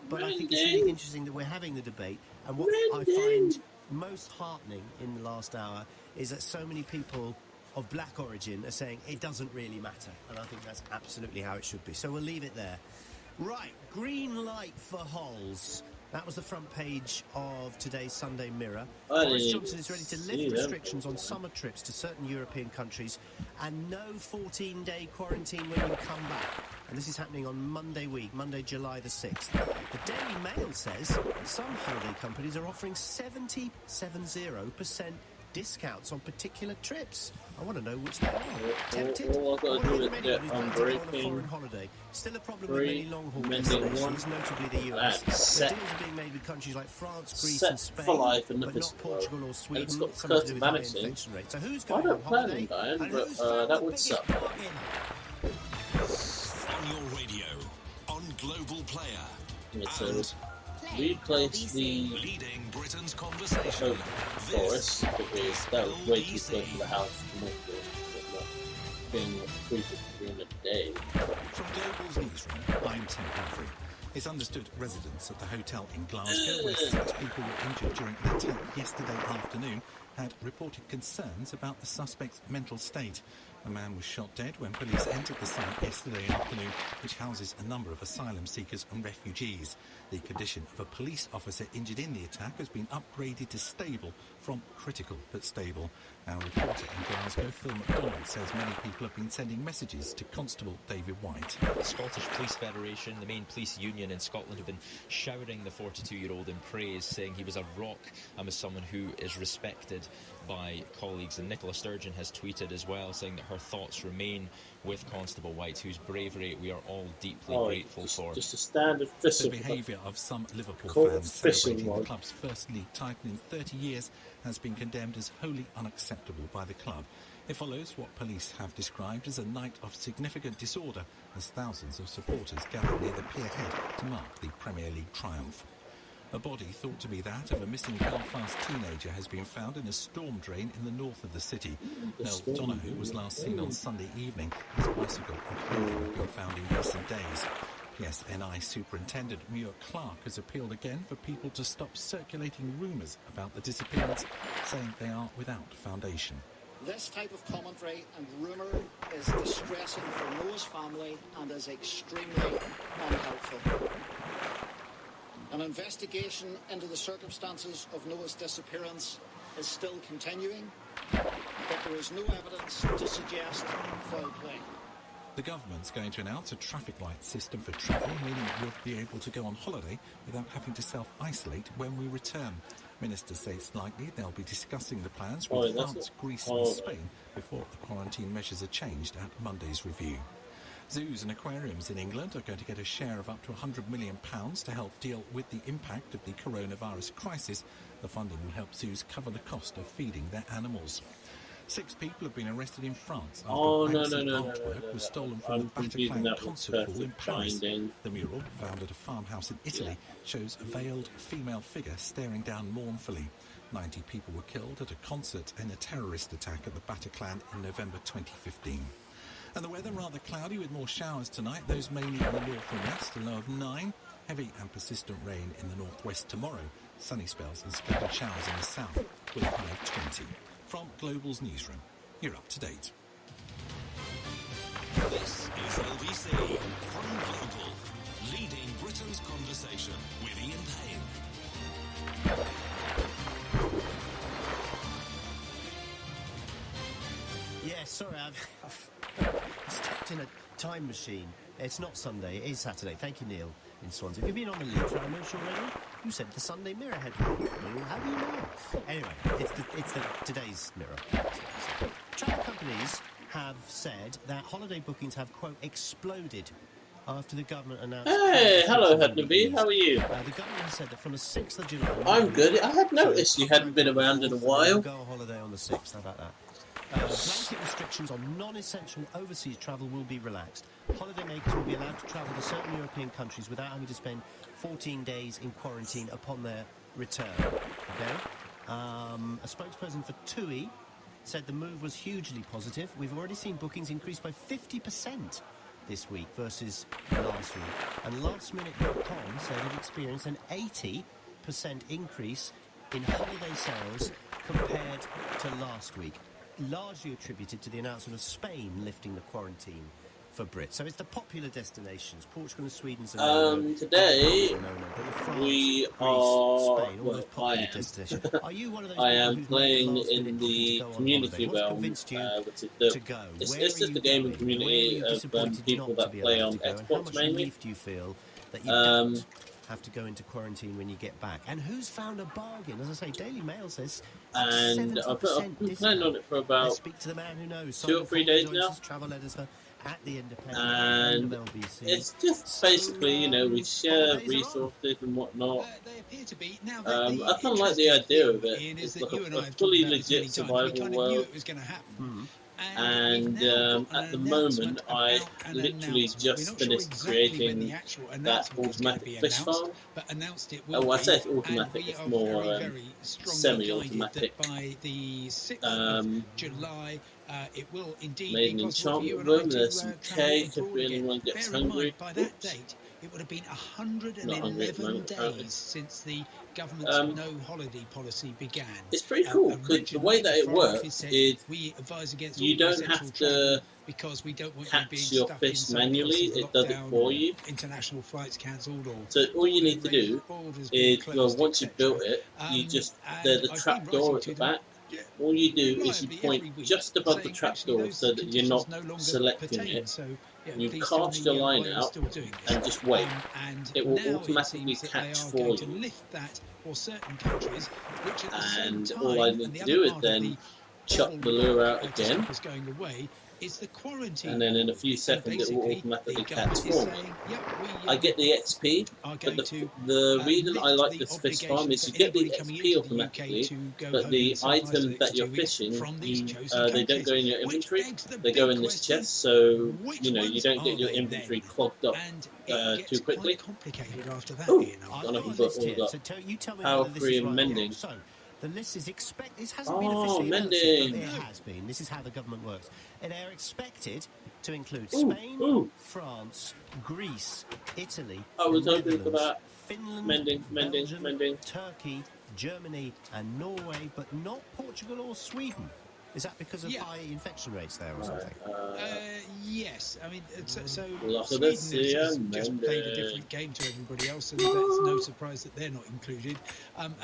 But I think it's really interesting that we're having the debate, and what I find most heartening in the last hour is that so many people of black origin are saying it doesn't really matter, and I think that's absolutely how it should be. So we'll leave it there. Right, green light for Holes. That was the front page of today's Sunday Mirror. Boris Johnson is ready to lift restrictions on summer trips to certain European countries and no 14-day quarantine when you come back. And this is happening on Monday week, Monday, July the 6th. The Daily Mail says some holiday companies are offering 70% discounts on particular trips. I want to know which they are. Tempted? All I've got to do is get foreign holiday. Still a problem with many long-haul destinations, notably the US. Deals are being made with countries like France, Greece and Spain, but not Portugal or Sweden. Some to do with high infection rates. So who's going on holiday? And who's found the biggest bargain? On your radio, on Global Player, and replace the leading Britain's conversation. Forest, because that was way too close to the house to make it being treated during the day. From Global's newsroom, I'm Tim Humphrey. It's understood residents at the hotel in Glasgow, where 6 people were injured during an attack yesterday afternoon, had reported concerns about the suspect's mental state. A man was shot dead when police entered the site yesterday afternoon, which houses a number of asylum seekers and refugees. The condition of a police officer injured in the attack has been upgraded to stable from critical but stable. Our reporter in Glasgow, Phil McDonald, says many people have been sending messages to Constable David White. The Scottish Police Federation, the main police union in Scotland, have been showering the 42-year-old in praise, saying he was a rock and was someone who is respected by colleagues. And Nicola Sturgeon has tweeted as well, saying that her thoughts remain with Constable White, whose bravery we are all deeply grateful for. Just a standard official. The behaviour of some Liverpool fans celebrating the club's first league title in 30 years has been condemned as wholly unacceptable by the club. It follows what police have described as a night of significant disorder as thousands of supporters gathered near the Pier Head to mark the Premier League triumph. A body thought to be that of a missing Belfast teenager has been found in a storm drain in the north of the city. Mel Donoghue was last seen on Sunday evening. His bicycle and clothing have been found in recent days. PSNI Superintendent Muir Clark has appealed again for people to stop circulating rumours about the disappearance, saying they are without foundation. This type of commentary and rumour is distressing for Noah's family and is extremely unhelpful. An investigation into the circumstances of Noah's disappearance is still continuing, but there is no evidence to suggest foul play. The government's going to announce a traffic light system for travel, meaning we'll be able to go on holiday without having to self-isolate when we return. Ministers say it's likely they'll be discussing the plans with France, Greece and Spain before the quarantine measures are changed at Monday's review. Zoos and aquariums in England are going to get a share of up to £100 million to help deal with the impact of the coronavirus crisis. The funding will help zoos cover the cost of feeding their animals. 6 people have been arrested in France after artwork was stolen from the Bataclan concert hall in Paris. The mural, found at a farmhouse in Italy, shows a veiled female figure staring down mournfully. 90 people were killed at a concert in a terrorist attack at the Bataclan in November 2015. And the weather rather cloudy with more showers tonight, those mainly in the north and west, a low of 9. Heavy and persistent rain in the northwest tomorrow. Sunny spells and scattered showers in the south with a high of 20. From Global's newsroom, you're up to date. This is LBC from Global, leading Britain's conversation with Ian Payne. Yeah, sorry, I've stepped in a time machine. It's not Sunday, it is Saturday. Thank you, Neil, in Swansea. Have you been on the lead for our notes already? You said the Sunday Mirror had Neil, how do you know? Anyway, it's the today's Mirror. Travel companies have said that holiday bookings have, quote, exploded after the government announced... Hey, hello, Hednaby. How are you? The government has said that from the 6th of July... I'm good. I had noticed you hadn't been around in a while. Go on holiday on the 6th. How about that? Blanket restrictions on non-essential overseas travel will be relaxed. Holidaymakers will be allowed to travel to certain European countries without having to spend 14 days in quarantine upon their return. Okay? A spokesperson for TUI said the move was hugely positive. We've already seen bookings increase by 50% this week versus last week. And lastminute.com said it experienced an 80% increase in holiday sales compared to last week, largely attributed to the announcement of Spain lifting the quarantine for Brits. So it's the popular destinations, Portugal and Sweden. Today we are. Are you one of those I am playing in the community realm, which is it's just the gaming community of people that play on Xbox mainly. Do you feel that you don't have to go into quarantine when you get back? And who's found a bargain? As I say, Daily Mail says. And I've been playing on it for about speak to the man who knows. 2 or 3 days now. Travel editor at the Independent and it's just basically, you know, we share resources and whatnot. I kind of like the idea of it. It's like a fully legit survival world. And at the moment, I literally just finished creating that automatic fish farm. Oh, I say it's automatic, it's more semi-automatic. It will indeed made an enchantment room, there's some cake if anyone gets hungry. By that date, it would have been 111 days since the government's no holiday policy began. It's pretty cool because the way that it works is you don't have to catch your fish manually, it does it for you. International flights cancelled, or so all you need to do is, well, once you've built it, you just, there's a trap door at the back. All you do is you point just above the trapdoor so that you're not selecting it. You cast your line out and just wait. It will automatically catch for you. And all I need to do is then chuck the lure out again. And then in a few seconds it will automatically catch for me. I get the XP, but the reason I like this fish farm is you get the XP automatically, but the items that you're fishing, they don't go in your inventory, they go in this chest, so you know you don't get your inventory clogged up too quickly. Oh, I can put all that power free and mending. The list is it hasn't been officially announced, but it has been. This is how the government works. And they're expected to include Spain, France, Greece, Italy, Finland, mending, Turkey, Germany, and Norway, but not Portugal or Sweden. Is that because of high infection rates there or something? Yes. I mean, so Sweden has just played a different game to everybody else, and that's no surprise that they're not included. And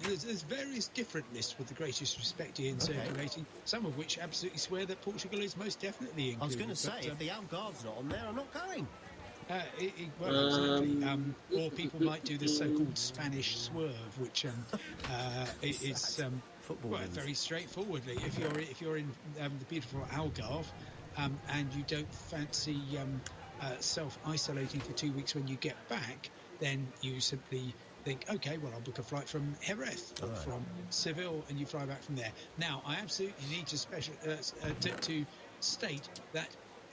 there's various different lists, with the greatest respect, Ian, circulating, some of which absolutely swear that Portugal is most definitely included. I was going to say, if the Algarve's not on there, I'm not going. Or people might do the so-called Spanish swerve, which is quite very straightforwardly. If you're in the beautiful Algarve, and you don't fancy self-isolating for 2 weeks when you get back, then you simply think, okay, well, I'll book a flight from Jerez or from Seville, and you fly back from there. Now, I absolutely need to to state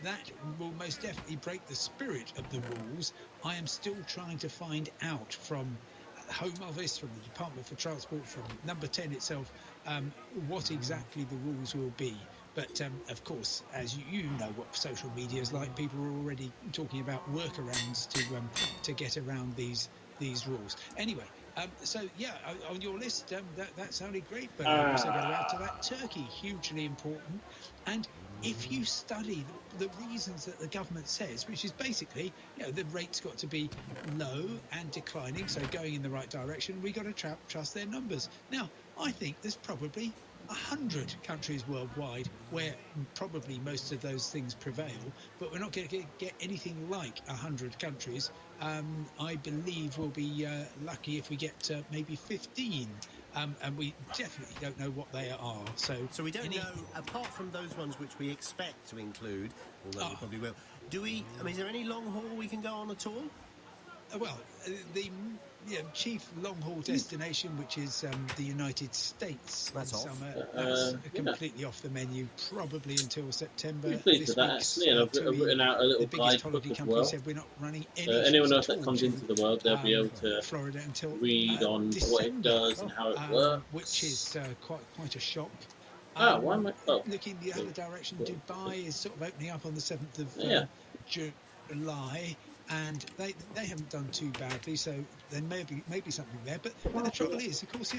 that will most definitely break the spirit of the rules. I am still trying to find out from Home Office, from the Department for Transport, from Number 10 itself, what exactly the rules will be. But of course, as you know what social media is like, people are already talking about workarounds to get around these rules. Anyway, so yeah, on your list, that sounded great, but I also go out to that Turkey, hugely important. And if you study the reasons that the government says, which is basically, you know, the rate's got to be low and declining, so going in the right direction, we got to trust their numbers. Now, I think there's probably 100 countries worldwide where probably most of those things prevail, but we're not going to get anything like 100 countries. I believe we'll be lucky if we get maybe 15. And we definitely don't know what they are. So we don't know, apart from those ones which we expect to include, although we probably will, Do we? I mean, is there any long haul we can go on at all? The chief long-haul destination, which is the United States, that's off. Summer, that's completely off the menu, probably until September. I'm pleased with that, actually, and I've written out a little guidebook as well. Said we're not running any so anyone else that comes into the world, they'll be able to Florida until read on December, what it does and how it works. Which is quite a shock. Why am I... Looking the other direction, Dubai is sort of opening up on the 7th of July. And they haven't done too badly, so there may be something there. But the trouble is, of course,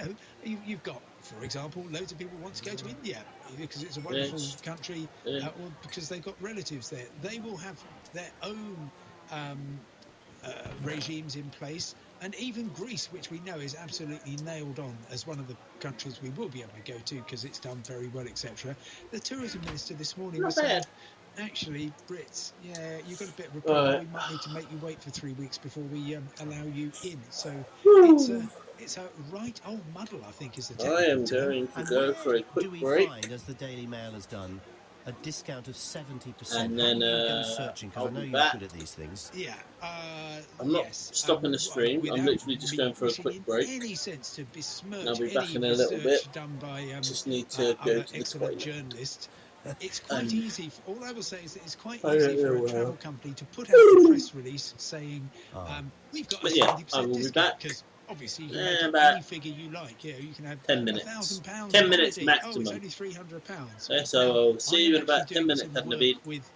you've got, for example, loads of people want to go to India because it's a wonderful country, or because they've got relatives there. They will have their own regimes in place. And even Greece, which we know is absolutely nailed on as one of the countries we will be able to go to because it's done very well, etc. The tourism minister this morning was saying, actually, Brits, you've got a bit of a problem. We might need to make you wait for 3 weeks before we allow you in. So it's a right old muddle, I think, is the term. I am going to go for a quick break. Find, as the Daily Mail has done, a discount of 70%. And then go searching, because I know you're good at these things. Yeah. I'm not stopping the stream. I'm literally just going for a quick break. Any sense to besmirch I'll be back any in a little bit. Done by, just need to go to the excellent toilet. Journalist. It's quite easy. All I will say is that it's quite easy for a travel company to put out a press release saying we've got a 70% discount because obviously you can have any figure you like. Yeah, you can have 10 minutes. £1,000. 10 minutes already. maximum. Oh, it's only £300. So I'll see you in about 10 minutes, Naveed. With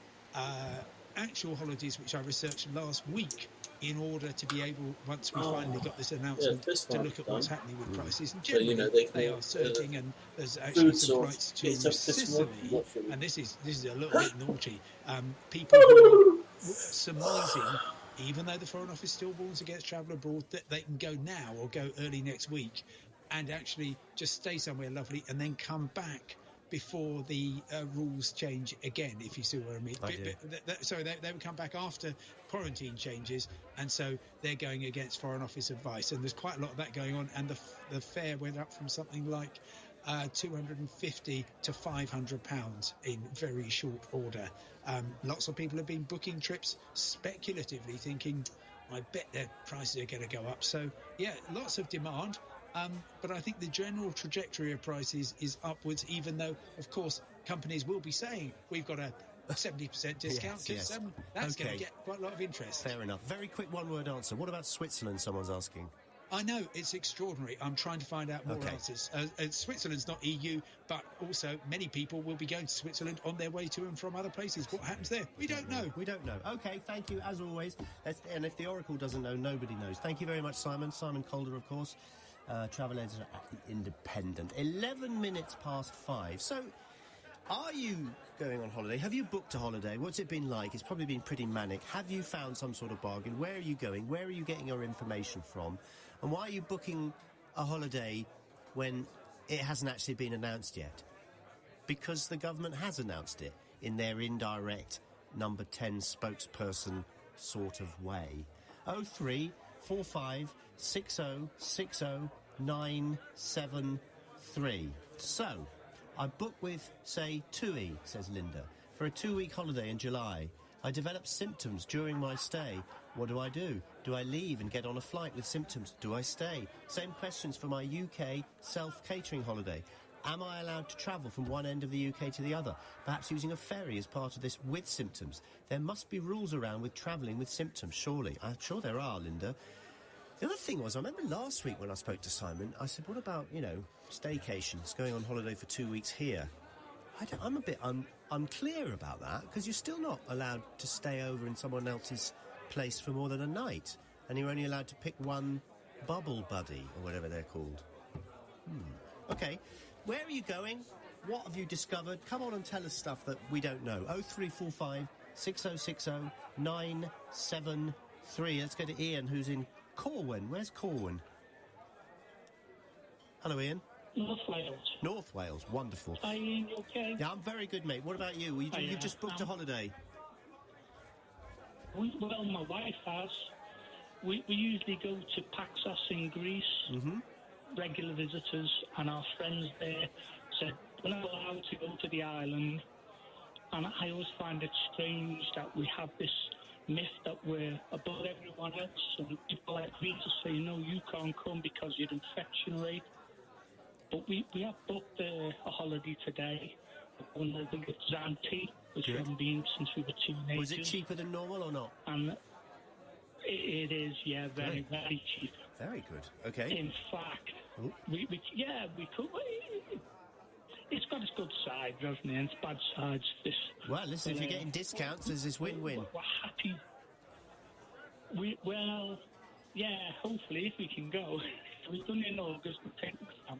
actual holidays, which I researched last week, in order to be able, once we finally got this announcement, to look at what's happening with prices. And generally, they are surging, and there's actually some flights to Sicily, and this is a little bit naughty. People who are surmising, even though the Foreign Office still warns against travel abroad, that they can go now or go early next week, and actually just stay somewhere lovely and then come back before the rules change again, if you see what I mean. So they would come back after quarantine changes, and so they're going against Foreign Office advice. And there's quite a lot of that going on, and the fare went up from something like £250 to £500 in very short order. Lots of people have been booking trips speculatively, thinking, I bet their prices are going to go up. So, lots of demand. But I think the general trajectory of prices is upwards, even though, of course, companies will be saying we've got a 70% discount because that's going to get quite a lot of interest. Fair enough. Very quick one-word answer. What about Switzerland, someone's asking? I know, it's extraordinary. I'm trying to find out more answers. Switzerland's not EU, but also many people will be going to Switzerland on their way to and from other places. What happens there? We don't know. We don't know. Okay, thank you, as always. And if the Oracle doesn't know, nobody knows. Thank you very much, Simon. Simon Calder, of course. Travel editor at The Independent. 11 minutes past 5. So, are you going on holiday? Have you booked a holiday? What's it been like? It's probably been pretty manic. Have you found some sort of bargain? Where are you going? Where are you getting your information from? And why are you booking a holiday when it hasn't actually been announced yet? Because the government has announced it in their indirect number 10 spokesperson sort of way. 0345 6060 So, I booked with, say, TUI, says Linda, for a 2-week holiday in July. I developed symptoms during my stay. What do I do? Do I leave and get on a flight with symptoms? Do I stay? Same questions for my UK self-catering holiday. Am I allowed to travel from one end of the UK to the other? Perhaps using a ferry as part of this with symptoms. There must be rules around with travelling with symptoms, surely. I'm sure there are, Linda. The other thing was, I remember last week when I spoke to Simon, I said, what about, staycations, going on holiday for 2 weeks here? I'm a bit unclear about that, because you're still not allowed to stay over in someone else's place for more than a night, and you're only allowed to pick one bubble buddy, or whatever they're called. Okay, where are you going? What have you discovered? Come on and tell us stuff that we don't know. 0345 6060 973. Let's go to Ian, who's in Corwin. Where's Corwin? Hello, Ian. North Wales. North Wales, wonderful. Hi, Ian, you okay? Yeah, I'm very good, mate. What about you? You've just booked a holiday. Well, my wife has. We usually go to Paxos in Greece. Mm-hmm. Regular visitors, and our friends there said we're not allowed to go to the island And I always find it strange that we have this myth that we're above everyone else, and people like me to say, no, you can't come because your infection rate. But we have booked a holiday today. I think it's Zante, which we haven't been since we were teenagers. Was it cheaper than normal or not? And it is, yeah, very, very cheap. Very good. Okay. In fact, we could. It's got its good sides, hasn't it? And its bad sides. Well, listen, if you're getting discounts, there's this win-win. We're happy. Hopefully, if we can go. We've done it in August.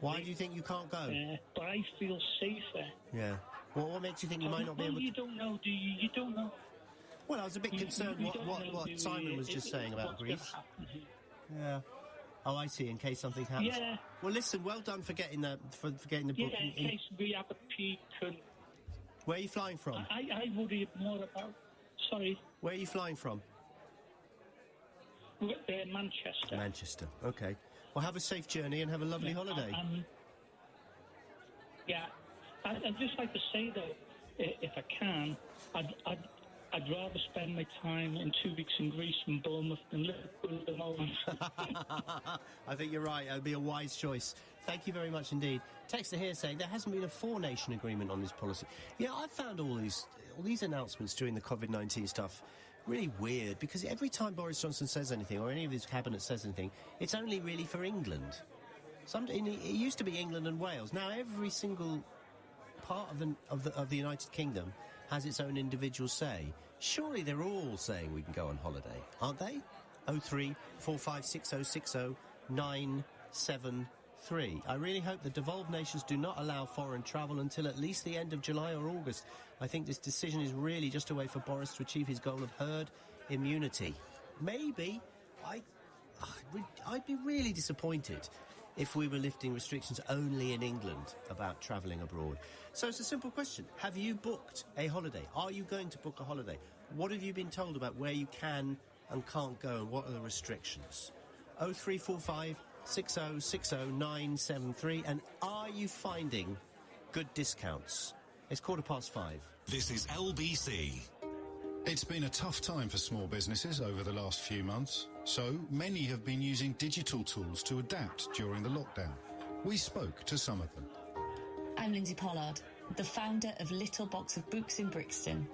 Why do you think you can't go? But I feel safer. Yeah. Well, what makes you think you might not be able to... You don't know, do you? You don't know. Well, I was a bit concerned what Simon was just saying about Greece. Yeah. Oh, I see, in case something happens. Yeah. Well, listen, well done for getting the book. Yeah, in case we have a peak. Where are you flying from? I worry more about... Sorry? Where are you flying from? Manchester. Manchester, okay. Well, have a safe journey and have a lovely holiday. I'd just like to say, though, if I can, I'd rather spend my time in 2 weeks in Greece and Bournemouth than Liverpool at the moment. I think you're right. It would be a wise choice. Thank you very much indeed. Texter here saying there hasn't been a four-nation agreement on this policy. Yeah, I've found all these announcements during the COVID-19 stuff really weird, because every time Boris Johnson says anything, or any of his cabinet says anything, it's only really for England. It used to be England and Wales. Now every single part of the United Kingdom has its own individual say. Surely they're all saying we can go on holiday, aren't they? 03456060973. I really hope the devolved nations do not allow foreign travel until at least the end of July or August. I think this decision is really just a way for Boris to achieve his goal of herd immunity. Maybe. I'd be really disappointed if we were lifting restrictions only in England about travelling abroad. So it's a simple question. Have you booked a holiday? Are you going to book a holiday? What have you been told about where you can and can't go, and what are the restrictions? 0345 6060973. And are you finding good discounts? It's 5:15. This is LBC. It's been a tough time for small businesses over the last few months, so many have been using digital tools to adapt during the lockdown. We spoke to some of them. I'm Lindsay Pollard, the founder of Little Box of Books in Brixton.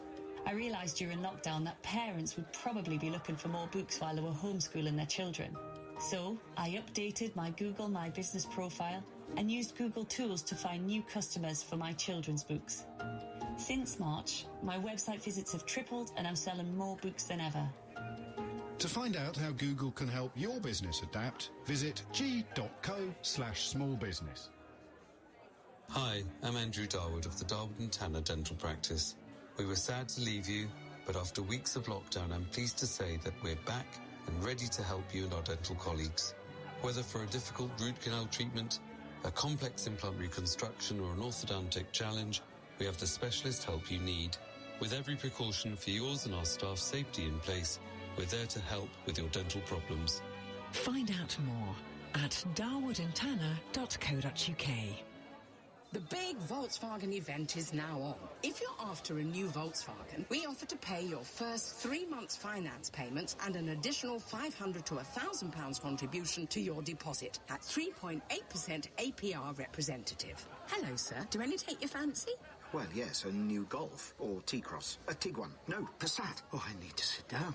I realised during lockdown that parents would probably be looking for more books while they were homeschooling their children. So I updated my Google My Business profile and used Google Tools to find new customers for my children's books. Since March, my website visits have tripled and I'm selling more books than ever. To find out how Google can help your business adapt, visit g.co/smallbusiness. Hi, I'm Andrew Darwood of the Darwood and Tanner Dental Practice. We were sad to leave you, but after weeks of lockdown, I'm pleased to say that we're back and ready to help you and our dental colleagues. Whether for a difficult root canal treatment, a complex implant reconstruction, or an orthodontic challenge, we have the specialist help you need. With every precaution for yours and our staff's safety in place, we're there to help with your dental problems. Find out more at darwoodandtanner.co.uk. The big Volkswagen event is now on. If you're after a new Volkswagen, we offer to pay your first 3 months finance payments and an additional £500 to £1,000 contribution to your deposit at 3.8% APR representative. Hello, sir. Do any take your fancy? Well, yes, a new Golf or T-Cross. A Tiguan. No, Passat. Oh, I need to sit down.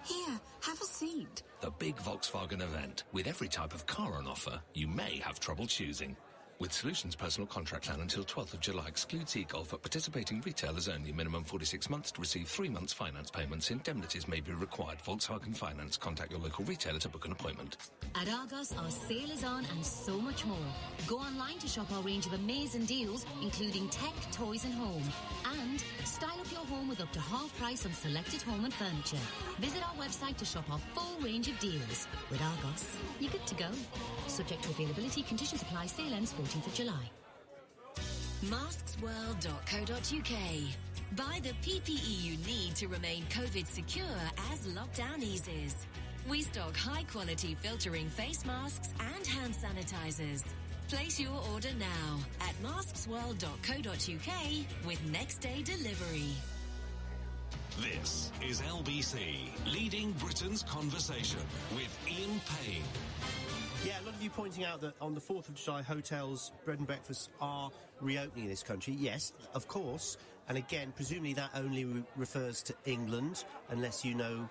Here, have a seat. The big Volkswagen event. With every type of car on offer, you may have trouble choosing. With Solutions personal contract plan until 12th of July excludes e-Golf at participating retailers only. Minimum 46 months to receive 3 months finance payments. Indemnities may be required. Volkswagen Finance. Contact your local retailer to book an appointment. At Argos, our sale is on and so much more. Go online to shop our range of amazing deals, including tech, toys and home. And style up your home with up to half price on selected home and furniture. Visit our website to shop our full range of deals. With Argos, you're good to go. Subject to availability, conditions apply. Sale ends 14th of July. Masksworld.co.uk. Buy the PPE you need to remain COVID secure as lockdown eases. We stock high quality filtering face masks and hand sanitizers. Place your order now at masksworld.co.uk with next day delivery. This is LBC, leading Britain's conversation with Ian Payne. Yeah, a lot of you pointing out that on the 4th of July, hotels, bread and breakfasts are reopening in this country. Yes, of course. And again, presumably that only refers to England, unless you know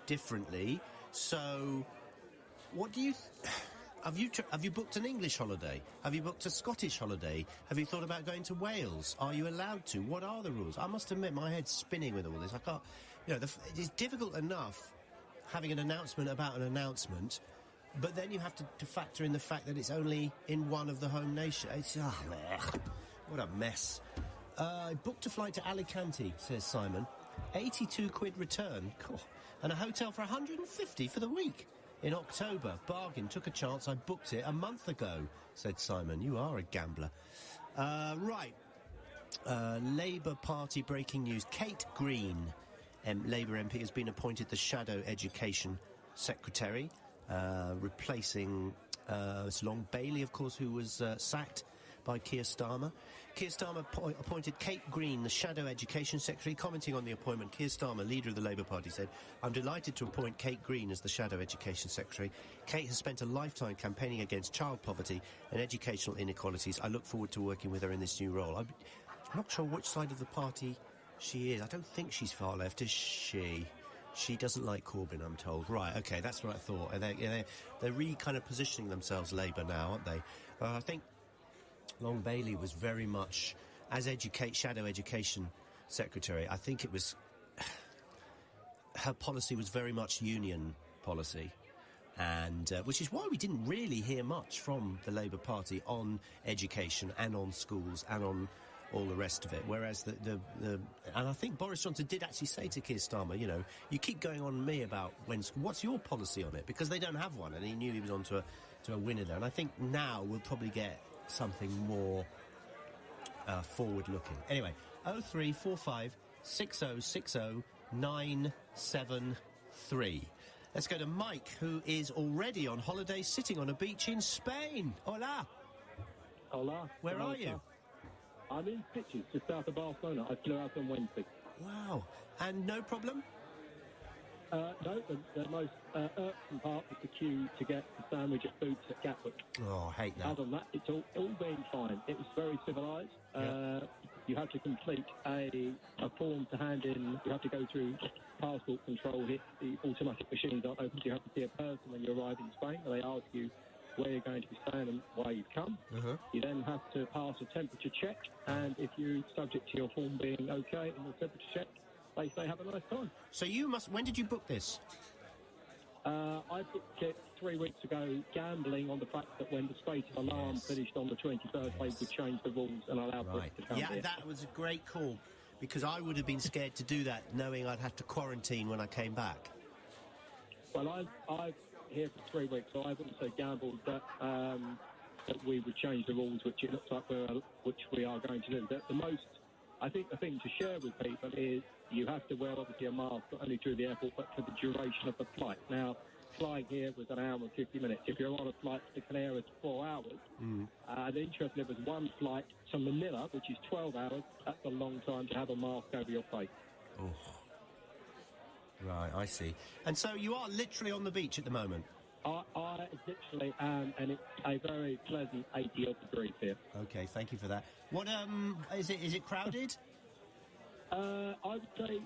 differently. So, what do you... Have you booked an English holiday? Have you booked a Scottish holiday? Have you thought about going to Wales? Are you allowed to? What are the rules? I must admit, my head's spinning with all this. I can't... You know, it's difficult enough having an announcement about an announcement, but then you have to factor in the fact that it's only in one of the home nations. What a mess. I booked a flight to Alicante, says Simon. 82 quid return. Cool. And a hotel for 150 for the week. In October, bargain, took a chance, I booked it a month ago, said Simon. You are a gambler. Right. Labour Party breaking news. Kate Green, Labour MP, has been appointed the Shadow Education Secretary, replacing Long Bailey, of course, who was sacked by Keir Starmer. Keir Starmer appointed Kate Green, the Shadow Education Secretary. Commenting on the appointment, Keir Starmer, leader of the Labour Party, said, "I'm delighted to appoint Kate Green as the Shadow Education Secretary. Kate has spent a lifetime campaigning against child poverty and educational inequalities. I look forward to working with her in this new role." I'm not sure which side of the party she is. I don't think she's far left, is she? She doesn't like Corbyn, I'm told. Right, OK, that's what I thought. They're really kind of positioning themselves Labour now, aren't they? I think Long Bailey was very much, as Shadow Education Secretary, I think it was... her policy was very much union policy, and which is why we didn't really hear much from the Labour Party on education and on schools and on all the rest of it. Whereas and I think Boris Johnson did actually say to Keir Starmer, you know, you keep going on me about what's your policy on it? Because they don't have one, and he knew he was on to a winner there. And I think now we'll probably get something more forward-looking. Anyway, 0345 6060 973. Let's go to Mike, who is already on holiday, sitting on a beach in Spain. Hola. Hola. Where are you? I'm in Sitges, just south of Barcelona. I flew out on Wednesday. Wow. And no problem? No, the most irksome part was the queue to get the sandwich at Boots at Gatwick. Oh, I hate that. Other than that, it's all been fine. It was very civilised. Yeah. You have to complete a form to hand in. You have to go through passport control. The automatic machines aren't open, so you have to see a person when you arrive in Spain, and they ask you where you're going to be staying and why you've come. Uh-huh. You then have to pass a temperature check, and if you're subject to your form being OK in the temperature check, they say have a nice time. So you must... When did you book this? I booked it 3 weeks ago, gambling on the fact that when the state of alarm finished on the 21st, they would change the rules and allow Brits to come here. That was a great call, because I would have been scared to do that, knowing I'd have to quarantine when I came back. Well, I've here for 3 weeks, so I've also gambled that we would change the rules, which it looks like we are going to do. I think the thing to share with people is you have to wear, obviously, a mask, not only through the airport, but for the duration of the flight. Now, flying here was an hour and 50 minutes. If you're on a flight to the Canaries, 4 hours. Interestingly, there was one flight to Manila, which is 12 hours. That's a long time to have a mask over your face. Oh. Right, I see. And so you are literally on the beach at the moment? I literally am, and it's a very pleasant 80-odd degrees here. OK, thank you for that. What, is it crowded? I would say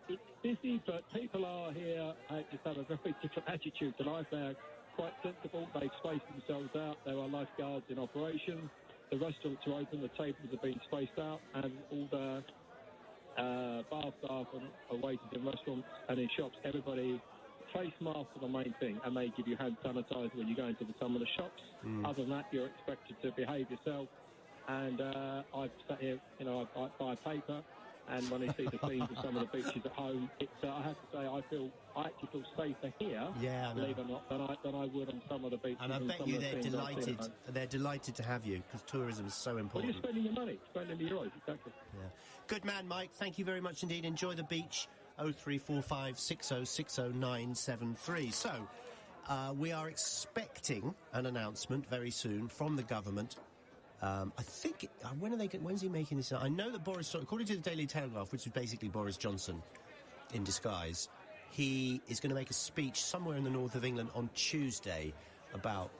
it's busy, but people are here, just have a very different attitude to life. They're quite sensible. They've spaced themselves out. There are lifeguards in operation. The restaurants are open. The tables have been spaced out, and all the bar staff and waiters in restaurants and in shops, everybody, face masks are the main thing, and they give you hand sanitizer when you go into some of the shops. Other than that, you're expected to behave yourself. And I've sat here, I buy paper, and when I see the scenes of some of the beaches at home, I have to say I actually feel safer here, believe it or not, than I would on some of the beaches. And I bet you they're delighted to have you, because tourism is so important. Well, you're spending your money, spending the euros, exactly. Yeah. Good man, Mike. Thank you very much indeed. Enjoy the beach. 0345 6060 973. So, We are expecting an announcement very soon from the government. I think... when's he making this? I know that Boris... According to the Daily Telegraph, which is basically Boris Johnson in disguise, he is going to make a speech somewhere in the north of England on Tuesday about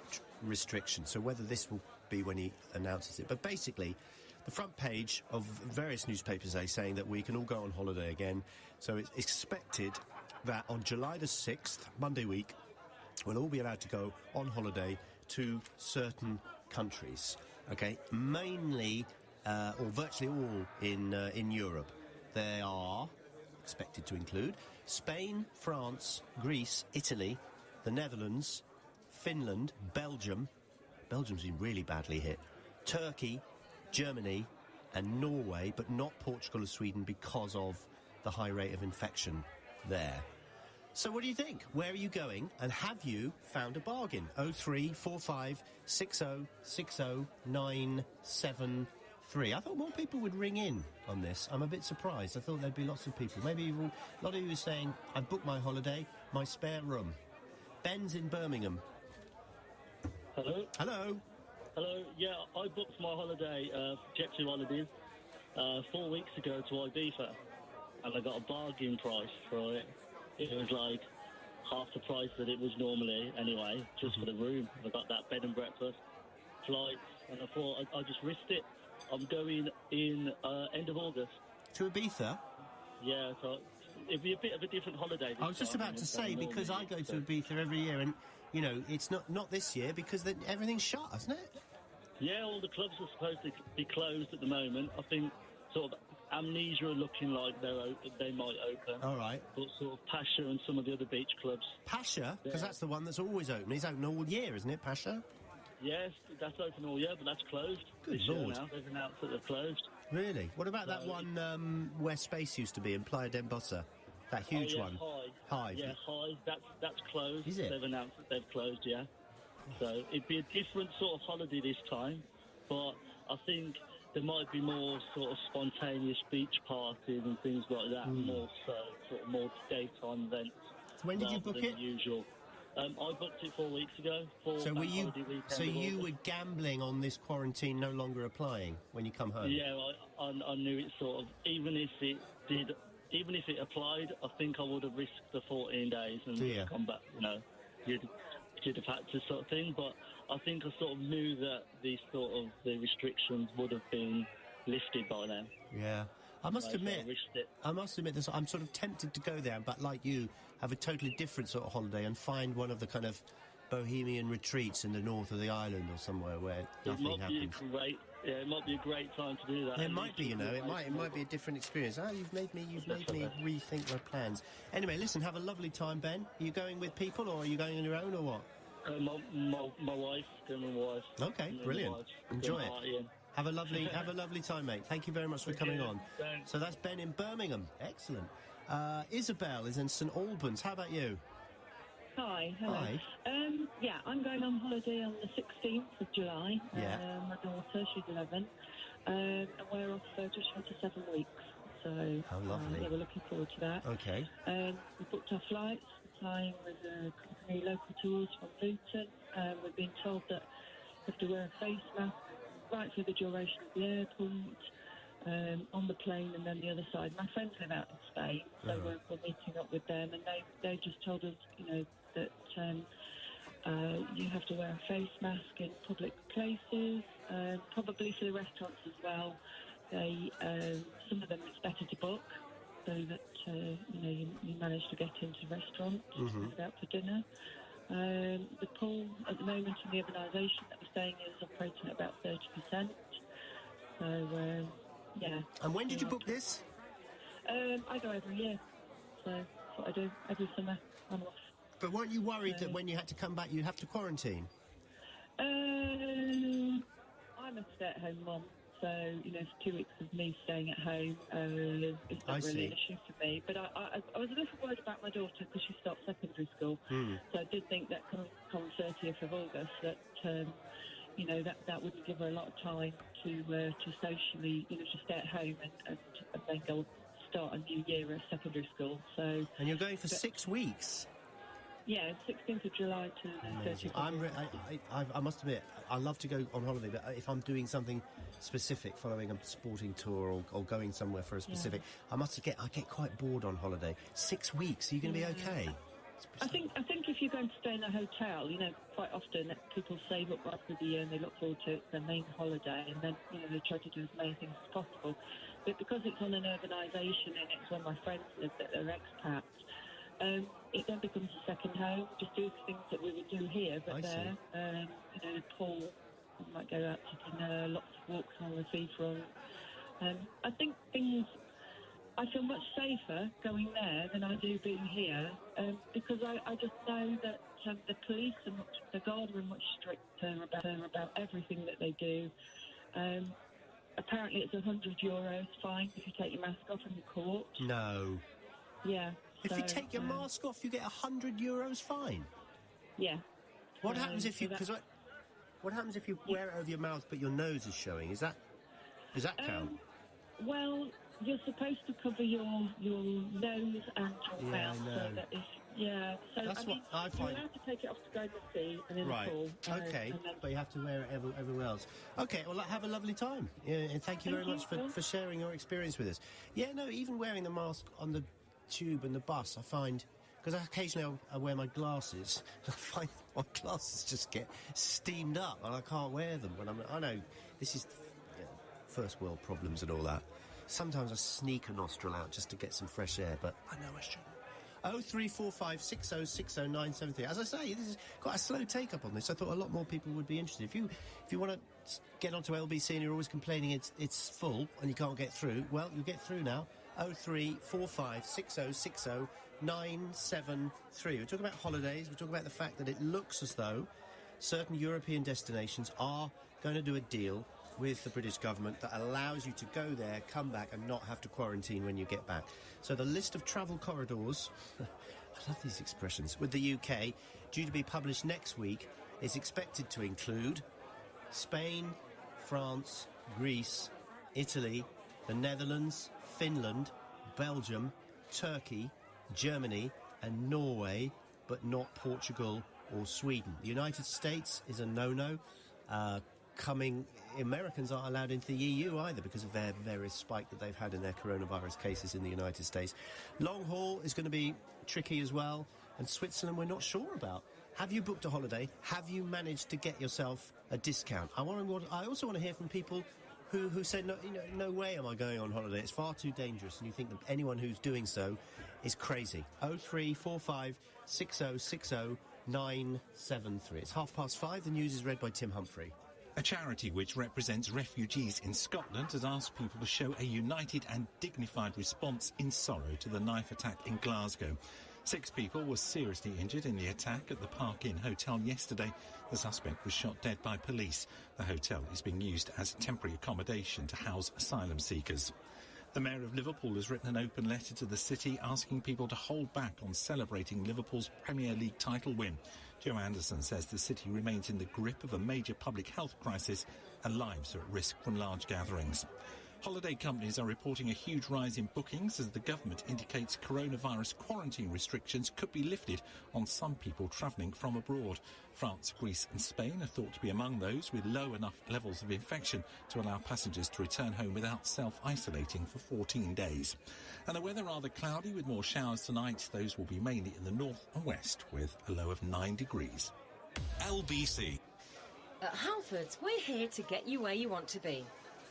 restrictions. So whether this will be when he announces it. But basically, the front page of various newspapers are saying that we can all go on holiday again. So it's expected that on July the 6th, Monday week, we'll all be allowed to go on holiday to certain countries. Okay, mainly, or virtually all in Europe. They are expected to include Spain, France, Greece, Italy, the Netherlands, Finland, Belgium. Belgium's been really badly hit. Turkey, Germany, and Norway, but not Portugal or Sweden because of the high rate of infection there. So what do you think? Where are you going? And have you found a bargain? 0345 60 60 973. I thought more people would ring in on this. I'm a bit surprised. I thought there'd be lots of people. Maybe a lot of you are saying, I've booked my holiday, my spare room. Ben's in Birmingham. Hello? Hello? Hello, yeah, I booked my holiday, Jet2 Holidays, 4 weeks ago to Ibiza, and I got a bargain price for it. It was like half the price that it was normally, anyway, just for the room. I got that bed and breakfast, flights, and I thought I'd just risked it. I'm going in end of August. To Ibiza? Yeah, so it'd be a bit of a different holiday. I was just about to say, because I go to Ibiza every year, and, you know, it's not this year, because everything's shut, isn't it? Yeah, all the clubs are supposed to be closed at the moment. I think sort of Amnesia are looking like they might open. All right. But sort of Pasha and some of the other beach clubs. Pasha? Because that's the one that's always open. It's open all year, isn't it, Pasha? Yes, that's open all year, but that's closed. Good this Lord. Year now. They've announced that they're closed. Really? What about that one where Space used to be in Playa d'Embossa? That huge one. Hive. Yeah, Hive. That's closed. Is it? They've announced that they've closed, yeah. So it'd be a different sort of holiday this time, but I think there might be more sort of spontaneous beach parties and things like that, more so, sort of more daytime events. So when did you book it? Usual. I booked it 4 weeks ago. So you were gambling on this quarantine no longer applying when you come home? Yeah, I knew it sort of, even if it applied, I think I would have risked the 14 days and come back, you know, you'd have had to sort of thing, but I think I sort of knew that the restrictions would have been lifted by then. Yeah. I must admit this, I'm sort of tempted to go there, but like you, have a totally different sort of holiday and find one of the kind of bohemian retreats in the north of the island or somewhere where nothing happens. It might be a great time to do that. It might be, you know, it might be a different experience. Oh, you've made me rethink my plans. Anyway, listen, have a lovely time, Ben. Are you going with people or are you going on your own or what? My wife, going with my wife. Okay, brilliant. Enjoy it. Have a lovely time, mate. Thank you very much for coming on. Thanks. So that's Ben in Birmingham. Excellent. Isabel is in St Albans. How about you? Hi. Hello. Hi. Yeah, I'm going on holiday on the 16th of July. Yeah. My daughter, she's 11. And we're off just for 7 weeks. So, how lovely. Yeah, we're looking forward to that. Okay. We booked our flights. We're flying with a company, Local Tours from Luton. We've been told that we have to wear a face mask right through the duration of the airport, on the plane, and then the other side. My friends live out in Spain, so we're meeting up with them, and they just told us, you know, that you have to wear a face mask in public places, probably for the restaurants as well. Some of them it's better to book, so that you manage to get into restaurants out for dinner. The pool at the moment in the urbanisation that we're staying in is operating at about 30%. So, yeah. And when did you book this? I go every year. So that's what I do. Every summer I'm off. But weren't you worried that when you had to come back you'd have to quarantine? I'm a stay-at-home mum. So, you know, for 2 weeks of me staying at home is not really an issue for me. But I was a little worried about my daughter because she stopped secondary school. So I did think that come 30th of August that, you know, that wouldn't give her a lot of time to socially, you know, to stay at home and then go start a new year at secondary school. So. And you're going for 6 weeks? Yeah, 16th of July to the 30th. I must admit, I love to go on holiday, but if I'm doing something specific, following a sporting tour or going somewhere for a specific, I get quite bored on holiday. 6 weeks, are you going to be okay? I think if you're going to stay in a hotel, quite often people save up right for the year and they look forward to it, their main holiday, and then, they try to do as many things as possible. But because it's on an urbanisation and it's where my friends live that are expats, it then becomes a second home. Just do the things that we would do here, but there. The pool, we might go out to dinner, lots of walks on the seafront. I think I feel much safer going there than I do being here, because I just know that the police and the guard are much stricter about everything that they do. Apparently it's €100 fine if you take your mask off in the court. No. Yeah. If you take your mask off, you get €100 fine. Yeah. What happens if you? What happens if you wear it over your mouth but your nose is showing? Does that count? Well, you're supposed to cover your nose and your mouth. I know. So that if, so that's what I find. You're allowed to take it off to go in the sea and in the pool. Okay. But you have to wear it everywhere else. Okay. Well, have a lovely time. Yeah, and thank you very much for sharing your experience with us. Yeah. No. Even wearing the mask on the tube and the bus, I find, because occasionally I wear my glasses, I find my glasses just get steamed up and I can't wear them when I know this is first world problems and all that. Sometimes I sneak a nostril out just to get some fresh air, but I know I shouldn't. 0345 6060 973. As I say, this is quite a slow take-up on this. I thought a lot more people would be interested. If you want to get onto LBC and you're always complaining it's full and you can't get through, well, you'll get through now. 0345 6060 973. We're talking about holidays. We're talking about the fact that it looks as though certain European destinations are going to do a deal with the British government that allows you to go there, come back and not have to quarantine when you get back. So the list of travel corridors, I love these expressions, with the UK, due to be published next week, is expected to include Spain, France, Greece, Italy, the Netherlands, Finland, Belgium, Turkey, Germany and Norway, but not Portugal or Sweden. The United States is a no-no. Americans aren't allowed into the EU either because of their various spike that they've had in their coronavirus cases in the United States. Long haul is going to be tricky as well, and Switzerland we're not sure about. Have you booked a holiday? Have you managed to get yourself a discount? I also want to hear from people who said, no way am I going on holiday. It's far too dangerous, and you think that anyone who's doing so is crazy. 0345 6060 973. It's 5:30. The news is read by Tim Humphrey. A charity which represents refugees in Scotland has asked people to show a united and dignified response in sorrow to the knife attack in Glasgow. 6 people were seriously injured in the attack at the Park Inn Hotel yesterday. The suspect was shot dead by police. The hotel is being used as temporary accommodation to house asylum seekers. The Mayor of Liverpool has written an open letter to the city asking people to hold back on celebrating Liverpool's Premier League title win. Joe Anderson says the city remains in the grip of a major public health crisis and lives are at risk from large gatherings. Holiday companies are reporting a huge rise in bookings as the government indicates coronavirus quarantine restrictions could be lifted on some people travelling from abroad. France, Greece and Spain are thought to be among those with low enough levels of infection to allow passengers to return home without self-isolating for 14 days. And the weather rather cloudy with more showers tonight. Those will be mainly in the north and west with a low of 9 degrees. LBC. At Halfords, we're here to get you where you want to be.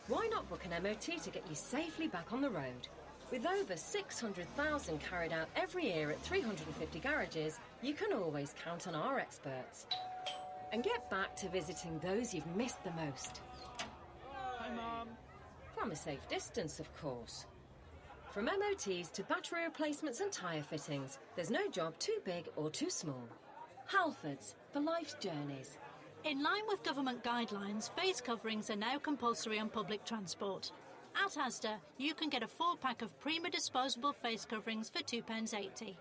Why not book an MOT to get you safely back on the road? With over 600,000 carried out every year at 350 garages, you can always count on our experts. And get back to visiting those you've missed the most. Hi, Mum. From a safe distance, of course. From MOTs to battery replacements and tyre fittings, there's no job too big or too small. Halfords, for life's journeys. In line with government guidelines, face coverings are now compulsory on public transport. At Asda, you can get a 4-pack of Prima disposable face coverings for £2.80,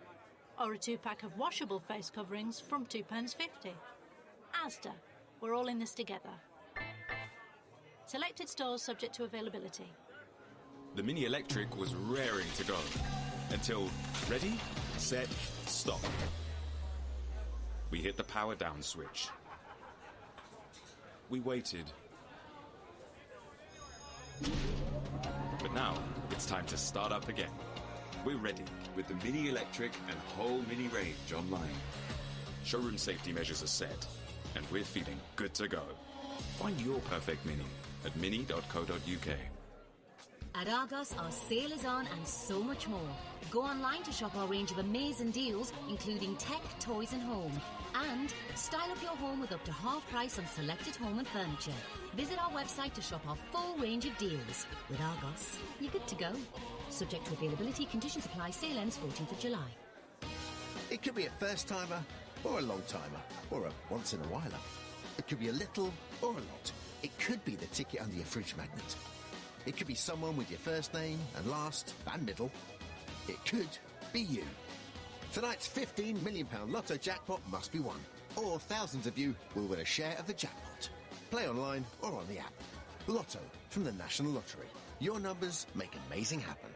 or a 2-pack of washable face coverings from £2.50. Asda, we're all in this together. Selected stores subject to availability. The Mini Electric was raring to go until ready, set, stop. We hit the power down switch. We waited. But now, it's time to start up again. We're ready with the Mini Electric and whole Mini range online. Showroom safety measures are set, and we're feeling good to go. Find your perfect Mini at mini.co.uk. At Argos, our sale is on and so much more. Go online to shop our range of amazing deals, including tech, toys and home. And style up your home with up to half price on selected home and furniture. Visit our website to shop our full range of deals. With Argos, you're good to go. Subject to availability, conditions apply, sale ends 14th of July. It could be a first-timer or a long-timer or a once-in-a-whiler. It could be a little or a lot. It could be the ticket under your fridge magnet. It could be someone with your first name and last and middle. It could be you. Tonight's £15 million lotto jackpot must be won, or thousands of you will win a share of the jackpot. Play online or on the app. Lotto from the National Lottery. Your numbers make amazing happen.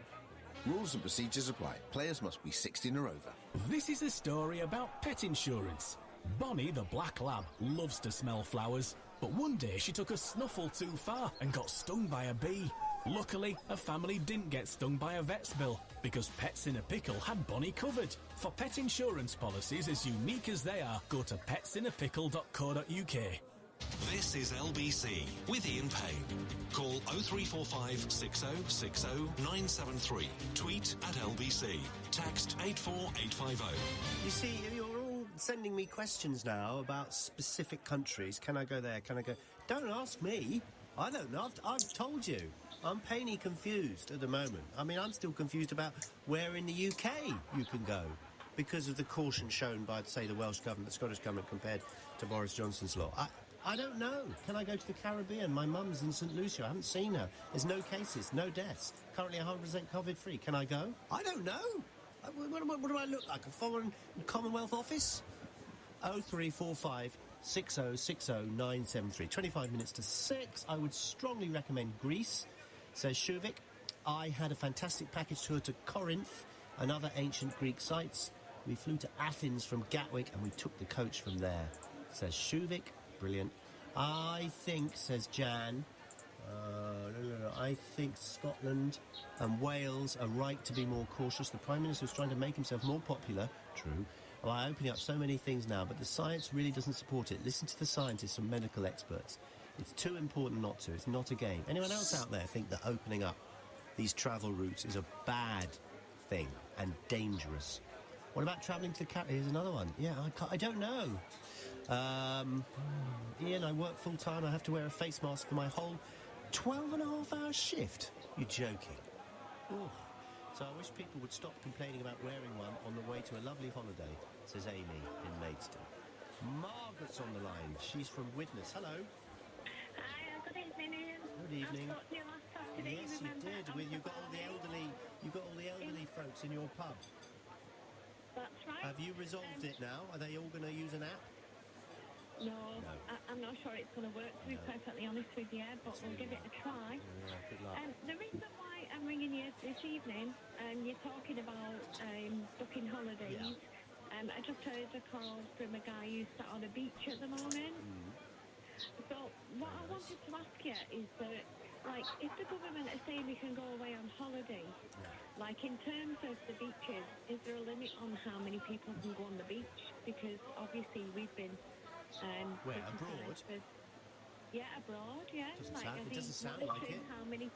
Rules and procedures apply. Players must be 16 or over. This is a story about pet insurance. Bonnie, the black lab, loves to smell flowers, but one day she took a snuffle too far and got stung by a bee. Luckily, her family didn't get stung by a vet's bill because Pets in a Pickle had Bonnie covered. For pet insurance policies as unique as they are, go to petsinnapickle.co.uk. This is LBC with Ian Payne. Call 0345 6060 973. Tweet at LBC. Text 84850. You see, you're all sending me questions now about specific countries. Can I go there? Can I go? Don't ask me. I don't know. I've told you. I'm painfully confused at the moment. I mean, I'm still confused about where in the UK you can go because of the caution shown by, say, the Welsh government, the Scottish government compared to Boris Johnson's law. I don't know. Can I go to the Caribbean? My mum's in St. Lucia. I haven't seen her. There's no cases, no deaths. Currently 100% COVID-free. Can I go? I don't know. What do I look like? A foreign Commonwealth office? 0345 6060 973. 25 minutes to 6. I would strongly recommend Greece, says Shuvik. I had a fantastic package tour to Corinth and other ancient Greek sites. We flew to Athens from Gatwick and we took the coach from there, says Shuvik. Brilliant. I think, says Jan, I think Scotland and Wales are right to be more cautious. The Prime Minister is trying to make himself more popular, true, by opening up so many things now, but the science really doesn't support it. Listen to the scientists and medical experts. It's too important not to. It's not a game. Anyone else out there think that opening up these travel routes is a bad thing and dangerous? What about travelling to the Caribbean? Here's another one. Yeah, I don't know. Ian, I work full-time. I have to wear a face mask for my whole 12-and-a-half-hour shift. You're joking. Ooh. So I wish people would stop complaining about wearing one on the way to a lovely holiday, says Amy in Maidstone. Margaret's on the line. She's from Widnes. Hello. Hi, good evening, Ian. Good evening. I spoke to you last Saturday. Yes, you did. You've got all the elderly folks in your pub. That's right. Have you resolved it now? Are they all going to use an app? No. I'm not sure it's going to work, to be perfectly honest with you, but we'll give it a try. Yeah, good luck. The reason why I'm ringing you this evening, you're talking about booking holidays. I just heard a call from a guy who's sat on a beach at the moment. So what I wanted to ask you is that, like, if the government is saying we can go away on holiday, like in terms of the beaches, is there a limit on how many people can go on the beach? Because obviously we've been where, abroad? Yeah, abroad, yeah. It doesn't sound like it. How many?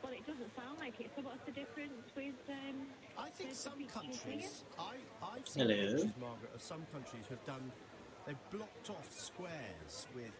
Well, it doesn't sound like it. So what's the difference with I think some countries, I've Hello. seen pictures, Margaret, of some countries who've done, they've blocked off squares with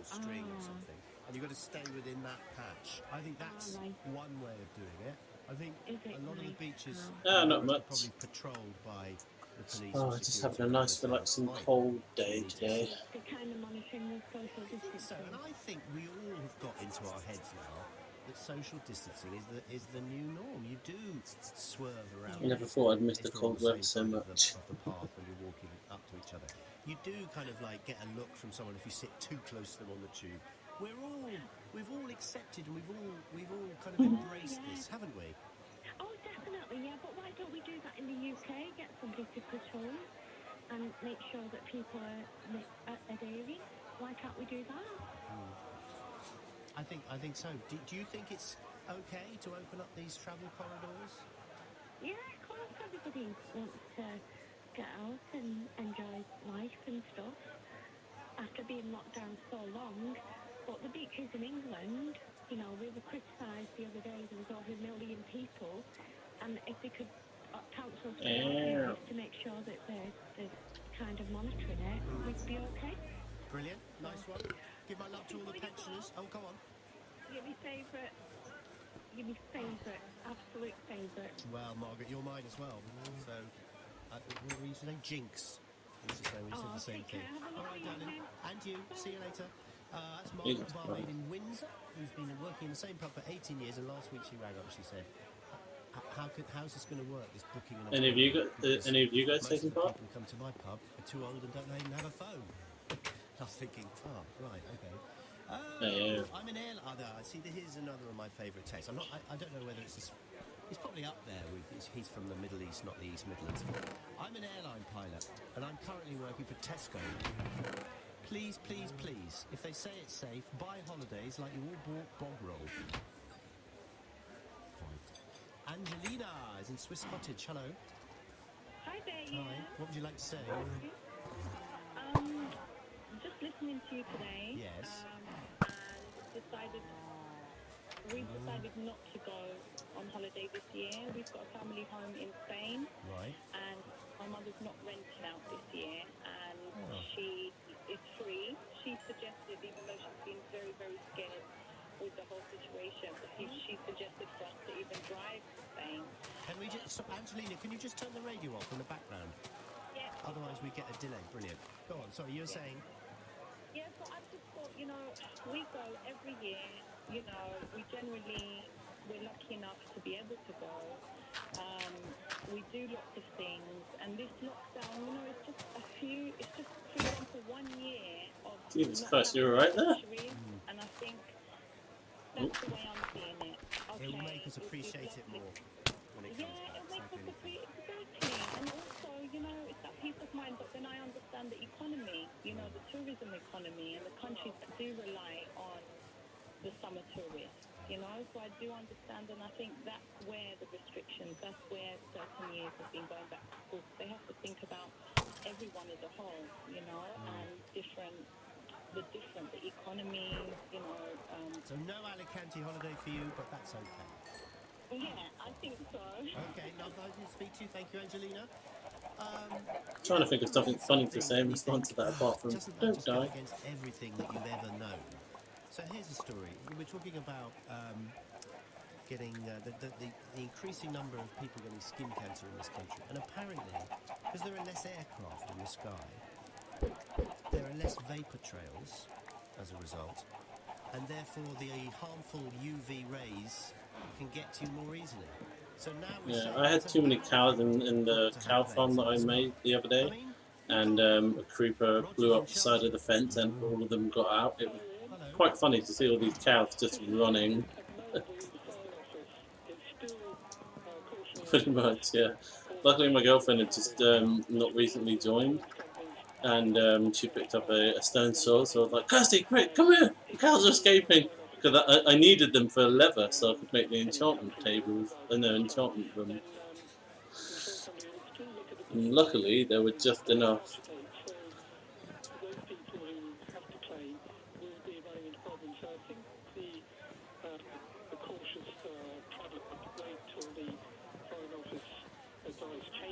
string or something, and you've got to stay within that patch. I think that's one way of doing it. I think a lot of the beaches not are much. probably patrolled by the police. Oh, just having a nice, relaxing, cold day today. They're kind of monitoring the social distancing. So, and I think we all have got into our heads now that social distancing is the new norm. You do swerve around. I never thought I'd miss the cold weather so much. Off the path when you're walking up to each other. You do kind of like get a look from someone if you sit too close to them on the tube. We've all accepted and we've all kind of embraced this, haven't we? Oh, definitely, yeah. But why don't we do that in the UK? Get somebody to patrol. and make sure that people are adhering. Why can't we do that? I think so. Do you think it's okay to open up these travel corridors? Yeah, of course, everybody wants to get out and enjoy life and stuff after being locked down so long. But the beaches in England, you know, we were criticised the other day, there was over 1 million people, and if they could, councils to make sure that they're kind of monitoring it, we'd be okay. Brilliant, nice one. Give my love to all the pensioners. Oh, go on. You're my favourite, absolute favourite. Well, Margaret, you're mine as well. So, what were you saying? Jinx. We said the same thing. All right, darling. And you. See you later. That's Margaret, barmaid in Windsor, who's been working in the same pub for 18 years, and last week she rang up, she said, how's this going to work, this booking? And any of you guys taking part? People come to my pub, are too old and don't even have a phone. I was thinking, right, okay. I'm an airline. See, here's another of my favourite tastes. I don't know whether it's probably up there with. He's from the Middle East, not the East Midlands. I'm an airline pilot, and I'm currently working for Tesco. Please, please, please, if they say it's safe, buy holidays like you all bought bog roll. Angelina is in Swiss Cottage. Hello. Hi there. Hi. What would you like to say? Just listening to you today. Yes. And we've decided not to go on holiday this year. We've got a family home in Spain. Right. And my mother's not renting out this year, and she is free. She suggested, even though she's been very, very scared with the whole situation, she suggested for us to even drive to Spain. Can we just, Angelina, can you just turn the radio off in the background? Yeah. Otherwise we get a delay. Brilliant. Go on, sorry, you were saying? Yeah, so I just thought, you know, we go every year, you know, we're lucky enough to be able to go. We do lots of things, and this lockdown, you know, it's just for example, 1 year of... Jesus Christ, you were right there? And I think that's the way I'm seeing it. Okay, it will make us appreciate it more when it comes back. Yeah, it'll make us exactly. And also, you know, it's that peace of mind, but then I understand the economy, you know, the tourism economy, and the countries that do rely on the summer tourists, you know, so I do understand, and I think that's where the restrictions, that's where certain years have been going back to school. They have to think about everyone as a whole, you know, and the economy, you know. So no Alicante holiday for you, but that's okay. Yeah, I think so. Okay, nice to speak to you. Thank you, Angelina. Trying to think of something funny to say in response to that, apart from don't die. Against everything that you've ever known. So here's a story. We're talking about getting the increasing number of people getting skin cancer in this country, and apparently, because there are less aircraft in the sky, there are less vapor trails as a result, and therefore the harmful UV rays can get to you more easily. So now I had too many cows in the cow farm that I made the other day, and a creeper blew up the side of the fence, and all of them got out. It was quite funny to see all these cows just running. Pretty much, yeah. Luckily, my girlfriend had just not recently joined, and she picked up a stone sword, so I was like, "Kirsty, quick, come here! The cows are escaping!" Because I needed them for leather, so I could make the enchantment tables, enchantment room. And luckily, there were just enough.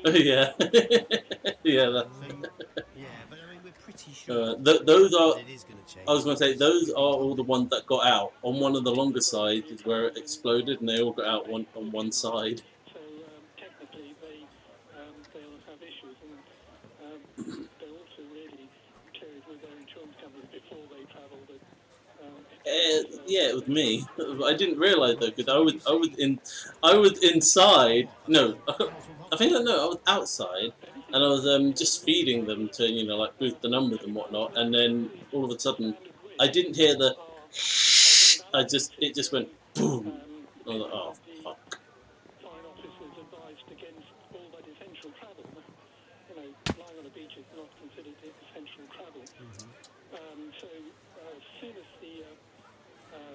Oh yeah, yeah. That's but I mean, we're pretty sure those are. it is going to change. I was going to say those are all the ones that got out. On one of the longer sides is where it exploded, and they all got out on one side. So technically, they'll have issues, and they're also really cleared with their insurance companies before they travel. Yeah, it was me. I didn't realise though, because I was inside. No, I was outside, and I was just feeding them to like boost the numbers and whatnot. And then all of a sudden, I didn't hear the. It just went boom. I was like, oh fuck. Foreign Office was advised against all that essential travel. Lying on the beach is so as soon as the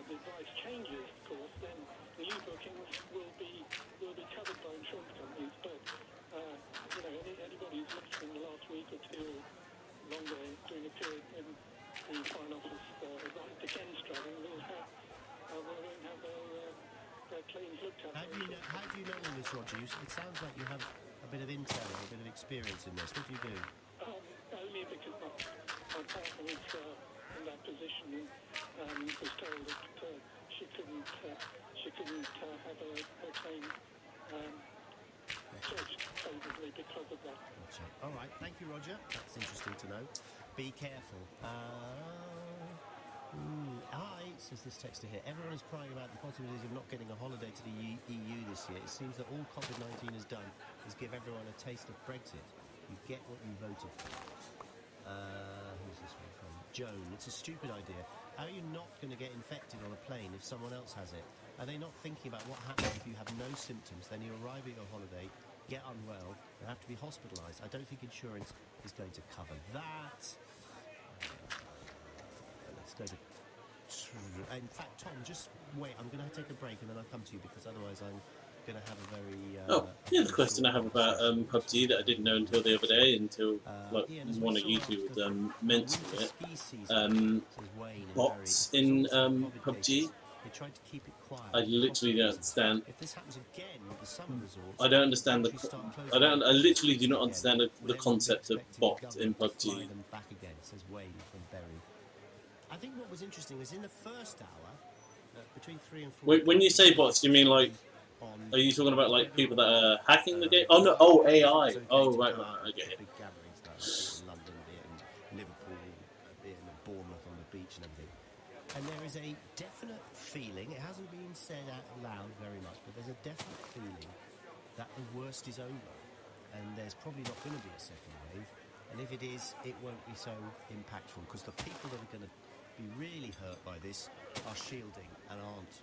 advice changes, of course, then new bookings will be covered by insurance companies. But anybody who's left in the last week or two or longer during a period when the Foreign Office advised against travelling won't have their claims looked at. How do you know all this, Roger? It sounds like you have a bit of intel or a bit of experience in this. What do you do? Only because my partner was in that position and was told that she couldn't have her claim judged favourably because of that. Gotcha. All right, thank you, Roger. That's interesting to know. Be careful. Hi, says this texter here. Everyone is crying about the possibilities of not getting a holiday to the EU this year. It seems that all COVID-19 has done is give everyone a taste of Brexit. You get what you voted for. Who's this one from? Joan. It's a stupid idea. How are you not going to get infected on a plane if someone else has it? Are they not thinking about what happens if you have no symptoms, then you arrive at your holiday, get unwell, and have to be hospitalised? I don't think insurance is going to cover that. Let's go to... In fact, Tom, just wait. I'm going to take a break and then I'll come to you because otherwise I'm going to have a very... the question I have about PUBG that I didn't know until the other day, until one of you two would mention it. Bots in PUBG. I literally don't understand. If this happens again with the summer resorts, I don't understand I literally do not understand the concept of bot in PUBG. Back again, says Wayne from Berry. I think what was interesting is in the first hour, between 3 and 4. When you say bots, you mean like? Are you talking about like people that are hacking the game? Oh no! Oh, AI. Oh right. Okay. Big gatherings like in London, be it in Liverpool, be it in Bournemouth on the beach and everything. And there is a definite feeling. It hasn't been said out loud very much, but there's a definite feeling that the worst is over, and there's probably not going to be a second wave. And if it is, it won't be so impactful because the people that are going to be really hurt by this are shielding and aren't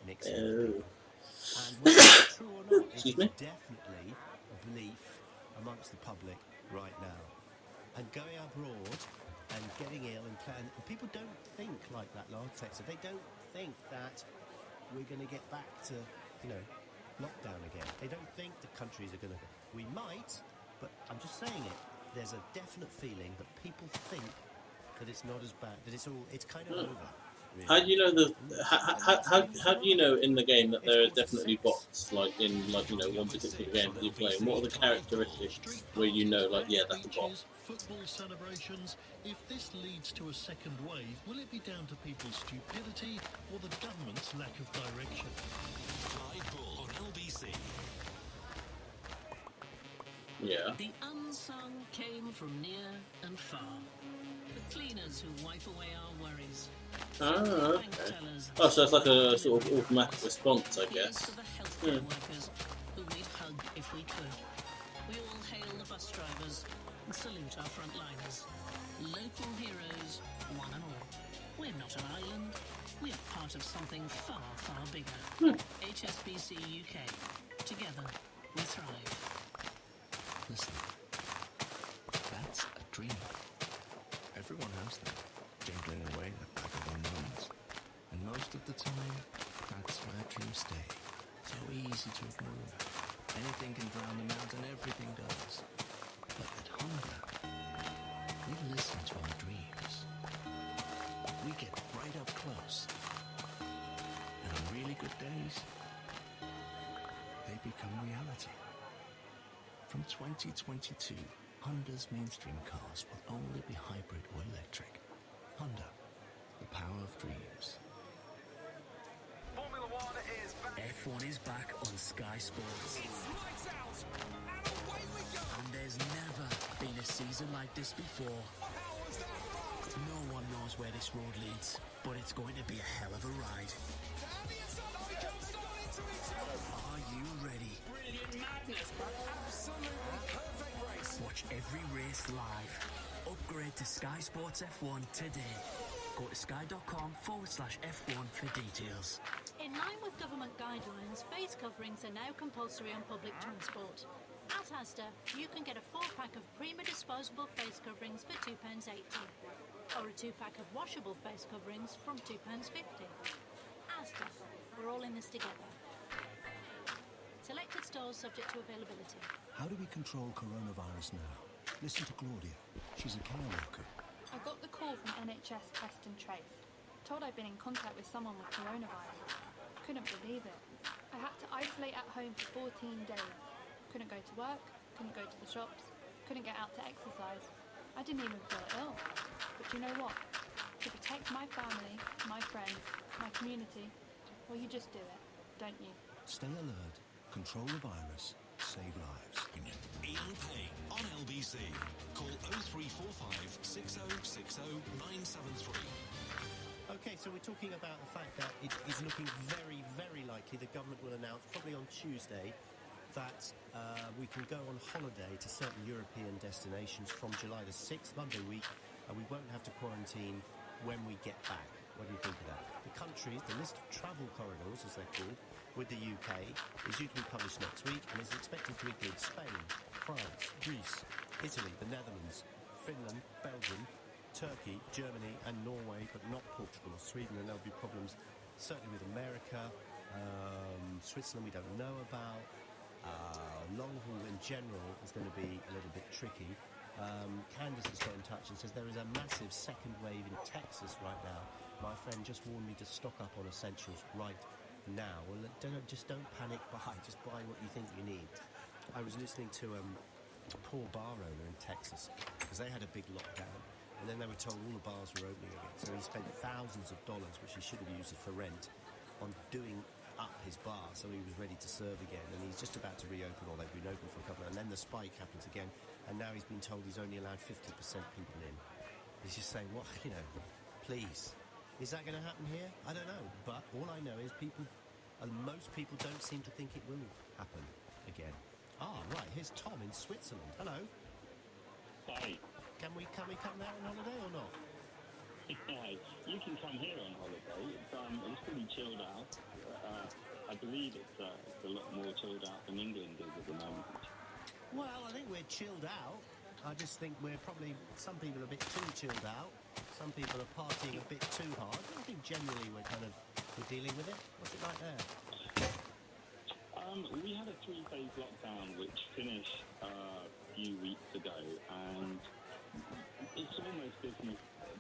mixing. And whether it's true or not, it's definitely a belief amongst the public right now. And going abroad and getting ill and people don't think like that last texter. They don't think that we're going to get back to, lockdown again. They don't think the countries are going to... We might, but I'm just saying it. There's a definite feeling that people think that it's not as bad, that it's kind of over. Really. How do you know how do you know in the game that there are definitely bots, like in one particular game that you play? And what are the characteristics where you know that's a bot? Football celebrations. If this leads to a second wave, will it be down to people's stupidity or the government's lack of direction? Live Ball on LBC. Yeah. The unsung came from near and far. The cleaners who wipe away our worries. Okay. Oh, so it's like a sort of automatic response, I guess. To the healthcare workers who we'd hug if we could. We all hail the bus drivers and salute our frontliners. Local heroes, one and all. We're not an island. We're part of something far, far bigger. HSBC UK. Together, we thrive. Listen, that's a dream. Everyone has them, jingling away in the back of their minds. And most of the time, that's where dreams stay. So easy to ignore. Anything can drown them out, and everything does. But at Honda, we listen to our dreams. We get right up close. And on really good days, they become reality. From 2022, Honda's mainstream cars will only be hybrid or electric. Honda, the power of dreams. Formula One is back. F1 is back on Sky Sports. It's lights out, and away we go. And there's never been a season like this before. No one knows where this road leads, but it's going to be a hell of a ride. Are you ready? Brilliant madness, but absolutely perfect race. Watch every race live. Upgrade to Sky Sports F1 today. Go to sky.com/F1 for details. In line with government guidelines, face coverings are now compulsory on public transport. At Asda, you can get a 4-pack of Prima disposable face coverings for £2.80. Or a 2-pack of washable face coverings from £2.50. Asda, we're all in this together. Selected stores subject to availability. How do we control coronavirus now? Listen to Claudia. She's a care worker. I got the call from NHS Test and Trace. Told I'd been in contact with someone with coronavirus. Couldn't believe it. I had to isolate at home for 14 days. Couldn't go to work, couldn't go to the shops, couldn't get out to exercise. I didn't even feel ill. But you know what? To protect my family, my friends, my community, well, you just do it, don't you? Stay alert, control the virus, save lives. Ian Payne on LBC. Call 0345 6060 973. Okay, so we're talking about the fact that it is looking very, very likely the government will announce, probably on Tuesday, that we can go on holiday to certain European destinations from July the 6th, Monday week, and we won't have to quarantine when we get back. What do you think of that? The countries, the list of travel corridors, as they're called, with the UK is due to be published next week and is expected to include Spain, France, Greece, Italy, the Netherlands, Finland, Belgium, Turkey, Germany and Norway, but not Portugal or Sweden, and there'll be problems certainly with America, Switzerland we don't know about. Long haul in general is going to be a little bit tricky. Candace has got in touch and says there is a massive second wave in Texas right now. My friend just warned me to stock up on essentials right now. Well, don't panic buy, just buy what you think you need. I was listening to a poor bar owner in Texas because they had a big lockdown. And then they were told all the bars were opening again. So he spent thousands of dollars, which he should have used for rent, on doing up his bar so he was ready to serve again. And he's just about to reopen, or they've been open for a couple of... And then the spike happens again. And now he's been told he's only allowed 50% people in. He's just saying, what, please. Is that going to happen here? I don't know. But all I know is most people don't seem to think it will happen again. Ah, right, here's Tom in Switzerland. Hello. Hi. Can we come there on holiday or not? Yeah, you can come here on holiday. It's pretty chilled out. I believe it's a lot more chilled out than England is at the moment. Well, I think we're chilled out. I just think some people are a bit too chilled out. Some people are partying a bit too hard. I think generally we're dealing with it. What's it like there? We had a 3-phase lockdown which finished a few weeks ago, and it's almost business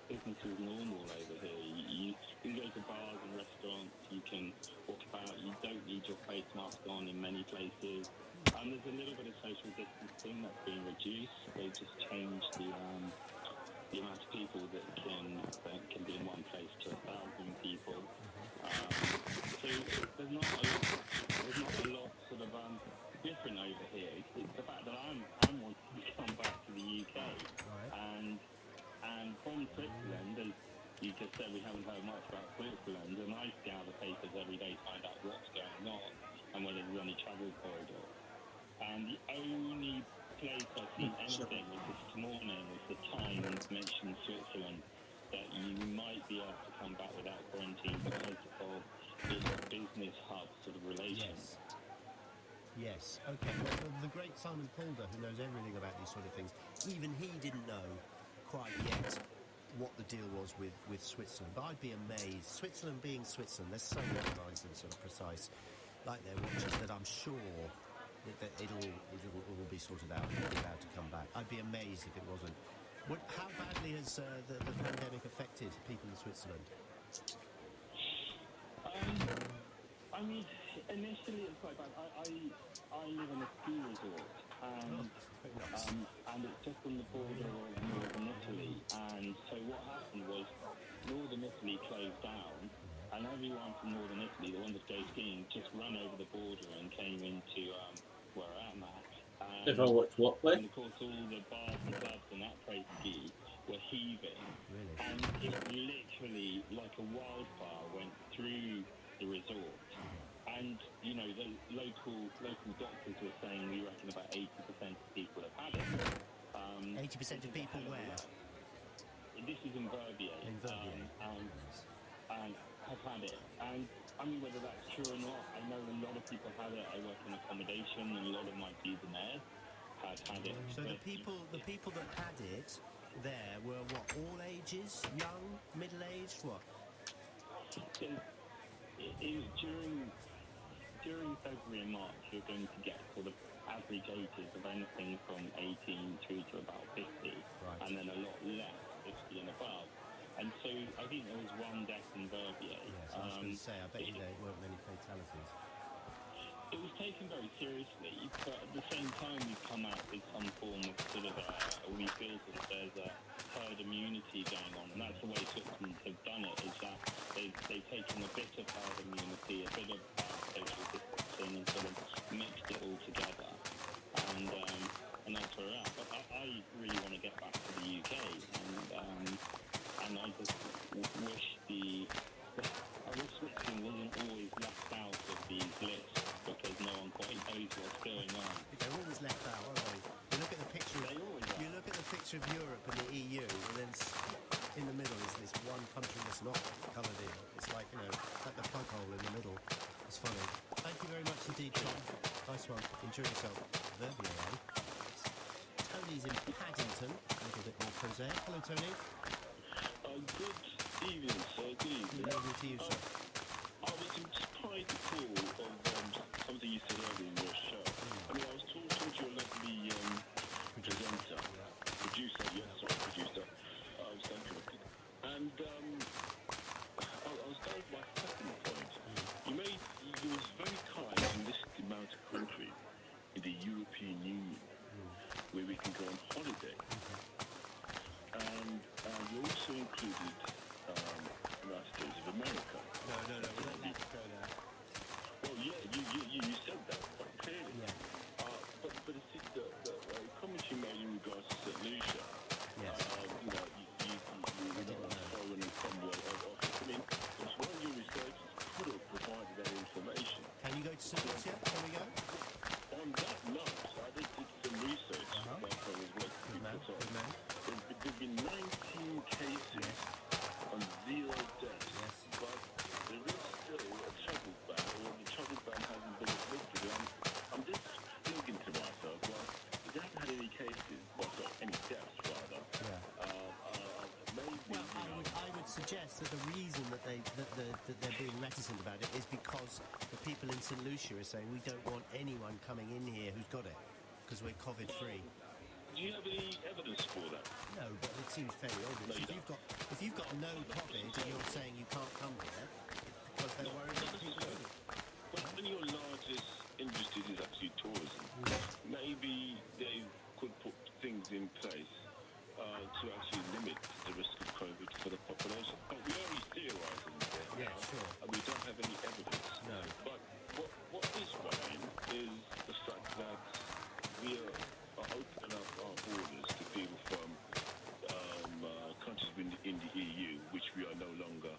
as normal over here. You can go to bars and restaurants, you can walk about, you don't need your face mask on in many places. There's a little bit of social distancing that's been reduced. They just changed the amount of people that can be in one place to 1,000 people. So there's not a lot sort of different over here. It's the fact that I'm wanting to come back to the UK, and from Switzerland, as you just said, we haven't heard much about Switzerland, and I scour the papers every day to find out what's going on and whether there's any travel corridor. And the only place I've seen anything was this morning was the Times mentioned Switzerland, that you might be able to come back without quarantine because of its business hub sort of relations. Yes. Okay. Well, the great Simon Calder, who knows everything about these sort of things, even he didn't know quite yet what the deal was with Switzerland. But I'd be amazed. Switzerland being Switzerland, they're so organised and sort of precise, like their watches, that I'm sure that it'll be sorted out. It'll be allowed to come back. I'd be amazed if it wasn't. How badly has the pandemic affected people in Switzerland? I mean, initially it's quite bad. I live in a ski resort, and it's just on the border of northern Italy. And so what happened was northern Italy closed down, and everyone from northern Italy, the ones that go skiing, just ran over the border and came into where I'm at. If I watch what play? And of course all the bars and clubs and that place ski were heaving. Really? And it literally, like a wildfire, went through the resort. And, the local doctors were saying we reckon about 80% of people have had it. 80% of people where? This is in Verbier. In Verbier. And have had it. And I mean, whether that's true or not, I know a lot of people had it. I work in accommodation, and a lot of my seasonaires had it. So the people that had it there were what, all ages, young, middle-aged, what? During February and March, you're going to get sort of average ages of anything from 18 through to about 50, and then a lot less 50 and above. And so I think there was one death in Verbier. Yes, I was going to say, I bet you there weren't many fatalities. It was taken very seriously, but at the same time we've come out with some form of sort of we feel that there's a herd immunity going on, and that's the way Switzerland have done it, is that they've taken a bit of herd immunity, a bit of social distancing, and sort of mixed it all together, and that's where we're at. But I really want to get back to the UK, and I just wish Switzerland wasn't always left out of these lists, because no one quite knows what's going on. They're always left out, aren't they? You look at the picture. You look at the picture of Europe and the EU, and then in the middle is this one country that's not coloured in. It's like, you know, like the plug hole in the middle. It's funny. Thank you very much indeed, Tom. Nice one. Enjoy yourself. Verbier, eh? Tony's in Paddington. A little bit more prosaic. Hello, Tony. Good evening, sir. Good evening. Good evening to you, sir. I was inspired to call of something you said earlier in your show. I mean, I was talking to your lovely presenter, producer, and I was going with my second point. You was very kind to list the amount of countries in the European Union where we can go on holiday. And you also included the United States of America. No, we don't need to go there. Well, yeah, you said that quite clearly. Yeah. But it's the comment you made in regards to St. Lucia. Yes. You know, you were not foreign and Cromwell. I mean, it's one of your researchers could have provided that information. Can you go to St. Lucia? Can we go? On that note, I did some research about how it was working. There's been 19 cases and 0 deaths. Yes. But there is still a travel ban, or the travel ban hasn't been lifted. I'm just thinking to myself, well, if they haven't had any cases, any deaths rather, maybe. Well, I would suggest that the reason that they're being reticent about it is because the people in St. Lucia are saying we don't want anyone coming in here who's got it, because we're COVID-free. Do you have any evidence for that? No, but it seems fairly obvious. If you've got no COVID and you're saying you can't come here, it's because they're worried about people in it. But when your largest industry is actually tourism, maybe they could put things in place to actually limit the risk of COVID for the population. But we're only theorising there. Yeah, sure. And we don't have any evidence. No. But what is worrying is the fact that we are opening up our borders to people from countries in the EU, which we are no longer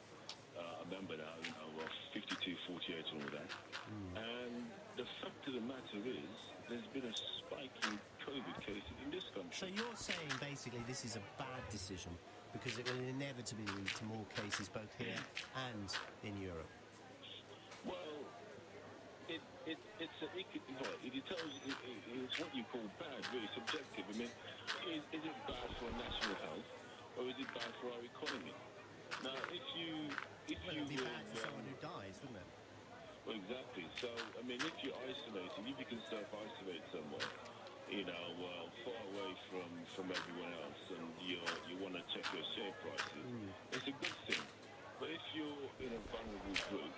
a member now, of 52, 48 and all that. And the fact of the matter is, there's been a spike in COVID cases in this country. So you're saying basically this is a bad decision because it will inevitably lead to more cases both here and in Europe? Well, it's what you call bad, really subjective. I mean, is it bad for national health or is it bad for our economy? Now, if you it'd be bad for someone who dies, wouldn't it? Well, exactly. So, I mean, if you're isolated, if you can self-isolate somewhere, far away from everyone else, and you want to check your share prices, it's a good thing. But if you're in a vulnerable group,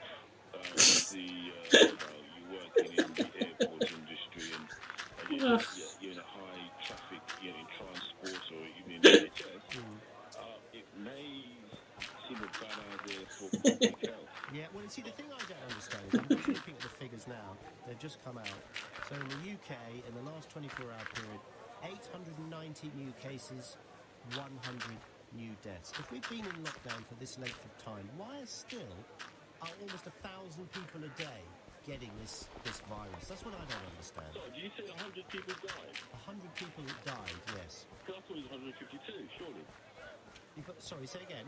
you're working in the airport industry, and you're in a high traffic, in transport or even in the NHS, it may seem a bad idea for public health. Yeah, well, you see, the thing I don't understand is I'm just looking at the figures now. They've just come out. So in the UK, in the last 24-hour period, 890 new cases, 100 new deaths. If we've been in lockdown for this length of time, why are still almost 1,000 people a day getting this virus? That's what I don't understand. So, did you say 100 people died? 100 people died, yes. I thought it was 152, surely. Sorry, say again?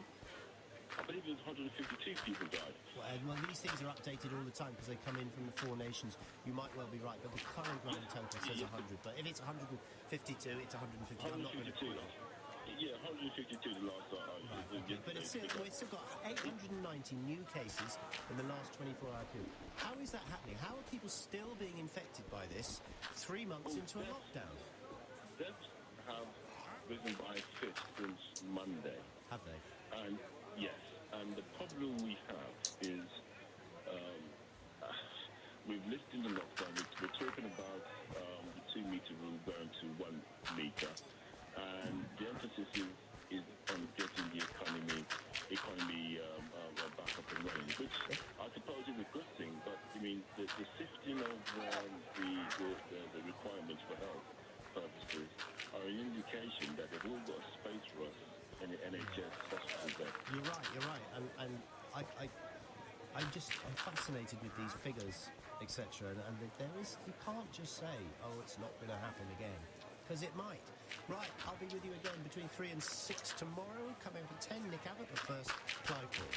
I believe it was 152 people died. Well, these things are updated all the time because they come in from the 4 nations. You might well be right, but the current running total says 100. But if it's 152, it's 150. I'm not going to quote it. Yeah, 152 the last time. But we've still got 890 new cases in the last 24-hour period. How is that happening? How are people still being infected by this 3 months into a lockdown? Deaths have risen by a fifth since Monday. Have they? And yes, and the problem we have is we've lifted the lockdown. We're talking about the 2-meter rule going to 1 meter, and the emphasis is on getting the economy back up and running, which I suppose is a good thing. But I mean, the sifting of the requirements for health purposes are an indication that they've all got a space for us in the NHS hospital bed. You're right, and I'm fascinated with these figures, etc. And you can't just say, oh, it's not going to happen again, because it might. Right, I'll be with you again between 3 and 6 tomorrow. Coming for 10, Nick Abbott, but first, Clive Paul.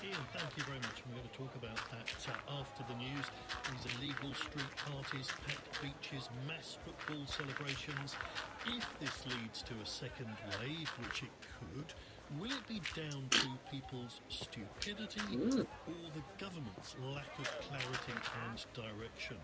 Ian, thank you very much. We're going to talk about that after the news. These illegal street parties, packed beaches, mass football celebrations. If this leads to a second wave, which it could, will it be down to people's stupidity or the government's lack of clarity and direction?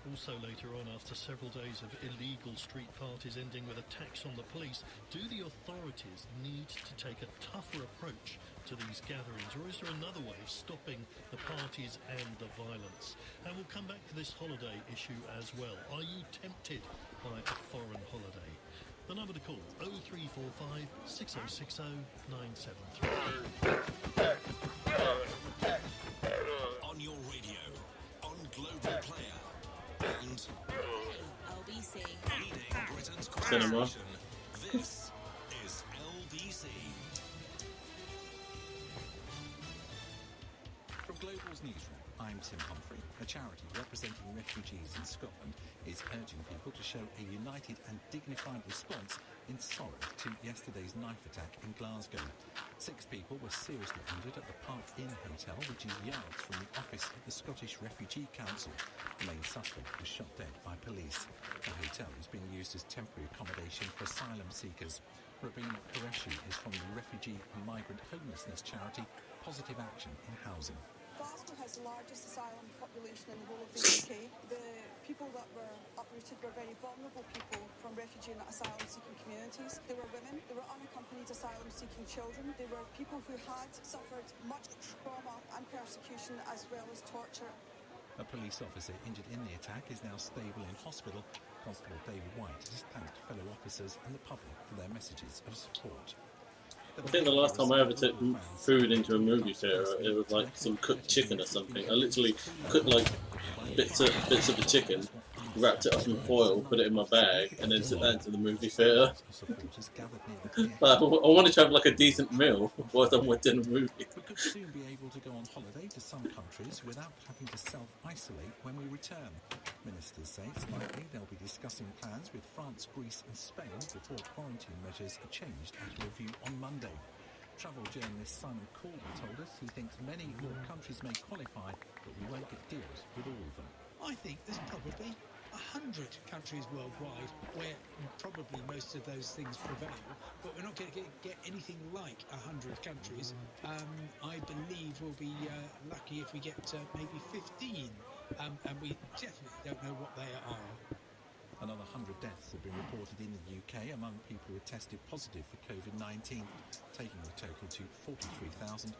Also later on, after several days of illegal street parties ending with attacks on the police, do the authorities need to take a tougher approach to these gatherings, or is there another way of stopping the parties and the violence? And we'll come back to this holiday issue as well. Are you tempted by a foreign holiday? The number to call, 0345 6060 973. On your radio, on Global Player, and LBC. leading Britain's Cinema. conversation. This is LBC. From Global's newsroom, I'm Tim Humphrey. A charity representing refugees in Scotland is urging people to show a united and dignified response in sorrow to yesterday's knife attack in Glasgow. 6 people were seriously injured at the Park Inn Hotel, which is yards from the office of the Scottish Refugee Council. The main suspect was shot dead by police. The hotel is being used as temporary accommodation for asylum seekers. Rabina Qureshi is from the refugee and migrant homelessness charity Positive Action in Housing. Glasgow has the largest asylum population in the whole of the UK. The people that were uprooted were very vulnerable people from refugee and asylum-seeking communities. They were women, they were unaccompanied asylum-seeking children, they were people who had suffered much trauma and persecution as well as torture. A police officer injured in the attack is now stable in hospital. Constable David White has thanked fellow officers and the public for their messages of support. I think the last time I ever took food into a movie theatre, it was like some cooked chicken or something. I literally cooked like bits of the chicken, wrapped it up in foil, put it in my bag, and then took that into the movie theatre. I wanted to have like a decent meal whilst I'm watching a movie. We could soon be able to go on holiday to some countries without having to self-isolate when we return. Ministers say it's likely they'll be discussing plans with France, Greece and Spain before quarantine measures are changed at a review on Monday. Travel journalist Simon Corbett told us he thinks many more countries may qualify, but we won't get deals with all of them. I think there's probably 100 countries worldwide where probably most of those things prevail, but we're not going to get anything like 100 countries. I believe we'll be lucky if we get maybe 15, and we definitely don't know what they are. Another 100 deaths have been reported in the UK among people who have tested positive for COVID-19, taking the total to 43,514.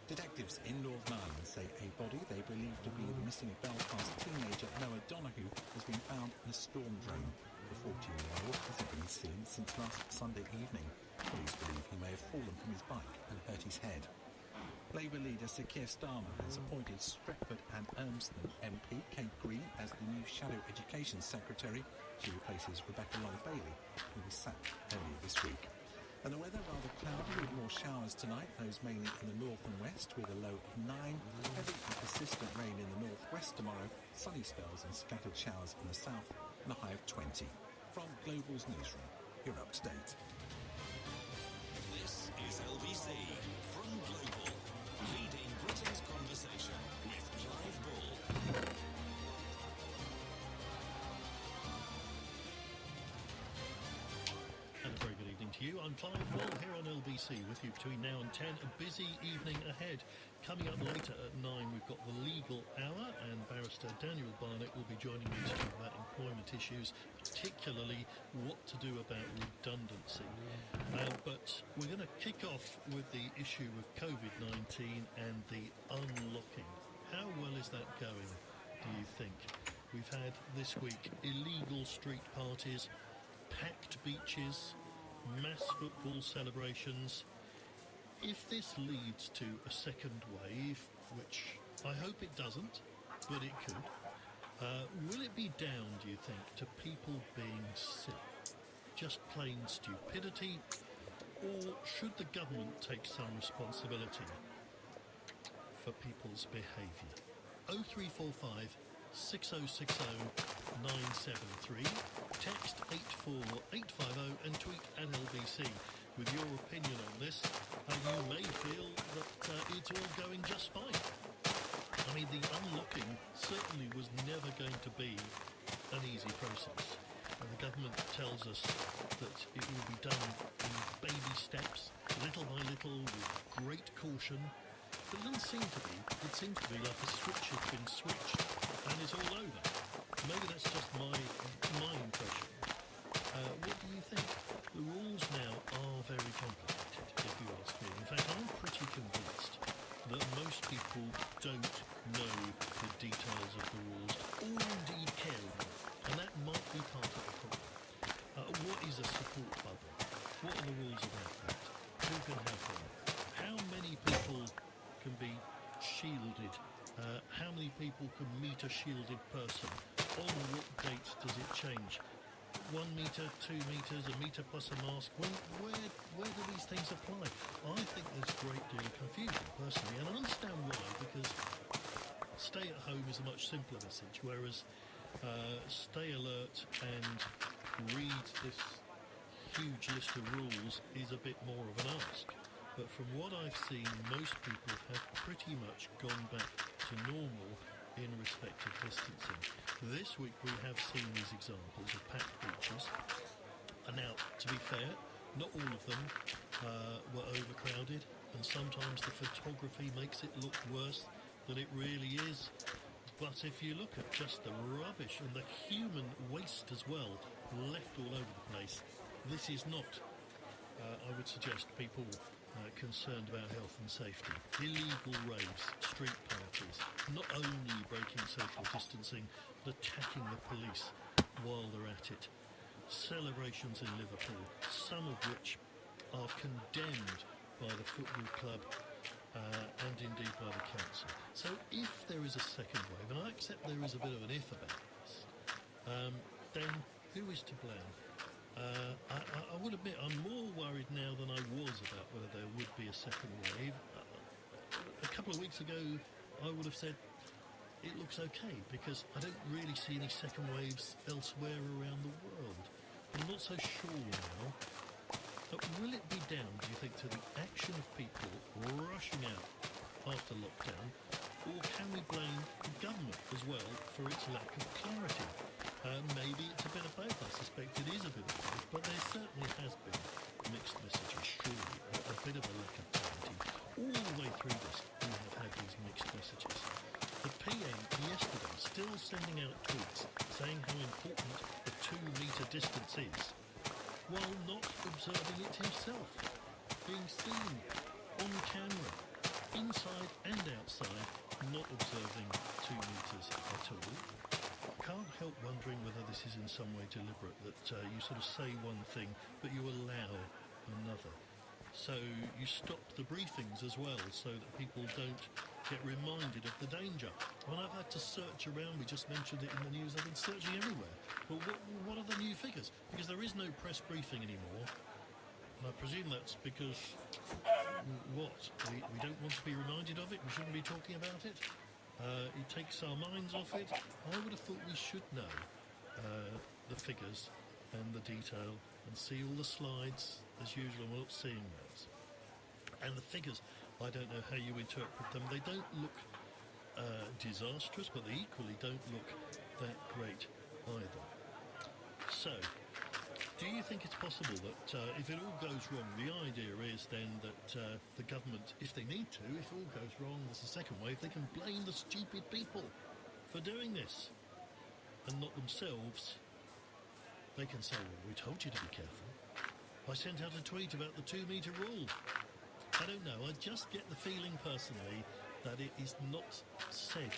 Detectives in Northern Ireland say a body they believe to be the missing Belfast teenager Noah Donoghue has been found in a storm drain. The 14-year-old hasn't been seen since last Sunday evening. Police believe he may have fallen from his bike and hurt his head. Labour leader Sir Keir Starmer has appointed Stretford and Urmston MP Kate Green as the new Shadow Education Secretary. She replaces Rebecca Long-Bailey, who was sacked earlier this week. And the weather rather cloudy with more showers tonight, those mainly in the north and west with a low of 9. Heavy and persistent rain in the northwest tomorrow, sunny spells and scattered showers in the south, and a high of 20. From Global's newsroom, you're up to date. This is LBC from Global, leading Britain's conversation with Clive Bull. Clive Wall here on LBC with you between now and 10. A busy evening ahead. Coming up later at 9, we've got the Legal Hour, and Barrister Daniel Barnett will be joining me to talk about employment issues, particularly what to do about redundancy. But we're going to kick off with the issue of COVID-19 and the unlocking. How well is that going, do you think? We've had this week illegal street parties, packed beaches, mass football celebrations. If this leads to a second wave, which I hope it doesn't, but it could, will it be down, do you think, to people being sick? Just plain stupidity? Or should the government take some responsibility for people's behaviour? 0345 6060 973, text 84850 and tweet at LBC with your opinion on this. You may feel that it's all going just fine. I mean, the unlocking certainly was never going to be an easy process. And the government tells us that it will be done in baby steps, little by little, with great caution. But it doesn't seem to be. It seems to be like a switch has been switched and it's all over. Maybe that's just my impression. What do you think? The rules now are very complicated, if you ask me. In fact, I'm pretty convinced that most people don't know the details of the rules, or indeed care enough, and that might be part of the problem. What is a support bubble? What are the rules about that? Who can have them? How many people can be shielded? How many people can meet a shielded person? On what date does it change? 1 metre, 2 metres, a metre plus a mask? Where do these things apply? I think there's a great deal of confusion, personally, and I understand why, because stay at home is a much simpler message, whereas stay alert and read this huge list of rules is a bit more of an ask. But from what I've seen, most people have pretty much gone back to normal in respect of distancing. This week we have seen these examples of packed beaches. And now, to be fair, not all of them were overcrowded, and sometimes the photography makes it look worse than it really is. But if you look at just the rubbish and the human waste as well, left all over the place, this is not, I would suggest, people concerned about health and safety. Illegal raves, street parties, not only breaking social distancing, but attacking the police while they're at it. Celebrations in Liverpool, some of which are condemned by the football club and indeed by the council. So if there is a second wave, and I accept there is a bit of an if about this, then who is to blame? I would admit I'm more worried now than I was about whether there would be a second wave. A couple of weeks ago I would have said it looks okay because I don't really see any second waves elsewhere around the world. I'm not so sure now. But will it be down, do you think, to the action of people rushing out after lockdown, or can we blame the government as well for its lack of clarity? Maybe it's a bit of both. I suspect it is a bit of both, but there certainly has been mixed messages, surely, a bit of a lack of clarity. All the way through this, we have had these mixed messages. The PM yesterday still sending out tweets saying how important the 2-metre distance is, while not observing it himself, being seen on camera, inside and outside, not observing 2 metres at all. Can't help wondering whether this is in some way deliberate, that you sort of say one thing, but you allow another. So you stop the briefings as well, so that people don't get reminded of the danger. When I've had to search around, we just mentioned it in the news, I've been searching everywhere. But what are the new figures? Because there is no press briefing anymore. And I presume that's because, what? We don't want to be reminded of it? We shouldn't be talking about it? It takes our minds off it. I would have thought we should know the figures and the detail and see all the slides as usual. We're not seeing those. And the figures, I don't know how you interpret them. They don't look disastrous, but they equally don't look that great either. So, Do you think it's possible that if it all goes wrong, the idea is then that the government, if they need to, if it all goes wrong, there's a second wave, they can blame the stupid people for doing this and not themselves. They can say, well, we told you to be careful. I sent out a tweet about the 2-metre rule. I don't know, I just get the feeling personally that it is not said.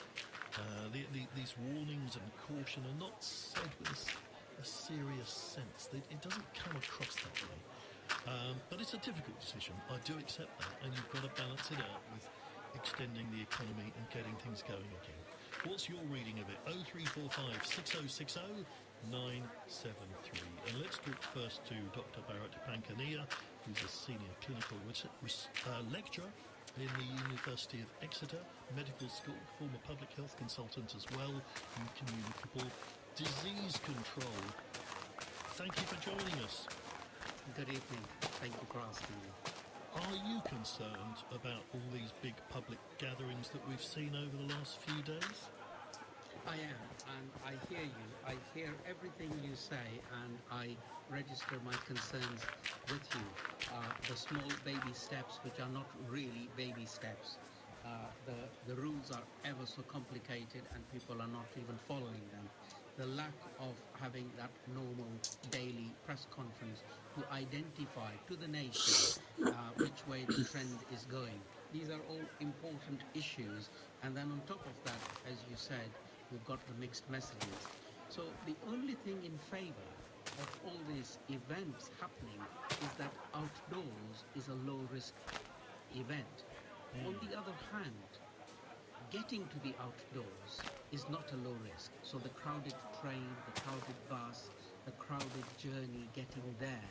These warnings and caution are not said with a serious sense. It doesn't come across that way. But it's a difficult decision. I do accept that, and you've got to balance it out with extending the economy and getting things going again. What's your reading of it? 0345 6060 973. And let's talk first to Dr. Bharat Pankania, who's a senior clinical lecturer in the University of Exeter Medical School, former public health consultant as well in communicable disease control. Thank you for joining us. Good evening. Thank you for asking me. Are you concerned about all these big public gatherings that we've seen over the last few days? I am, and I hear you. I hear everything you say, and I register my concerns with you. The small baby steps, which are not really baby steps. The rules are ever so complicated, and people are not even following them. The lack of having that normal daily press conference to identify to the nation which way the trend is going. These are all important issues, and then on top of that, as you said, we've got the mixed messages. So the only thing in favor of all these events happening is that outdoors is a low-risk event. On the other hand, getting to the outdoors is not a low risk. So the crowded train, the crowded bus, the crowded journey, getting there,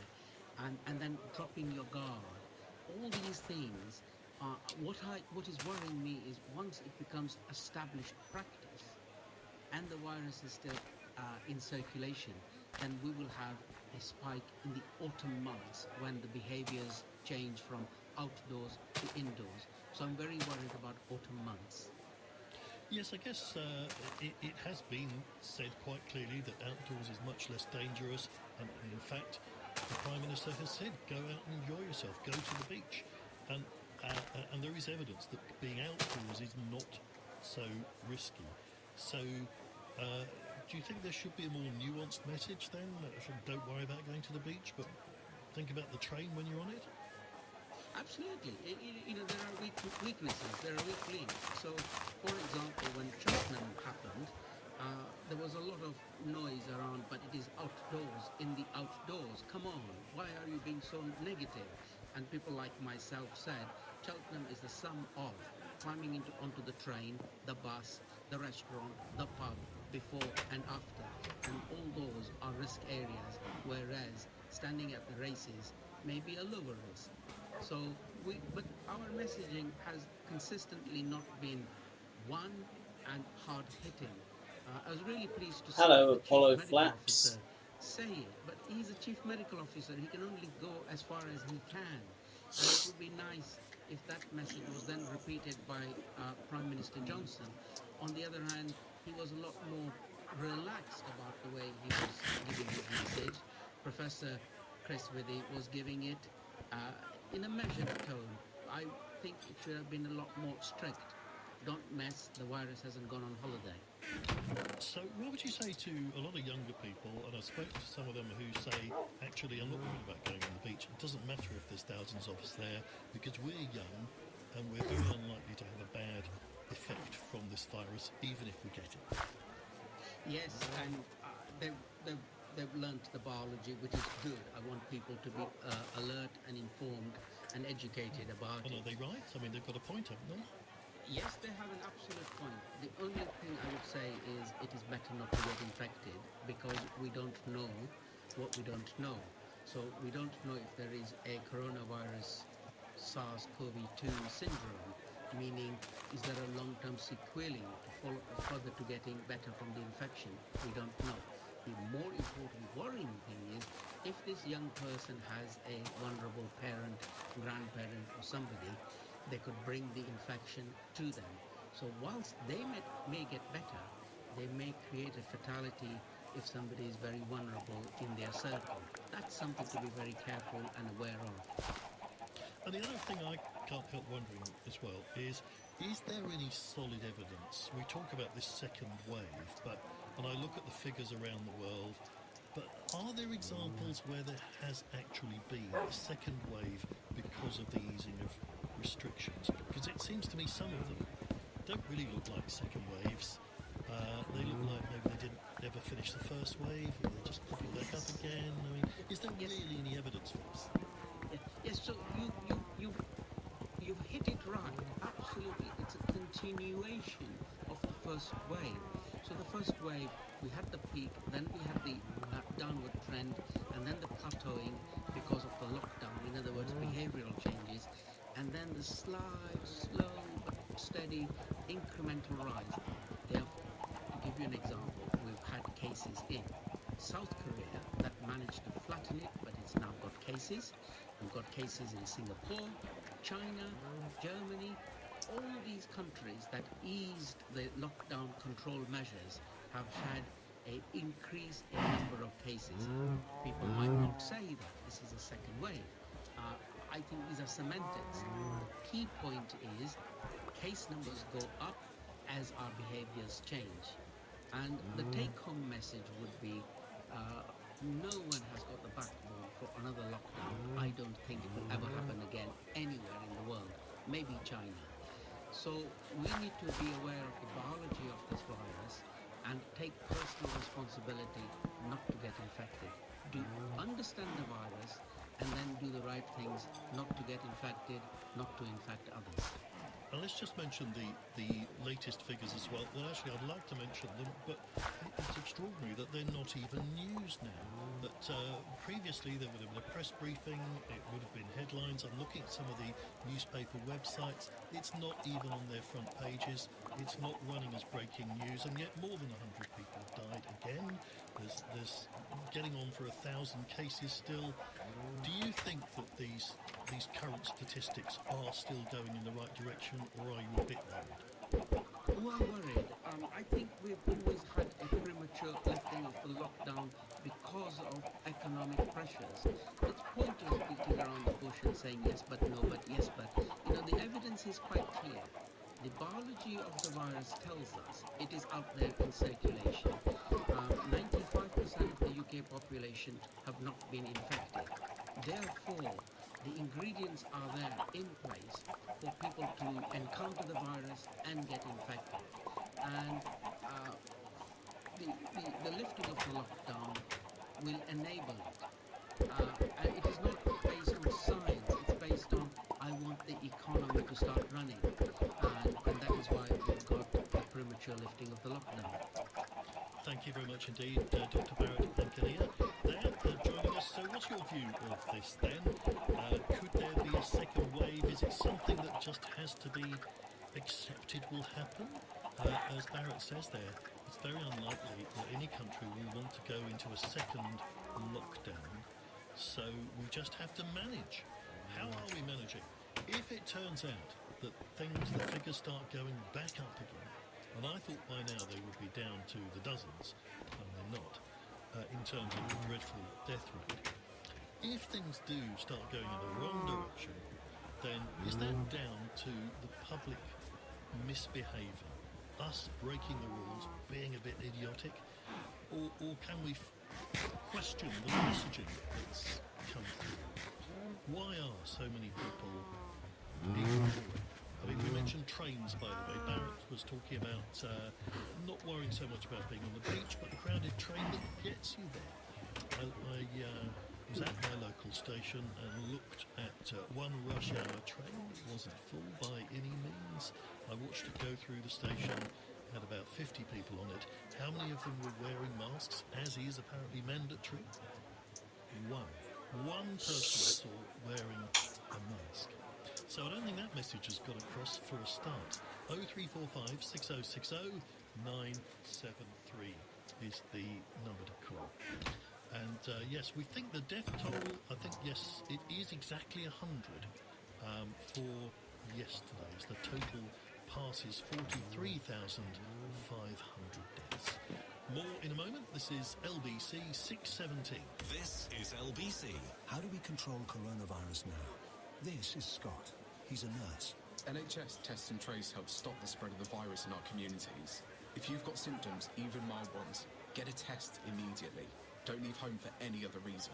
and then dropping your guard, all these things are what is worrying me is once it becomes established practice and the virus is still in circulation, then we will have a spike in the autumn months when the behaviors change from outdoors to indoors. So I'm very worried about autumn months. Yes, I guess it has been said quite clearly that outdoors is much less dangerous, and in fact, the Prime Minister has said, go out and enjoy yourself, go to the beach. And there is evidence that being outdoors is not so risky. So, do you think there should be a more nuanced message then? Don't worry about going to the beach, but think about the train when you're on it? Absolutely. There are weaknesses, there are weak links. So, for example, when Cheltenham happened, there was a lot of noise around, but it is outdoors, in the outdoors. Come on, why are you being so negative? And people like myself said, Cheltenham is the sum of climbing onto the train, the bus, the restaurant, the pub, before and after. And all those are risk areas, whereas standing at the races may be a lower risk. So, but our messaging has consistently not been one and hard-hitting. I was really pleased to see the Apollo Chief Medical Flaps. Officer say it, but he's a Chief Medical Officer. He can only go as far as he can. And it would be nice if that message was then repeated by Prime Minister Johnson. On the other hand, he was a lot more relaxed about the way he was giving his message. Professor Chris Withy was giving it in a measured tone. I think it should have been a lot more strict. Don't mess, the virus hasn't gone on holiday. So what would you say to a lot of younger people, and I spoke to some of them who say, actually, I'm not worried about going on the beach. It doesn't matter if there's thousands of us there, because we're young and we're very unlikely to have a bad effect from this virus, even if we get it. Yes, and they've learnt the biology, which is good. I want people to be alert and informed and educated about it. And are they right? I mean, they've got a point, haven't they? Yes, they have an absolute point. The only thing I would say is it is better not to get infected because we don't know what we don't know. So we don't know if there is a coronavirus SARS-CoV-2 syndrome, meaning is there a long-term sequelae to follow further to getting better from the infection? We don't know. The more important worrying thing is if this young person has a vulnerable parent, grandparent or somebody, they could bring the infection to them. So whilst they may get better, they may create a fatality if somebody is very vulnerable in their circle. That's something to be very careful and aware of. And the other thing I can't help wondering as well is there any solid evidence? We talk about this second wave, and I look at the figures around the world, but are there examples where there has actually been a second wave because of the easing of restrictions? Because it seems to me some of them don't really look like second waves. They look like maybe they didn't ever finish the first wave, or they're just popping back up again. I mean, is there really any evidence for this? Yes, so you've hit it right. Absolutely, it's a continuation of the first wave. So the first wave, we had the peak, then we had the downward trend, and then the plateauing because of the lockdown. In other words, behavioural changes, and then the slight, slow but steady incremental rise. Therefore, to give you an example, we've had cases in South Korea that managed to flatten it, but it's now got cases. We've got cases in Singapore, China, Germany. All these countries that eased the lockdown control measures have had an increase in number of cases. People might not say that this is a second wave. I think these are semantics. The key point is case numbers go up as our behaviors change. And the take-home message would be no one has got the backbone for another lockdown. I don't think it will ever happen again anywhere in the world, maybe China. So we need to be aware of the biology of this virus and take personal responsibility not to get infected. Do understand the virus and then do the right things not to get infected, not to infect others. And let's just mention the latest figures as well. Well, actually, I'd like to mention them, but it's extraordinary that they're not even news now. That previously there would have been a press briefing, it would have been headlines. I'm looking at some of the newspaper websites. It's not even on their front pages. It's not running as breaking news, and yet more than 100 people have died again. There's getting on for 1,000 cases still. Do you think that these current statistics are still going in the right direction, or are you a bit worried? Well, worried. I think we've always had a premature lifting of the lockdown because of economic pressures. It's pointless beating around the bush and saying yes but no but yes but. The evidence is quite clear. The biology of the virus tells us it is out there in circulation. 95% of the UK population have not been infected. Therefore, the ingredients are there in place for people to encounter the virus and get infected. And the lifting of the lockdown will enable it. And it is not based on science, it's based on I want the economy to start running. And that is why we've got the premature lifting of the lockdown. Thank you very much indeed, Dr. Barrett Pankania. There, joining us. So what's your view of this then? Could there be a second wave? Is it something that just has to be accepted will happen? As Barrett says there, it's very unlikely that any country will want to go into a second lockdown. So we just have to manage. How are we managing? If it turns out that the figures start going back up again, and I thought by now they would be down to the dozens, and they're not, in terms of the dreadful death rate. If things do start going in the wrong direction, then is that down to the public misbehaving, us breaking the rules, being a bit idiotic, or can we question the messaging that's come through? Why are so many people ignoring? I mean, we mentioned trains, by the way. Barrett was talking about not worrying so much about being on the beach, but the crowded train that gets you there. I was at my local station and looked at one rush hour train. It wasn't full by any means. I watched it go through the station, had about 50 people on it. How many of them were wearing masks, as is apparently mandatory? One person I saw wearing a mask. So I don't think that message has got across for a start. 0345 6060 973 is the number to call. And yes, we think the death toll, I think, yes, it is exactly 100 for yesterday. The total passes 43,500 deaths. More in a moment. This is LBC 670. This is LBC. How do we control coronavirus now? This is Scott. He's a nurse. NHS Test and Trace helps stop the spread of the virus in our communities. If you've got symptoms, even mild ones, get a test immediately. Don't leave home for any other reason.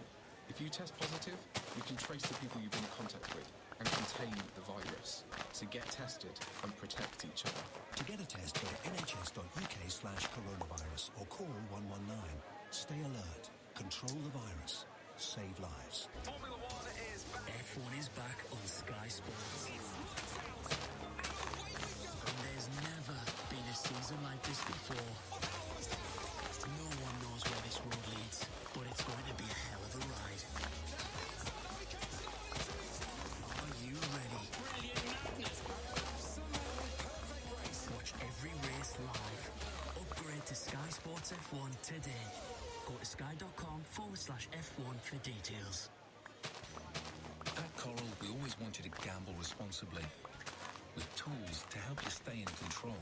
If you test positive, we can trace the people you've been in contact with and contain the virus. So get tested and protect each other. To get a test, go to nhs.uk/coronavirus or call 119. Stay alert. Control the virus. Save lives. F1 is back on Sky Sports. And there's never been a season like this before. No one knows where this road leads, but it's going to be a hell of a ride. Are you ready? Watch every race live. Upgrade to Sky Sports F1 today. Go to sky.com/F1 for details. At Coral, we always want you to gamble responsibly, with tools to help you stay in control.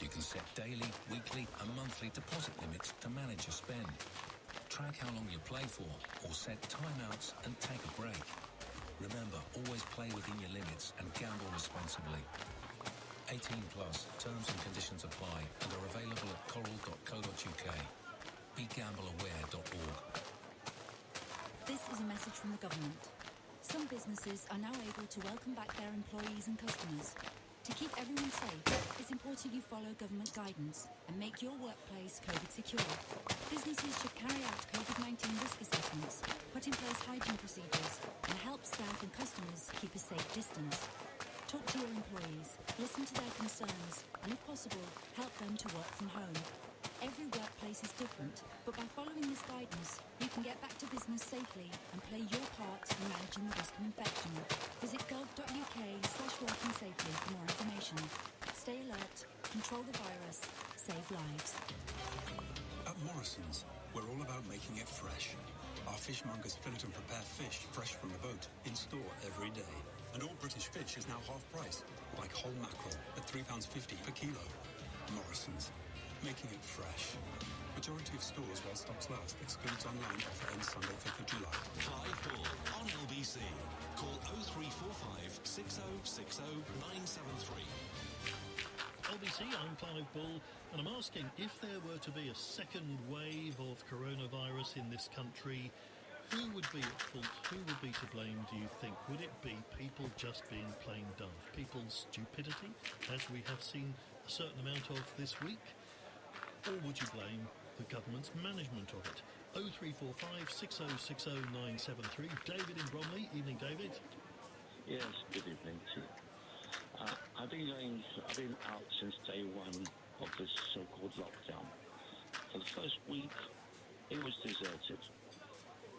You can set daily, weekly and monthly deposit limits to manage your spend. Track how long you play for, or set timeouts and take a break. Remember, always play within your limits and gamble responsibly. 18 plus, terms and conditions apply and are available at coral.co.uk. BeGambleAware.org. This is a message from the government. Some businesses are now able to welcome back their employees and customers. To keep everyone safe, it's important you follow government guidance and make your workplace COVID secure. Businesses should carry out COVID-19 risk assessments, put in place hygiene procedures, and help staff and customers keep a safe distance. Talk to your employees, listen to their concerns, and if possible, help them to work from home. Every workplace is different, but by following this guidance, you can get back to business safely and play your part in managing the risk of infection. Visit gov.uk/working safely for more information. Stay alert, control the virus, save lives. At Morrison's, we're all about making it fresh. Our fishmongers fillet and prepare fish fresh from the boat in store every day. And all British fish is now half price, like whole mackerel at £3.50 per kilo. Morrison's, making it fresh. Majority of stores while stocks last. Excludes online. Offer ends Sunday, 5th of July. Clive Bull on LBC. Call 0345 6060 973. LBC, I'm Clive Bull, and I'm asking, if there were to be a second wave of coronavirus in this country, who would be at fault? Who would be to blame, do you think? Would it be people just being plain daft? People's stupidity, as we have seen a certain amount of this week? Or would you blame the government's management of it? 0345 6060 973. David in Bromley. Evening, David. Yes, good evening to you. I've been out since day one of this so-called lockdown. For the first week, it was deserted.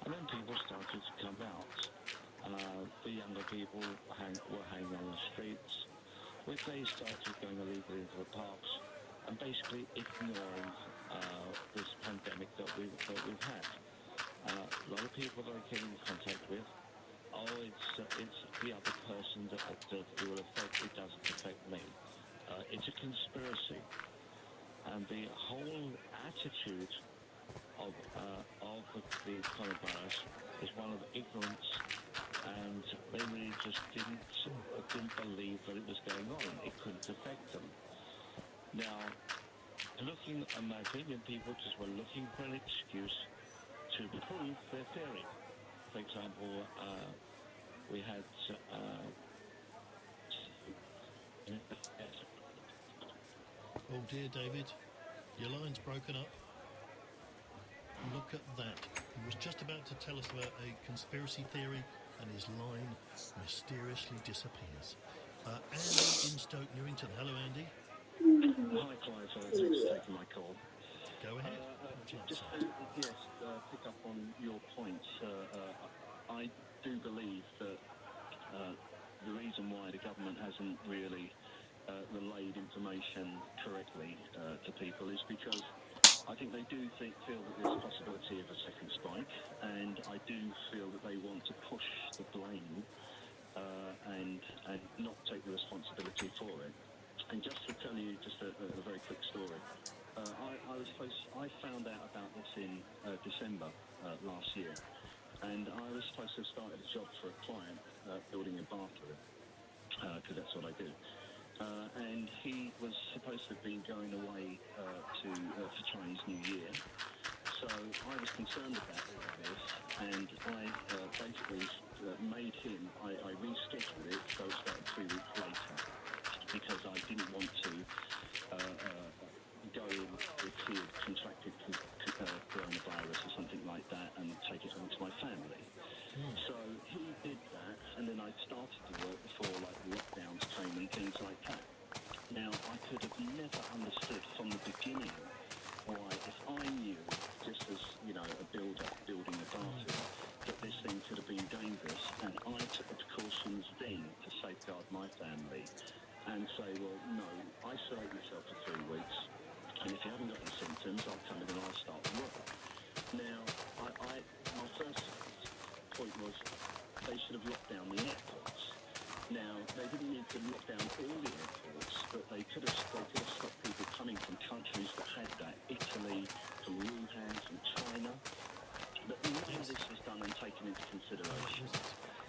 And then people started to come out. The younger people were hanging on the streets. They started going illegally into the parks and basically ignoring this pandemic that we've had. A lot of people that I came in contact with, it's the other person that it will affect, it doesn't affect me. It's a conspiracy. And the whole attitude of the coronavirus is one of ignorance, and they really just didn't believe that it was going on. It couldn't affect them. Now, in my opinion, people just were looking for an excuse to prove their theory. For example, we had oh dear, David, your line's broken up. Look at that. He was just about to tell us about a conspiracy theory, and his line mysteriously disappears. Andy in Stoke Newington. Hello, Andy. Hi, Clive. Thanks for taking my call. Go ahead. Just to pick up on your points. I do believe that the reason why the government hasn't really relayed information correctly to people is because I think they do feel that there's a possibility of a second spike, and I do feel that they want to push the blame and not take the responsibility for it. And just to tell you just a very quick story, I also started a job for a client building a bathroom, because that's what I do. And he was supposed to have been going away for Chinese New Year. So I was concerned about all of this, and I basically made him, I rescheduled it so it started 3 weeks later, because I didn't want to go in if he had contracted coronavirus or something like that and take it home to my family. So he did that, and then I started to work before like lockdowns came and things like that. Now, I could have never understood from the beginning why, if I knew, just as, you know, a builder building a bathroom, that this thing could have been dangerous, and I took the precautions then to safeguard my family and say, well, no, isolate yourself for 3 weeks, and if you haven't got any symptoms, I'll come in and I'll start work. Now, my first point was they should have locked down the airports. Now, they didn't need to lock down all the airports, but they could have stopped people coming from countries that had that, Italy, from Wuhan, from China. But none of this was done and taken into consideration.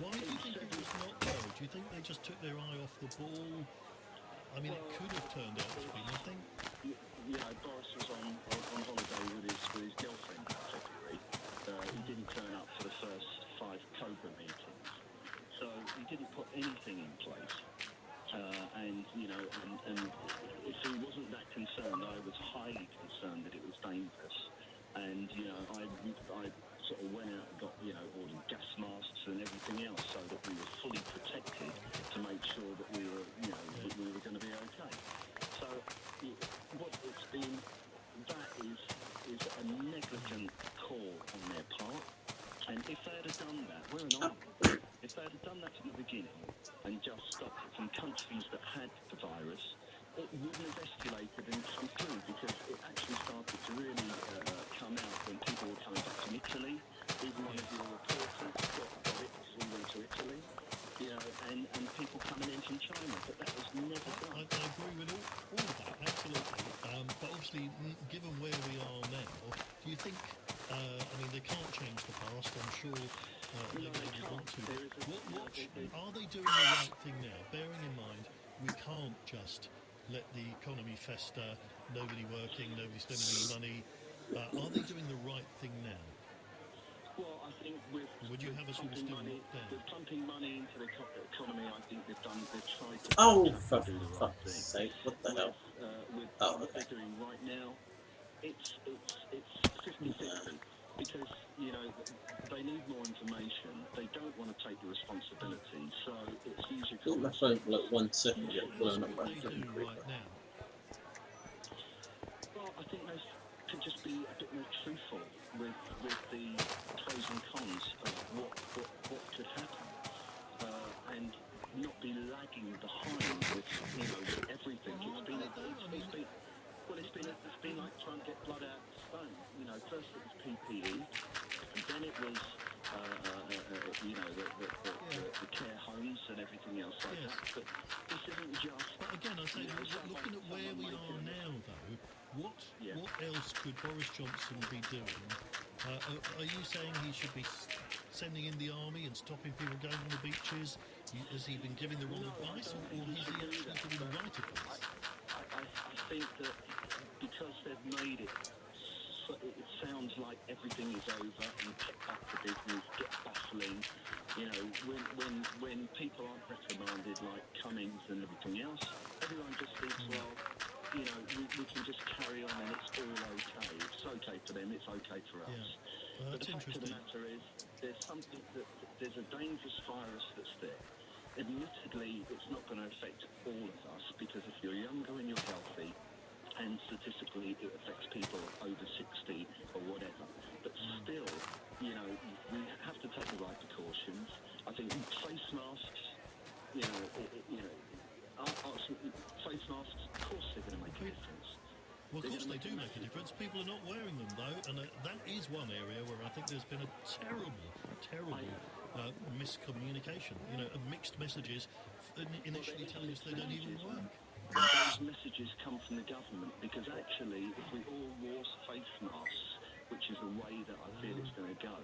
Why do you think it was not, though? Do you think they just took their eye off the ball? I mean, it could have turned out to be nothing. Yeah, Boris was on holiday with his girlfriend in February. He didn't turn up for the first 5 COBRA meetings. So he didn't put anything in place. And, you know, and if he wasn't that concerned, I was highly concerned that it was dangerous. And, you know, I sort of went out and got, you know, ordered gas masks and everything else so that we were fully protected to make sure that we were, you know, that we were going to be okay. So what it's been, that is a negligent call on their part. And if they had done that, we're an army. If they had done that from the beginning and just stopped it from countries that had the virus, it wouldn't have escalated and come through, because it actually started to really come out when people were coming back from Italy. Even one of your reporters got it because he went to Italy, you know, and people coming in from China, but that was never done. I agree with all of that, absolutely. But obviously, given where we are now, do you think, I mean, they can't change the past, I'm sure they maybe want to. Are they doing the right thing now, bearing in mind we can't just let the economy fester, nobody working, nobody spending any money? Are they doing the right thing now? Well, I think would you have us all still locked down? With pumping money into the economy, I think they've tried to for do the right fuck's thing. sake, what the hell? With Oh, what okay. they're doing right now, it's 50-50. Because, you know, they need more information. They don't want to take the responsibility. So it's easier Oh, my phone for like 1 second yet. Well, not my What do they do right now? Well, I think they could just be a bit more truthful with the pros and cons of what could happen, and not be lagging behind with, you know, with everything. It's been like trying to get blood out of the stone. You know, first it was PPE, and then it was you know, the care homes and everything else like that. But this isn't just. But again, I say, looking at where we are now, though, what else could Boris Johnson be doing? Are you saying he should be sending in the army and stopping people going on the beaches? Has he been giving the wrong advice, or is he actually giving the right advice? I think that because they've made it, so it sounds like everything is over and get back to business, get baffling. You know, when people aren't reprimanded like Cummings and everything else, everyone just thinks, well, you know, we can just carry on and it's all okay. It's okay for them, it's okay for us. But the fact of the matter is, there's a dangerous virus that's there. Admittedly, it's not going to affect all of us, because if you're younger and you're healthy, and statistically it affects people over 60 or whatever. But still, you know, we have to take the right precautions. I think face masks, you know, face masks, of course they're going to make a difference. Well, of course they do make a difference. People are not wearing them, though, and that is one area where I think there's been a terrible miscommunication. You know, mixed messages initially telling us they don't even work. Those messages come from the government, because actually, if we all wore face masks, which is the way that I feel it's going to go,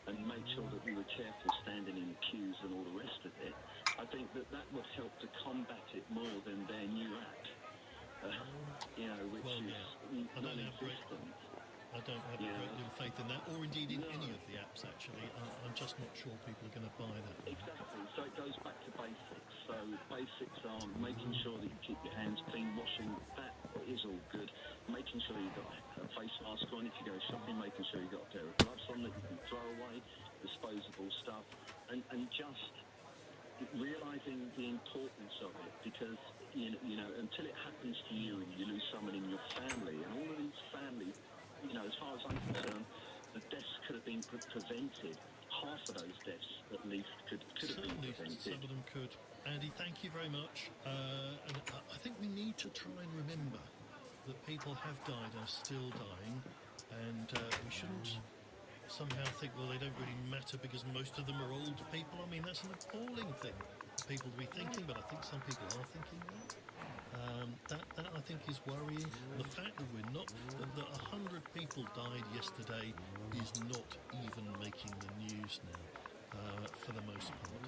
and made sure that we were careful standing in queues and all the rest of it, I think that would help to combat it more than their new app, which is non-existent. I don't have a great deal of faith in that, or indeed in any of the apps, actually. I'm just not sure people are going to buy that. Exactly. So it goes back to basics. So basics are making sure that you keep your hands clean, washing, that is all good. Making sure you've got a face mask on if you go shopping, making sure you've got a pair of gloves on that you can throw away, disposable stuff, and just realising the importance of it, because, until it happens to you and you lose someone in your family, and all of these families, as far as I'm concerned, the deaths could have been prevented. Half of those deaths, at least, could have been prevented. Some of them could. Andy, thank you very much. And I think we need to try and remember that people have died and are still dying, and we shouldn't somehow think, well, they don't really matter because most of them are old people. I mean, that's an appalling thing for people to be thinking, but I think some people are thinking that. That I think is worrying. The fact that that 100 people died yesterday is not even making the news now, for the most part.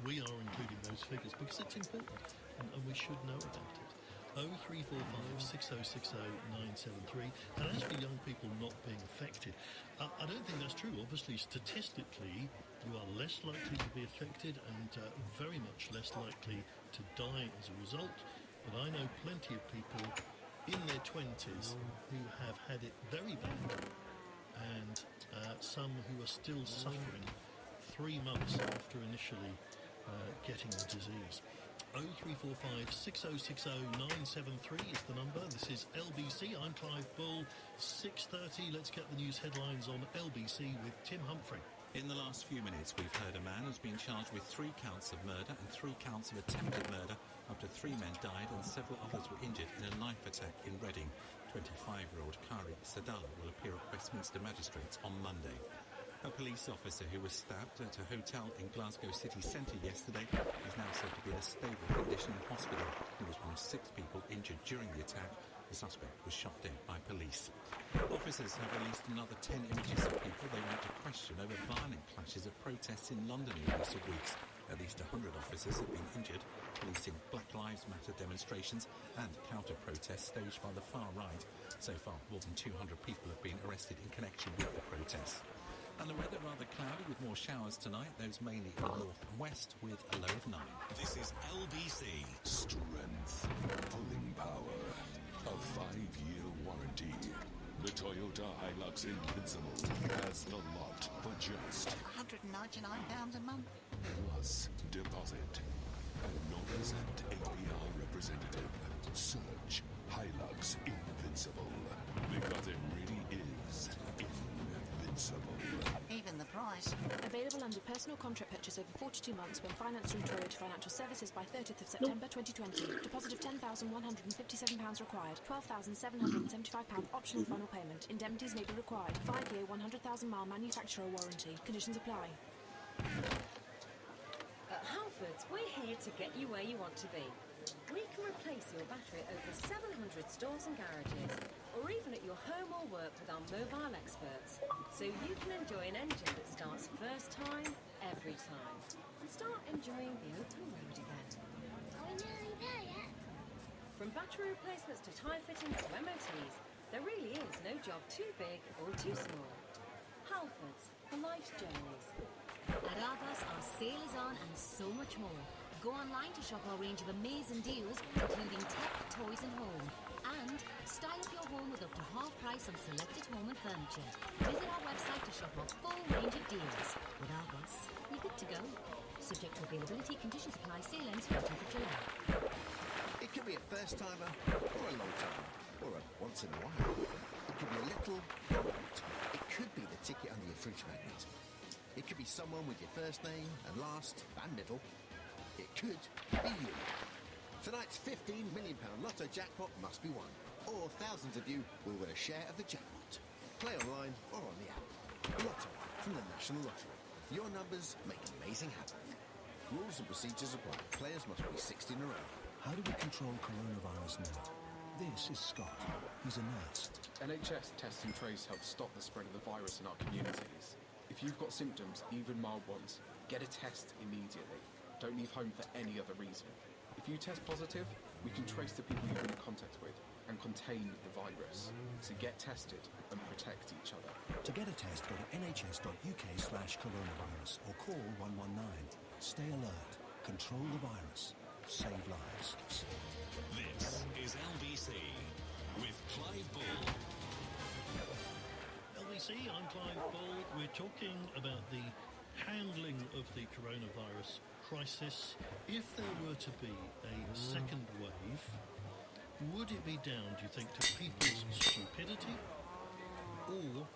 We are including those figures because it's important and we should know about it. 0345 6060 973. And as for young people not being affected, I don't think that's true. Obviously, statistically, you are less likely to be affected and very much less likely to die as a result. But I know plenty of people in their 20s who have had it very bad, and some who are still suffering 3 months after initially getting the disease. 0345 6060 973 is the number. This is LBC. I'm Clive Bull. 6:30. Let's get the news headlines on LBC with Tim Humphrey. In the last few minutes, we've heard a man has been charged with 3 counts of murder and 3 counts of attempted murder after 3 men died and several others were injured in a knife attack in Reading. 25-year-old Kari Sadala will appear at Westminster Magistrates on Monday. A police officer who was stabbed at a hotel in Glasgow city centre yesterday is now said to be in a stable condition in hospital. He was one of 6 people injured during the attack. The suspect was shot dead by police. Officers have released another 10 images of people they want to question over violent clashes at protests in London in recent weeks. At least 100 officers have been injured, policing Black Lives Matter demonstrations and counter-protests staged by the far right. So far, more than 200 people have been arrested in connection with the protests. And the weather rather cloudy with more showers tonight, those mainly in the north and west, with a low of 9. This is LBC. Strength, pulling power, a 5-year warranty. The Toyota Hilux Invincible has the lot for just £199 a month. Plus deposit. A 0% APR representative. Search Hilux Invincible. Because it really is invincible. Even the price. Available under personal contract purchase over 42 months when financed through Toyota Financial Services by 30th of September 2020. Deposit of £10,157 required. £12,775 optional final payment. Indemnities may be required. 5-year, 100,000-mile manufacturer warranty. Conditions apply. At Halfords, we're here to get you where you want to be. We can replace your battery at over 700 stores and garages, or even at your home or work with our mobile experts, so you can enjoy an engine that starts first time, every time, and start enjoying the open road again. Are we nearly there yet? From battery replacements to tyre fittings to MOTs, there really is no job too big or too small. Halfords, for life's journeys. At Argos, our sale is on and so much more. Go online to shop our range of amazing deals, including tech, toys and home. And style up your home with up to half price on selected home and furniture. Visit our website to shop our full range of deals. With Argos, you're good to go. Subject to availability, conditions apply, sale ends 14th of July. It could be a first timer, or a long timer, or a once in a while. It could be a little, or a lot. It could be the ticket under your fridge magnet. It could be someone with your first name and last and middle. It could be you. Tonight's £15 million Lotto jackpot must be won, or thousands of you will win a share of the jackpot. Play online or on the app. Lotto from the National Lottery. Your numbers make amazing happen. Rules and procedures apply. Players must be 16 or over. How do we control coronavirus now? This is Scott. He's a nurse. NHS Test and Trace helps stop the spread of the virus in our communities. If If you've got symptoms, even mild ones, get a test immediately. Don't leave home for any other reason. If you test positive, we can trace the people you've been in contact with and contain the virus. So get tested and protect each other. To get a test, go to nhs.uk/coronavirus or call 119. Stay alert. Control the virus. Save lives. This is LBC with Clive Bull. LBC, I'm Clive Bull. We're talking about the handling of the coronavirus crisis. If there were to be a second wave, would it be down, do you think, to people's stupidity or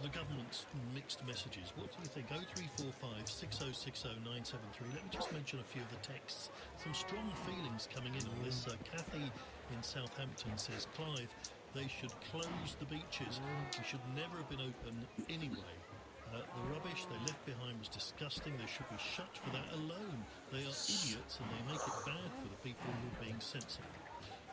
the government's mixed messages? What do you think? 0345 6060 973. Let me just mention a few of the texts. Some strong feelings coming in on this. Kathy in Southampton says, Clive, they should close the beaches. We should never have been open anyway. The rubbish they left behind was disgusting. They should be shut for that alone. They are idiots and they make it bad for the people who are being sensible.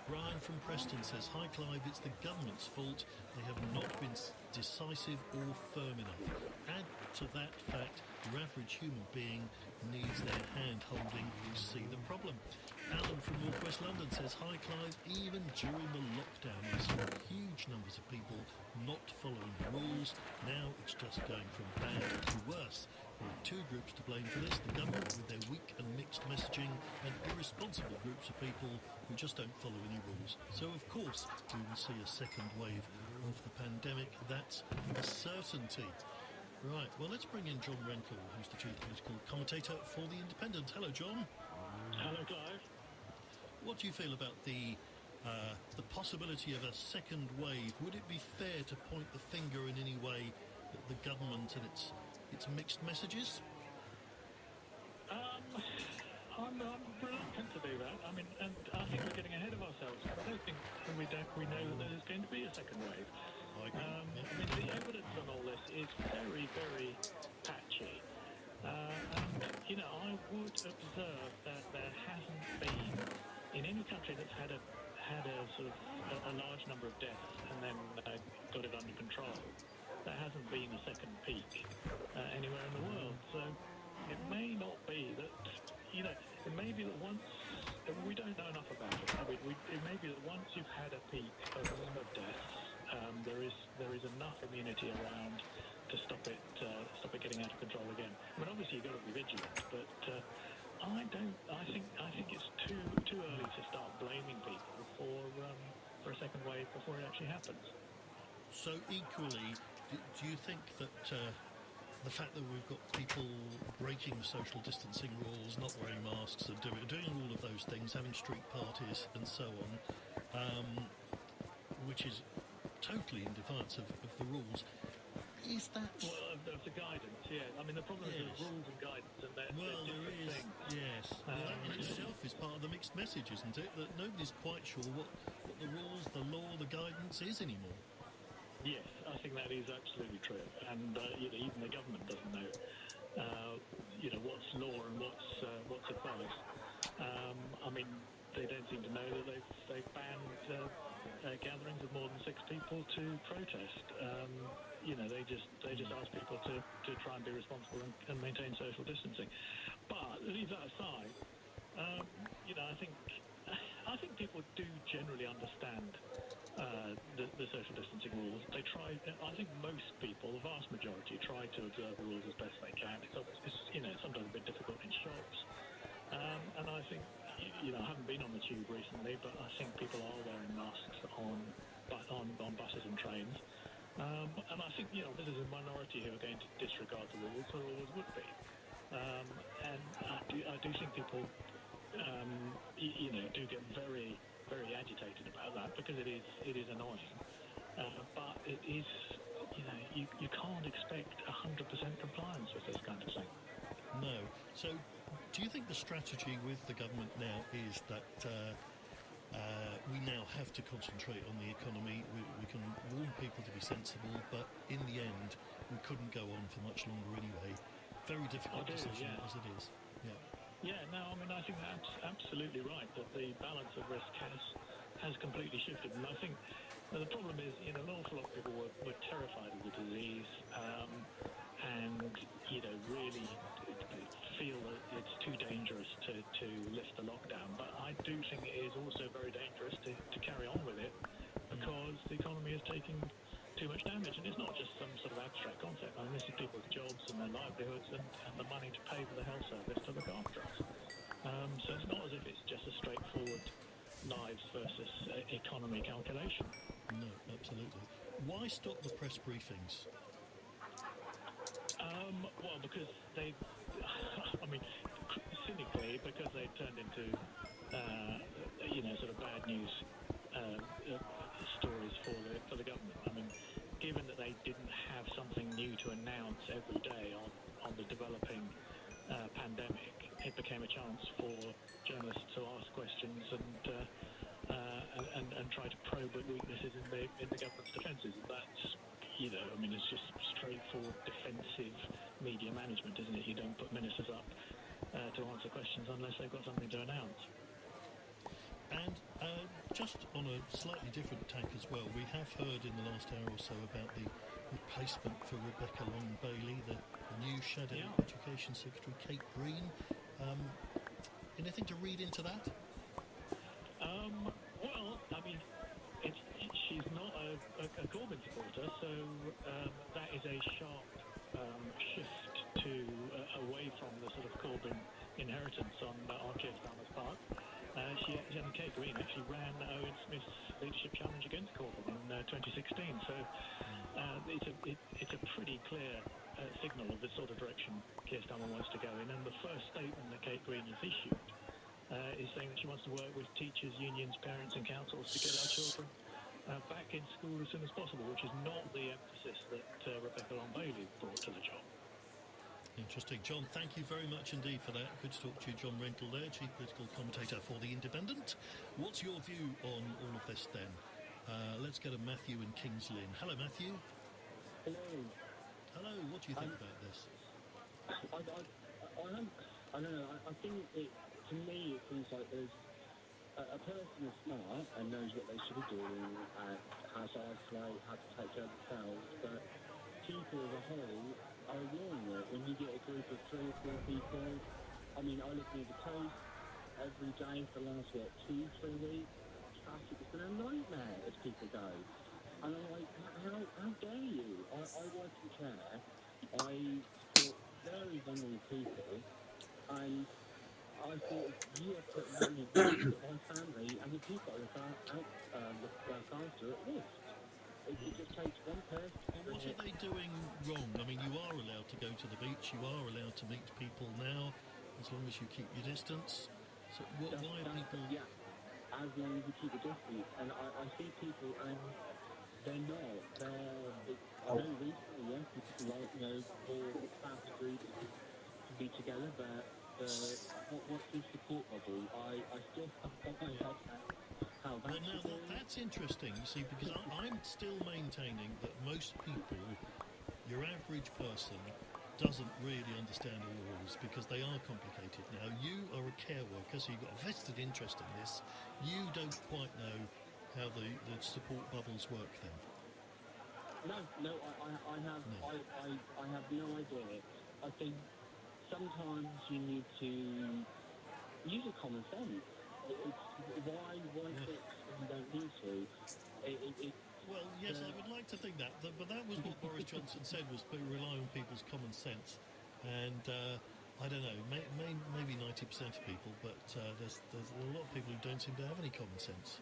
Brian from Preston says, Hi Clive, it's the government's fault. They have not been decisive or firm enough. Add to that fact, your average human being needs their hand holding to see the problem. Alan from North West London says, Hi Clive, even during the lockdown we saw huge numbers of people not following the rules. Now it's just going from bad to worse. There are two groups to blame for this, the government with their weak and mixed messaging and irresponsible groups of people who just don't follow any rules. So of course we will see a second wave of the pandemic. That's a certainty. Right, well let's bring in John Renkel, who's the chief political commentator for The Independent. Hello John. Hello Clive. What do you feel about the possibility of a second wave? Would it be fair to point the finger in any way at the government and its mixed messages? I'm reluctant to do that. I mean, and I think we're getting ahead of ourselves. I don't think we know that there's going to be a second wave. I mean, the evidence on all this is very, very patchy. And, you know, I would observe that there hasn't been, in any country that's had a sort of a large number of deaths and then got it under control, there hasn't been a second peak anywhere in the world. So it may not be that, you know, it may be that once, we don't know enough about it. I mean, it may be that once you've had a peak of deaths, there is enough immunity around to stop it getting out of control again. I mean, obviously you've got to be vigilant, but I think it's too early to start blaming people for a second wave before it actually happens. So equally, do you think that the fact that we've got people breaking the social distancing rules, not wearing masks, and doing all of those things, having street parties and so on, which is totally in defiance of the rules, is that... Well, of the guidance, yeah. I mean, the problem is there's rules and guidance, and they're different things. Yes. That in itself is part of the mixed message, isn't it? That nobody's quite sure what the rules, the law, the guidance is anymore. Yes, I think that is absolutely true. And, you know, even the government doesn't know, you know, what's law and what's advice. I mean, they don't seem to know that they've banned gatherings of more than 6 people to protest. You know, they just ask people to try and be responsible and maintain social distancing. But leave that aside, you know, I think people do generally understand the social distancing rules. They try. I think most people, the vast majority, try to observe the rules as best they can. It's you know, sometimes a bit difficult in shops. And I think, you know, I haven't been on the tube recently, but I think people are wearing masks on buses and trains. And I think, you know, this is a minority who are going to disregard the rules. There always would be. And I do think people, you know, do get very, very agitated about that because it is annoying. But it is, you know, you can't expect 100% compliance with this kind of thing. No. So, do you think the strategy with the government now is that we now have to concentrate on the economy? We can warn people to be sensible, but in the end, we couldn't go on for much longer anyway. Very difficult decision as it is. Yeah. Yeah, no, I mean, I think that's absolutely right, that the balance of risk has completely shifted. And I think the problem is, you know, an awful lot of people were terrified of the disease. and really feel that it's too dangerous to lift the lockdown. But I do think it is also very dangerous to carry on with it, because the economy is taking too much damage, and it's not just some sort of abstract concept. I mean, this is people's jobs and their livelihoods and the money to pay for the health service to look after us. So it's not as if it's just a straightforward lives versus economy calculation. No, absolutely. Why stop the press briefings? Well, because they, I mean, cynically, because they've turned into, sort of bad news stories for the government. I mean, given that they didn't have something new to announce every day on the developing pandemic, it became a chance for journalists to ask questions and try to probe at weaknesses in the government's defences. That's, it's just straightforward defensive media management, isn't it? You don't put ministers up to answer questions unless they've got something to announce. And just on a slightly different tack as well, we have heard in the last hour or so about the replacement for Rebecca Long-Bailey, the new Shadow Education Secretary, Kate Green. Anything to read into that? Well, I mean, she's not a Corbyn supporter, so that is a sharp shift away from the sort of Corbyn inheritance on Keir Starmer's part. Kate Green actually ran Owen Smith's leadership challenge against Corbyn in 2016, so it's a pretty clear signal of the sort of direction Keir Starmer wants to go in. And the first statement that Kate Green has issued is saying that she wants to work with teachers, unions, parents and councils to get our children back in school as soon as possible, which is not the emphasis that Rebecca Long-Bailey brought to the job. Interesting. John, thank you very much indeed for that. Good to talk to you. John Rentoul there, Chief Political Commentator for The Independent. What's your view on all of this then? Let's go to Matthew in Kings Lynn. Hello, Matthew. Hello. Hello, what do you think about this? I don't know. I think to me, it seems like there's a person is smart and knows what they should be doing and how to isolate, how to take care of themselves, but people as a whole are ignoring it. When you get a group of 3 or 4 people, I mean, I live near the coast every day for the last, 2-3 weeks. Traffic has been a nightmare as people go. And I'm like, how dare you? I work in care. I support very vulnerable people. And I thought you are putting money into my family and the people I look after at risk. It just takes one person. But what are they doing wrong? I mean, you are allowed to go to the beach, you are allowed to meet people now, as long as you keep your distance. So why are people... Yeah, as long as you keep your distance. And I see people and they're not. I know recently, yes, people like, all fast groups to be together, but what's the support bubble? I still haven't got my head around how that should be. That's interesting, you see, because I'm still maintaining that most people, your average person, doesn't really understand the rules because they are complicated. Now, you are a care worker, so you've got a vested interest in this. You don't quite know how the support bubbles work then. No, I have no idea. I think sometimes you need to use a common sense. Why one fix when you don't need to? Well, yes, I would like to think that, but that was what Boris Johnson said, was rely on people's common sense. And I don't know, maybe 90% of people, but there's a lot of people who don't seem to have any common sense.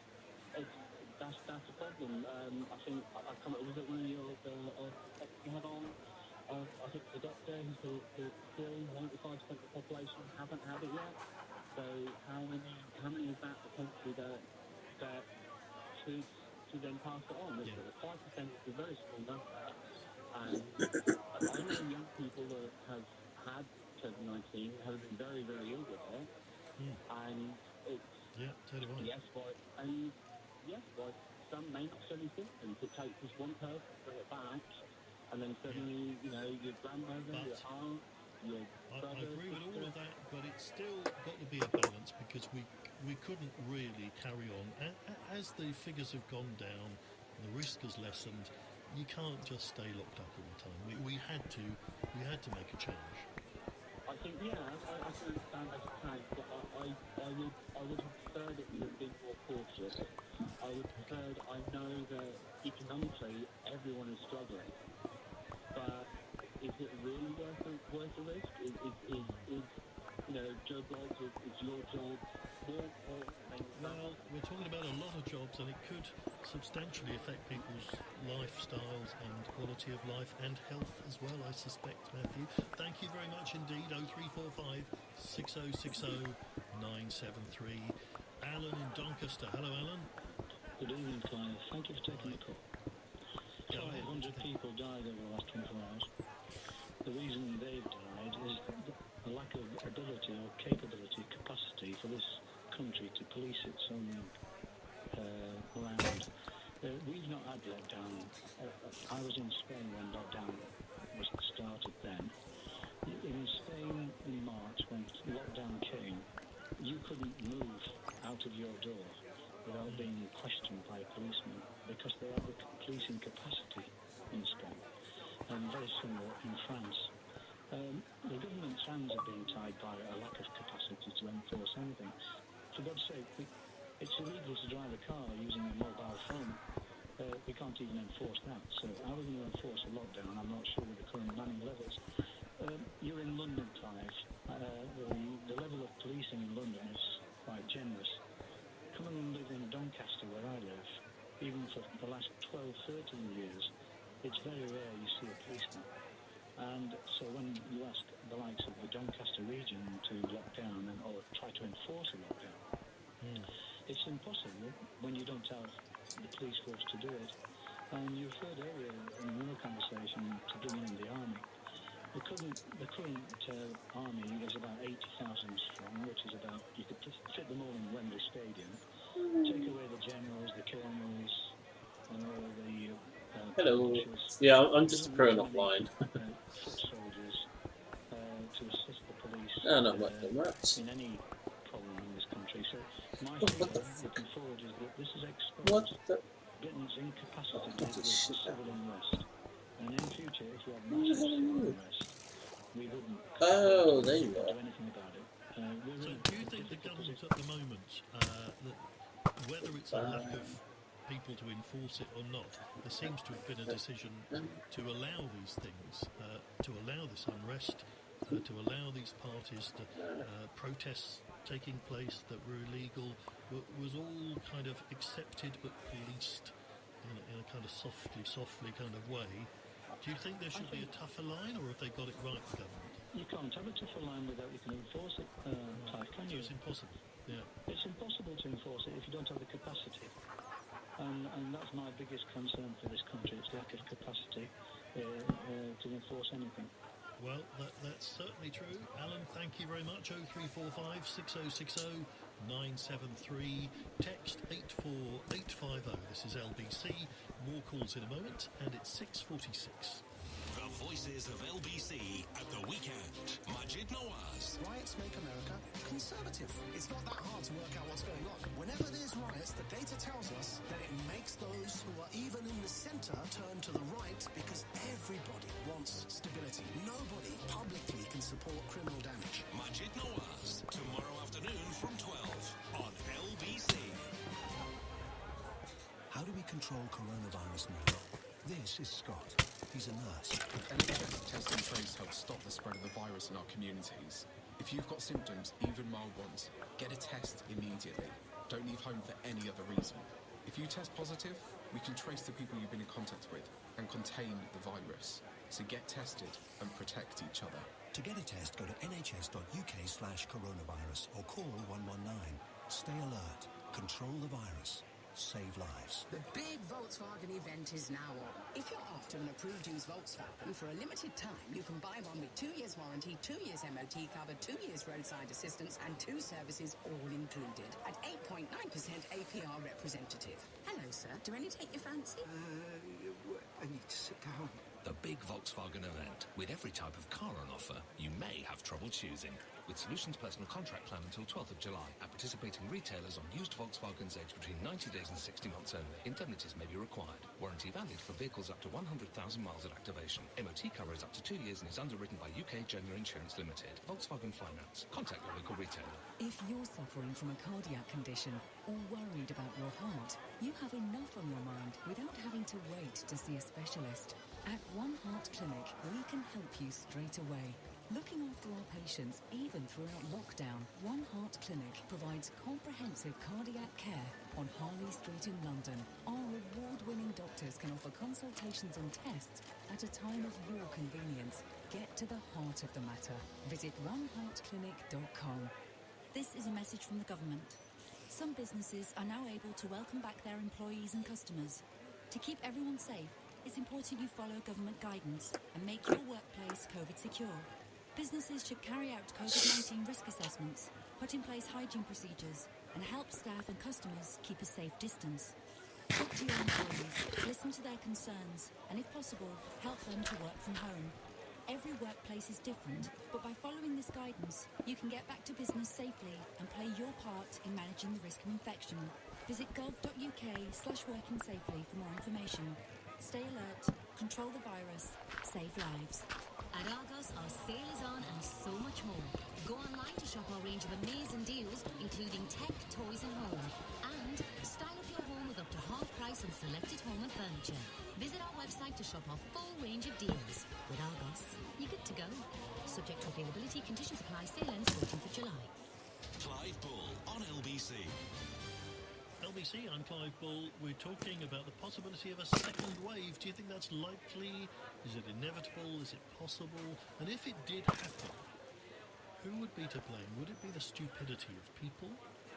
That's a problem. I think was it one of your you had on? I think the doctor who said that still 95% of the population haven't had it yet. So how many is that potentially that should then pass it on? 5% is a very small number. And I know young people that have had COVID-19 have been very, very ill with it. And it's totally right. Yes, some may not show any symptoms. It takes just one person to bring it back, and then suddenly, your grandmother, your aunt, your brother... I agree with all of that, but it's still got to be a balance, because we couldn't really carry on. As the figures have gone down, the risk has lessened, you can't just stay locked up all the time. We had to make a change. I think, yeah, I can understand as a plan, but I would have preferred it to have been more cautious. I would prefer, I know that economically everyone is struggling, but is it really worth the risk? Is Joe Bloggs, is your job more or well, we're talking about a lot of jobs, and it could substantially affect people's lifestyles and quality of life and health as well, I suspect, Matthew. Thank you very much indeed. 0345 6060 973. Alan in Doncaster. Hello, Alan. Good evening, Clive. Thank you for taking the call. 500 people died over the last 24 hours. The reason they've died is a lack of ability or capability, capacity for this country to police its own land. We've not had lockdown. I was in Spain when lockdown was started then. In Spain in March, when lockdown came, you couldn't move out of your door without being questioned by a policeman because they have the policing capacity in Spain, and very similar in France. The government's hands are being tied by a lack of capacity to enforce anything. For God's sake, it's illegal to drive a car using a mobile phone. We can't even enforce that. So how are we going to enforce a lockdown? I'm not sure with the current manning levels. You're in London, Clive. The level of policing in London is quite generous. Come and live in Doncaster, where I live. Even for the last 12, 13 years, it's very rare you see a policeman. And so when you ask the likes of the Doncaster region to lock down or try to enforce a lockdown, it's impossible when you don't have the police force to do it. And you referred earlier in another conversation to bringing in the army. The current army is about 80,000 strong, which is about, you could fit them all in Wembley Stadium. Take away the generals, the colonels, and all the Hello. Bushes. Yeah, I'm just appearing offline. Foot soldiers to assist the police Not much on that. in any problem in this country. So my fear, looking forward, is that this is exposed What the? Britain's incapacity to deal with civil unrest. And in future, if we have massive civil unrest, we wouldn't There you do are. anything about it. So do you think the government at the moment, that whether it's a lack of people to enforce it or not, there seems to have been a decision to allow these things, to allow this unrest, to allow these parties to protests taking place that were illegal, was all kind of accepted but policed in a kind of softly kind of way. Do you think there should be a tougher line, or have they got it right, the government? You can't have a tougher line without you can enforce it, Clive, can you? It's impossible. Yeah. It's impossible to enforce it if you don't have the capacity. And that's my biggest concern for this country, it's lack of capacity to enforce anything. Well, that's certainly true. Alan, thank you very much. 0345 6060 973. Text 84850. This is LBC. More calls in a moment, and it's 6:46. The voices of LBC at the weekend. Majid Nawaz. Riots make America conservative. It's not that hard to work out what's going on. Whenever there's riots, the data tells us that it makes those who are even in the center turn to the right because everybody wants stability. Nobody publicly can support criminal damage. Majid Nawaz. Tomorrow afternoon from 12 on LBC. How do we control coronavirus now? This is Scott. He's a nurse. NHS Test and Trace helps stop the spread of the virus in our communities. If you've got symptoms, even mild ones, get a test immediately. Don't leave home for any other reason. If you test positive, we can trace the people you've been in contact with and contain the virus. So get tested and protect each other. To get a test, go to nhs.uk/coronavirus or call 119. Stay alert. Control the virus. Save lives. The big Volkswagen event is now on. If you're after an approved used Volkswagen, for a limited time, you can buy one with 2 years warranty, 2 years MOT cover, 2 years roadside assistance, and 2 services all included at 8.9% APR representative. Hello, sir. Do any take your fancy? I need to sit down. the big Volkswagen event. With every type of car on offer, you may have trouble choosing. With Solutions Personal Contract Plan until 12th of July at participating retailers on used Volkswagens aged between 90 days and 60 months only. Indemnities may be required. Warranty valid for vehicles up to 100,000 miles at activation. MOT cover is up to 2 years and is underwritten by UK General Insurance Limited. Volkswagen Finance. Contact your local retailer. If you're suffering from a cardiac condition or worried about your heart, you have enough on your mind without having to wait to see a specialist. At One Heart Clinic, we can help you straight away. Looking after our patients even throughout lockdown, One Heart Clinic provides comprehensive cardiac care on Harley Street in London. Our award-winning doctors can offer consultations and tests at a time of your convenience. Get to the heart of the matter. Visit oneheartclinic.com. This is a message from the government. Some businesses are now able to welcome back their employees and customers. To keep everyone safe, it's important you follow government guidance and make your workplace COVID secure. Businesses should carry out COVID-19 risk assessments, put in place hygiene procedures, and help staff and customers keep a safe distance. Talk to your employees, listen to their concerns, and if possible, help them to work from home. Every workplace is different, but by following this guidance, you can get back to business safely and play your part in managing the risk of infection. Visit gov.uk/workingsafely for more information. Stay alert, control the virus, save lives. At Argos, our sale is on and so much more. Go online to shop our range of amazing deals, including tech, toys and home. And style up your home with up to half price on selected home and furniture. Visit our website to shop our full range of deals. With Argos, you're good to go. Subject to availability, conditions apply, sale ends 14th of July. Clive Bull on LBC. LBC, I'm Clive Bull. We're talking about the possibility of a second wave. Do you think that's likely? Is it inevitable? Is it possible? And if it did happen, who would be to blame? Would it be the stupidity of people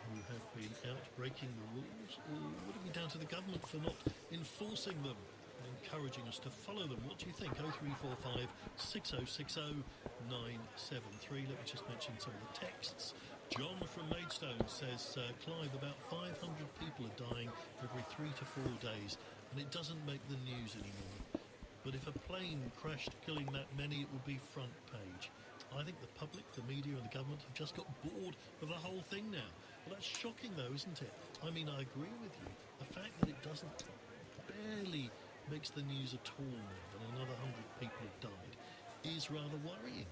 who have been out breaking the rules? Or would it be down to the government for not enforcing them and encouraging us to follow them? What do you think? 0345 6060 973. Let me just mention some of the texts. John from Maidstone says, Clive, about 500 people are dying every 3 to 4 days, and it doesn't make the news anymore. But if a plane crashed killing that many, it would be front page. I think the public, the media and the government have just got bored of the whole thing now. Well, that's shocking though, isn't it? I mean, I agree with you. The fact that it barely makes the news at all now, and another 100 people have died, is rather worrying.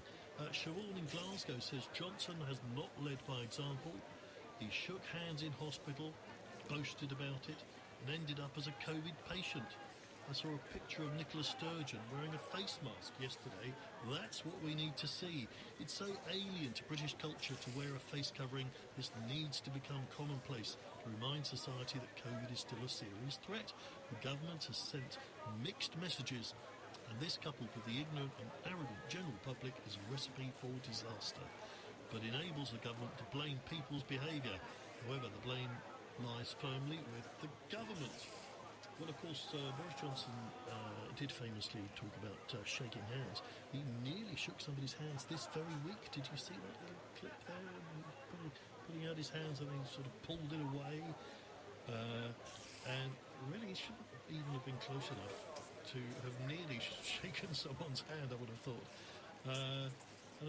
Siobhan in Glasgow says Johnson has not led by example. He shook hands in hospital, boasted about it, and ended up as a COVID patient. I saw a picture of Nicola Sturgeon wearing a face mask yesterday. That's what we need to see. It's so alien to British culture to wear a face covering. This needs to become commonplace to remind society that COVID is still a serious threat. The government has sent mixed messages, and this, coupled with the ignorant and arrogant general public, is a recipe for disaster. But enables the government to blame people's behaviour. However, the blame lies firmly with the government. Well, of course, Boris Johnson did famously talk about shaking hands. He nearly shook somebody's hands this very week. Did you see that little clip there? Putting out his hands and he sort of pulled it away. And really, he shouldn't even have been close enough to have nearly shaken someone's hand, I would have thought. And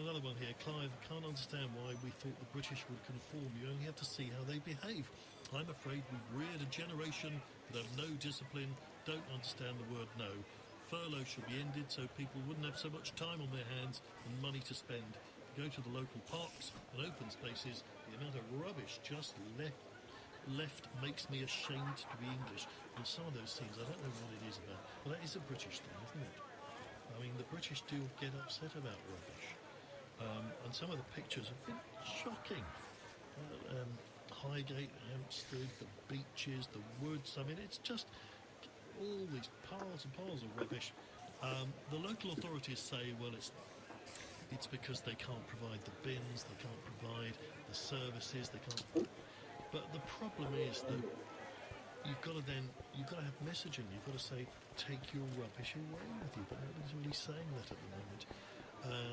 another one here, Clive, I can't understand why we thought the British would conform. You only have to see how they behave. I'm afraid we've reared a generation that have no discipline, don't understand the word no. Furlough should be ended so people wouldn't have so much time on their hands and money to spend. Go to the local parks and open spaces, the amount of rubbish just left makes me ashamed to be English. And some of those things, I don't know what it is about. Well, that is a British thing, isn't it? I mean, the British do get upset about rubbish. And some of the pictures have been shocking. Highgate, Hampstead, the beaches, the woods. I mean, it's just all these piles and piles of rubbish. The local authorities say, well, it's because they can't provide the bins, they can't provide the services, they can't... But the problem is that you've got to have messaging. You've got to say, take your rubbish away with you. But nobody's really saying that at the moment.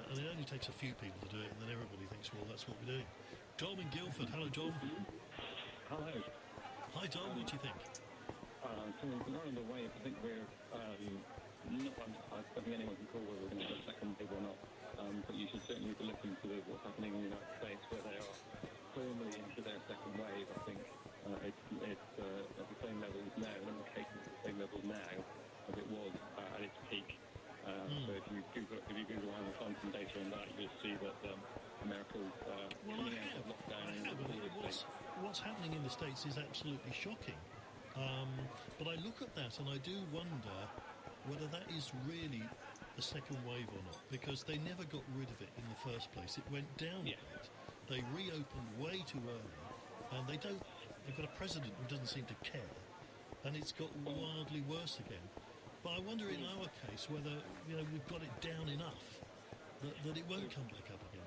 And it only takes a few people to do it, and then everybody thinks, well, that's what we're doing. Dom in Guildford. Hello, Dom. Hello. Hi, Dom. What do you think? So along the way, I think we're I don't think anyone can call whether we're going to have a second wave or not. But you should certainly be looking to what's happening in the United States, where they are firmly into their second wave. I think it's at the same levels now, and in the cases at the same levels now as it was at its peak. So if you Google around and find some data on that, you'll see that America's coming out of lockdown. What's happening in the States is absolutely shocking. But I look at that and I do wonder whether that is really a second wave or not, because they never got rid of it in the first place. It went down a bit. They reopened way too early, and they've got a president who doesn't seem to care, and it's got wildly worse again. But I wonder in our case whether we've got it down enough that it won't come back up again.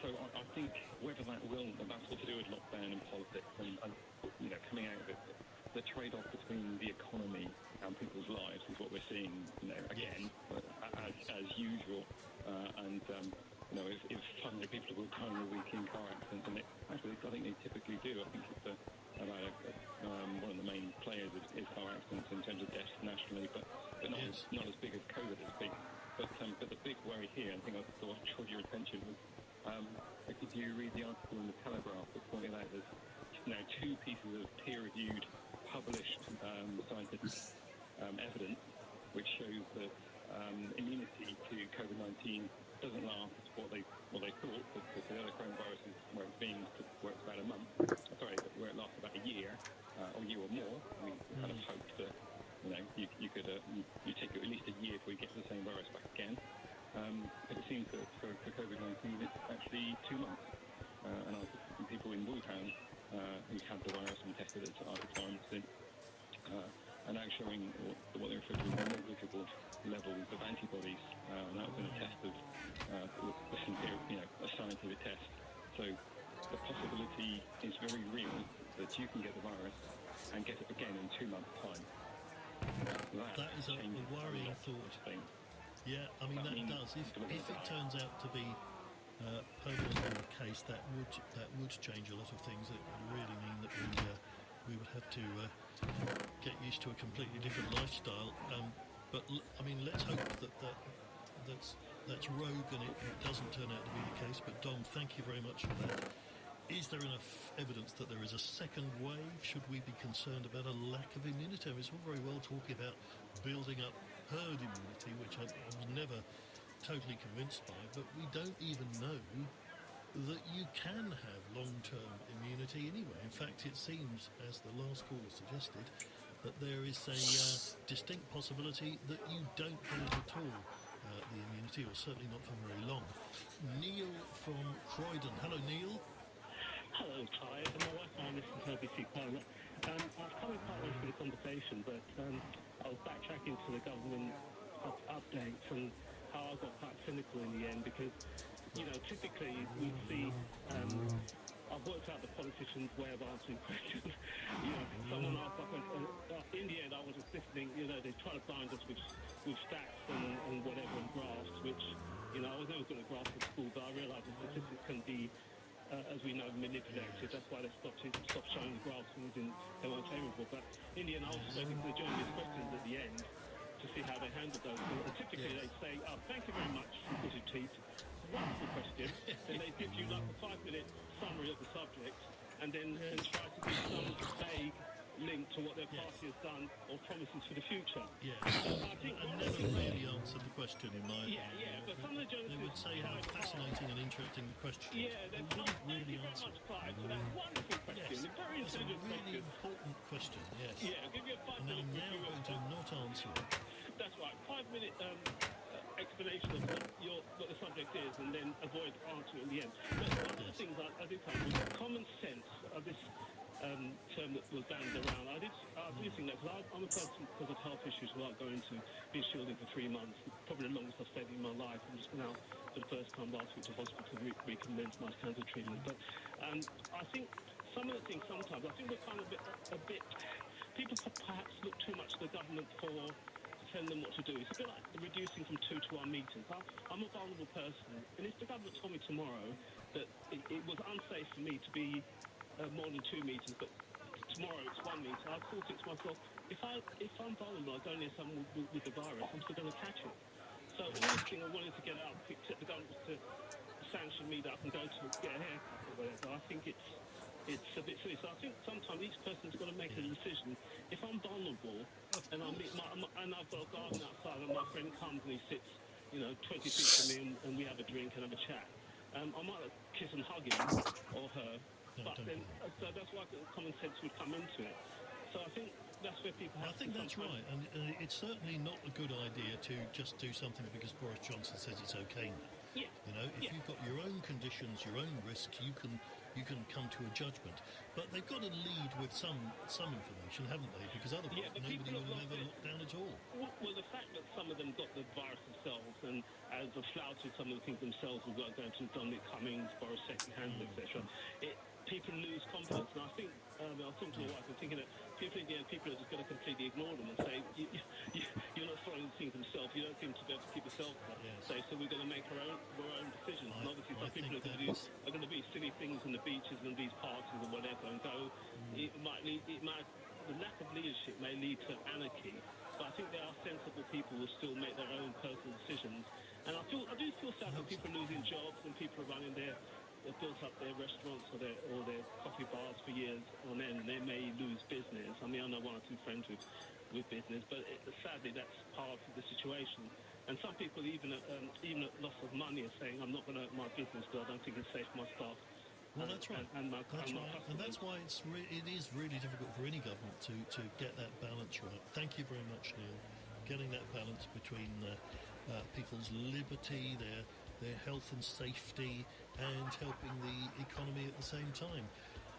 So I think whether that's what to do with lockdown and politics and coming out of it. The trade-off between the economy and people's lives is what we're seeing, again, as usual. If suddenly people will die in a week in car accidents, and I think they typically do. I think it's one of the main players is car accidents in terms of deaths nationally, but not as big as COVID is big. But the big worry here, I think I thought I drew your attention was, if you read the article in the Telegraph that pointed out there's now 2 pieces of peer-reviewed published scientific evidence which shows that immunity to COVID-19 doesn't last what they thought, that the other coronaviruses where it's about a month, where it lasts about a year or a year or more. We kind of hoped that you could take at least a year before you get the same virus back again. But it seems that for COVID-19 it's actually 2 months. And I was talking to people in Wuhan who've had the virus and tested it at the time since, and now showing what they refer to as negligible levels of antibodies, and that was in a test of a scientific test. So the possibility is very real that you can get the virus and get it again in 2 months' time. That is a worrying thought. Yeah, I mean that does. If it turns out to be permanently the case, that would change a lot of things. It would really mean that we would have to get used to a completely different lifestyle. But I mean, let's hope that's rogue and it doesn't turn out to be the case. But Dom, thank you very much for that. Is there enough evidence that there is a second wave? Should we be concerned about a lack of immunity? I mean, it's all very well talking about building up herd immunity, which I was never totally convinced by, but we don't even know that you can have long-term immunity anyway. In fact, it seems, as the last caller suggested, that there is a distinct possibility that you don't get it at all, the immunity, or certainly not for very long. Neil from Croydon. Hello, Neil. Hello, Ty. My wife and I listen to BBC Climate. I've come in partway through the conversation, but I was backtracking to the government updates and how I got quite cynical in the end, because, typically we see, I've worked out the politicians' way of answering questions. Someone asked my question, in the end I was just listening, they try to blind us with stats and whatever and graphs, which, I was never good at graphs at school, but I realised the statistics can be, as we know, manipulated. That's why they stopped showing the graphs when they weren't favourable. But in the end, I was waiting for the journalist questions at the end to see how they handled those. And typically they say, thank you very much, Mr. Teeth. Wonderful question. Then they give you like a 5-minute summary of the subject and then try to give some vague link to what their party has done or promises for the future. Yeah, and never really answered the question in my opinion. Yeah, but some of the journalists... They would say how fascinating and interesting the question is. Yeah, they wouldn't really answer it. Clive, for that wonderful question. Yes, A very it's a intelligent really question. important question, yes. Yeah, I'll give you a 5-minute And they're now going to not answer it. That's right, 5-minute explanation of what the subject is, and then avoid answering in the end. But one of the things I did find was common sense of this term that was bandied around. I do think that, because I'm a person because of health issues without going to be shielded for 3 months, probably the longest I've stayed in my life. I'm just now, for the first time last week, to hospital to recommence my cancer treatment. But I think some of the things sometimes, I think we're kind of a bit people perhaps look too much to the government for telling them what to do. It's a bit like reducing from 2 to 1 meters. I'm a vulnerable person, and if the government told me tomorrow that it was unsafe for me to be more than 2 meters, but to tomorrow it's one meter, I thought to myself, if I'm vulnerable, I go near someone with the virus, I'm still going to catch it. So all this thing I wanted to get out, to the government to sanction me that I can go to get a haircut or whatever, I think it's a bit silly. So I think sometimes each person's got to make a decision. If I'm vulnerable and I've got a garden outside and my friend comes and he sits, 20 feet from me and we have a drink and have a chat, I might kiss and hug him or her, but then so that's why common sense would come into it. So I think that's where people have I think that's right, and it's certainly not a good idea to just do something because Boris Johnson says it's okay now. Yeah. If you've got your own conditions, your own risks, you can come to a judgment. But they've got to lead with some information, haven't they? Because otherwise nobody will ever lock down at all. Well, the fact that some of them got the virus themselves and have flouted some of the things themselves, we've got going to Dominic Cummings, Boris Secondhand, etc. People lose confidence, and I think I was talking to my wife and thinking that people are just going to completely ignore them and say you're not following things themselves. You don't seem to be able to keep yourself safe, so we're going to make our own decisions. And obviously, some people are going to do silly things on the beaches and these parties or whatever, and go. The lack of leadership may lead to anarchy, but I think there are sensible people who will still make their own personal decisions. And I do feel sad when people are losing jobs and people are running they've built up their restaurants or their coffee bars for years on end, and they may lose business. I mean, I know one or two friends with business, but sadly that's part of the situation. And some people, even at loss of money, are saying, I'm not going to open my business because I don't think it's safe for my staff. Well, that's right. And that's why it is really difficult for any government to get that balance right. Thank you very much, Neil. Getting that balance between people's liberty, their health and safety, and helping the economy at the same time.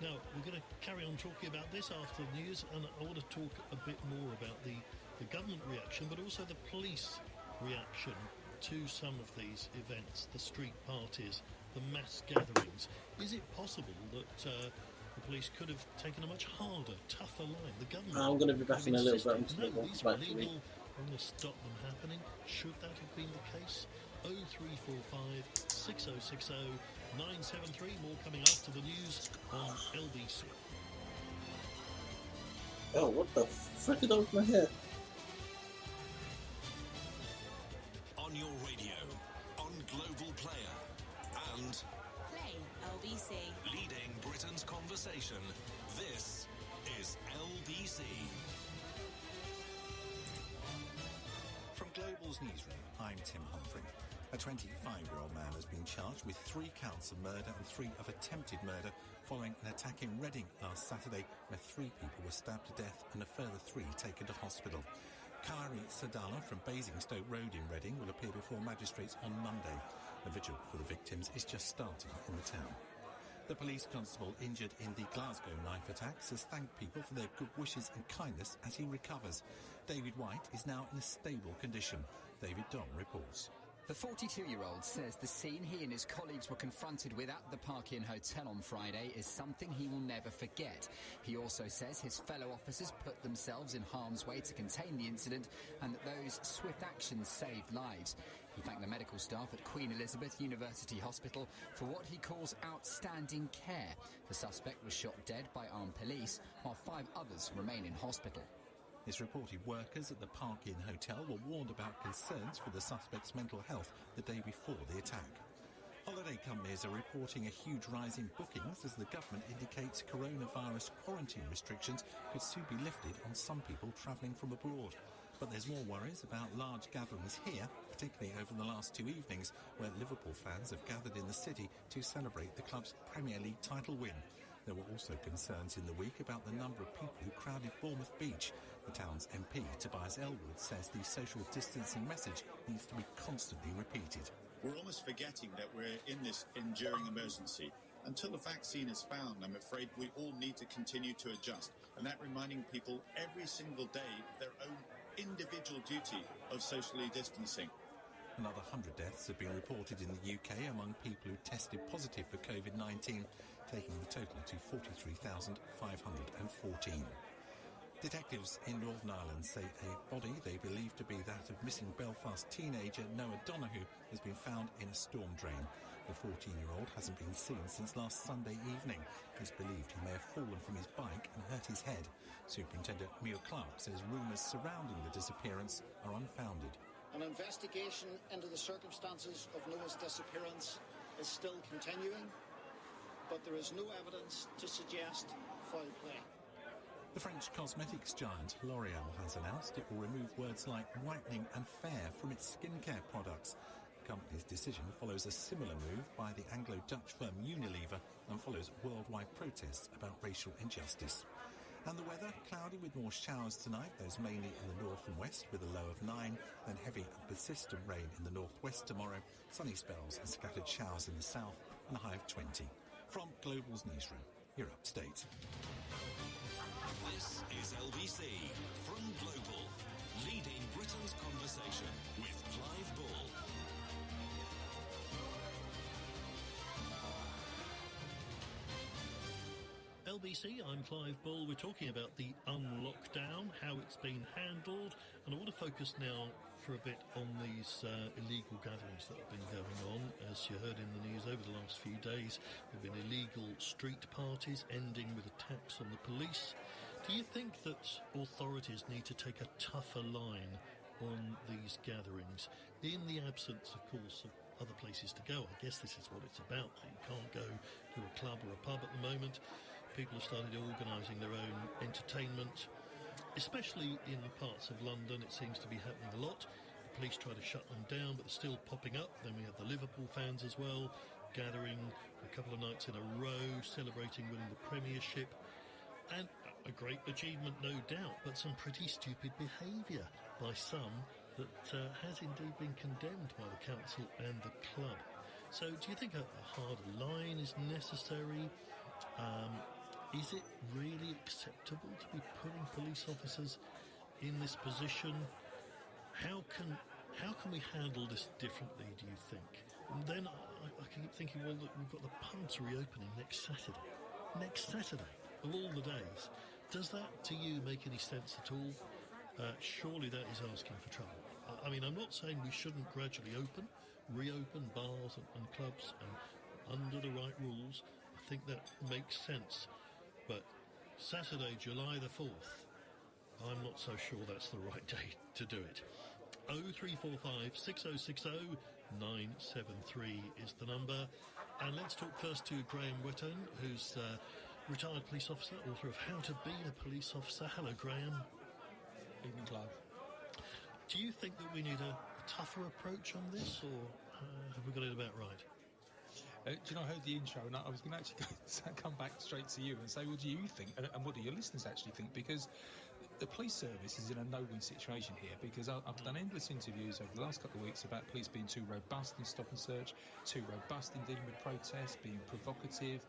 Now, we're going to carry on talking about this after the news, and I want to talk a bit more about the government reaction, but also the police reaction to some of these events, the street parties, the mass gatherings. Is it possible that the police could have taken a much harder, tougher line? The government. I'm going to be back in a little bit. These are legal. I'm going to stop them happening. Should that have been the case? 0345 6060 973. More coming after the news on LBC. Oh, what the frick is over my hair? On your radio, on Global Player, and Play LBC. Leading Britain's conversation. This is LBC. From Global's newsroom, I'm Tim Humphrey. A 25-year-old man has been charged with 3 counts of murder and 3 of attempted murder following an attack in Reading last Saturday where 3 people were stabbed to death and a further 3 taken to hospital. Kari Sadala from Basingstoke Road in Reading will appear before magistrates on Monday. The vigil for the victims is just starting in the town. The police constable injured in the Glasgow knife attacks has thanked people for their good wishes and kindness as he recovers. David White is now in a stable condition. David Dom reports. The 42-year-old says the scene he and his colleagues were confronted with at the Park Inn Hotel on Friday is something he will never forget. He also says his fellow officers put themselves in harm's way to contain the incident and that those swift actions saved lives. He thanked the medical staff at Queen Elizabeth University Hospital for what he calls outstanding care. The suspect was shot dead by armed police, while 5 others remain in hospital. It's reported workers at the Park Inn Hotel were warned about concerns for the suspect's mental health the day before the attack. Holiday companies are reporting a huge rise in bookings as the government indicates coronavirus quarantine restrictions could soon be lifted on some people travelling from abroad. But there's more worries about large gatherings here, particularly over the last 2 evenings, where Liverpool fans have gathered in the city to celebrate the club's Premier League title win. There were also concerns in the week about the number of people who crowded Bournemouth Beach. The town's MP, Tobias Elwood, says the social distancing message needs to be constantly repeated. We're almost forgetting that we're in this enduring emergency. Until a vaccine is found, I'm afraid we all need to continue to adjust, and that reminding people every single day of their own individual duty of socially distancing. Another 100 deaths have been reported in the UK among people who tested positive for COVID-19, taking the total to 43,514. Detectives in Northern Ireland say a body they believe to be that of missing Belfast teenager Noah Donoghue has been found in a storm drain. The 14-year-old hasn't been seen since last Sunday evening. It's believed he may have fallen from his bike and hurt his head. Superintendent Muir Clark says rumours surrounding the disappearance are unfounded. An investigation into the circumstances of Noah's disappearance is still continuing, but there is no evidence to suggest foul play. The French cosmetics giant L'Oréal has announced it will remove words like whitening and fair from its skincare products. The company's decision follows a similar move by the Anglo-Dutch firm Unilever and follows worldwide protests about racial injustice. And the weather, cloudy with more showers tonight, those mainly in the north and west with a low of 9, then heavy and persistent rain in the northwest tomorrow, sunny spells and scattered showers in the south, and a high of 20. From Global's newsroom, you're upstate. This is LBC from Global, leading Britain's conversation with Clive Bull. LBC, I'm Clive Bull. We're talking about the unlockdown, how it's been handled, and I want to focus now for a bit on these illegal gatherings that have been going on. As you heard in the news over the last few days, there have been illegal street parties ending with attacks on the police. Do you think that authorities need to take a tougher line on these gatherings in the absence, of course, of other places to go? I guess this is what it's about. You can't go to a club or a pub at the moment. People have started organising their own entertainment, especially in parts of London. It seems to be happening a lot. The police try to shut them down, but they're still popping up. Then we have the Liverpool fans as well, gathering a couple of nights in a row, celebrating winning the Premiership. And a great achievement, no doubt, but some pretty stupid behaviour by some that has indeed been condemned by the council and the club. So do you think a harder line is necessary? Is it really acceptable to be putting police officers in this position? How can we handle this differently, do you think? And then I keep thinking, well, look, we've got the pubs reopening next Saturday. Next Saturday, of all the days. Does that, to you, make any sense at all? Surely that is asking for trouble. I mean, I'm not saying we shouldn't gradually reopen bars and clubs and under the right rules. I think that makes sense. But Saturday, July the 4th, I'm not so sure that's the right day to do it. 0345 6060 973 is the number. And let's talk first to Graham Whitton, who's retired police officer, author of How to Be a Police Officer. Hello, Graham. Evening, Clive. Do you think that we need a tougher approach on this, or have we got it about right? Do you know, I heard the intro, and I was going to actually come back straight to you and say, well, do you think, and what do your listeners actually think? Because the police service is in a no-win situation here, because I've done endless interviews over the last couple of weeks about police being too robust in stop and search, too robust in dealing with protests, being provocative,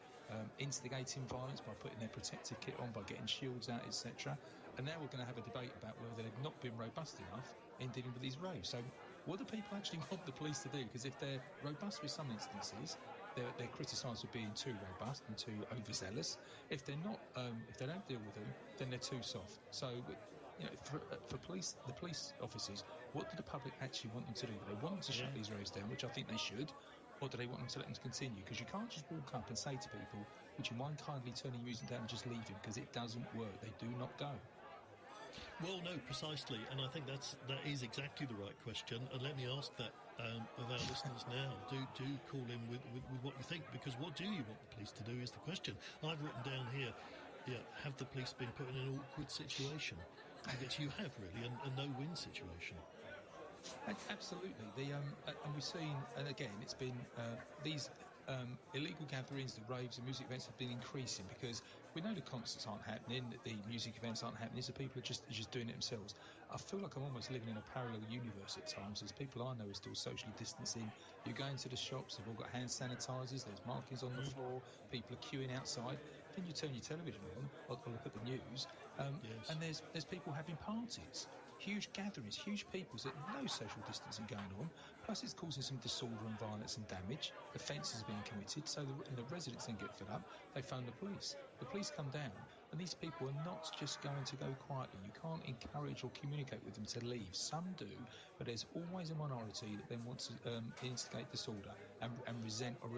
instigating violence by putting their protective kit on, by getting shields out, etc. And now we're going to have a debate about whether they've not been robust enough in dealing with these raves. So what do people actually want the police to do? Because if they're robust with some instances, they're criticised for being too robust and too overzealous. If they're not, if they don't deal with them, then they're too soft. So, you know, for the police officers, what do the public actually want them to do? Do they want them to shut these raves down, which I think they should, or do they want them to let them continue? Because you can't just walk up and say to people, would you mind kindly turning your music down and just leaving? Because it doesn't work. They do not go. Well, no, precisely, and I think that is exactly the right question. And let me ask that of our listeners now. Do call in with what you think, because what do you want the police to do is the question. I've written down here, have the police been put in an awkward situation? I guess you have, really, a no-win situation. Absolutely. And we've seen, and again, it's been these illegal gatherings, the raves, the music events have been increasing because we know the concerts aren't happening, the music events aren't happening, so people are just doing it themselves. I feel like I'm almost living in a parallel universe at times. There's people I know are still socially distancing. You go into the shops, they've all got hand sanitisers, there's markings on the floor, people are queuing outside. Then you turn your television on or look at the news, and there's people having parties. Huge gatherings, huge peoples, there's no social distancing going on, plus it's causing some disorder and violence and damage. Offences are being committed, so the residents then get fed up, they phone the police. The police come down, And these people are not just going to go quietly. You can't encourage or communicate with them to leave. Some do, but there's always a minority that then wants to instigate disorder and resent or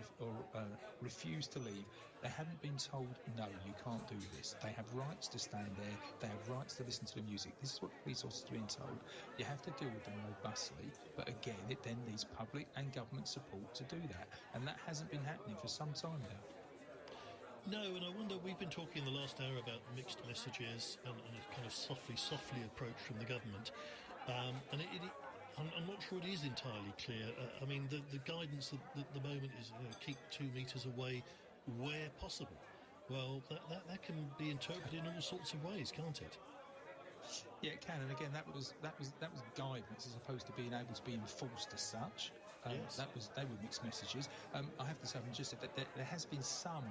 refuse to leave. They haven't been told, no, you can't do this. They have rights to stand there. They have rights to listen to the music. This is what police officers are being told. You have to deal with them robustly, but again, it then needs public and government support to do that. And that hasn't been happening for some time now. No, and I wonder, we've been talking in the last hour about mixed messages and a kind of softly approach from the government. And I'm not sure it is entirely clear. I mean, the guidance at the moment is keep 2 metres away where possible. Well, that can be interpreted in all sorts of ways, can't it? Yeah, it can, and again, that was guidance as opposed to being able to be enforced as such. Yes. They were mixed messages. I have to say, just that there has been some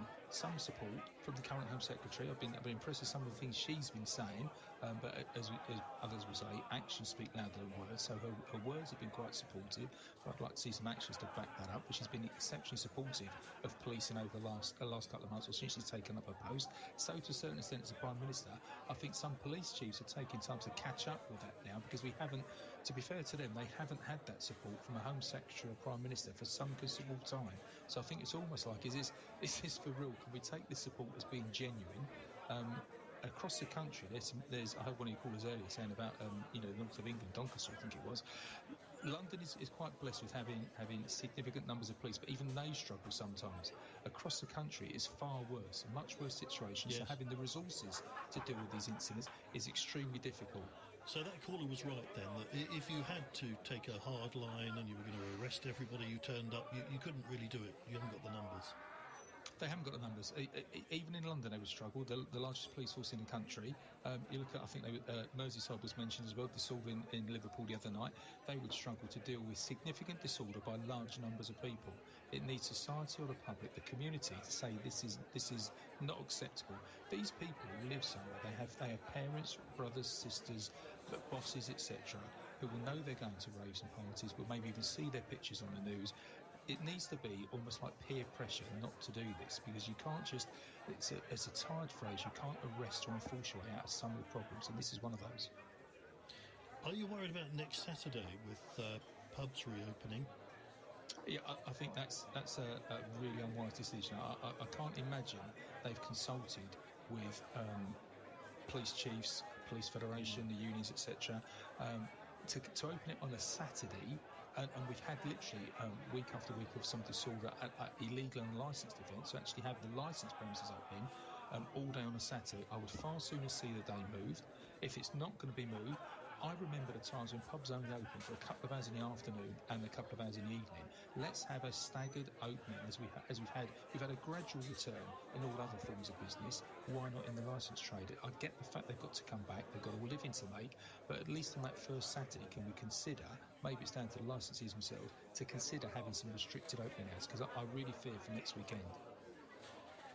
support from the current Home Secretary. I've been impressed with some of the things she's been saying, but as others will say, actions speak louder than words. So her words have been quite supportive. But I'd like to see some actions to back that up. But she's been exceptionally supportive of policing over the last couple of months, or since she's taken up her post. So to a certain extent, as a Prime Minister, I think some police chiefs are taking time to catch up with that now, because we haven't. To be fair to them, they haven't had that support from a Home Secretary or Prime Minister for some considerable time. So I think it's almost like, is this for real? Can we take this support as being genuine? Across the country, there's I heard one of your callers earlier saying about the north of England, Doncaster, I think it was. London is quite blessed with having significant numbers of police, but even they struggle sometimes. Across the country, it's far worse, a much worse situation. Yes. So having the resources to deal with these incidents is extremely difficult. So that caller was right then, that if you had to take a hard line and you were going to arrest everybody who turned up, you couldn't really do it. You haven't got the numbers. They haven't got the numbers. Even in London, they would struggle. The largest police force in the country. You look at, I think Merseyside was mentioned as well, disorder in Liverpool the other night. They would struggle to deal with significant disorder by large numbers of people. It needs society or the public, the community, to say this is not acceptable. These people live somewhere. They have parents, brothers, sisters, bosses, etc., who will know they're going to raves and parties, will maybe even see their pictures on the news. It needs to be almost like peer pressure not to do this, because you can't just, it's a tired phrase, you can't arrest or enforce your way out of some of the problems, and this is one of those. Are you worried about next Saturday with pubs reopening? Yeah, I think that's a really unwise decision. I can't imagine they've consulted with police chiefs, police federation, the unions, etc., to open it on a Saturday. And we've had literally week after week of some disorder at illegal and licensed events. To actually have the licensed premises open all day on a Saturday, I would far sooner see the day moved. If it's not going to be moved, I remember the times when pubs only open for a couple of hours in the afternoon and a couple of hours in the evening. Let's have a staggered opening as we've had. We've had a gradual return in all other forms of business. Why not in the licensed trade? I get the fact they've got to come back, they've got a living to make, but at least on that first Saturday, can we consider, maybe it's down to the licensees themselves, to consider having some restricted opening hours? Because I really fear for next weekend.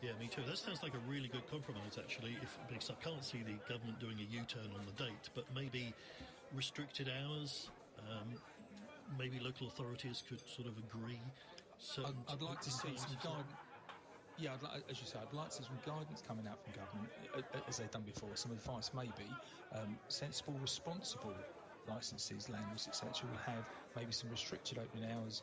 Yeah, me too. That sounds like a really good compromise, actually, because I can't see the government doing a U-turn on the date, but maybe restricted hours, maybe local authorities could sort of agree. I'd like to see some guidance. Yeah, as you say, I'd like to see some guidance coming out from government, as they've done before. Some advice, maybe sensible, responsible licenses, landlords, etc., will have maybe some restricted opening hours,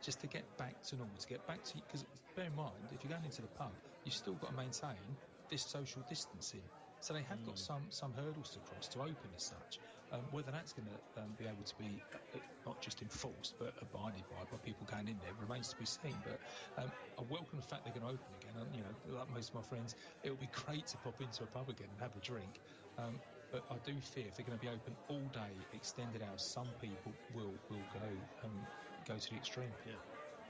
just to get back to normal, because bear in mind, if you're going into the pub, you've still got to maintain this social distancing. So they have got some hurdles to cross to open as such. Whether that's going to be able to be not just enforced but abided by people going in there remains to be seen. But I welcome the fact they're going to open again. And, like most of my friends, it will be great to pop into a pub again and have a drink. But I do fear if they're going to be open all day, extended hours, some people will go to the extreme. Yeah,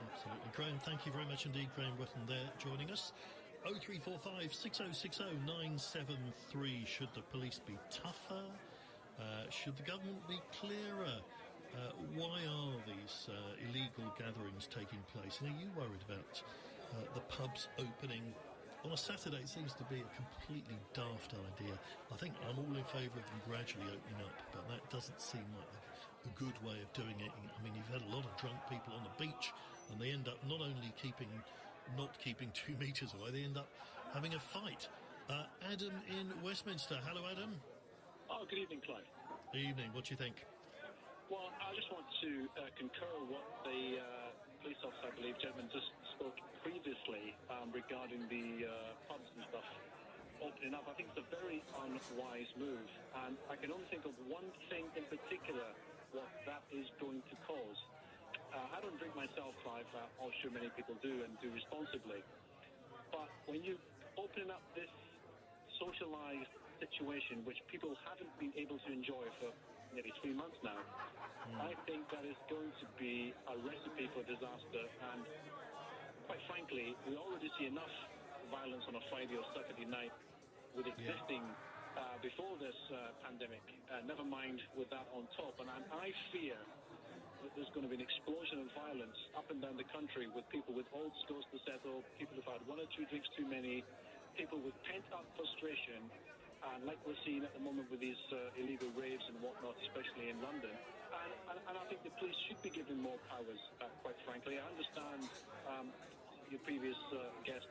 absolutely. Graham, thank you very much indeed. Graham Wetton there joining us. 0345 6060 973. Should the police be tougher? Should the government be clearer? Why are these illegal gatherings taking place? And are you worried about the pubs opening on a Saturday? It seems to be a completely daft idea. I think I'm all in favour of them gradually opening up, but that doesn't seem like a good way of doing it. I mean, you've had a lot of drunk people on the beach, and they end up not only not keeping 2 metres away, they end up having a fight. Adam in Westminster. Hello, Adam. Oh, good evening, Clive. Evening. What do you think? Well, I just want to concur what the police officer, I believe, gentleman just spoke previously regarding the pubs and stuff opening up. I think it's a very unwise move, and I can only think of one thing in particular what that is going to cause. I don't drink myself, Clive. I'm sure many people do and do responsibly. But when you open up this socialised situation, which people haven't been able to enjoy for nearly 3 months now, I think that is going to be a recipe for disaster. And quite frankly, we already see enough violence on a Friday or Saturday night with existing before this pandemic, never mind with that on top. And I fear that there's going to be an explosion of violence up and down the country with people with old scores to settle, people who've had 1 or 2 drinks too many, people with pent-up frustration, and like we're seeing at the moment with these illegal raves and whatnot, especially in London. And I think the police should be given more powers, quite frankly. I understand your previous guest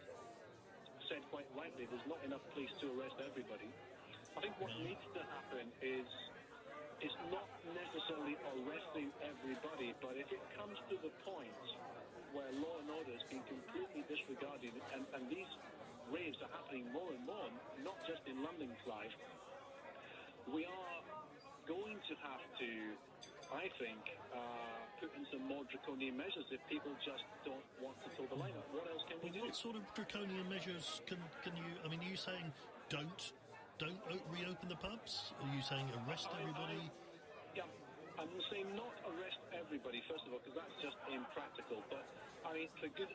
said quite rightly there's not enough police to arrest everybody. I think what needs to happen is not necessarily arresting everybody, but if it comes to the point where law and order is being completely disregarded and these raves are happening more and more, not just in London, Clive, we are going to have to, I think, put in some more draconian measures if people just don't want to toe the line up. What else can we do? What sort of draconian measures can you... I mean, are you saying don't reopen the pubs? Are you saying arrest everybody? Yeah, I'm saying not arrest everybody, first of all, because that's just impractical. But, I mean,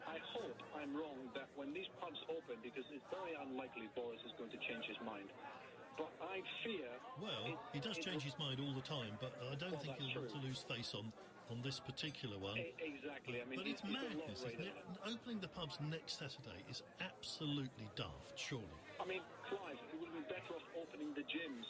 I hope I'm wrong that when these pubs open, because it's very unlikely Boris is going to change his mind. But I fear... Well, he does change his mind all the time, but I don't think he'll want to lose face on this particular one. Exactly. I mean, but it's madness, isn't it? Opening the pubs next Saturday is absolutely daft, surely. I mean, Clive, it would be better off opening the gyms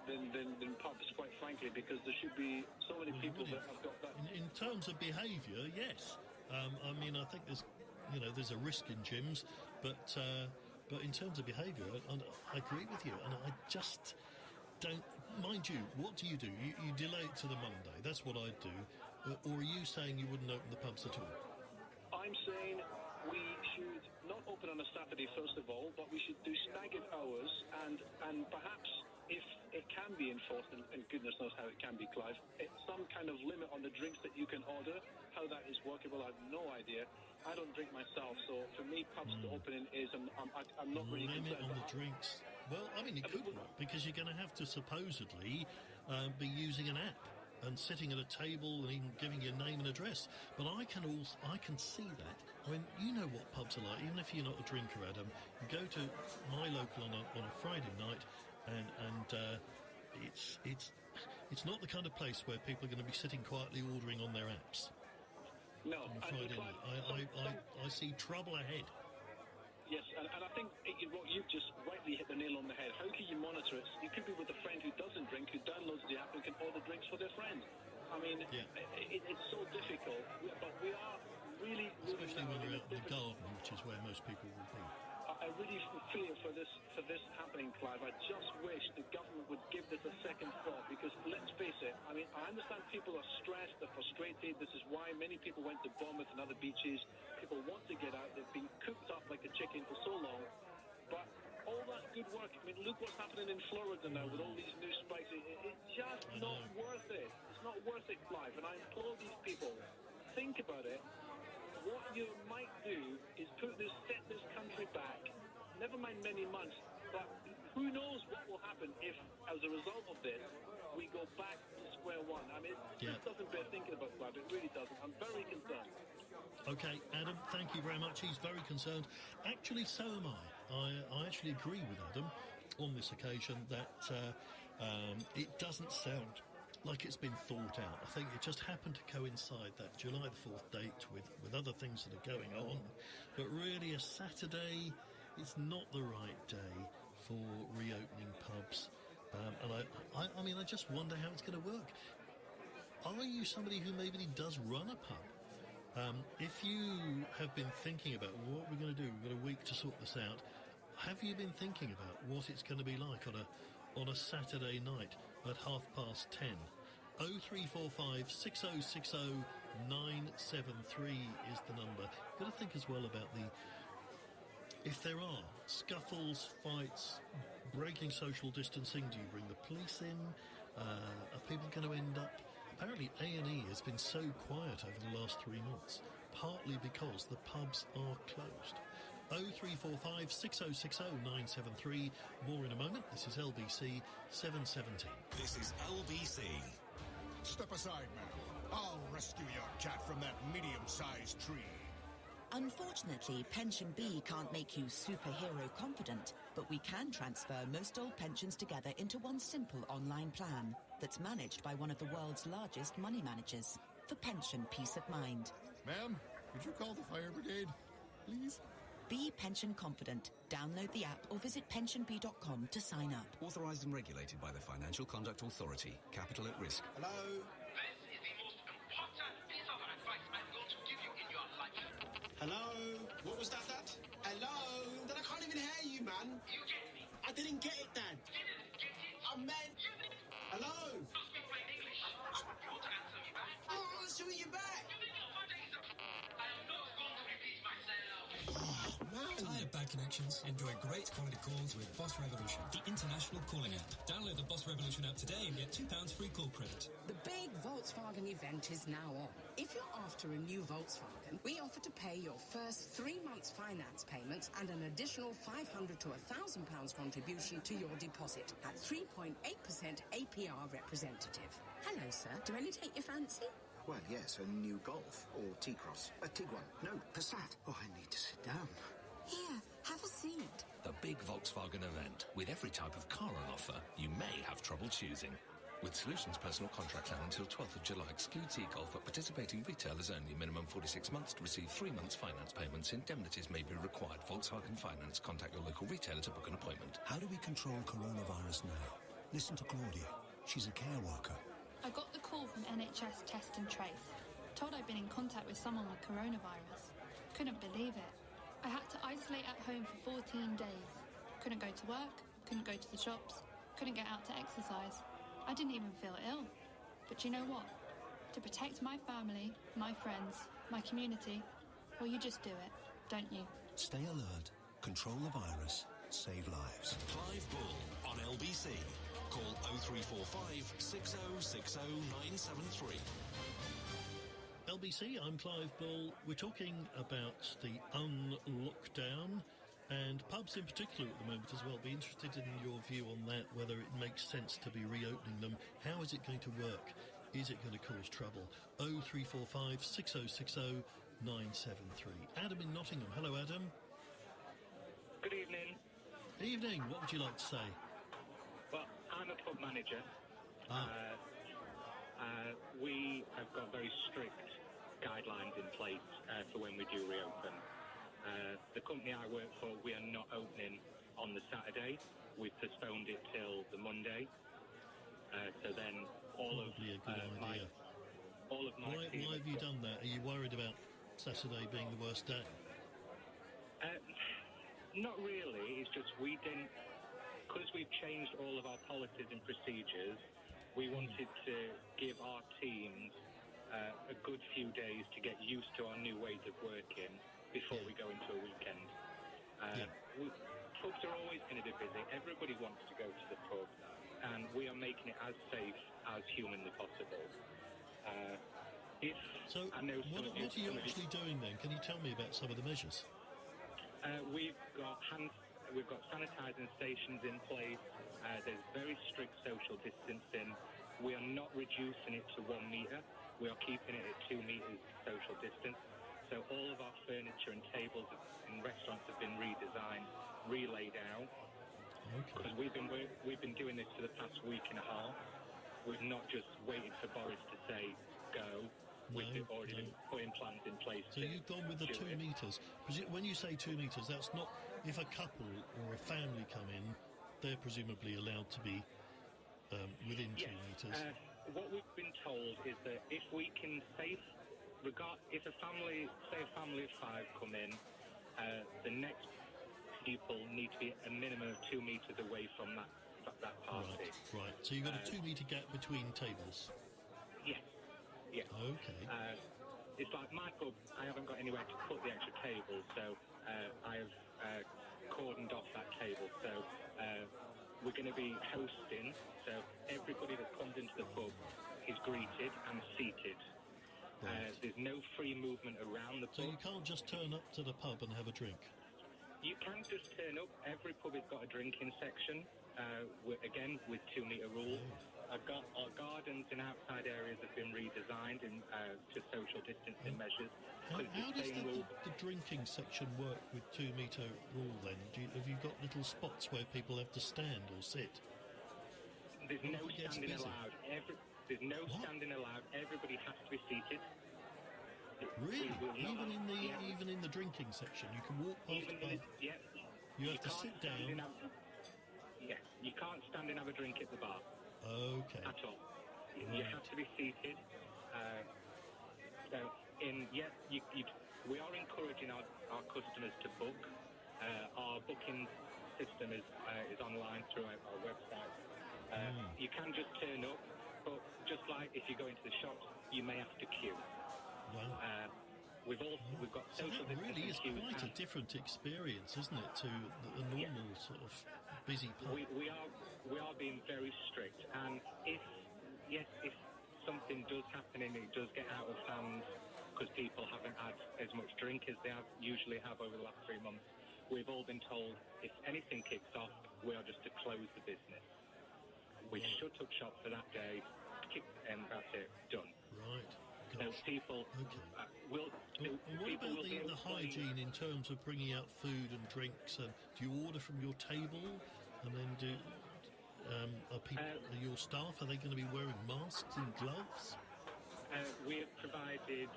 than pubs, quite frankly, because there should be so many people that have got that. In terms of behaviour, yes. I mean, I think there's a risk in gyms, but in terms of behaviour, I agree with you, and I just don't. Mind you, what do? You delay it to the Monday. That's what I'd do. Or are you saying you wouldn't open the pubs at all? I'm saying we should not open on a Saturday, first of all, but we should do staggered hours, and perhaps if it can be enforced, and goodness knows how it can be, Clive, some kind of limit on the drinks that you can order. How that is workable, I have no idea. I don't drink myself, so for me, pubs to open in is I'm not really limit concerned. On the drinks. Well, I mean, it could work because you're going to have to supposedly be using an app and sitting at a table and even giving your name and address. But I can see that. I mean, you know what pubs are like. Even if you're not a drinker, Adam, you go to my local on a Friday night, and it's not the kind of place where people are going to be sitting quietly ordering on their apps. No, on Friday night. I see trouble ahead. Yes, and I think what you've just rightly hit the nail on the head. How can you monitor it? You could be with a friend who doesn't drink, who downloads the app and can order drinks for their friend. I mean, it's so difficult, but we are really... Especially when you're out in the garden, which is where most people will be. I really fear for this happening, Clive. I just wish the government would give this a second thought, because let's face it, I mean, I understand people are stressed, they're frustrated. This is why many people went to Bournemouth and other beaches. People want to get out. They've been cooped up like a chicken for so long. But all that good work, I mean, look what's happening in Florida now with all these new spikes. It's just not worth it. It's not worth it, Clive. And I implore these people, think about it. What you might do is set this country back, never mind many months, but who knows what will happen if, as a result of this, we go back to square one. I mean, it just doesn't bear thinking about, Clive. It really doesn't. I'm very concerned. Okay, Adam, thank you very much. He's very concerned. Actually, so am I. I actually agree with Adam on this occasion that it doesn't sound like it's been thought out. I think it just happened to coincide that July the 4th date with other things that are going on. But really, a Saturday is not the right day for reopening pubs. And I mean, I just wonder how it's going to work. Are you somebody who maybe does run a pub? If you have been thinking about what we're going to do, we've got a week to sort this out, have you been thinking about what it's going to be like on a Saturday night at 10:30? 0345 6060 973 is the number. You've got to think as well about if there are scuffles, fights, breaking social distancing, do you bring the police in? Are people going to end up... Apparently A&E has been so quiet over the last 3 months, partly because the pubs are closed. 0345 6060 973. More in a moment. This is LBC 717. This is LBC. Step aside, ma'am. I'll rescue your cat from that medium-sized tree. Unfortunately, Pension B can't make you superhero confident, but we can transfer most old pensions together into one simple online plan that's managed by one of the world's largest money managers for pension peace of mind. Ma'am, could you call the fire brigade, please? Be pension confident. Download the app or visit pensionb.com to sign up. Authorised and regulated by the Financial Conduct Authority. Capital at risk. Hello? This is the most important piece of advice I'm going to give you in your life. Hello? What was that? Hello? Dad, I can't even hear you, man. You get me? I didn't get it, Dad. You didn't get it? I meant... Hello? Don't speak plain English. You want to answer me back? I'm answering you back. You think your father is a... I am not going to repeat myself. Tired bad connections? Enjoy great quality calls with Boss Revolution, the international calling app. Download the Boss Revolution app today and get £2 free call credit. The big Volkswagen event is now on. If you're after a new Volkswagen, we offer to pay your first 3 months finance payments and an additional £500 to £1,000 contribution to your deposit at 3.8% APR representative. Hello, sir. Do any take your fancy? Well, yes, a new Golf or T-Cross. A Tiguan. No, Passat. Oh, I need to sit down. Here, have a seat. The big Volkswagen event. With every type of car on offer, you may have trouble choosing. With Solutions Personal Contract Plan until 12th of July excludes e-Golf at participating retailers only. Minimum 46 months to receive 3 months finance payments. Indemnities may be required. Volkswagen Finance. Contact your local retailer to book an appointment. How do we control coronavirus now? Listen to Claudia. She's a care worker. I got the call from NHS Test and Trace. Told I'd been in contact with someone with coronavirus. Couldn't believe it. I had to isolate at home for 14 days. Couldn't go to work, couldn't go to the shops, couldn't get out to exercise. I didn't even feel ill. But you know what? To protect my family, my friends, my community, well, you just do it, don't you? Stay alert, control the virus, save lives. Clive Bull on LBC. Call 0345 6060 973. LBC, I'm Clive Bull. We're talking about the unlockdown and pubs in particular at the moment as well. Be interested in your view on that, whether it makes sense to be reopening them. How is it going to work? Is it going to cause trouble? 0345 6060 973. Adam in Nottingham. Hello, Adam. Good evening. Evening. What would you like to say? Well, I'm a pub manager. We have got very strict guidelines in place for when we do reopen. The company I work for, we are not opening on the Saturday. We've postponed it till the Monday. So then all of my team... Why have you done that? Are you worried about Saturday being the worst day? Not really. It's just we didn't... Because we've changed all of our policies and procedures, we wanted to give our teams a good few days to get used to our new ways of working before we go into a weekend. Pubs are always going to be busy. Everybody wants to go to the pub, and we are making it as safe as humanly possible. What are you actually doing then? Can you tell me about some of the measures? We've got sanitising stations in place. There's very strict social distancing. We are not reducing it to 1 metre. We are keeping it at 2 metres social distance. So all of our furniture and tables in restaurants have been redesigned, relaid out. Because we've been doing this for the past week and a half. We've not just waited for Boris to say go. We've already been putting plans in place. So you've gone with the 2 metres. When you say 2 metres, that's not if a couple or a family come in, they're presumably allowed to be within 2 metres. What we've been told is that if we can if a family of 5 come in, the next people need to be a minimum of 2 metres away from that party. Right. So you've got a 2 metre gap between tables. Yes. Yeah. Okay. It's like my pub, I haven't got anywhere to put the extra table, so I have cordoned off that table. So we're going to be hosting, so everybody that comes into the pub is greeted and seated. There's no free movement around the pub. So you can't just turn up to the pub and have a drink? You can just turn up. Every pub has got a drinking section, again, with 2 metre rule. Our gardens and outside areas have been redesigned to social distancing measures. How does the drinking section work with 2 metre rule then? Have you got little spots where people have to stand or sit? There's no standing allowed. There's no standing allowed. Everybody has to be seated. Really? Even in the drinking section, you can walk past the bar. You have to sit down. Yes, you can't stand and have a drink at the bar. Okay. At all. You have to be seated. We are encouraging our customers to book. Our booking system is online through our website. You can just turn up, but just like if you go into the shops, you may have to queue. Wow. We've got social distancing. Really is queues quite a different experience, isn't it, to the normal sort of busy pub? We are being very strict, and if something does happen and it does get out of hand because people haven't had as much drink as they usually have over the last 3 months, we've all been told if anything kicks off, we are just to close the business. We shut up shop for that day, and that's it, done. Right. So people will. What about the hygiene in terms of bringing out food and drinks? And do you order from your table? And then are your staff, are they going to be wearing masks and gloves? We have provided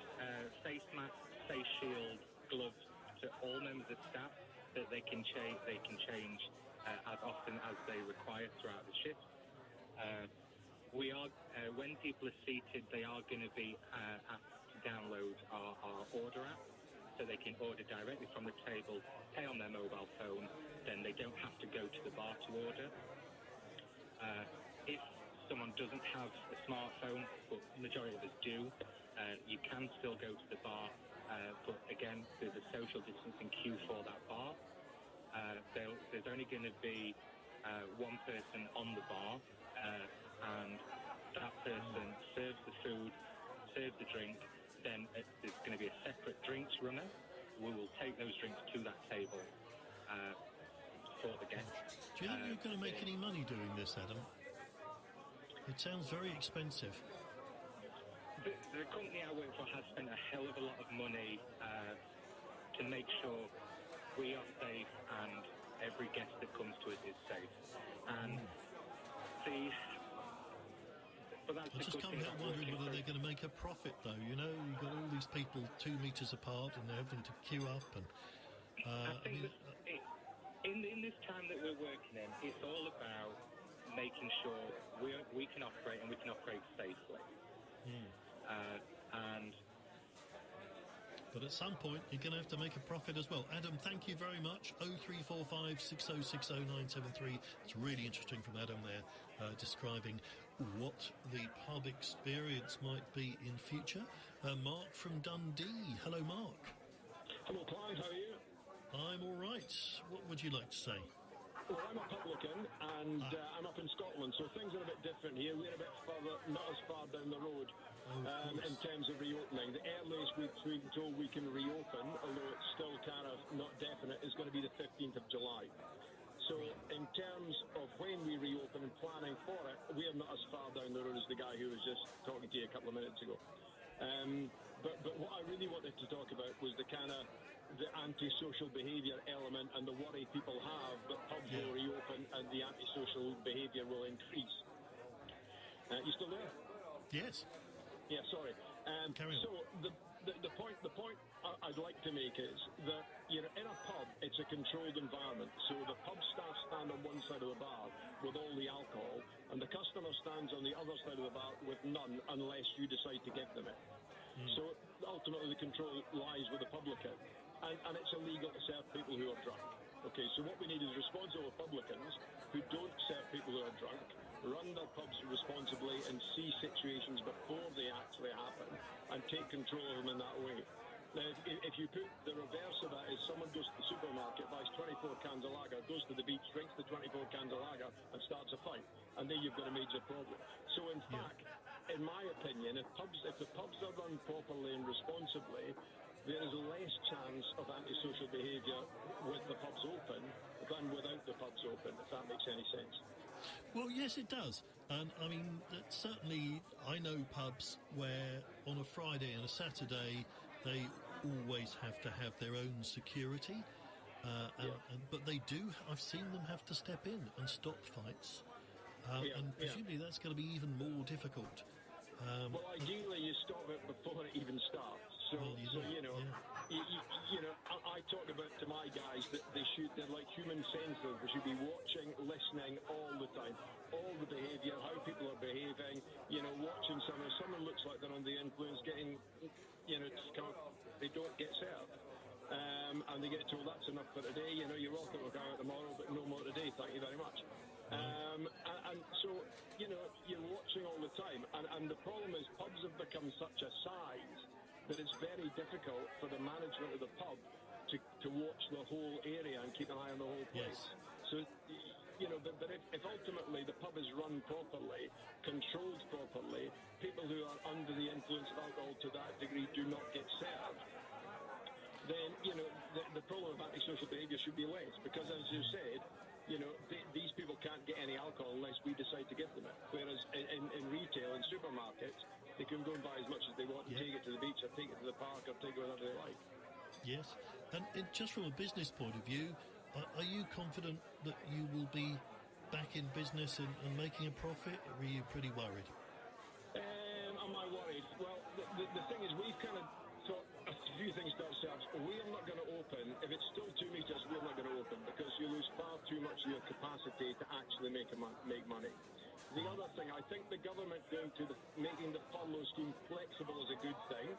face masks, face shield, gloves to all members of staff that they can change as often as they require throughout the shift. We are, when people are seated, they are going to be asked to download our order app, so they can order directly from the table, pay on their mobile phone, then they don't have to go to the bar to order. If someone doesn't have a smartphone, but the majority of us do, you can still go to the bar, but again, there's a social distancing queue for that bar. There's only going to be one person on the bar, and that person serves the food, serves the drink, then there's going to be a separate drinks runner. We will take those drinks to that table for the guests. Do you think you're going to make any money doing this, Adam? It sounds very expensive. The company I work for has spent a hell of a lot of money to make sure we are safe and every guest that comes to us is safe. And I just can't help wondering whether they're going to make a profit, though. You know, you've got all these people 2 metres apart and they're having to queue up. And I think in this time that we're working in, it's all about making sure we can operate and we can operate safely. But at some point, you're going to have to make a profit as well. Adam, thank you very much. 0345 6060 973. It's really interesting from Adam there, describing what the pub experience might be in future. Mark from Dundee. Hello, Mark. Hello, Clive. How are you? I'm all right. What would you like to say? Well, I'm a publican, and I'm up in Scotland, so things are a bit different here. We're a bit further, not as far down the road in terms of reopening. The earliest we've been told we can reopen, although it's still kind of not definite, is going to be the 15th of July. So in terms of when we reopen and planning for it, we are not as far down the road as the guy who was just talking to you a couple of minutes ago. But what I really wanted to talk about was the kind of the antisocial behaviour element and the worry people have that pubs will reopen and the antisocial behaviour will increase. You still there? Yes. Yeah, sorry. So the point I'd like to make is that, you know, in a pub it's a controlled environment. So the pub staff stand on one side of the bar with all the alcohol, and the customer stands on the other side of the bar with none unless you decide to give them it. So ultimately the control lies with the publican. And it's illegal to serve people who are drunk. Okay, so what we need is responsible publicans who don't serve people who are drunk, run their pubs responsibly and see situations before they actually happen and take control of them in that way. Now, if you put the reverse of that is someone goes to the supermarket, buys 24 cans of lager, goes to the beach, drinks the 24 cans of lager and starts a fight, and then you've got a major problem. So in fact, in my opinion, if the pubs are run properly and responsibly, there is less chance of antisocial behaviour with the pubs open than without the pubs open, if that makes any sense. Well, yes, it does. And I mean, certainly I know pubs where on a Friday and a Saturday they always have to have their own security. But they do, I've seen them have to step in and stop fights. And presumably that's going to be even more difficult. Well, ideally you stop it before it even starts. So you know, I talk about to my guys that they're like human sensors. They should be watching, listening all the time, all the behaviour, how people are behaving. You know, watching someone. If someone looks like they're under the influence, getting, they don't get served. And they get told that's enough for today. You know, you're welcome to go out tomorrow, but no more today. Thank you very much. And so, you know, you're watching all the time. And the problem is pubs have become such a size that it's very difficult for the management of the pub to watch the whole area and keep an eye on the whole place. Yes. So, you know, but if ultimately the pub is run properly, controlled properly, people who are under the influence of alcohol to that degree do not get served, then, you know, the problem of antisocial behaviour should be less. Because, as you said, you know, these people can't get any alcohol unless we decide to give them it. Whereas in retail, in supermarkets, they can go and buy as much as they want and take it to the beach or take it to the park or take it wherever they like. Yes. And just from a business point of view, are you confident that you will be back in business and making a profit, or are you pretty worried? Am I worried? Well, the thing is, we've kind of thought a few things to ourselves. We are not going to open. If it's still 2 meters, we're not going to open because you lose far too much of your capacity to actually make money. The other thing, I think the government going to making the furlough scheme flexible is a good thing.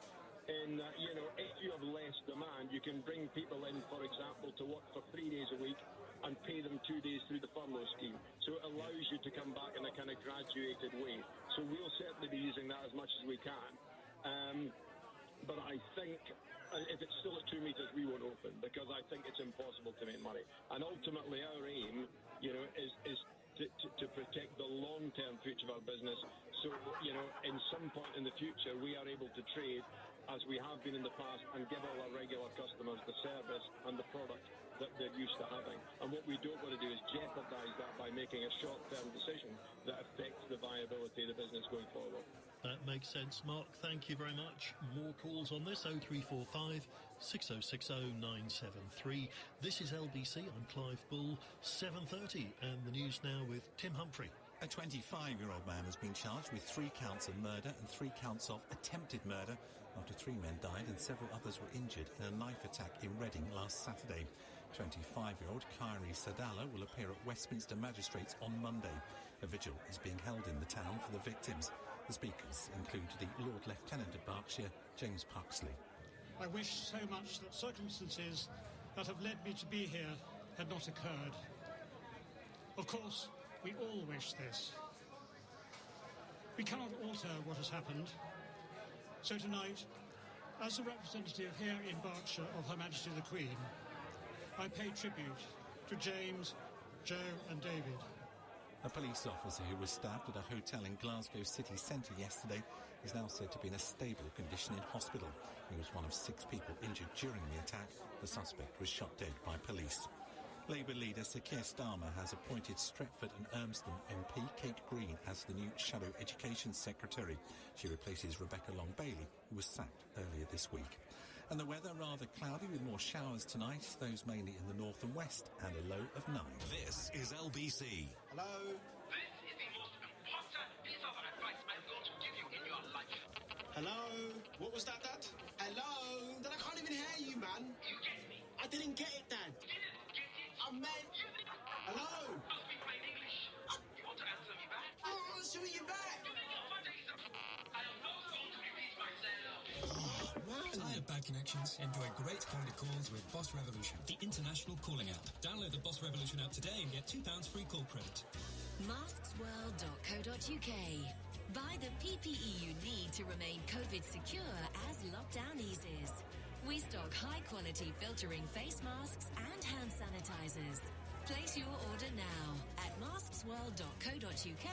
And, you know, if you have less demand, you can bring people in, for example, to work for 3 days a week and pay them 2 days through the furlough scheme. So it allows you to come back in a kind of graduated way. So we'll certainly be using that as much as we can. But I think if it's still at 2 meters, we won't open because I think it's impossible to make money. And ultimately our aim, you know, is to protect the long-term future of our business. So, you know, in some point in the future, we are able to trade as we have been in the past and give all our regular customers the service and the product that they're used to having. And what we don't want to do is jeopardise that by making a short-term decision that affects the viability of the business going forward. That makes sense, Mark. Thank you very much. More calls on this, 0345 6060 973. This is LBC. I'm Clive Bull, 7:30, and the news now with Tim Humphrey. A 25-year-old man has been charged with 3 counts of murder and 3 counts of attempted murder after 3 men died and several others were injured in a knife attack in Reading last Saturday. 25-year-old Kyrie Sadala will appear at Westminster Magistrates on Monday. A vigil is being held in the town for the victims. The speakers include the Lord Lieutenant of Berkshire, James Puxley. I wish so much that circumstances that have led me to be here had not occurred. Of course, we all wish this. We cannot alter what has happened. So tonight, as a representative here in Berkshire of Her Majesty the Queen, I pay tribute to James, Joe and David. A police officer who was stabbed at a hotel in Glasgow city centre yesterday is now said to be in a stable condition in hospital. He was one of 6 people injured during the attack. The suspect was shot dead by police. Labour leader Sir Keir Starmer has appointed Stretford and Urmston MP Kate Green as the new Shadow Education Secretary. She replaces Rebecca Long-Bailey, who was sacked earlier this week. And the weather rather cloudy with more showers tonight, those mainly in the north and west, and a low of 9. This is LBC. Hello? This is the most important piece of advice I'm going to give you in your life. Hello? What was that, Dad? Hello? Dad, I can't even hear you, man. You get me? I didn't get it, Dad. You didn't get it? I meant... Hello? I'll speak plain English. You want to answer me back? I'm answering you back. You make your father I am not going to repeat myself. Man. Time Tired of bad connections? Enjoy great quality calls with Boss Revolution, the international calling app. Download the Boss Revolution app today and get £2 free call credit. Masksworld.co.uk. Buy the PPE you need to remain COVID secure as lockdown eases. We stock high-quality filtering face masks and hand sanitizers. Place your order now at masksworld.co.uk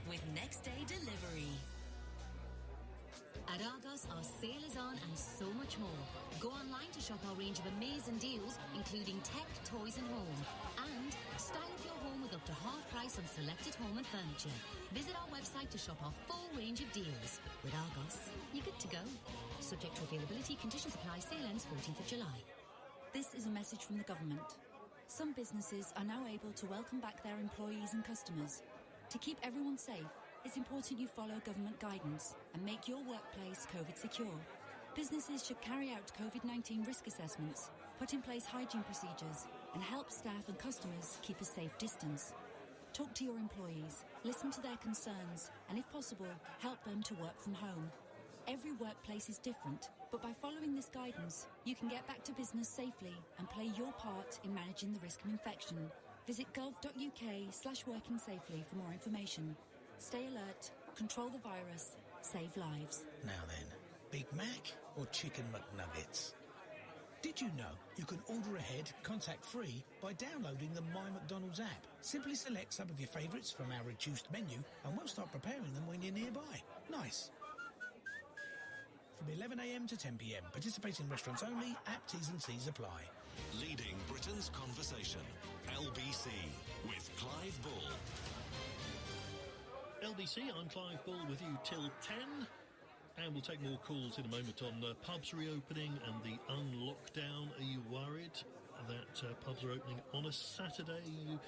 with next-day delivery. At Argos, our sale is on and so much more. Go online to shop our range of amazing deals, including tech, toys and home. And style up your home with up to half price on selected home and furniture. Visit our website to shop our full range of deals. With Argos, you're good to go. Subject to availability, conditions apply, sale ends 14th of July. This is a message from the government. Some businesses are now able to welcome back their employees and customers. To keep everyone safe, it's important you follow government guidance and make your workplace COVID secure. Businesses should carry out COVID-19 risk assessments, put in place hygiene procedures, and help staff and customers keep a safe distance. Talk to your employees, listen to their concerns, and if possible, help them to work from home. Every workplace is different, but by following this guidance, you can get back to business safely and play your part in managing the risk of infection. Visit gov.uk/working safely for more information. Stay alert, control the virus, save lives. Now then, Big Mac or Chicken McNuggets? Did you know you can order ahead contact-free by downloading the My McDonald's app? Simply select some of your favourites from our reduced menu and we'll start preparing them when you're nearby. Nice. From 11 a.m. to 10 p.m. Participating restaurants only. App T's and C's apply. Leading Britain's conversation. LBC with Clive Bull. LBC, I'm Clive Bull with you till 10. And we'll take more calls in a moment on pubs reopening and the unlockdown. Are you worried that pubs are opening on a Saturday?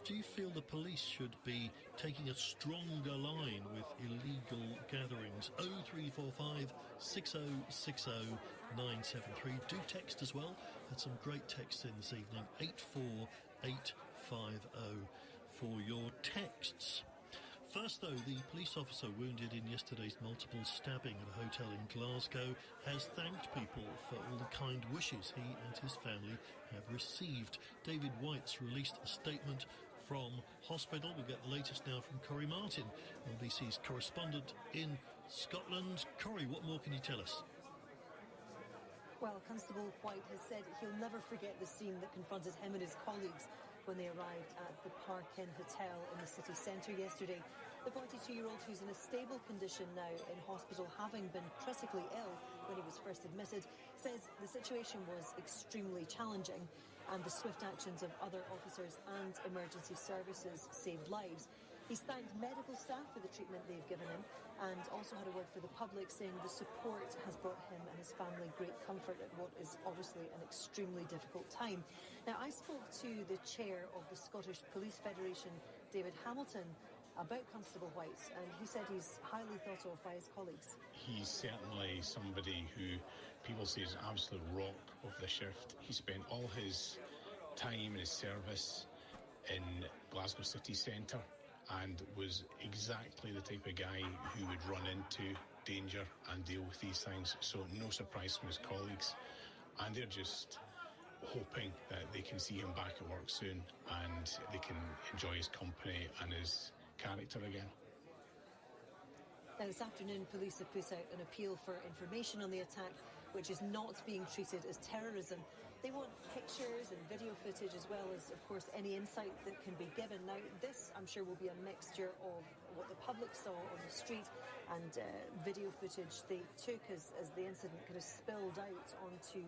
Do you feel the police should be taking a stronger line with illegal gatherings? 03456060973. Do text as well. Had some great texts in this evening. 84850 for your texts. First, though, the police officer wounded in yesterday's multiple stabbing at a hotel in Glasgow has thanked people for all the kind wishes he and his family have received. David White's released a statement from hospital. We get the latest now from Corey Martin, LBC's correspondent in Scotland. Corey, what more can you tell us? Well, Constable White has said he'll never forget the scene that confronted him and his colleagues when they arrived at the Park Inn Hotel in the city centre yesterday. The 42-year-old, who's in a stable condition now in hospital, having been critically ill when he was first admitted, says the situation was extremely challenging and the swift actions of other officers and emergency services saved lives. He's thanked medical staff for the treatment they've given him and also had a word for the public, saying the support has brought him and his family great comfort at what is obviously an extremely difficult time. Now, I spoke to the chair of the Scottish Police Federation, David Hamilton, about Constable White, and he said he's highly thought of by his colleagues. He's certainly somebody who people say is an absolute rock of the shift. He spent all his time and his service in Glasgow city centre and was exactly the type of guy who would run into danger and deal with these things. So no surprise from his colleagues. And they're just hoping that they can see him back at work soon and they can enjoy his company and his character again. Now, this afternoon, police have put out an appeal for information on the attack, which is not being treated as terrorism. They want pictures and video footage, as well as, of course, any insight that can be given. Now, this, I'm sure, will be a mixture of what the public saw on the street and video footage they took as the incident kind of spilled out onto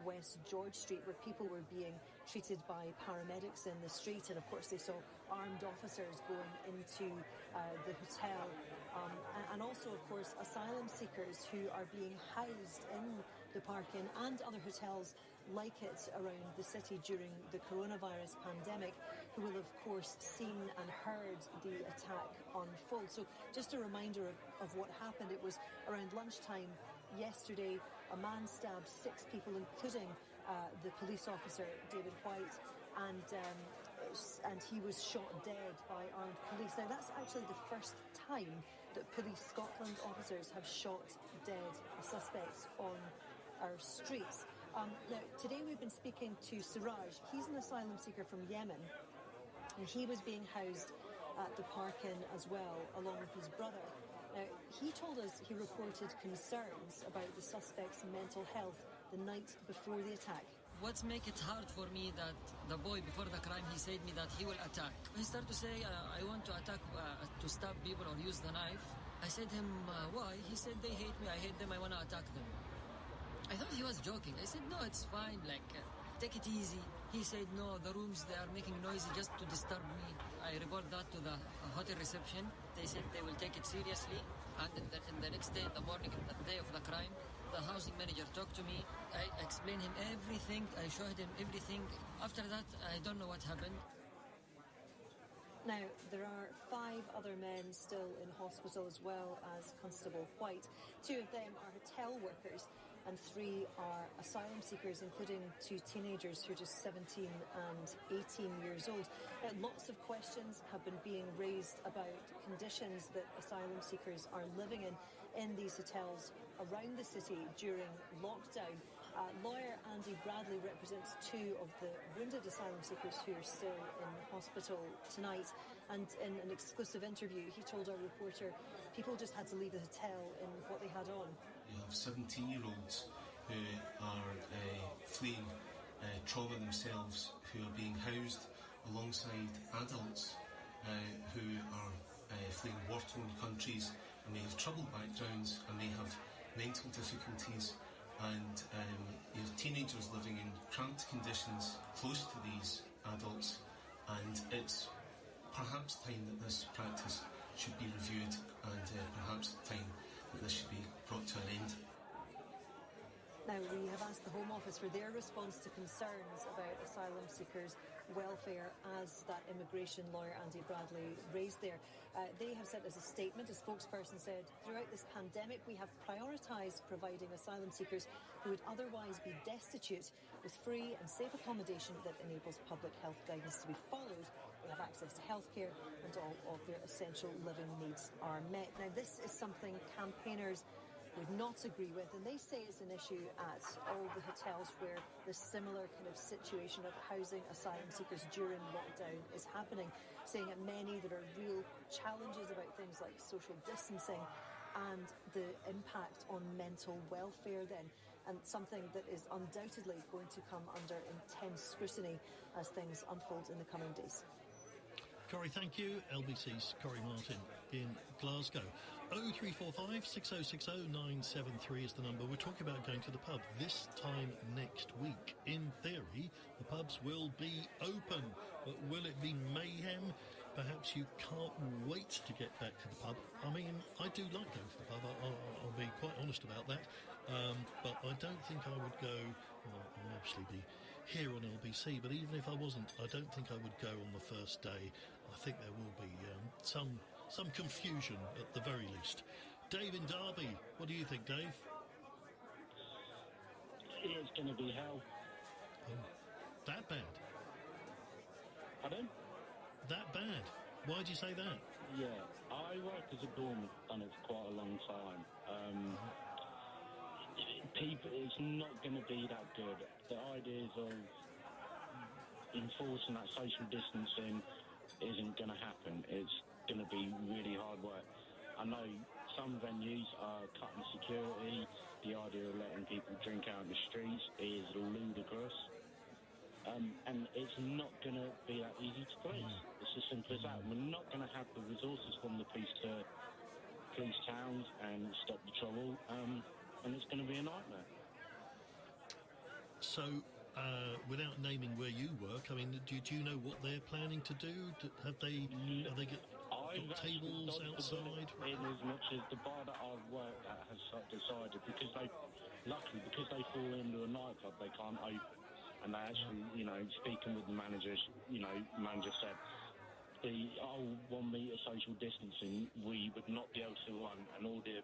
West George Street, where people were being treated by paramedics in the street, and of course they saw armed officers going into the hotel, and also, of course, asylum seekers who are being housed in the Park Inn and other hotels like it around the city during the coronavirus pandemic, who will of course seen and heard the attack unfold. So just a reminder of what happened. It was around lunchtime yesterday. A man stabbed 6 people, including the police officer, David White, and he was shot dead by armed police. Now, that's actually the first time that Police Scotland officers have shot dead a suspect on our streets. Now, today we've been speaking to Siraj. He's an asylum seeker from Yemen, and he was being housed at the park inn as well, along with his brother. Now, he told us he reported concerns about the suspect's mental health the night before the attack. What make it hard for me that the boy before the crime, he said me that he will attack. He started to say, I want to attack, to stab people or use the knife. I said him, why? He said, they hate me, I hate them, I want to attack them. I thought he was joking. I said, no, it's fine, take it easy. He said, no, the rooms, they are making noisy just to disturb me. I report that to the hotel reception. They said they will take it seriously. And in the next day, in the morning, the day of the crime, the housing manager talked to me. I explained him everything. I showed him everything. After that, I don't know what happened. Now, there are 5 other men still in hospital, as well as Constable White. 2 of them are hotel workers, and 3 are asylum seekers, including 2 teenagers who are just 17 and 18 years old. Lots of questions have been being raised about conditions that asylum seekers are living in these hotels around the city during lockdown. Lawyer Andy Bradley represents 2 of the wounded asylum seekers who are still in hospital tonight, and in an exclusive interview he told our reporter people just had to leave the hotel in what they had on. You have 17-year-olds who are fleeing trauma themselves, who are being housed alongside adults who are fleeing war-torn countries and may have troubled backgrounds and may have mental difficulties, and you have teenagers living in cramped conditions close to these adults, and it's perhaps time that this practice should be reviewed, and perhaps time that this should be brought to an end. Now, we have asked the Home Office for their response to concerns about asylum seekers' welfare, as that immigration lawyer Andy Bradley raised there. They have said as a statement, a spokesperson said, throughout this pandemic we have prioritised providing asylum seekers who would otherwise be destitute with free and safe accommodation that enables public health guidance to be followed. They have access to healthcare and all of their essential living needs are met. Now, this is something campaigners would not agree with, and they say it's an issue at all the hotels where this similar kind of situation of housing asylum seekers during lockdown is happening, saying that many there are real challenges about things like social distancing and the impact on mental welfare then, and something that is undoubtedly going to come under intense scrutiny as things unfold in the coming days. Corrie, thank you. LBC's Corrie Martin in Glasgow. 0345 6060 973 is the number. We're talking about going to the pub this time next week. In theory, the pubs will be open, but will it be mayhem? Perhaps you can't wait to get back to the pub. I mean, I do like going to the pub. I'll be quite honest about that. But I don't think I would go. Well, I'll obviously be here on LBC, but even if I wasn't, I don't think I would go on the first day. I think there will be some confusion at the very least. Dave in Derby, what do you think, Dave? It's going to be hell. Oh, that bad? Pardon? That bad? Why do you say that? Yeah, I work as a doorman, done it for quite a long time. People, it's not going to be that good. The ideas of enforcing that social distancing isn't going to happen. It's going to be really hard work. I know some venues are cutting security. The idea of letting people drink out in the streets is ludicrous. And it's not going to be that easy to police. It's as simple as that. We're not going to have the resources from the police to police towns and stop the trouble, and it's going to be a nightmare. So, without naming where you work, I mean, do you know what they're planning to do? Have they got tables outside? In as much as the bar that I've worked at has decided, because they fall into a nightclub, they can't open. And they actually, speaking with the managers, manager said, the 1 metre social distancing, we would not be able to run, and all the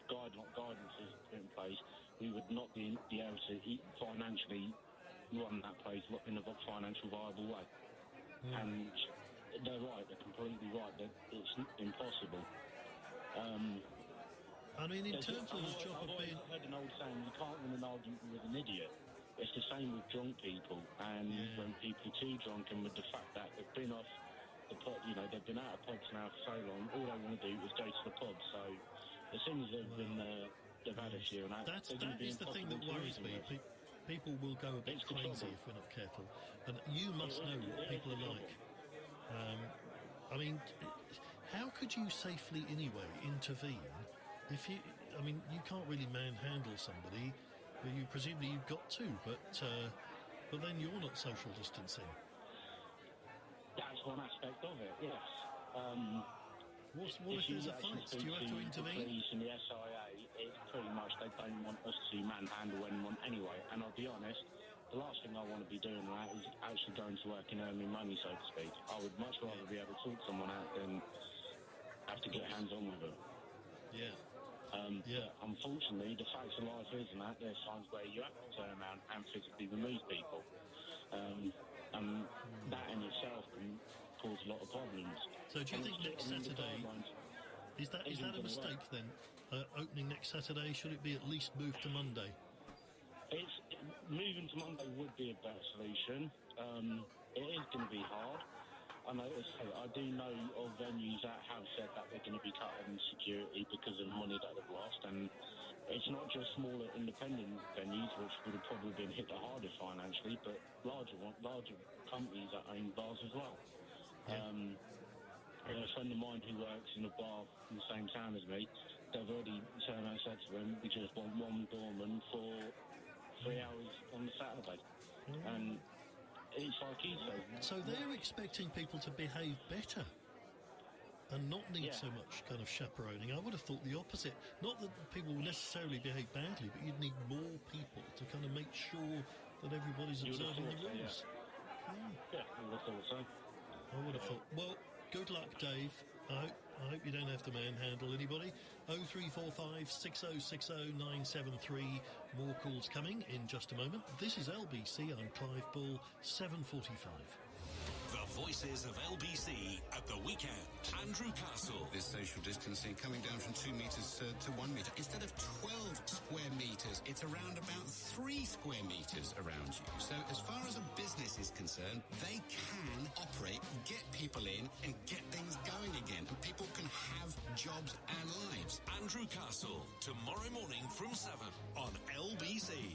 guidances put in place, we would not be able to financially run that place in a financial viable way. And they're right, they're completely right, that it's impossible. I mean, in terms of the job of being... I've heard an old saying, you can't win an argument with an idiot. It's the same with drunk people, and when people are too drunk, and with the fact that they've been off the pub, you know, they've been out of pubs now for so long, all they want to do is go to the pub. So as soon as they've had a few, and that is the thing that worries me. People will go a bit crazy if we're not careful, and you must know what people are like. I mean, how could you safely anyway intervene if you? I mean, you can't really manhandle somebody. You presumably you've got to, but then you're not social distancing. That's one aspect of it, yes. What if there's a fight? Do you have to intervene? The police and the SIA, it's pretty much they don't want us to manhandle anyone anyway. And I'll be honest, the last thing I want to be doing that is actually going to work and earning money, so to speak. I would much rather be able to talk someone out than have to get hands on with them. Yeah. Unfortunately, the facts of life is that there's times where you have to turn around and physically remove people. And that in itself can cause a lot of problems. So do you think next Saturday, is that a mistake then? Opening next Saturday, should it be at least moved to Monday? Moving to Monday would be a better solution. It is going to be hard. I do know of venues that have said that they're going to be cutting security because of money that they've lost, and it's not just smaller independent venues which would have probably been hit the hardest financially, but larger companies that own bars as well. A friend of mine who works in a bar in the same town as me, they've already turned around and said to them, we just want one doorman for 3 hours on the Saturday. And it's like he said. So they're expecting people to behave better and not need so much kind of chaperoning. I would have thought the opposite. Not that people will necessarily behave badly, but you'd need more people to kind of make sure that everybody's observing the rules. Yeah, I would have thought so. I would have thought. Well, good luck, Dave. I hope you don't have to manhandle anybody. 0345 6060 973. More calls coming in just a moment. This is LBC. I'm Clive Bull, 7:45. The voices of LBC at the weekend. Andrew Castle. This social distancing coming down from 2 metres to 1 metre. Instead of 12 square metres, it's around about 3 square metres around you. So as far as a business is concerned, they can operate, get people in and get things going again. And people can have jobs and lives. Andrew Castle, tomorrow morning from 7 on LBC.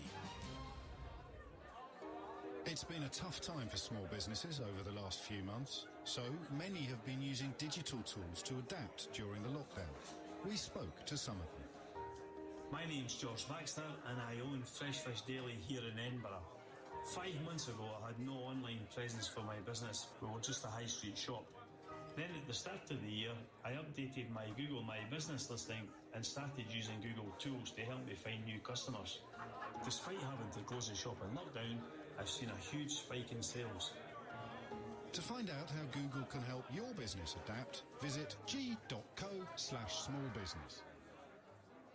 It's been a tough time for small businesses over the last few months, so many have been using digital tools to adapt during the lockdown. We spoke to some of them. My name's Josh Baxter and I own Fresh Fish Daily here in Edinburgh. 5 months ago I had no online presence for my business, we were just a high street shop. Then at the start of the year I updated my Google My Business listing and started using Google Tools to help me find new customers. Despite having to close the shop in lockdown, I've seen a huge spike in sales. To find out how Google can help your business adapt, visit g.co/smallbusiness.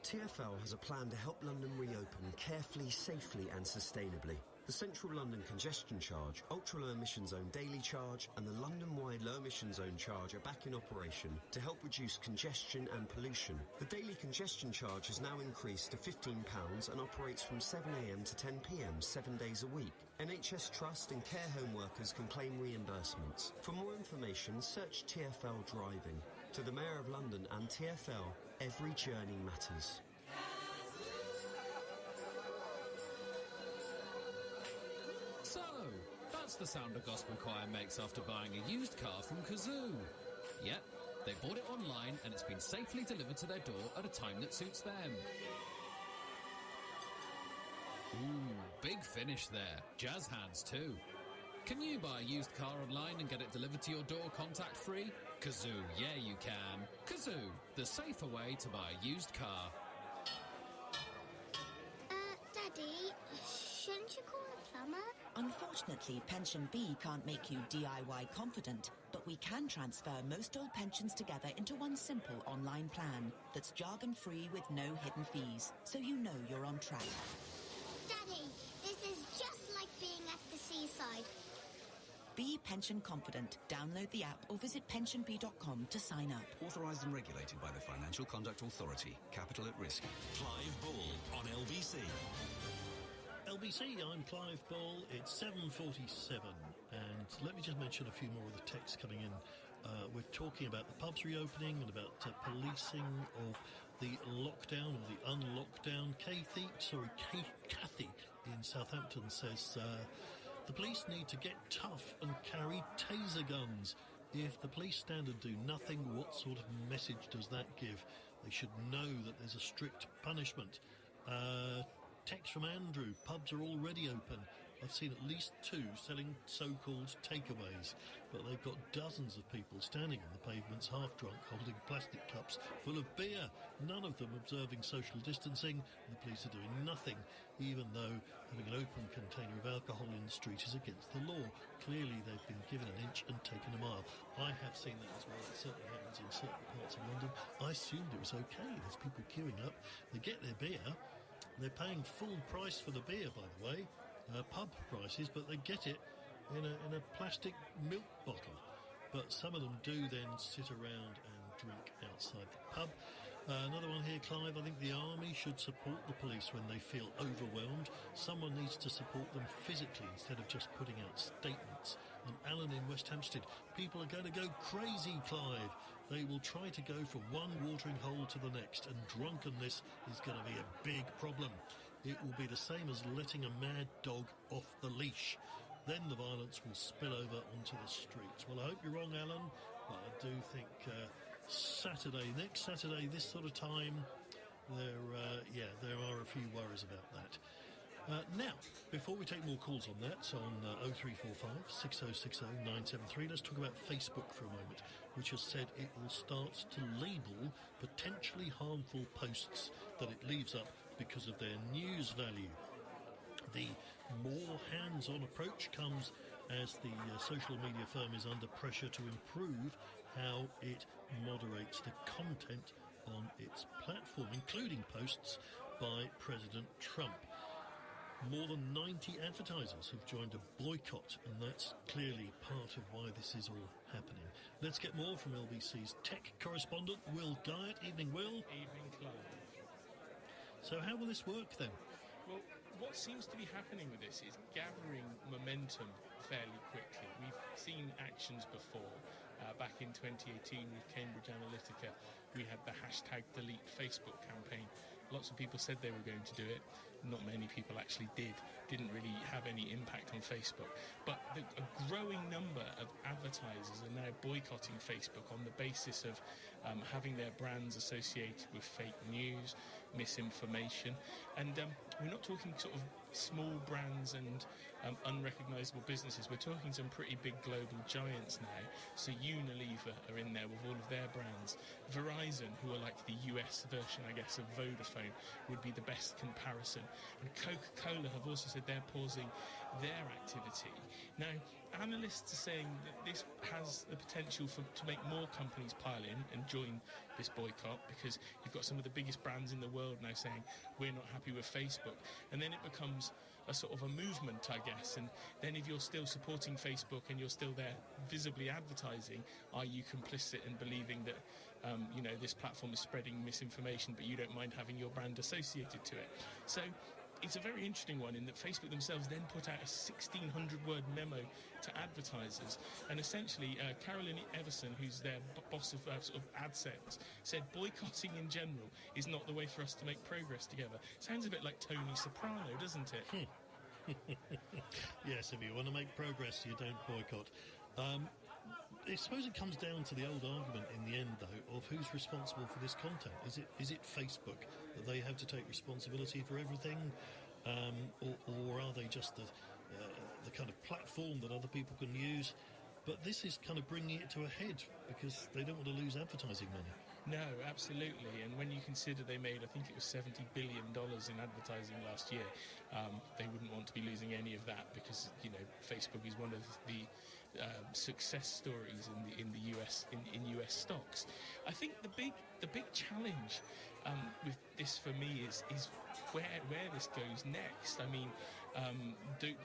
TfL has a plan to help London reopen carefully, safely and sustainably. The Central London Congestion Charge, Ultra Low Emission Zone Daily Charge and the London-wide Low Emission Zone Charge are back in operation to help reduce congestion and pollution. The Daily Congestion Charge has now increased to £15 and operates from 7 a.m. to 10 p.m. 7 days a week. NHS Trust and care home workers can claim reimbursements. For more information, search TfL Driving. To the Mayor of London and TfL, every journey matters. So, that's the sound a gospel choir makes after buying a used car from Kazoo. Yep, they bought it online and it's been safely delivered to their door at a time that suits them. Ooh, big finish there. Jazz hands too. Can you buy a used car online and get it delivered to your door contact-free? Kazoo, yeah you can. Kazoo, the safer way to buy a used car. Daddy, shouldn't you call a plumber? Unfortunately, Pension B can't make you DIY confident, but we can transfer most old pensions together into one simple online plan that's jargon-free with no hidden fees, so you know you're on track. Daddy, this is just like being at the seaside. Be Be pension confident. Download the app or visit pensionbee.com to sign up. Authorised and regulated by the Financial Conduct Authority. Capital at risk. Clive Bull on LBC. LBC, I'm Clive Bull. It's 7:47, and let me just mention a few more of the texts coming in. We're talking about the pubs reopening and about policing of the lockdown or the unlockdown. Kathy in Southampton says the police need to get tough and carry taser guns. If the police stand and do nothing, what sort of message does that give? They should know that there's a strict punishment. Text from Andrew, pubs are already open. I've seen at least 2 selling so-called takeaways, but they've got dozens of people standing on the pavements half-drunk, holding plastic cups full of beer, none of them observing social distancing. The police are doing nothing, even though having an open container of alcohol in the street is against the law. Clearly they've been given an inch and taken a mile. I have seen that as well. It certainly happens in certain parts of London. I assumed it was okay. There's people queuing up. They get their beer. They're paying full price for the beer, by the way. Pub prices, but they get it in a plastic milk bottle. But some of them do then sit around and drink outside the pub. Another one here, Clive. I think the army should support the police when they feel overwhelmed. Someone needs to support them physically instead of just putting out statements. And Alan in West Hampstead, people are going to go crazy, Clive. They will try to go from one watering hole to the next, and drunkenness is going to be a big problem. It will be the same as letting a mad dog off the leash. Then the violence will spill over onto the streets. Well, I hope you're wrong, Alan, but I do think next Saturday, this sort of time, there are a few worries about that. Now, before we take more calls on that, on 0345 6060 973, let's talk about Facebook for a moment, which has said it will start to label potentially harmful posts that it leaves up because of their news value. The more hands-on approach comes as the social media firm is under pressure to improve how it moderates the content on its platform, including posts by President Trump. More than 90 advertisers have joined a boycott, and that's clearly part of why this is all happening. Let's get more from LBC's tech correspondent, Will Guyatt. Evening, Will. Evening, Clive. So how will this work then? Well, what seems to be happening with this is gathering momentum fairly quickly. We've seen actions before. Back in 2018 with Cambridge Analytica, we had the #Delete Facebook campaign. Lots of people said they were going to do it. Not many people actually did. Didn't really have any impact on Facebook. But a growing number of advertisers are now boycotting Facebook on the basis of having their brands associated with fake news, misinformation. And we're not talking sort of small brands and unrecognisable businesses. We're talking some pretty big global giants now. So Unilever are in there with all of their brands. Verizon, who are like the US version, I guess, of Vodafone, would be the best comparison. And Coca-Cola have also said they're pausing their activity. Now, analysts are saying that this has the potential to make more companies pile in and join this boycott, because you've got some of the biggest brands in the world now saying we're not happy with Facebook, and then it becomes a sort of a movement, I guess. And then if you're still supporting Facebook and you're still there visibly advertising, are you complicit in believing that this platform is spreading misinformation, but you don't mind having your brand associated to it? So it's a very interesting one in that Facebook themselves then put out a 1,600-word memo to advertisers, and essentially Carolyn Everson, who's their boss of sort of AdSense, said boycotting in general is not the way for us to make progress together. Sounds a bit like Tony Soprano, doesn't it? Yes, if you want to make progress, you don't boycott. I suppose it comes down to the old argument in the end, though, of who's responsible for this content. Is it Facebook, that they have to take responsibility for everything, or are they just the kind of platform that other people can use? But this is kind of bringing it to a head because they don't want to lose advertising money. No, absolutely. And when you consider they made, I think it was $70 billion in advertising last year, they wouldn't want to be losing any of that because, Facebook is one of the success stories in the US in US stocks. I think the big challenge with this for me is where this goes next. I mean,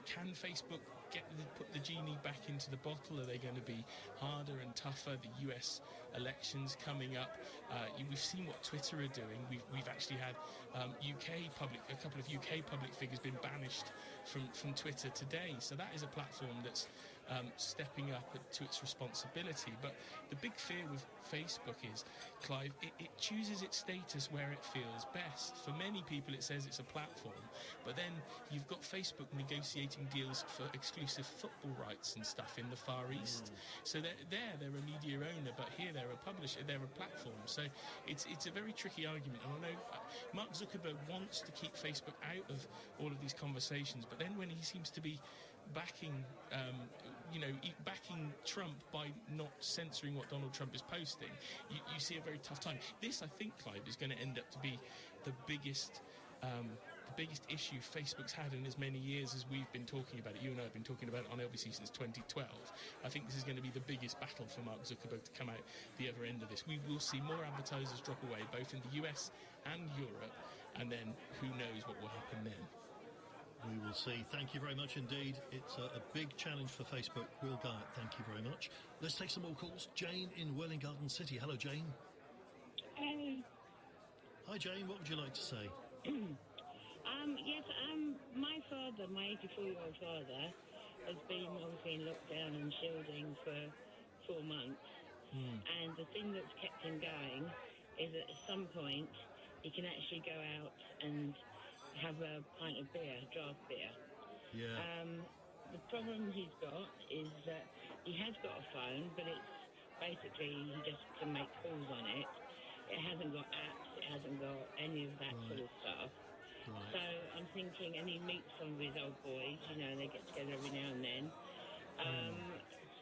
can Facebook put the genie back into the bottle? Are they going to be harder and tougher? The US elections coming up. We've seen what Twitter are doing. We've actually had a couple of UK public figures been banished from Twitter today. So that is a platform that's stepping up to its responsibility. But the big fear with Facebook is, Clive, it chooses its status where it feels best. For many people, it says it's a platform, but then you've got Facebook negotiating deals for exclusive football rights and stuff in the Far East. So they're a media owner, but here they're a publisher, they're a platform. So it's a very tricky argument. And I know Mark Zuckerberg wants to keep Facebook out of all of these conversations, but then when he seems to be backing Trump by not censoring what Donald Trump is posting, you see a very tough time. This, I think, Clive, is going to end up to be the biggest issue Facebook's had in as many years as we've been talking about it. You and I have been talking about it on LBC since 2012. I think this is going to be the biggest battle for Mark Zuckerberg to come out the other end of this. We will see more advertisers drop away, both in the US and Europe, and then who knows what will happen then. We will see. Thank you very much indeed. It's a big challenge for Facebook. Will Guyatt, thank you very much. Let's take some more calls. Jane in Welwyn Garden City. Hello, Jane. Hey. Hi, Jane. What would you like to say? Yes, my father, my 84-year-old father, has been obviously in lockdown and shielding for 4 months. And the thing that's kept him going is that at some point he can actually go out and have a pint of beer, draft beer. Yeah. The problem he's got is that he has got a phone, but it's basically he just can make calls on it. It hasn't got apps, it hasn't got any of that sort of stuff. Right. So I'm thinking, and he meets some of his old boys, they get together every now and then.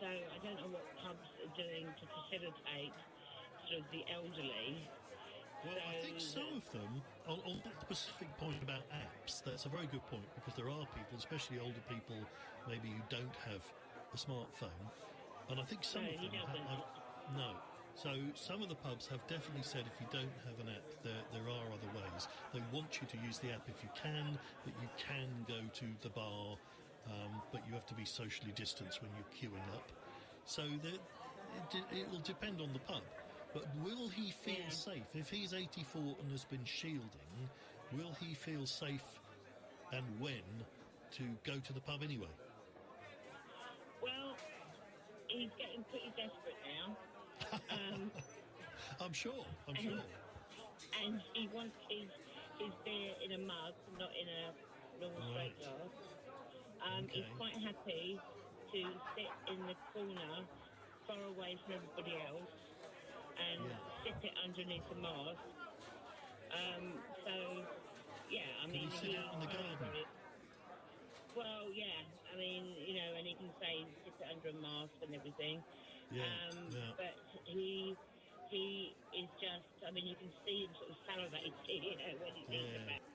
So I don't know what pubs are doing to facilitate sort of the elderly. Well, I think some of them, on that specific point about apps, that's a very good point, because there are people, especially older people, maybe who don't have a smartphone, and I think some of them no. So some of the pubs have definitely said if you don't have an app, there are other ways. They want you to use the app if you can, that you can go to the bar, but you have to be socially distanced when you're queuing up. So it will depend on the pub. But will he feel safe? If he's 84 and has been shielding, will he feel safe and when to go to the pub anyway? Well, he's getting pretty desperate now. I'm sure. And he wants his beer in a mug, not in a normal straight glass. He's quite happy to sit in the corner far away from everybody else and sip it underneath the mask. Can he sit out in the garden? Well, yeah. I mean, and he can say sit it under a mask and everything. But he is just, you can see him sort of salivating, when he thinks about it.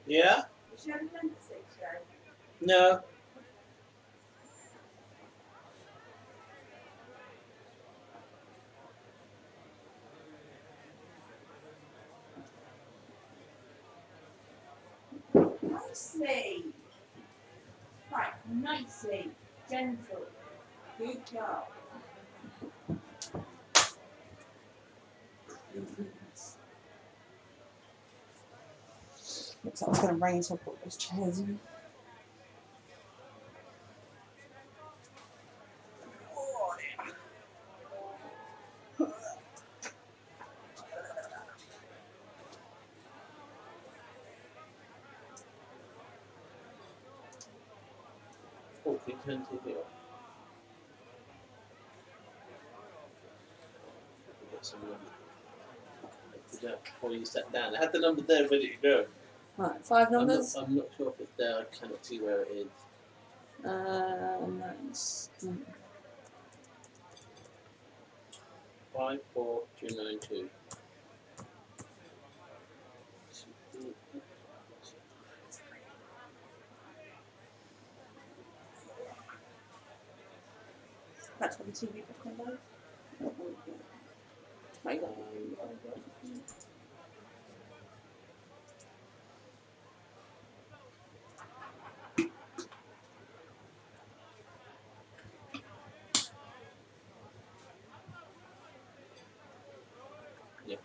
Yeah? Did you have a dentist today? No. Nicely. Right, nicely. Gentle. Good girl. Looks like it's going to rain, so I'll put those chairs in. Okay, turn TV off. Get some number. Before you sat down. I had the number there ready to go. Right, 5 numbers. I'm not sure if it's there. I cannot see where it is. Nice. 54292. That's on the TV book on those. Right. Yeah.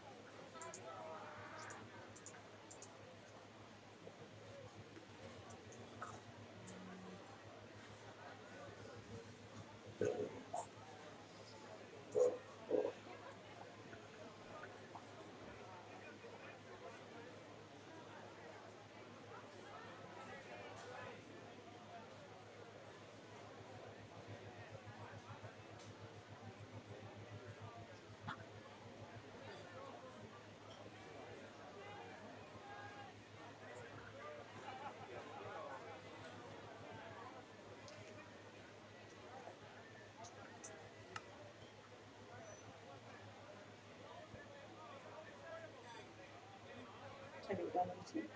Take it down into it.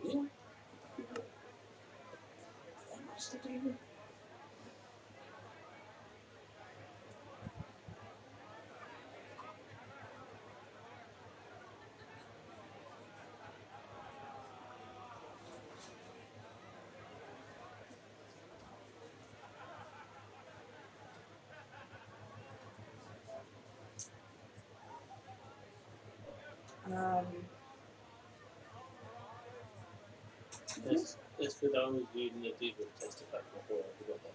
Yeah. So much to do. That's good. I was using the Diva tester pack before. I forgot that.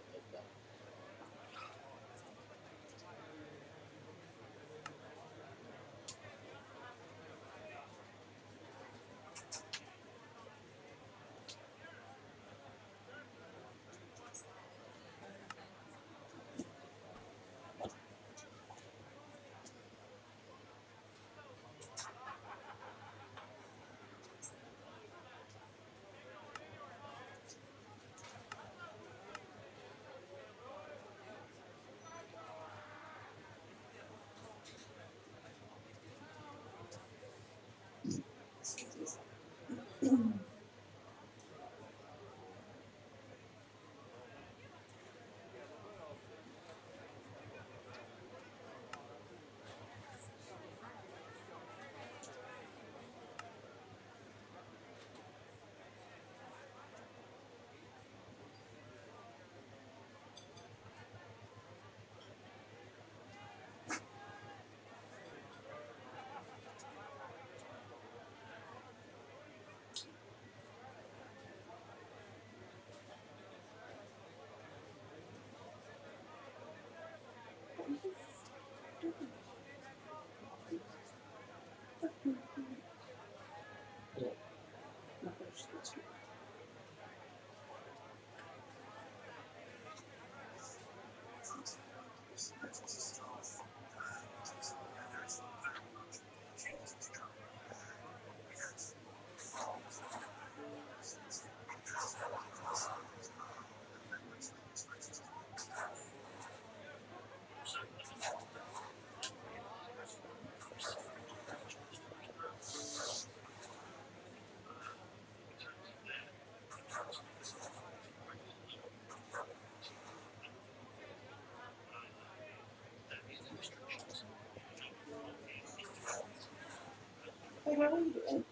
Where are you doing?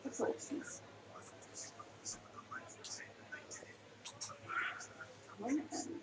The sauces. Come on then.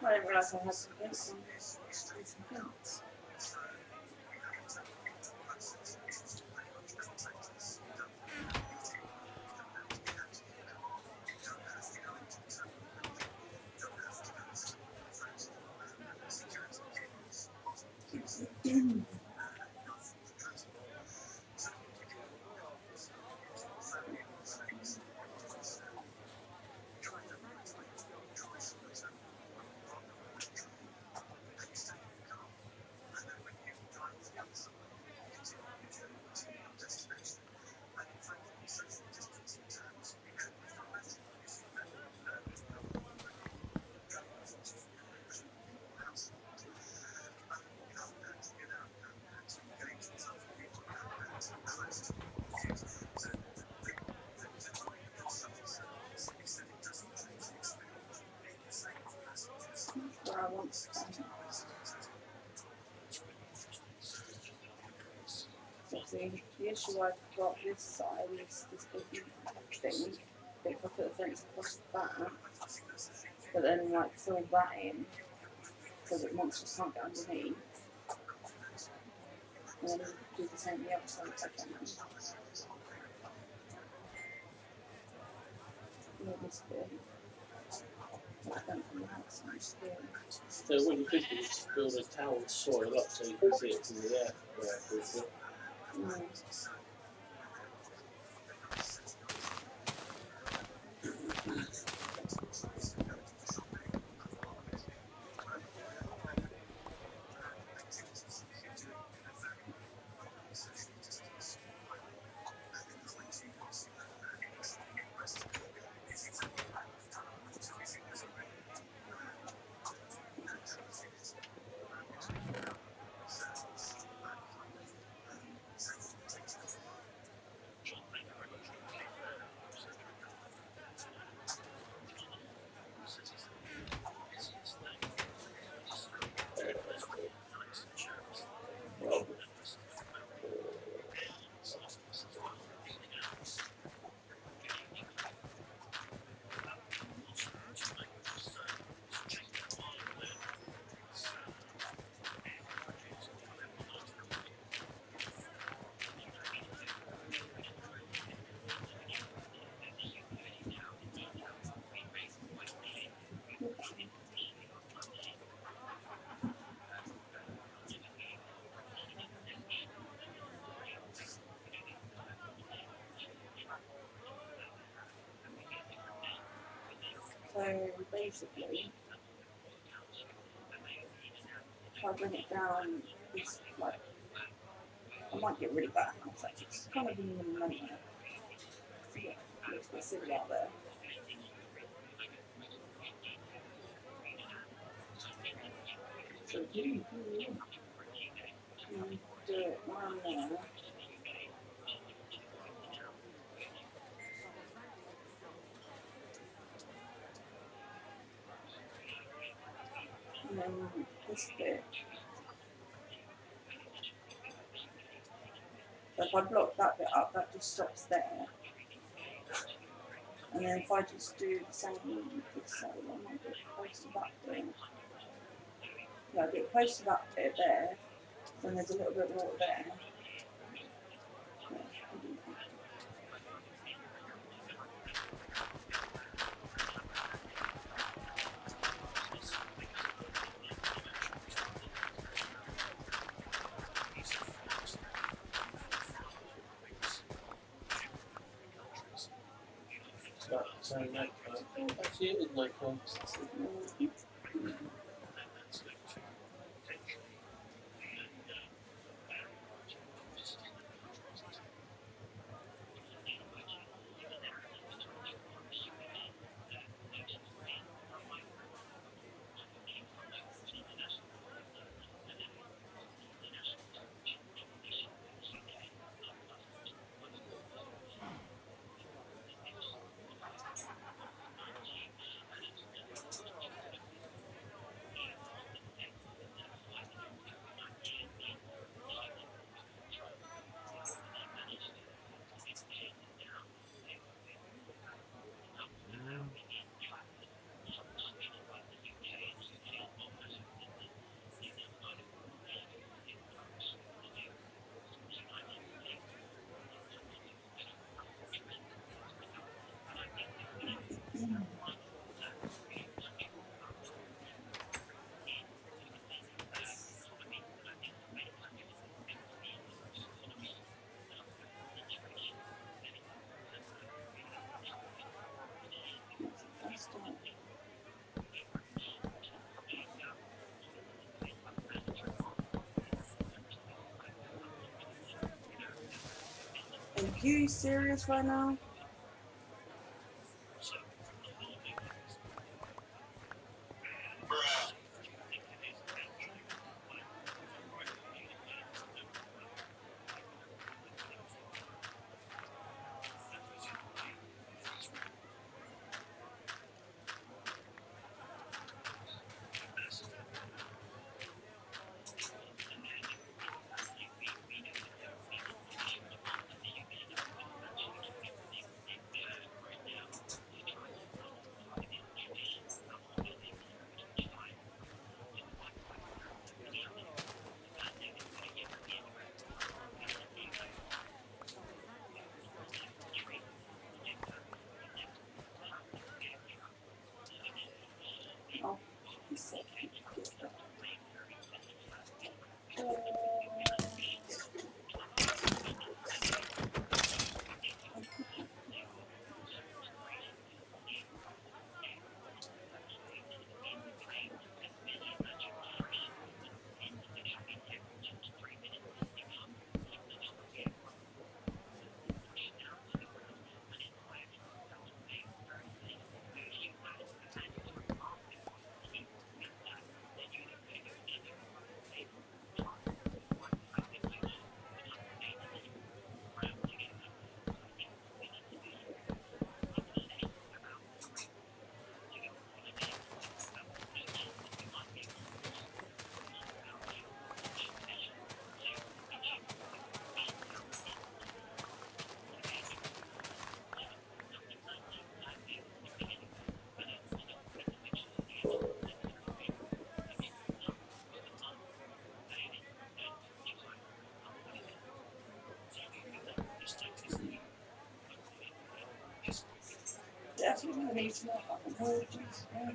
I didn't realise I had some hints on this. Some hints. Where I want to stand. The issue I've got this side is this big thing. If I put the fence across that, but then like fill that in so that monsters can't get underneath. And then do the same the other side again. This bit. So what you could do is just build a tower of soil up so you can see it from the air. So basically, if I bring it down, it's like, I might get really bad. It's kind of in the moment. Yeah, it looks a bit silly out there. So do it around there. And then this bit. So if I block that bit up, that just stops there. And then if I just do the same this side, I might get close to that bit. Yeah, I get close to that bit there, then there's a little bit more there. Actually, it was nightfall. Are you serious right now? Oh, he's so cute. Definitely needs more emojis. Yeah.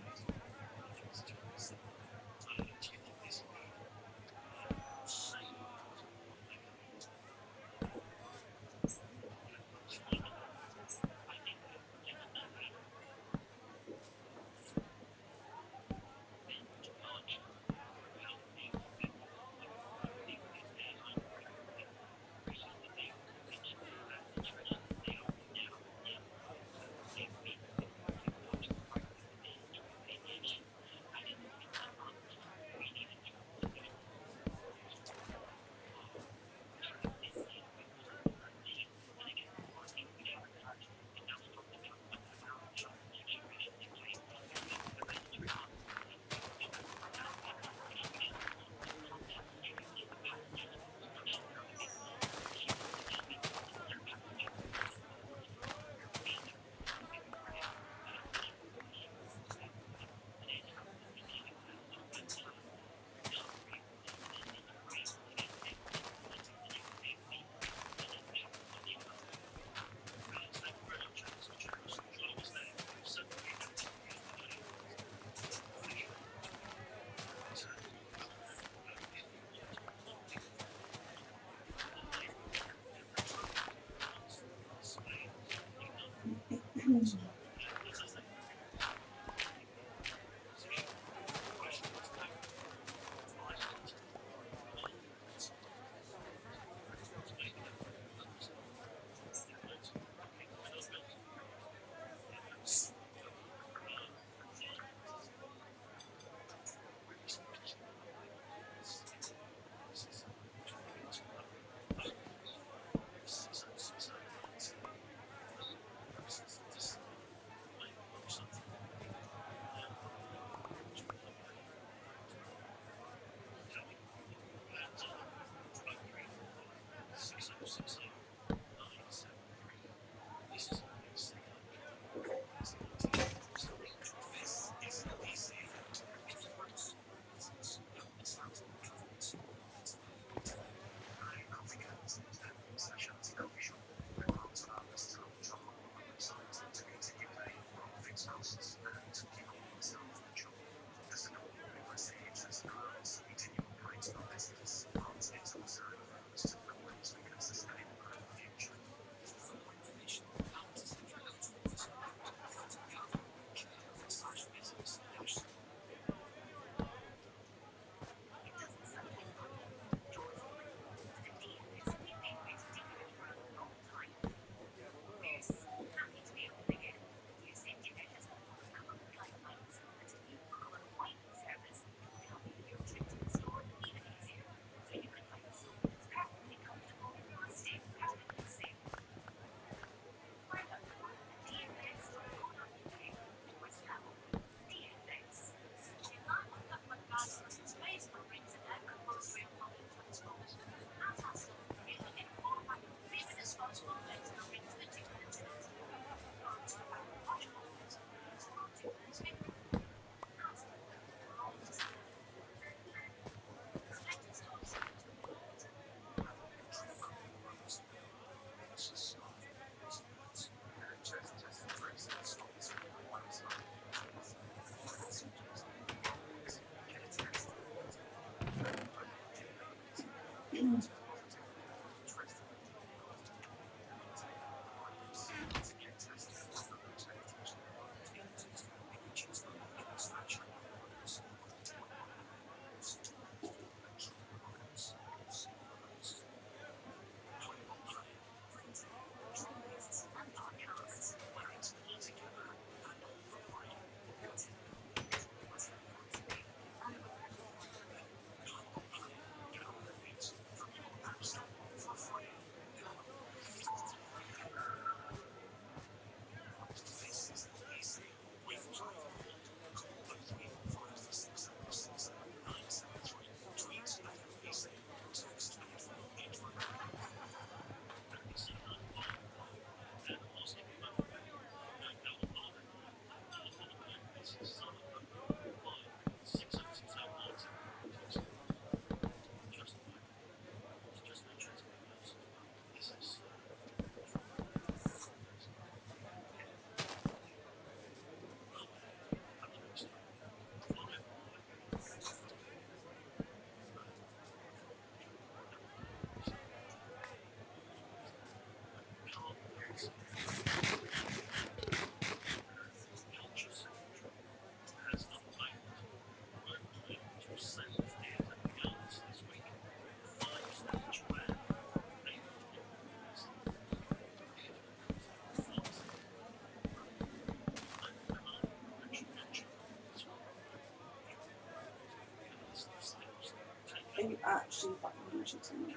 Are you actually fucking bullshit to me?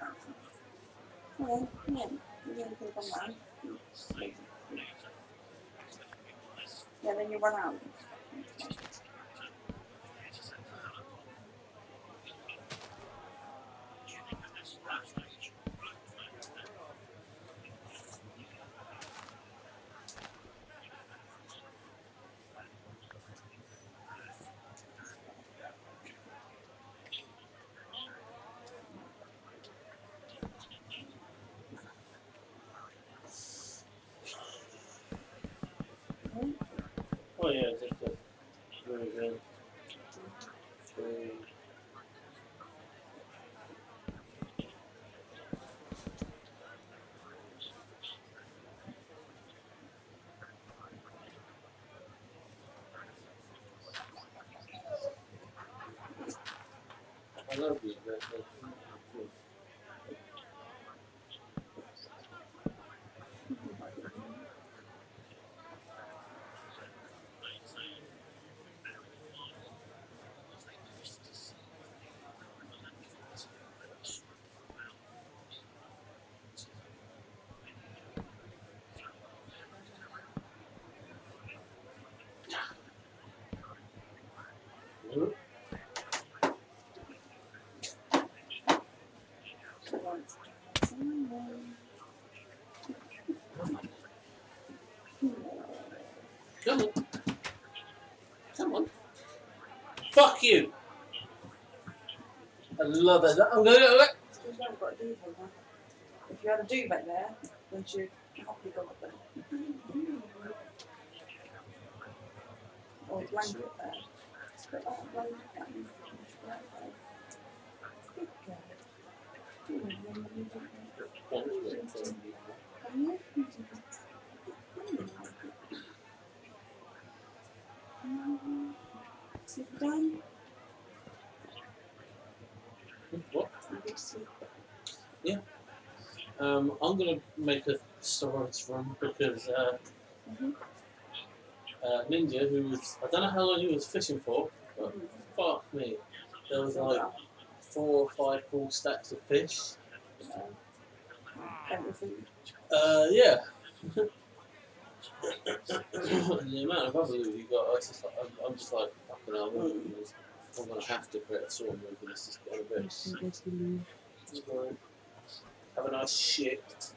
Hello, come on. You're going to put it on that. Yeah, then you run out. Oh yeah, just a very good. I love you. Come on. Come on. Fuck you. I love it. I'm going to go. You haven't got a duvet there. If you had a duvet there, then you'd happily go up there. Or a blanket there. Just put that blanket down. Just put that there. Good girl. Sit down. What? Yeah. I'm going to make a storage room because Ninja, who was, I don't know how long he was fishing for, but fuck me. There was like 4 or 5 full stacks of fish. Yeah. The amount of other loot you got, I'm just like, fucking hell, I'm going to have to create a sword room for this to get a bit. Have a nice shit.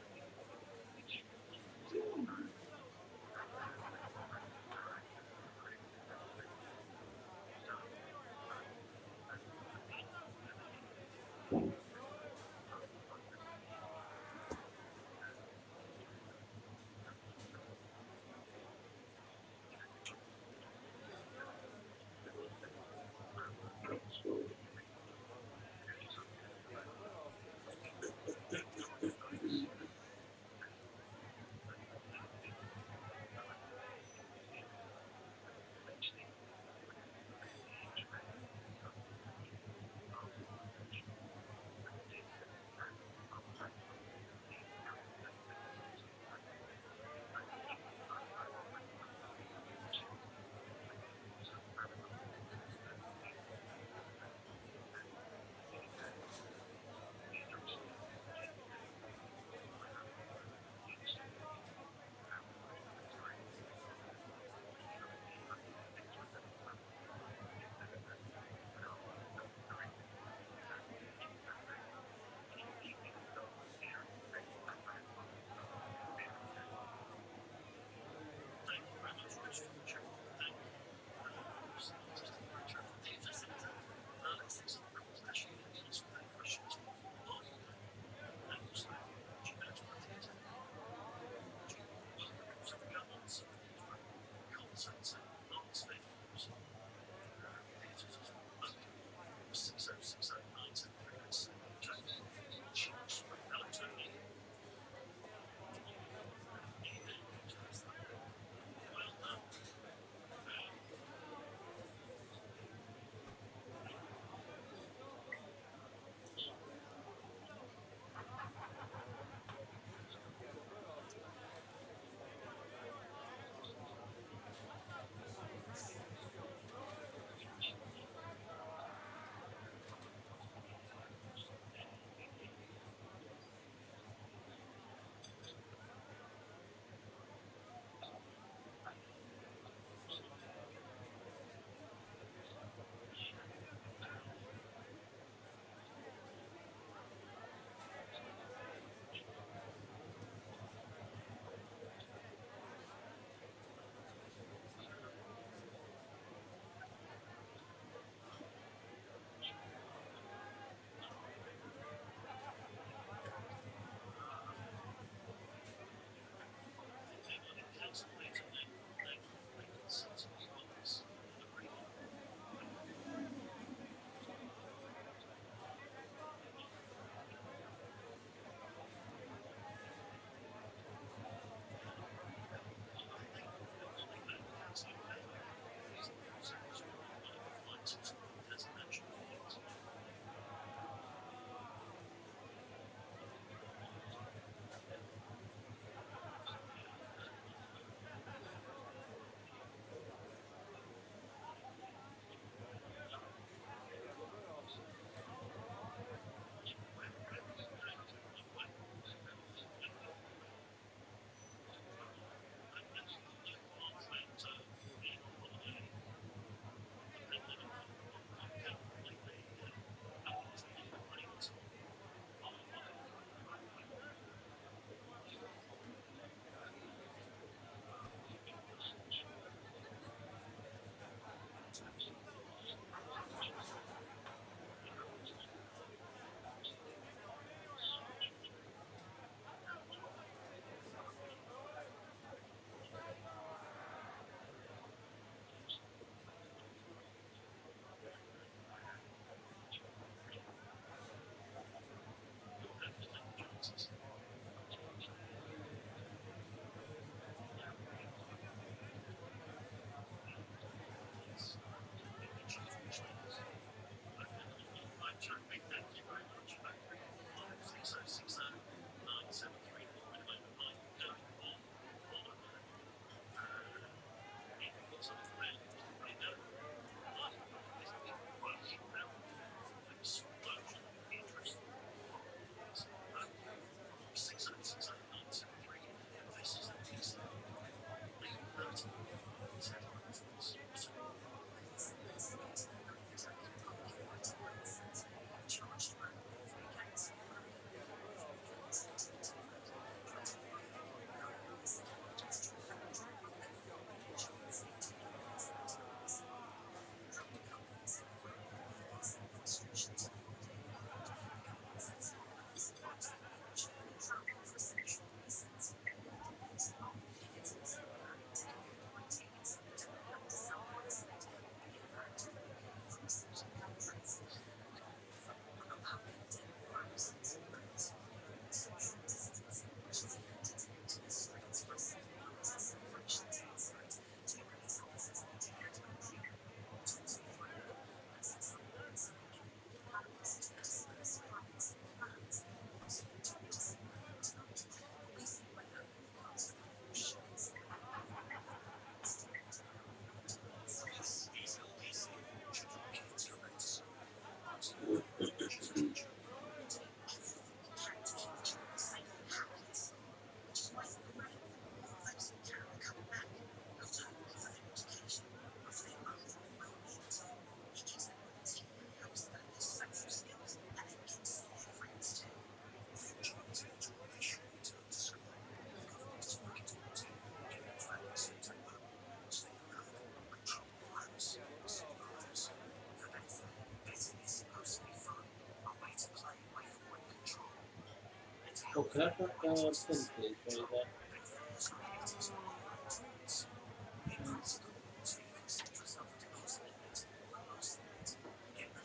Oh, can I have that pin, please, right there?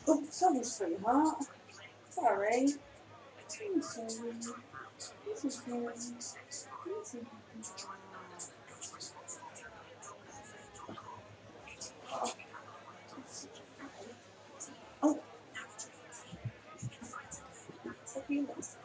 Oh, sorry, sweetheart. Sorry. I'm sorry. This is good. This is good. Oh. Fabulous.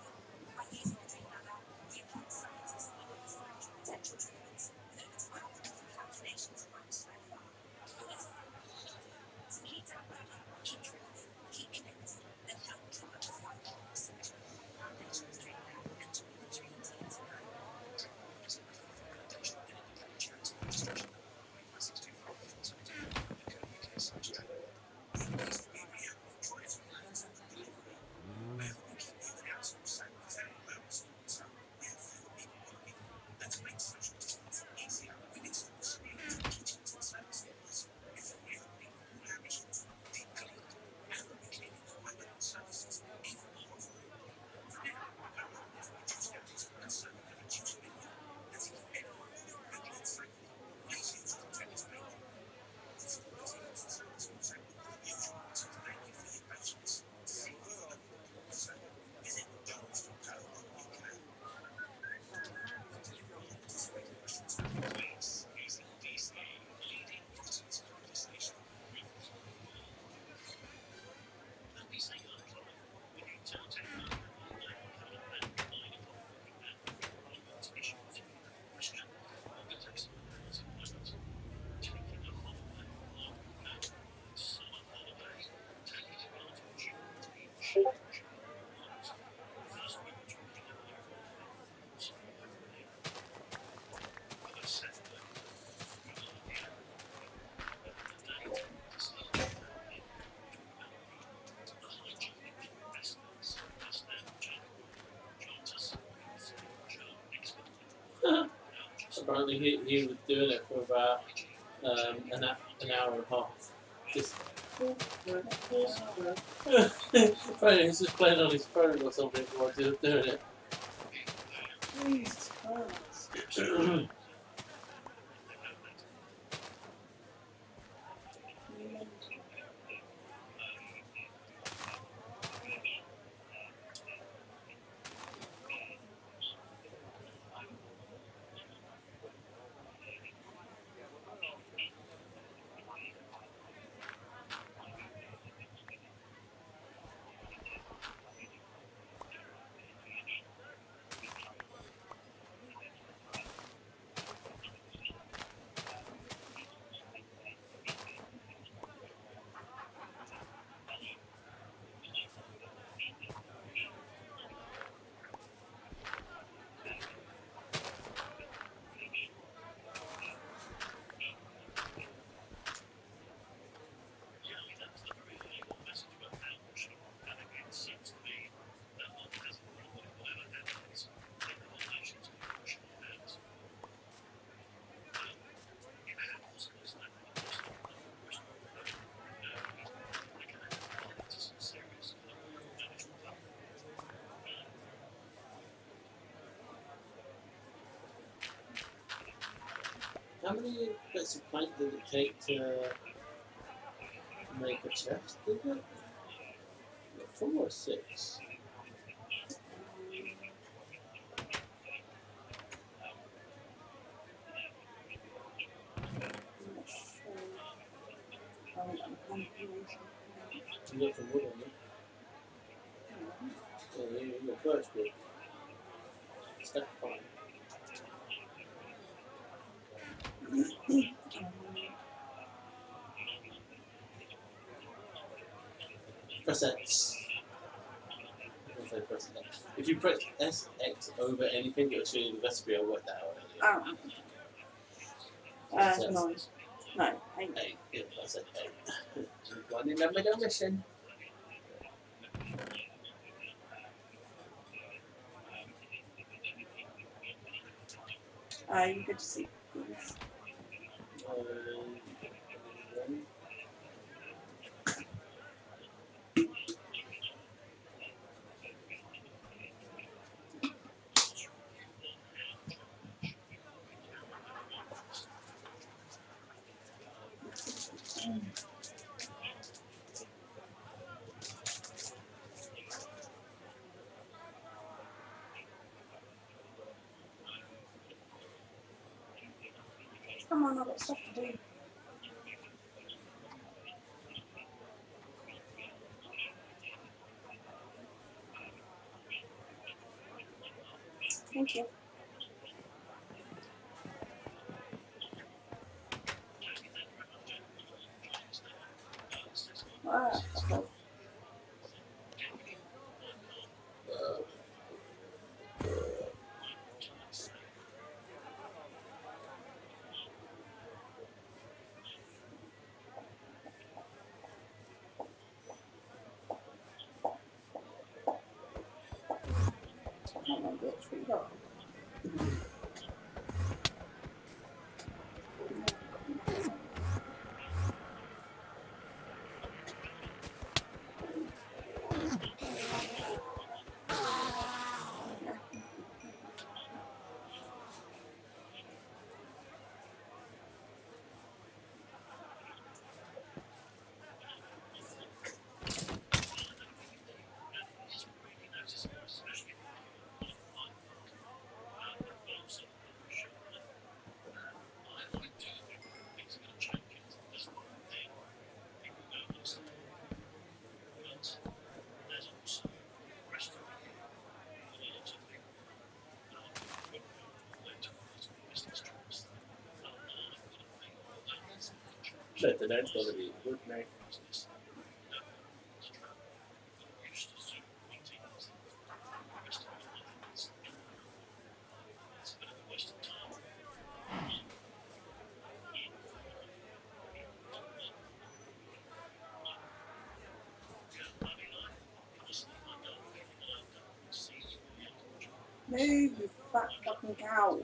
Apparently he was doing it for about an hour and a half. Just apparently he's just playing on his phone or something while he was doing it. Jesus Christ. How many bits of paint did it take to make a chest? Did it? 4 or 6? You got some wood on it. Yeah, you got birch wood. That's fine. Press X. Press X. If you press SX over anything, it'll show you the recipe. I worked that out earlier. 9. No, 8. 8. Yeah, I said 8. One in the middle mission. You could see these. Come on, I've got stuff to do. Thank you. Okay. Come on, bitch, we go. Shit, the night's gonna be a good night. Move, you fat fucking cow.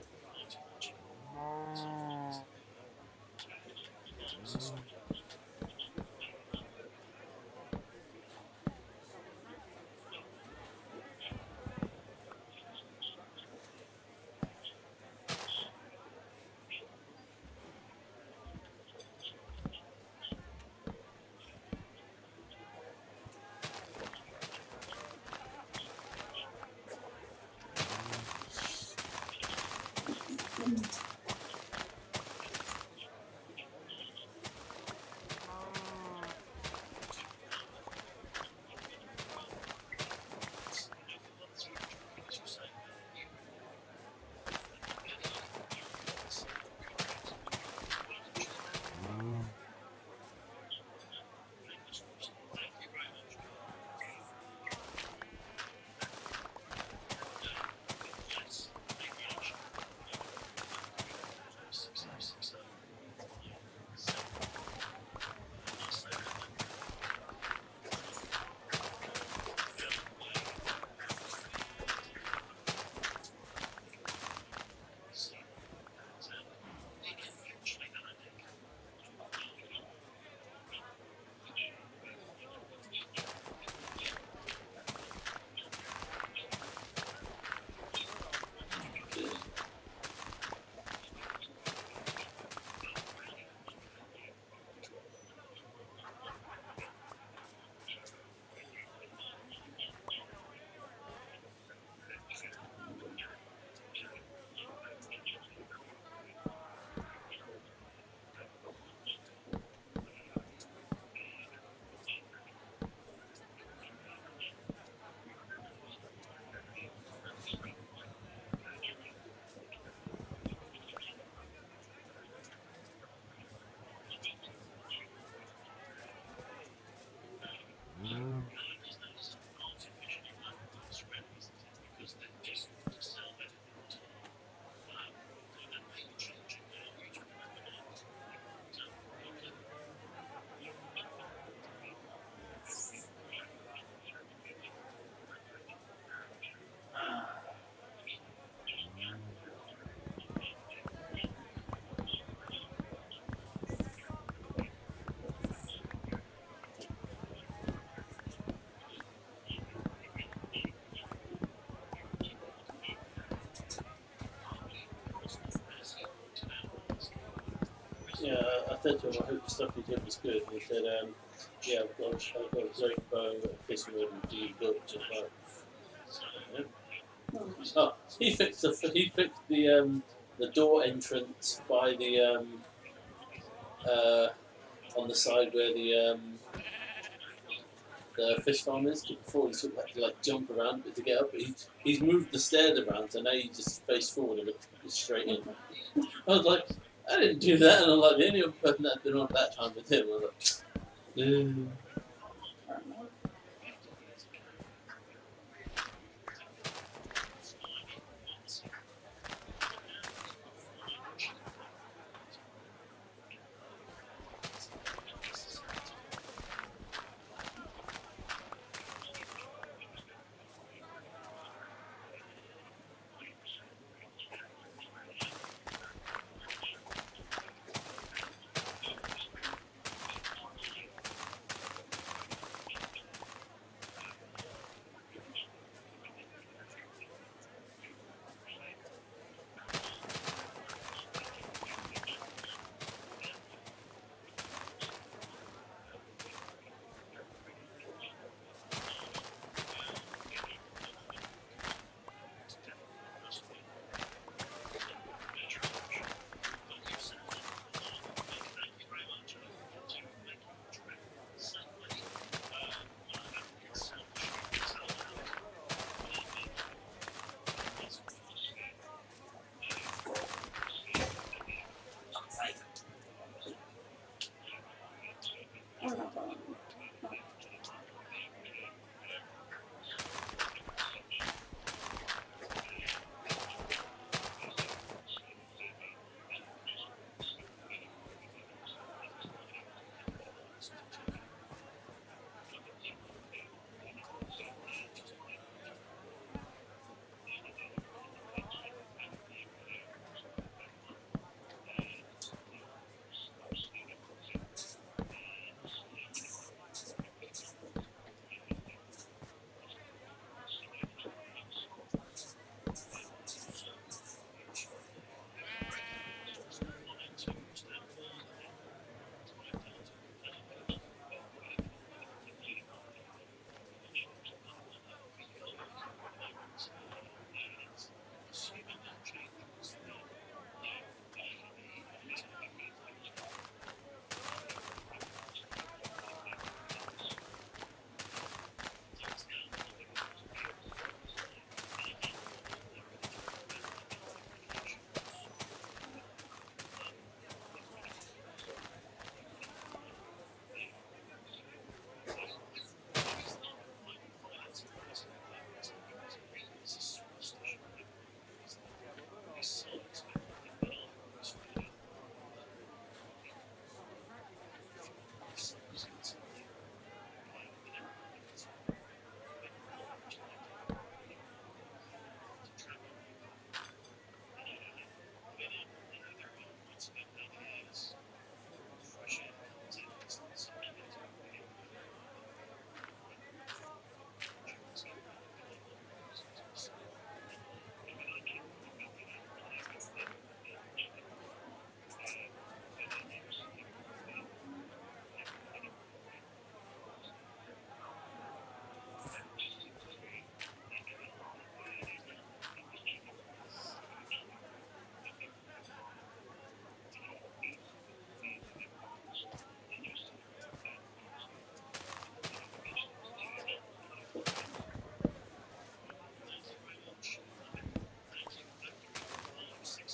Yeah, I said to him, I hope the stuff you did was good. And he said, yeah, I've got a great bow, a fishing rod, and do you good? Just like, yeah. Oh, he fixed the door entrance by the on the side where the fish farm is. Before he sort of had to like jump around a bit to get up. But he's moved the stairs around, so now you just face forward and look straight in. I was like, I didn't do that, and I'm like, the only other person that had been on at that time with him. I was like,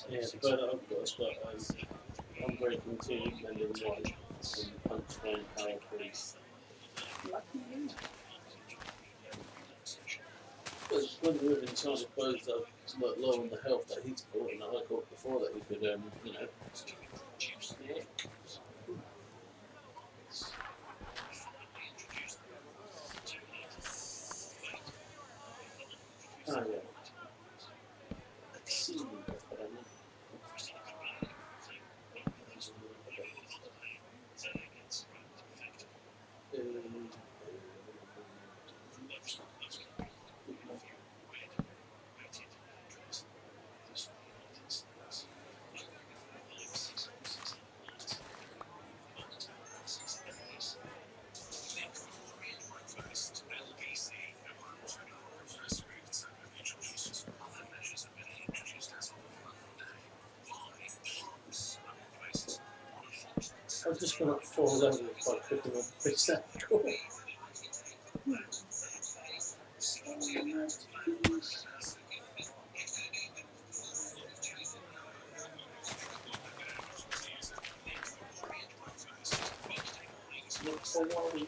yeah, the bird that I've got has got Unbreaking 2, Mending 1, and Punch 1, Power 3. But when we were in charge of both that like low on the health that he's caught and that I caught before that he could, you know. Yeah. Oh, yeah. I've just gone up 4 levels by clicking on the receptacle. Looks so long.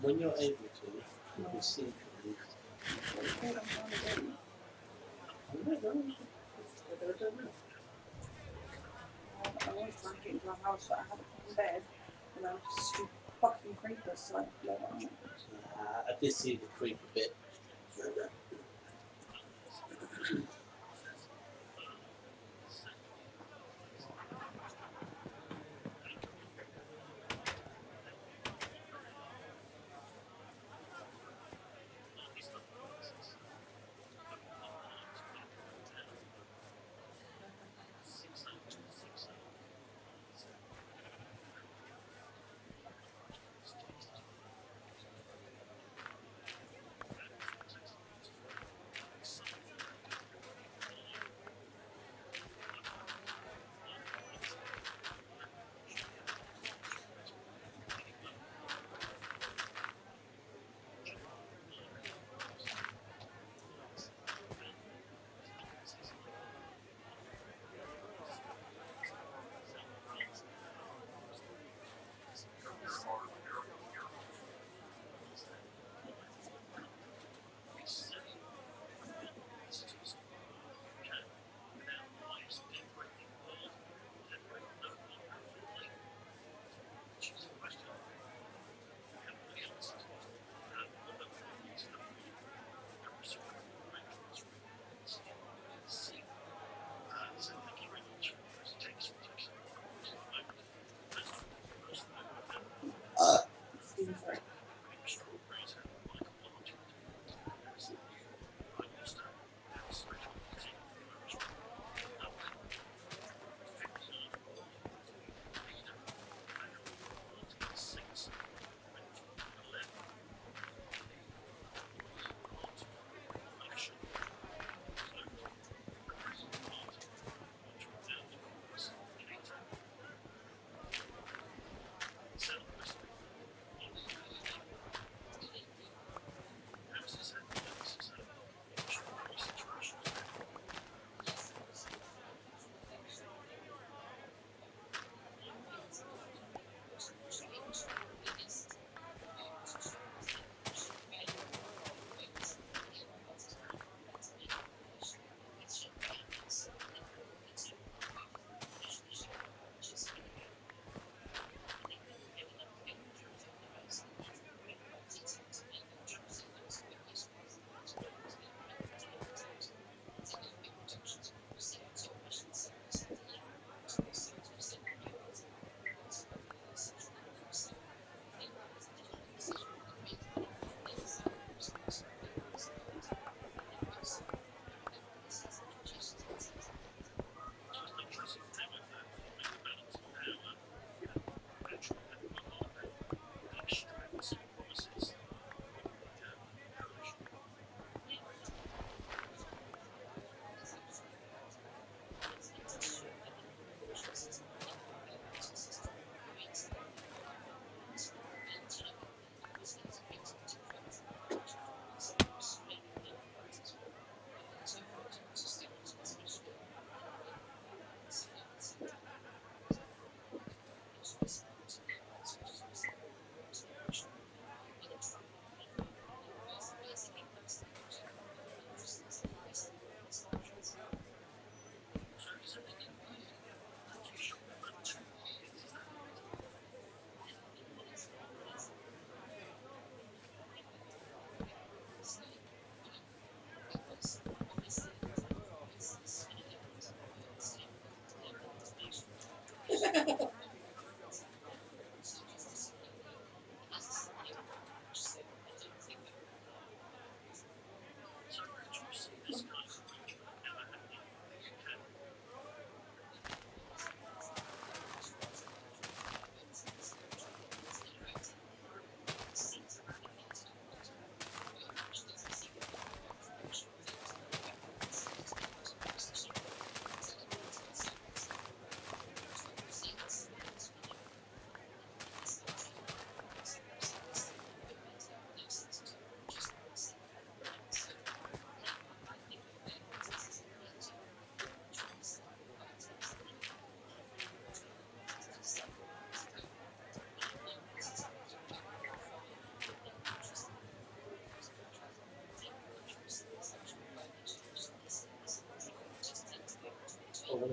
When you're able to, you can see things. I was trying to get into a house that I had a fucking bed, and I was just fucking creepers, so I did see the creep a bit.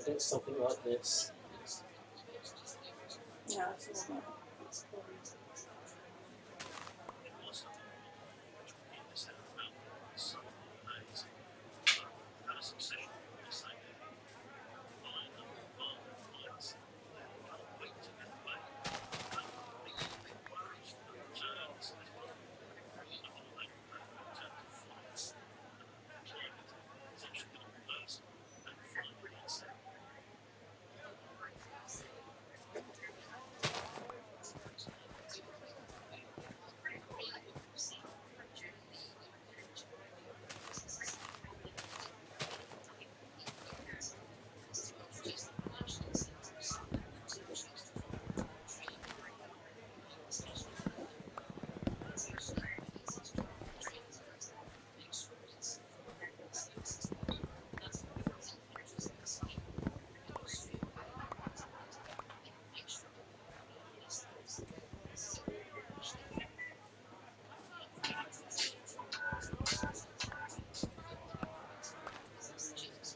at something like this. Yeah, I saw that.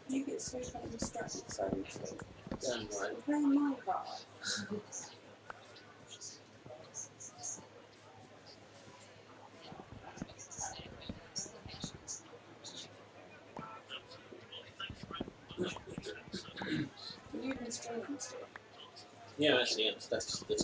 You get so kind of distracted so easily. Damn right. You're playing Minecraft. You've been streaming still. Yeah, actually, that's cool.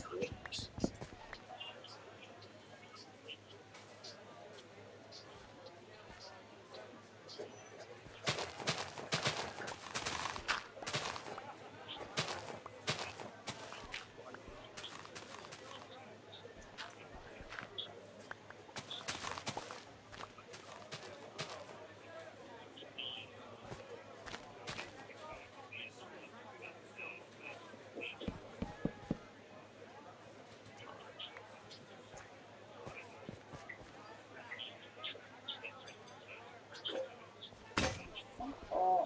Or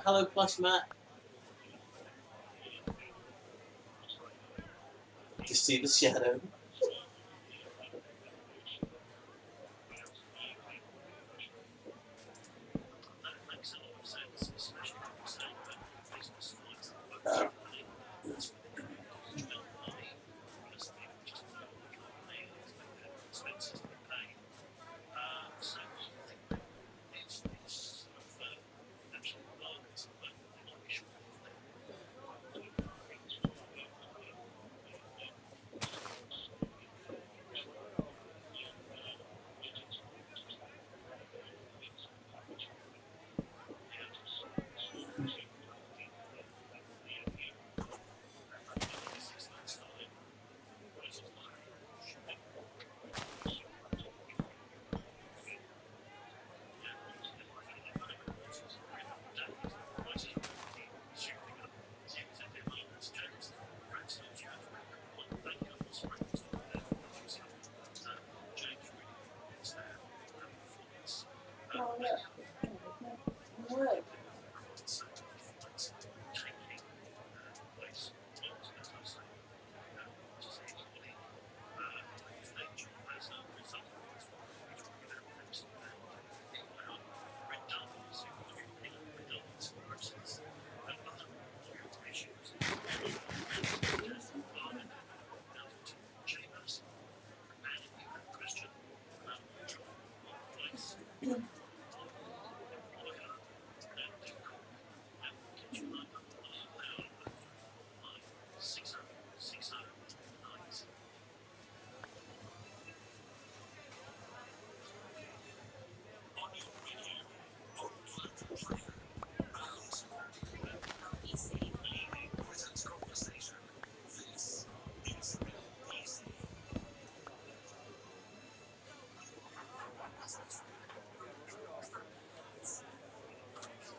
Hello, Plush Matt. Do you see the shadow? oh look, wood.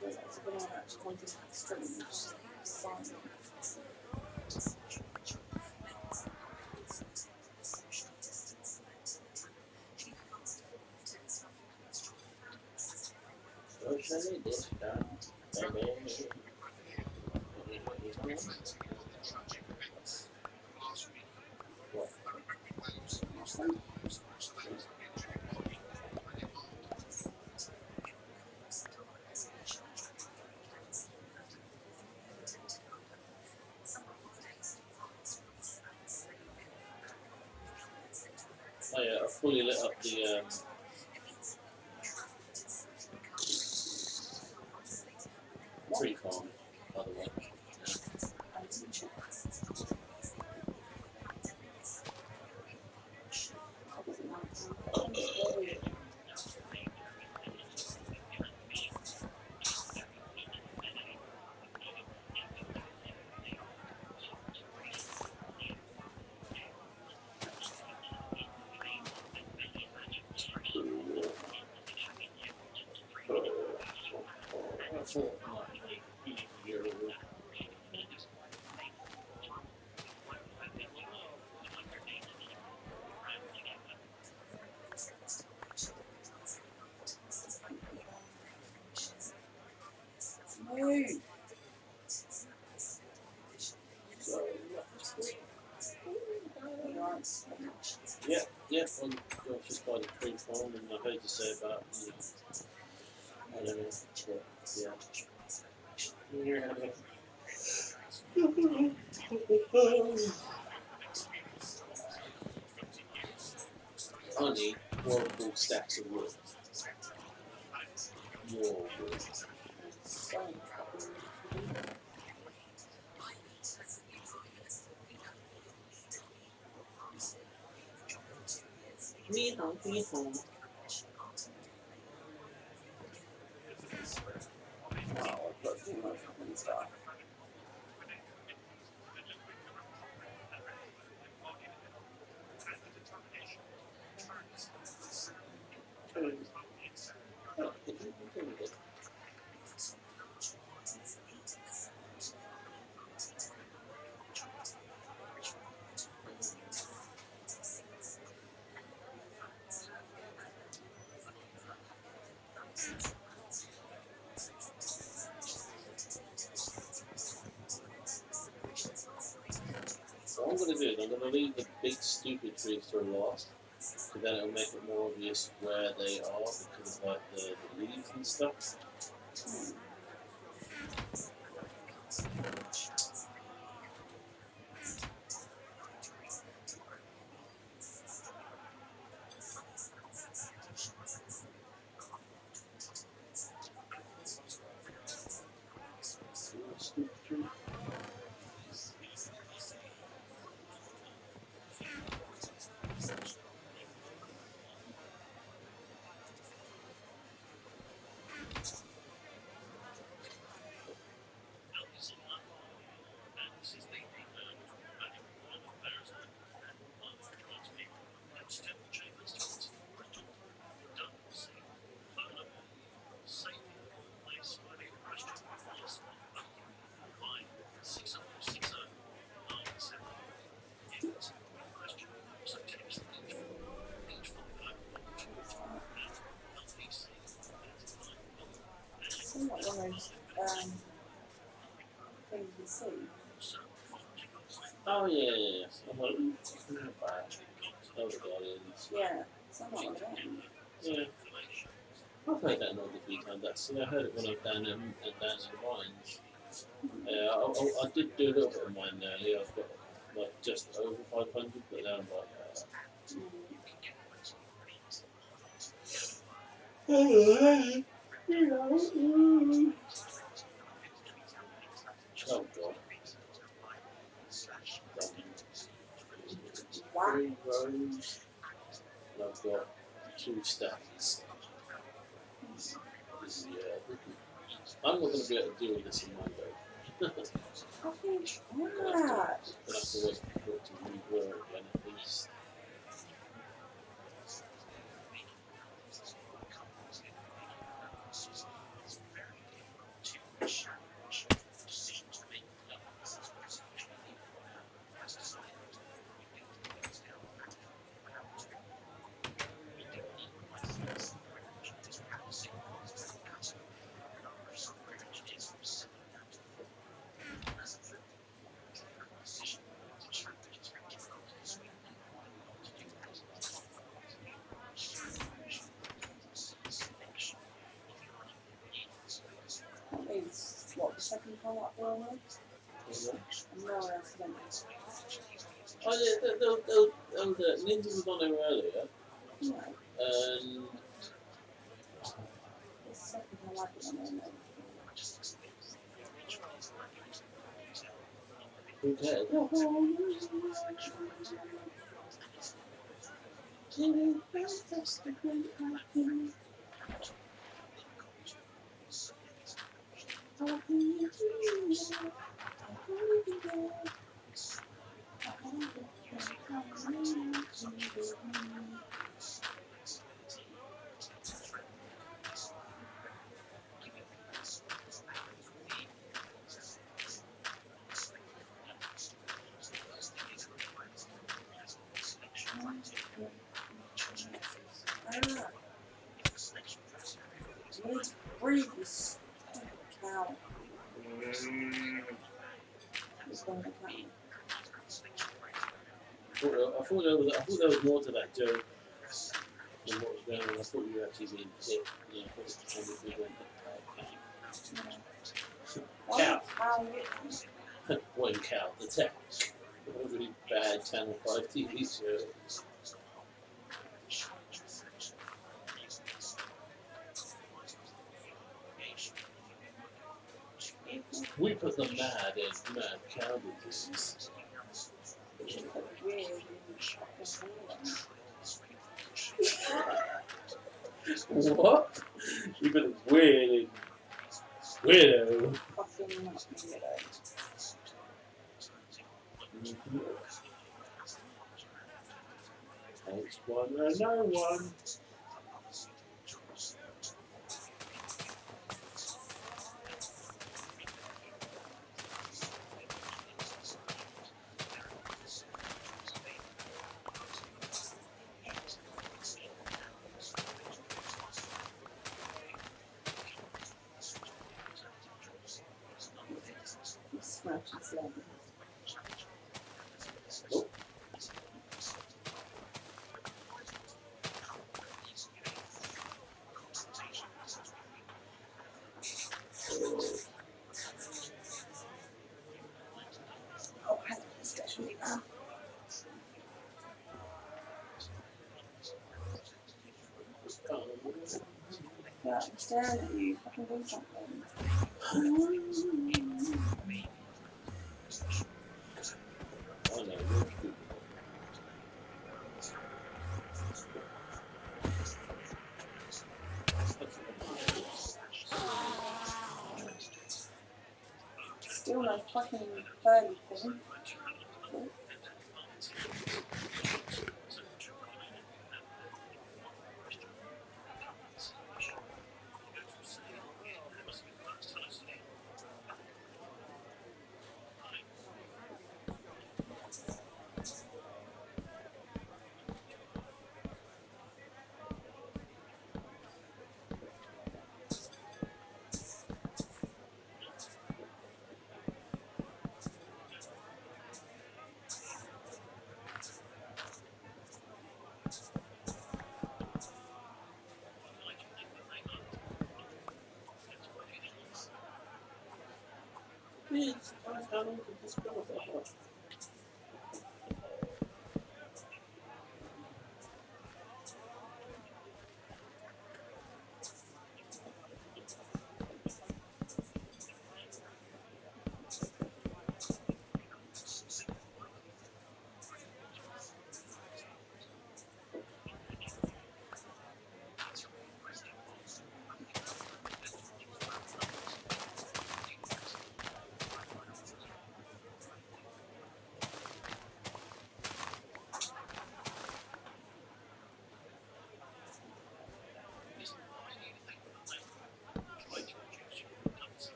That's a banana actually wanting to strange silence. Ready this time, baby. What? Oh yeah, I fully lit up the tree farm, by the way. Yeah, on just by the tree farm, and I heard you say about, I don't know, I need horrible stacks of wood. More wood. Me home. Wow, I've got too much fucking stuff. What I'm going to do is I'm going to leave the big stupid trees till last, because then it'll make it more obvious where they are because of like the leaves and stuff. Stupid tree. Somewhat one of those things you see. Oh yeah. Somewhat Elder Guardians. Yeah, somewhat like that. Yeah. I've heard that not a few times actually. I heard it when I was down in the mines. Yeah, I did do a little bit of mine earlier. I've got like just over 500, but now I'm like oh god. 3 rows. And I've got 2 stacks. I'm not going to be able to deal with this in one go. I think that. I'll have to wait for it to regrow again at least. What, the second time up there was? No, accidentally. Oh yeah, Ninja was on there earlier. Yeah. And The second time I did on there. who cares? You need to breathe, you stupid cow. It's going to come. I thought there was more to that joke than what was going on. I thought you were actually being hit. You know, I thought it was kind of big cow. One cow, the tech. A really bad Channel 5 TV show. We put the mad in mad cow disease. What? You put weird in weirdo. Fucking not weirdo. Takes one and no one. Yeah, I'm staring at you. Fucking do something. Oh no, Still no fucking furry thing. How long could this go for?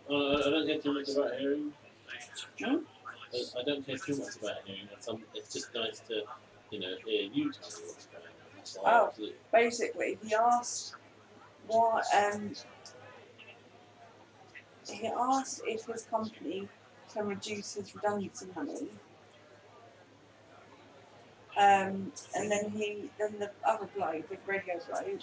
I don't care too much about hearing. I don't care too much about hearing. It's just nice to, you know, hear you tell me what's going on. Oh, basically, he asked what, he asked if his company can reduce his redundancy money And then the other bloke, the radio bloke,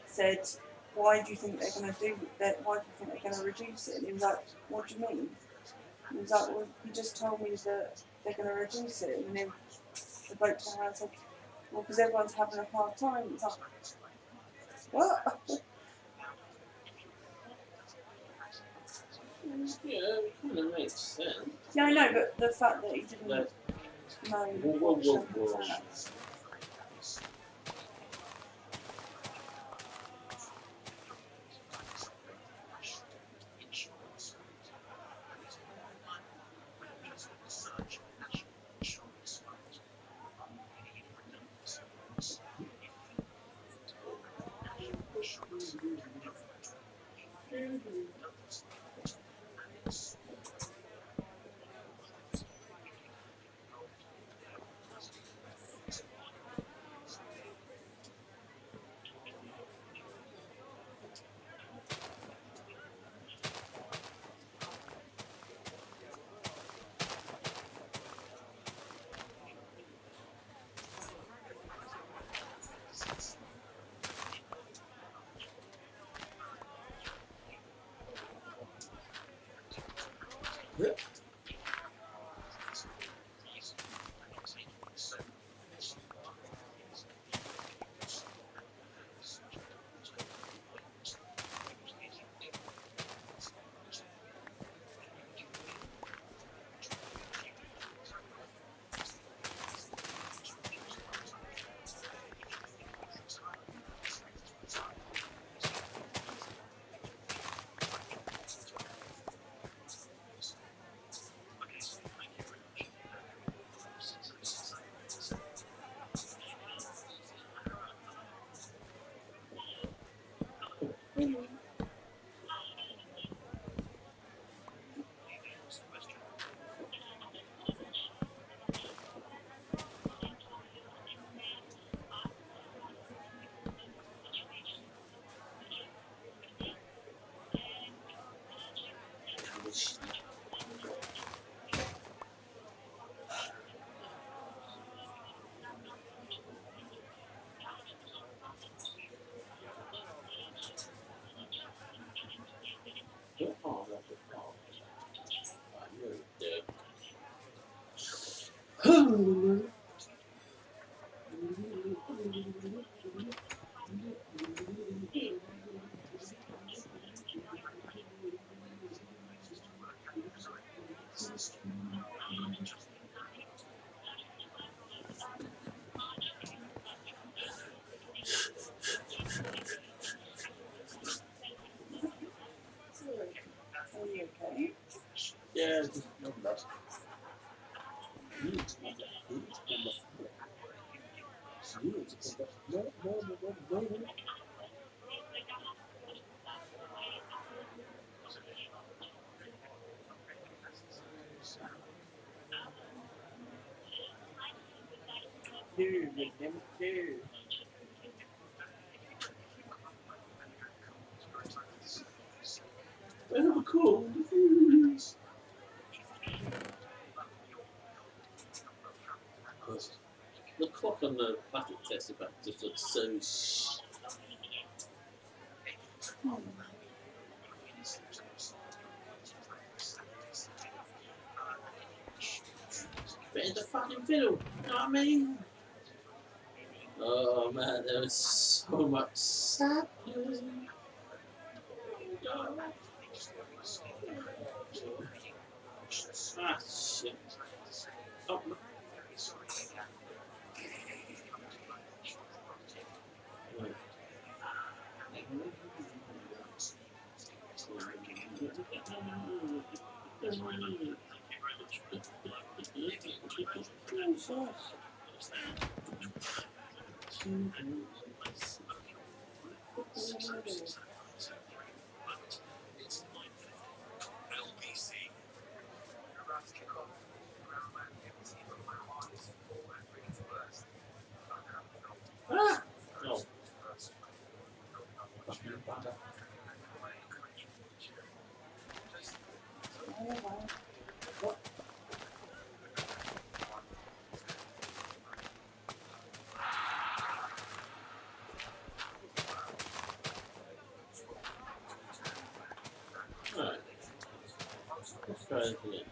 said, "Why do you think they're going to do that? Why do you think they're going to reduce it?" And he was like, "What do you mean?" He was like, "Well, you just told me that they're going to reduce it." And then the bloke turned around and said, "Well, because everyone's having a hard time." It's like, what? Yeah, it kind of makes sense. Yeah, I know, but the fact that he didn't know what Whoa. Yeah, just not that. I have a cold. The clock on the packet test about just looks so But in the fucking fiddle, you know what I mean? Oh man, there was so much sadness. Ah, shit. Oh, no. try anything else.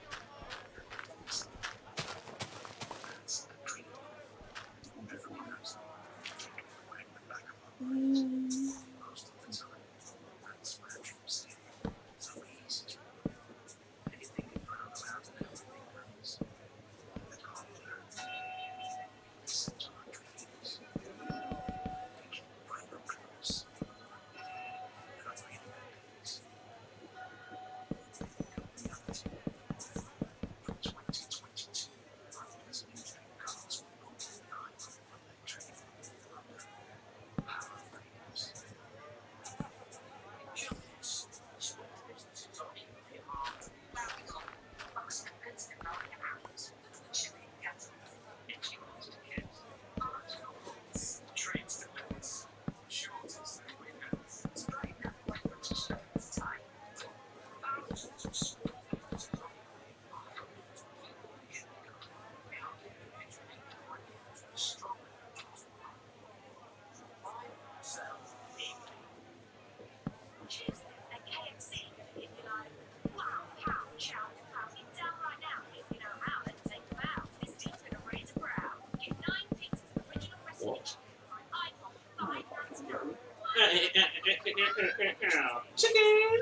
Chicken!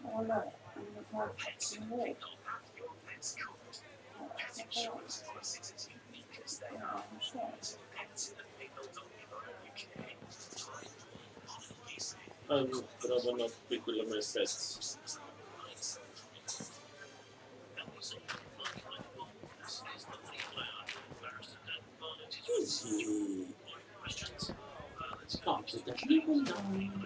Oh no, I'm not catching away. I'm grab enough people in my pets. Easy. Completely done.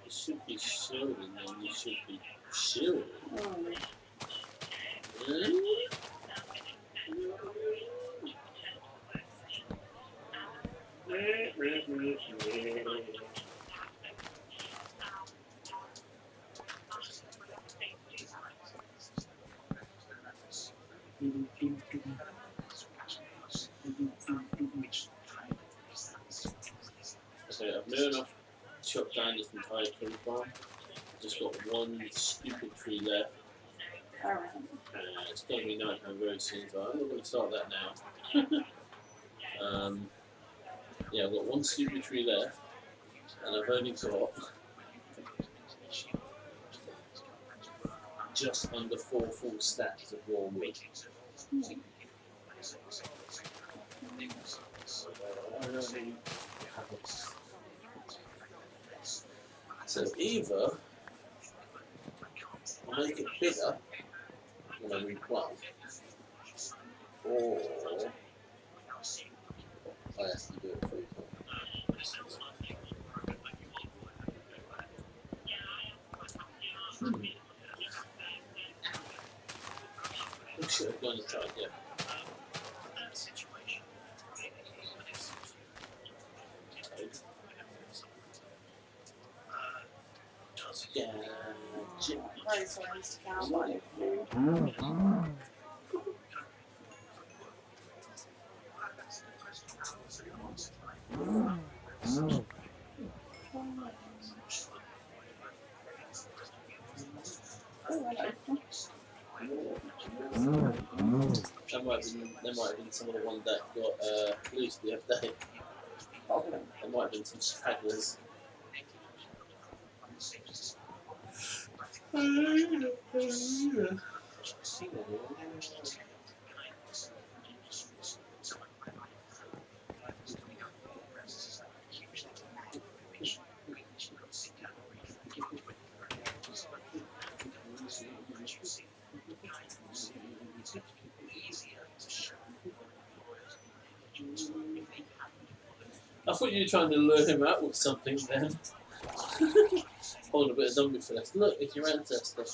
It should be shielding, then you should be shielding. Okay, I've near enough chopped down this entire tree farm. Just got one stupid tree left. It's going to be night time very soon, so I'm not going to start that now. Yeah, I've got one stupid tree left, and I've only got just under 4 full stacks of raw wood. So either I make it bigger when I replant, or I have to do it for you. I should have gone and tried, yeah. Very sorry, Mr. Cowboy. There might have been some of the one that got loose the other day. There might have been some stragglers. I thought you were trying to lure him out with something then. Hold a bit of zombie for this. Look, it's your ancestor.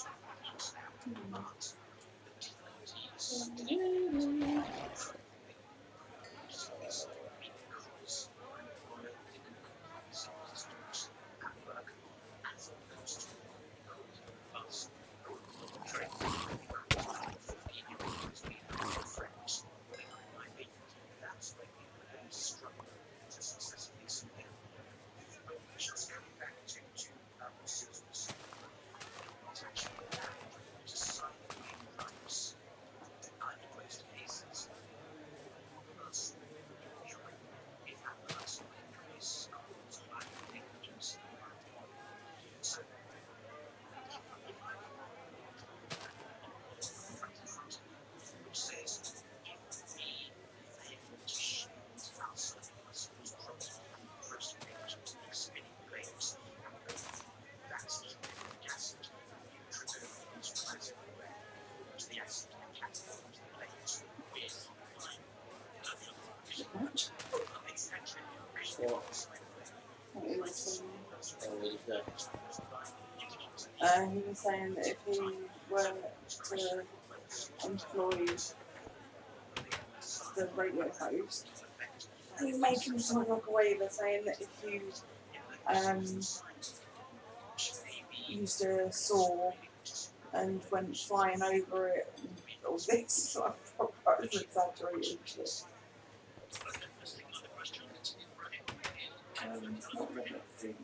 He was saying that if he were to employ the radio host, he was making something like a waiver saying that if you used a saw and went flying over it and all this, so I thought that was exaggerated shit. Not really a thing.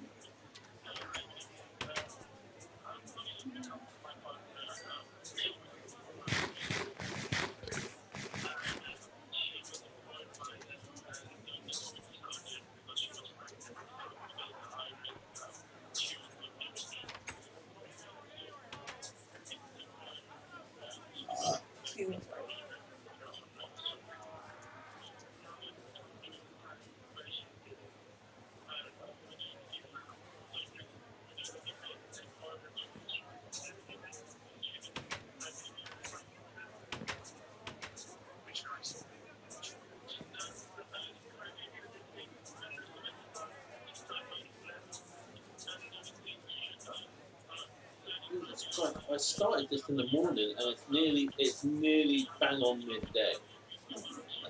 I started this in the morning, and it's nearly bang on midday.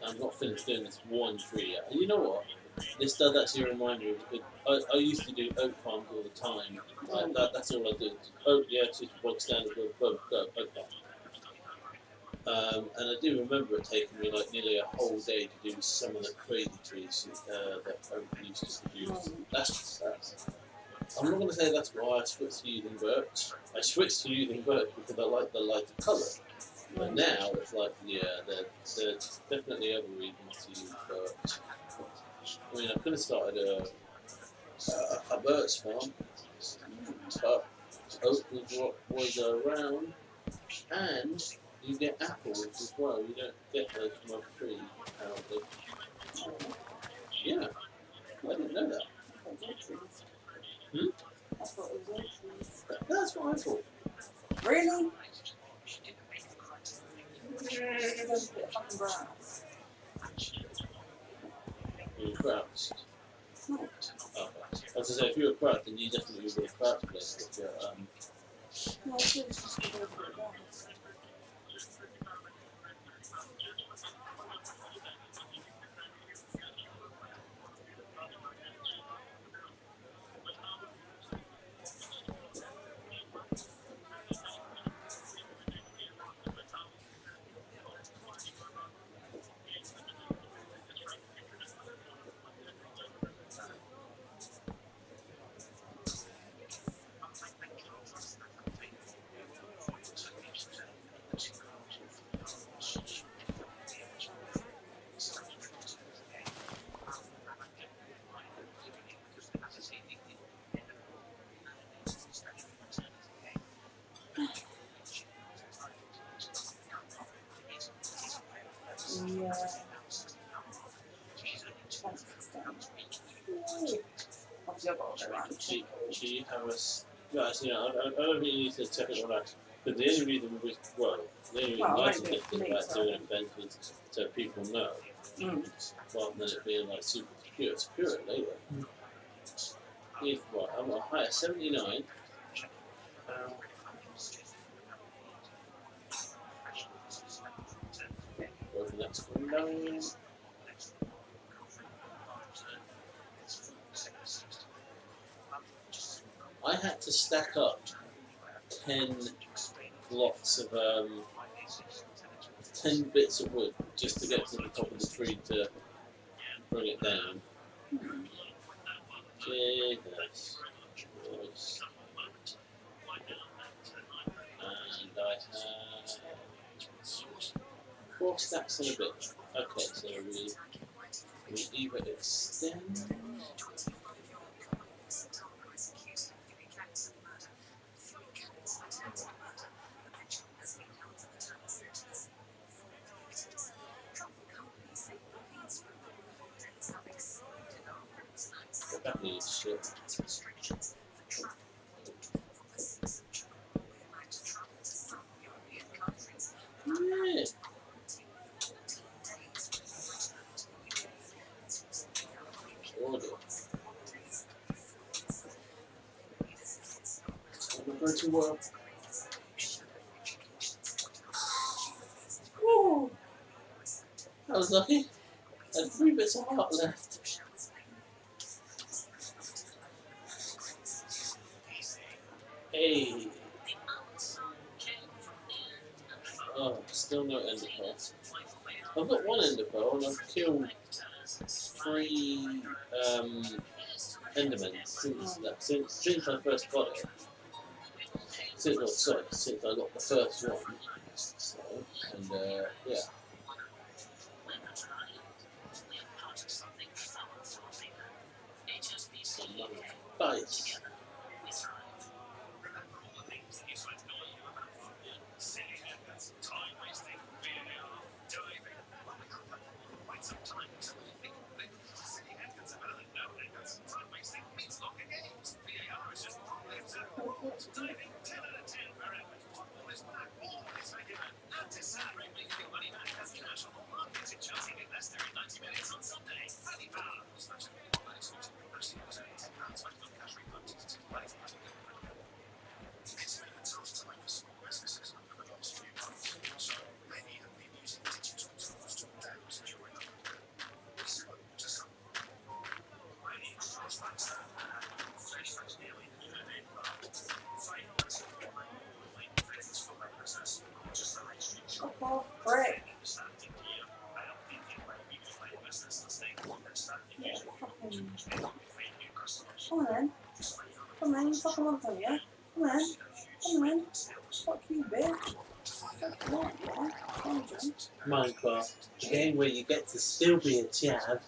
I'm not finished doing this one tree yet. And you know what? This does actually remind me of I used to do oak farms all the time. That's all I did. Oak, yeah, just bog standard oak farm. And I do remember it taking me like nearly a whole day to do some of the crazy trees that oak used to produce. That's I'm not going to say that's why I switched to using birch. I switched to using birch because I like the lighter colour. But now it's like, yeah, there's definitely other reasons to use birch. I mean, I could have started a birch farm, but oak was around, and you get apples as well. You don't get those from other trees, apparently. Yeah, I didn't know that. I thought it was trees. That's what I thought. Really? There's a bit of fucking grass. You were crouched. No. Okay. I was going to say, if you were crouched, then you definitely would have crouched place. But No, I think it's just a little bit of grass. Yeah. Obviously, I've got to go around. do you have a... No, actually, no, I don't think you need to check it all out. But the only reason we... Well, the only reason I suggested about doing events was so people know. Rather than it being like super secure. Secure it later. Here's what, I'm at a height of 79. Go to the next one down. I had to stack up 10 blocks of 10 bits of wood just to get to the top of the tree to bring it down. Jesus. And I had 4 stacks and a bit. Okay, so we either extend. That needs shit. Yeah. Order. I'm going to work. Woo! I was lucky. I had 3 bits of heart left. Hey. Oh, still no ender pearl. I've got 1 ender pearl and I've killed 3 endermen since I first got it. Since I got the first one. So, and yeah. Nice. Come on then. Come on, you fucking want some, yeah? Come on. Come on. Fuck you, bitch. Fuck you, yeah? Come on, John. Minecraft, the game where you get to still be a Chad.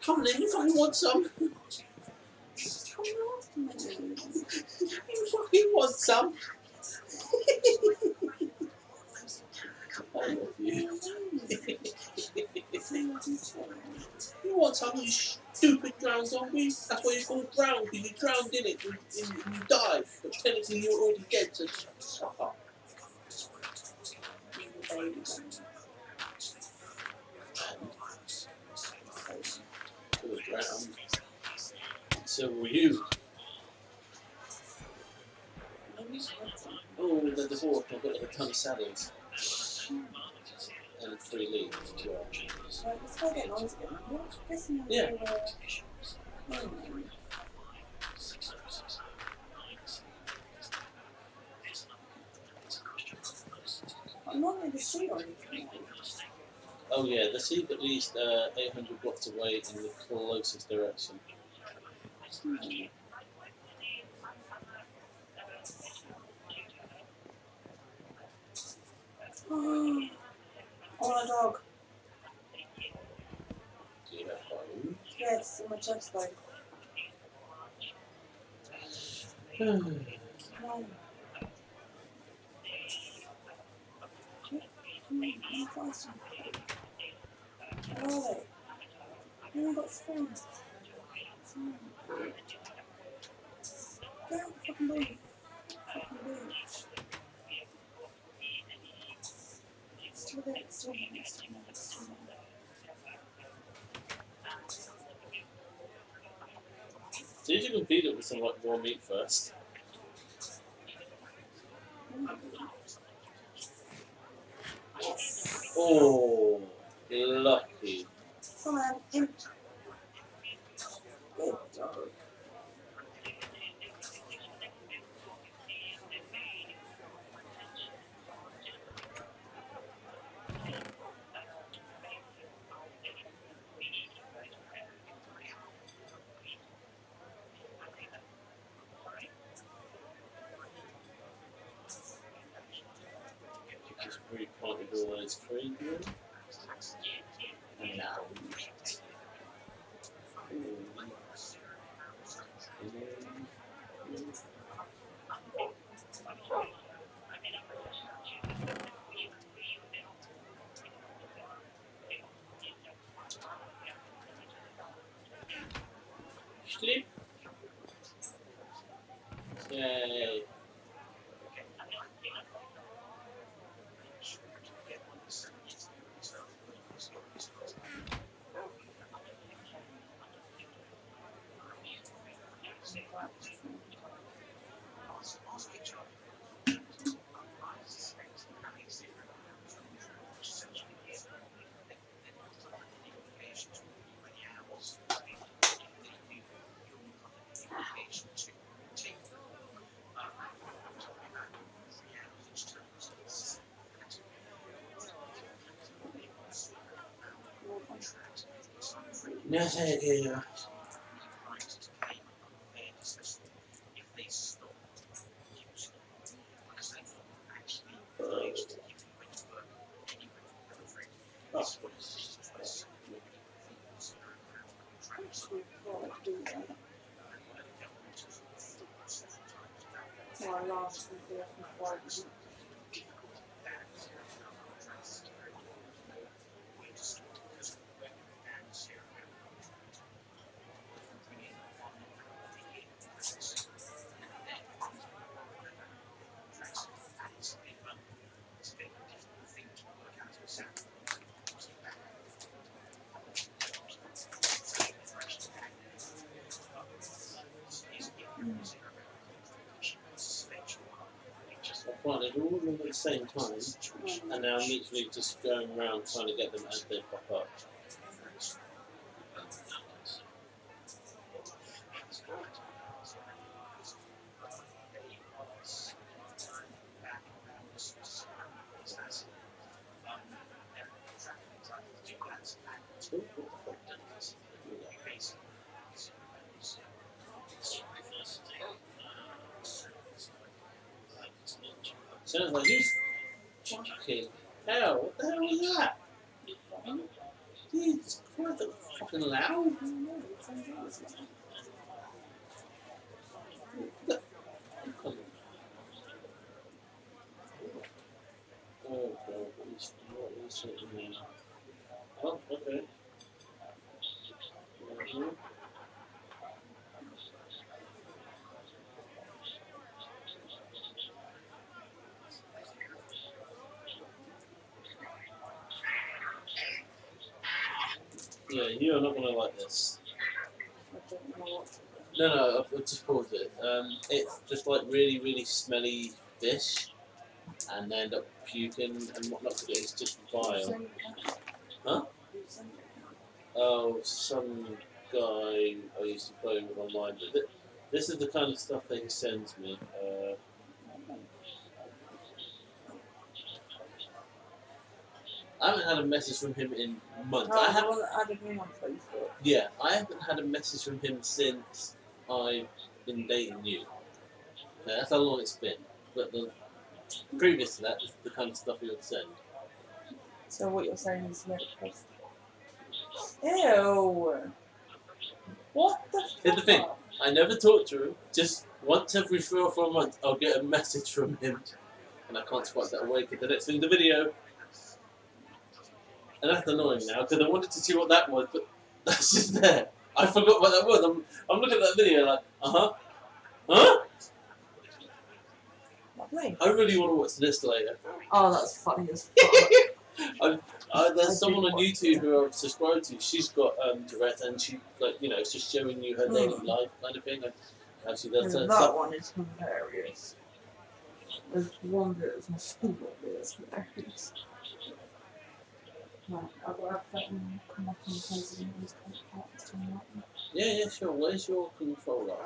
Come on then, you fucking want some? You fucking want some? I love you. You want some, you stupid drowned zombie? That's why you're called drowned, because you drowned in it and you died. But technically you're already dead, so shut up. You were drowned. So were you. Oh, the divorce, I've got like a ton of saddles. And 3 leaves as well. Let's go get on together. Yeah. I'm not in the sea or anything. Oh yeah, the sea at least 800 blocks away in the closest direction. Oh, I want a dog. Do you have home? Yes, in my chest though. No. Where are they? I haven't got friends. Get out the fucking boat. Fucking bitch. Still there, still there, still there, still there. So you should compete it with some like raw meat first. Oh, lucky. Come on, imp. Good dog. Just really planted all those trees. No. Sleep. Yay. No, thank you. I planted all of them at the same time, and now I'm literally just going around trying to get them as they pop up. Sounds like you fucking hell. What the hell was that? Jesus Christ, that was fucking loud. Oh, God, what is it mean? Oh, okay. Yeah, you're not going to like this. No, I've just paused it. It's just like really, really smelly fish, and they end up puking and whatnot because it's just vile. Huh? Oh, some guy I used to play with online. But this is the kind of stuff that he sends me. I haven't had a message from him in months. I haven't added me on Facebook. Yeah, I haven't had a message from him since I've been dating you. Okay, that's how long it's been. But previous to that, is the kind of stuff he would send. So what you're saying is never post. Ew! What the fuck? Here's the thing, I never talk to him. Just once every 3 or 4 months, I'll get a message from him. And I can't swipe that away because the next thing in the video. And that's annoying now because I wanted to see what that was, but that's just there. I forgot what that was. I'm looking at that video like, huh? Lovely. I really want to watch this later. Oh, that's funny as fuck. There's someone on YouTube who I've subscribed to. She's got Tourette, and she it's just showing you her daily life kind of thing. And actually, that's that one is hilarious. There's one that is my school that is hilarious. Right, I'll go have that and come up and close it in these parts. Yeah, sure. Where's your controller?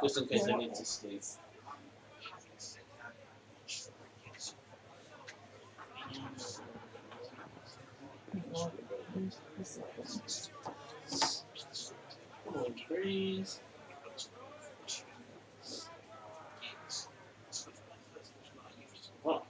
Just in case I need to sleep. Come on, trees. Oh.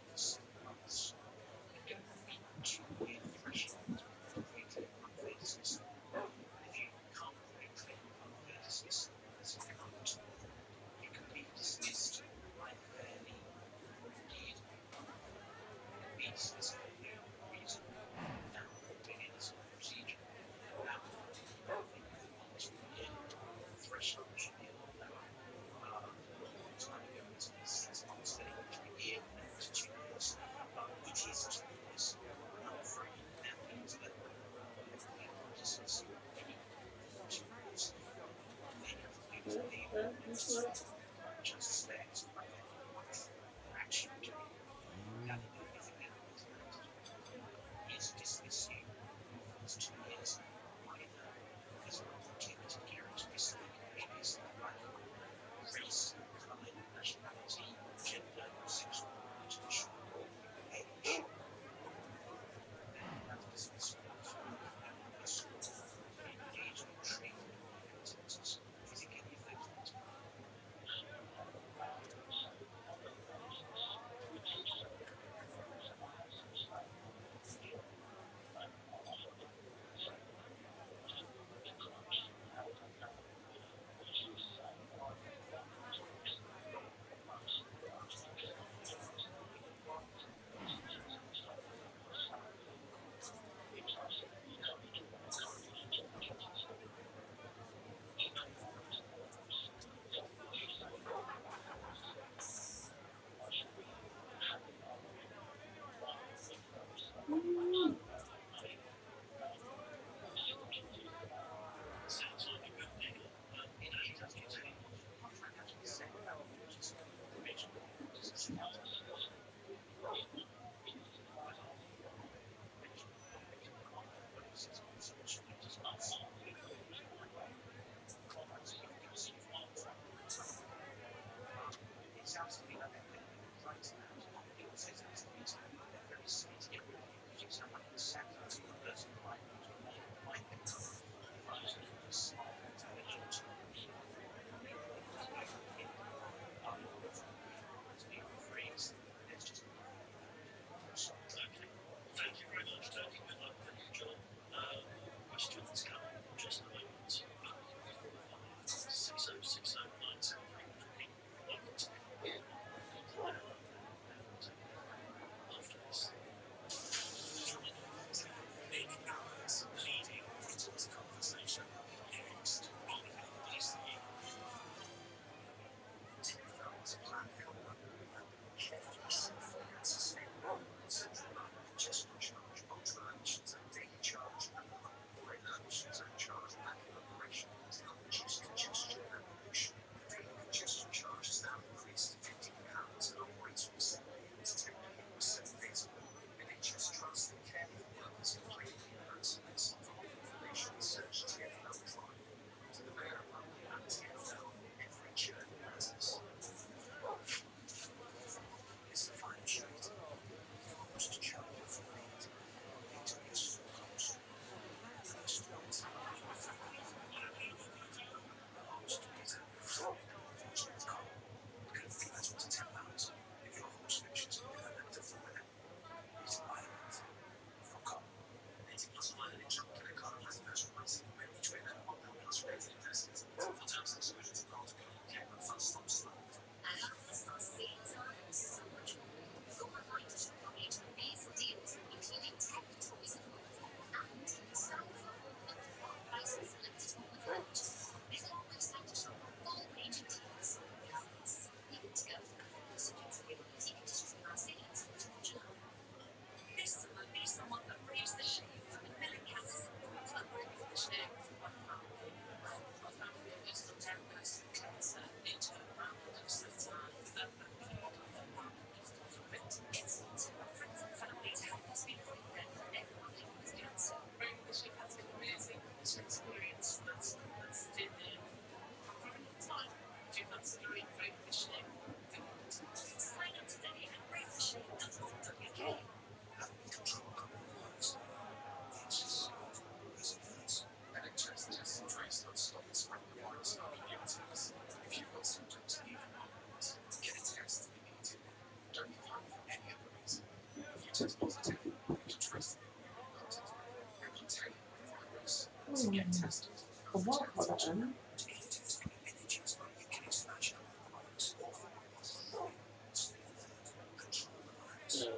Come on, Colin.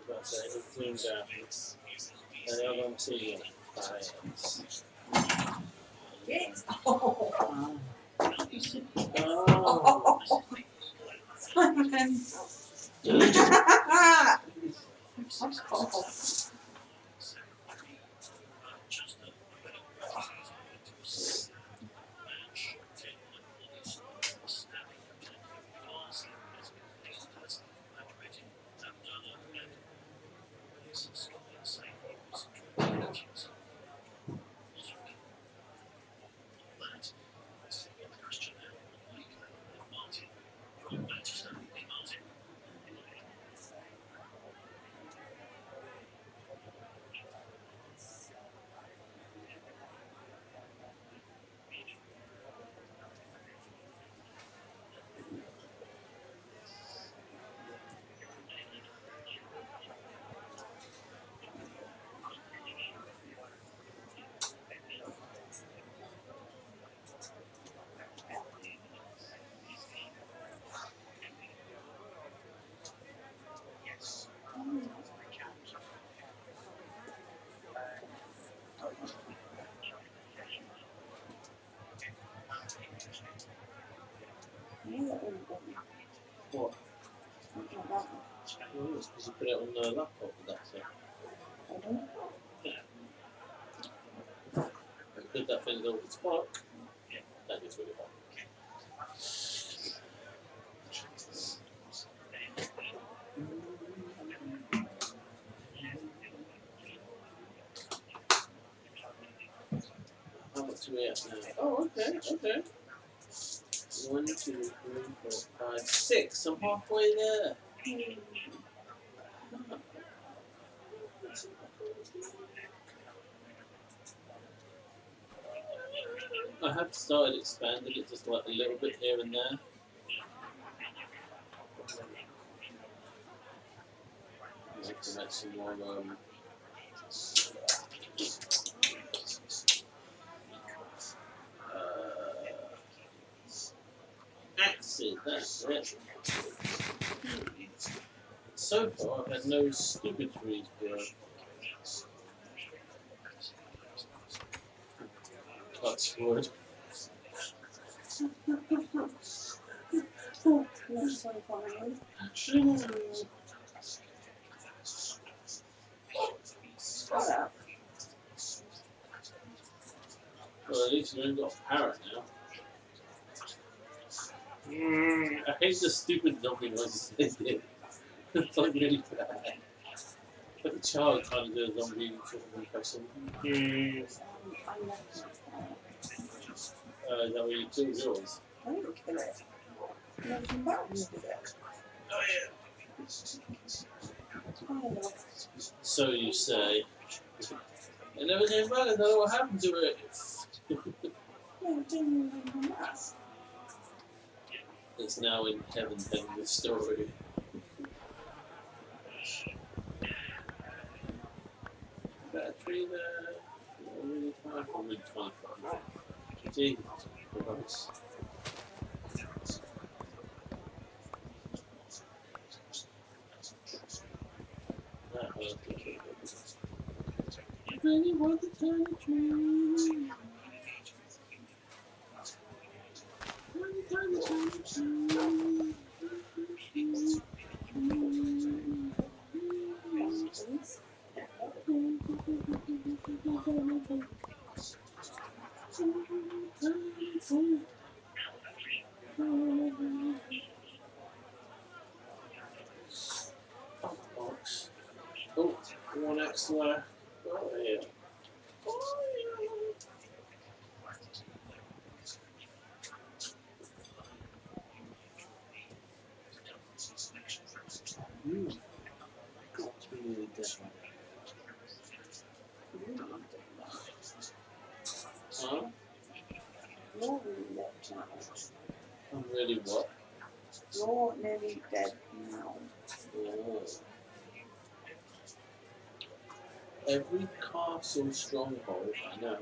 But it clean graphics. And the other one too, yeah. Yes. Oh. Oh. Simon. Oh. What? Well, it's because you put it on the laptop, that's it. I don't know. Because that thing's old as fuck. That is really hot. How much are we at now? Oh, okay. 1, 2, 3, 4, 5, 6. I'm halfway there. I have started expanding it just like a little bit here and there. I can make some more axes, that's it. So far I've had no stupid trees grow. Touch wood. That's so funny. Shut up. Well, at least we've got a parrot now. I hate the stupid zombie noises they did. It's like really bad. But the child kind of did a zombie sort of impression. Is that where you killed yours? I didn't kill it. Never came back with it. Oh yeah. So you say. It never came back, I don't know what happened to it. Yeah, it didn't even come back. It's now in heaven telling the story. Battery there. Really 25. Jesus Christ. That hurt. Really want to turn the tree. Oh, one extra. Oh, yeah. Huh? You're really dead now. I'm really what? You're nearly dead now. Oh. Every castle stronghold, I know.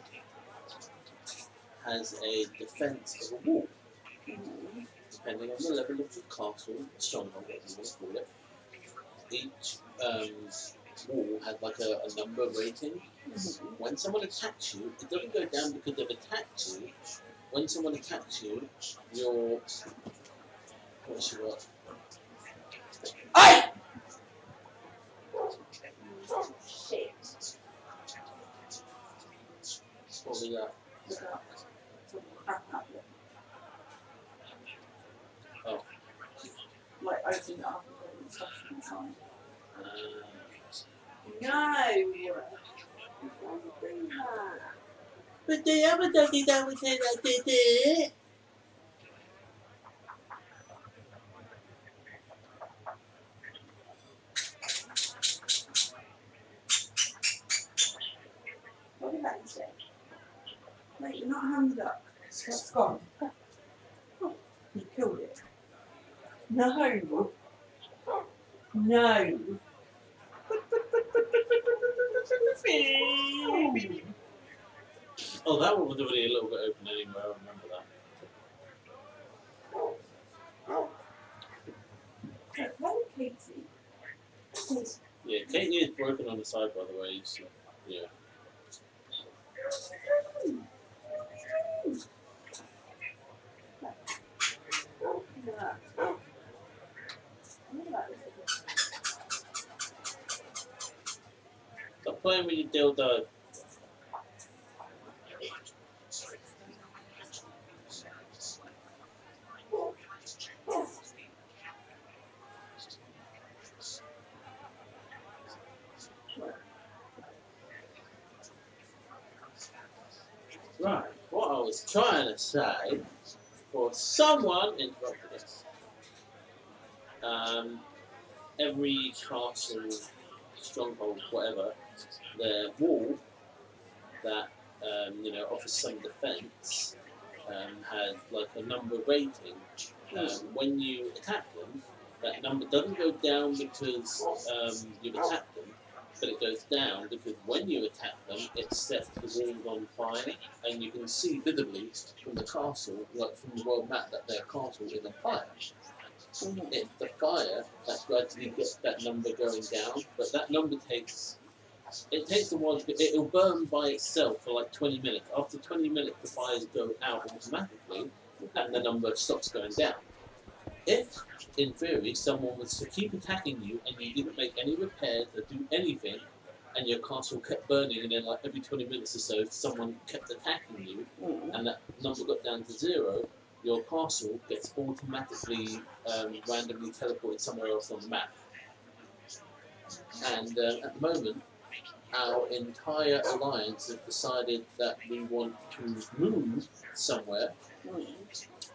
has a defence of a wall. Depending on the level of the castle, stronghold, whatever you want to call it, each wall had like a number rating. When someone attacks you, it doesn't go down because they've attacked you. When someone attacks you, your what's your word? Hey! Shit. What was that? Look up. Crap tablet. Oh. Like open it up and put the stuff inside. No! Don't do that. But the other doggy that would say that did it. What did that say? Mate, you're not hammed up. It's gone. Oh, you killed it. No. No. Oh, that one was already a little bit open anyway, I remember that. Hello, Katie. Yeah, Katie is broken on the side, by the way, so, yeah. Stop playing with your dildo. Right, what I was trying to say, for someone interrupted us. Every castle, stronghold, whatever, their wall that offers some defense has like a number rating. When you attack them, that number doesn't go down because you've attacked them, but it goes down because when you attack them, it sets the walls on fire, and you can see visibly from the castle, like from the world map, that their castle is on fire. It's the fire that gradually gets that number going down, but that number takes a while. It'll burn by itself for like 20 minutes. After 20 minutes, the fires go out automatically, and the number stops going down. If, in theory, someone was to keep attacking you and you didn't make any repairs or do anything, and your castle kept burning, and then like every 20 minutes or so, someone kept attacking you, and that number got down to 0, your castle gets automatically randomly teleported somewhere else on the map. And at the moment, our entire alliance has decided that we want to move somewhere,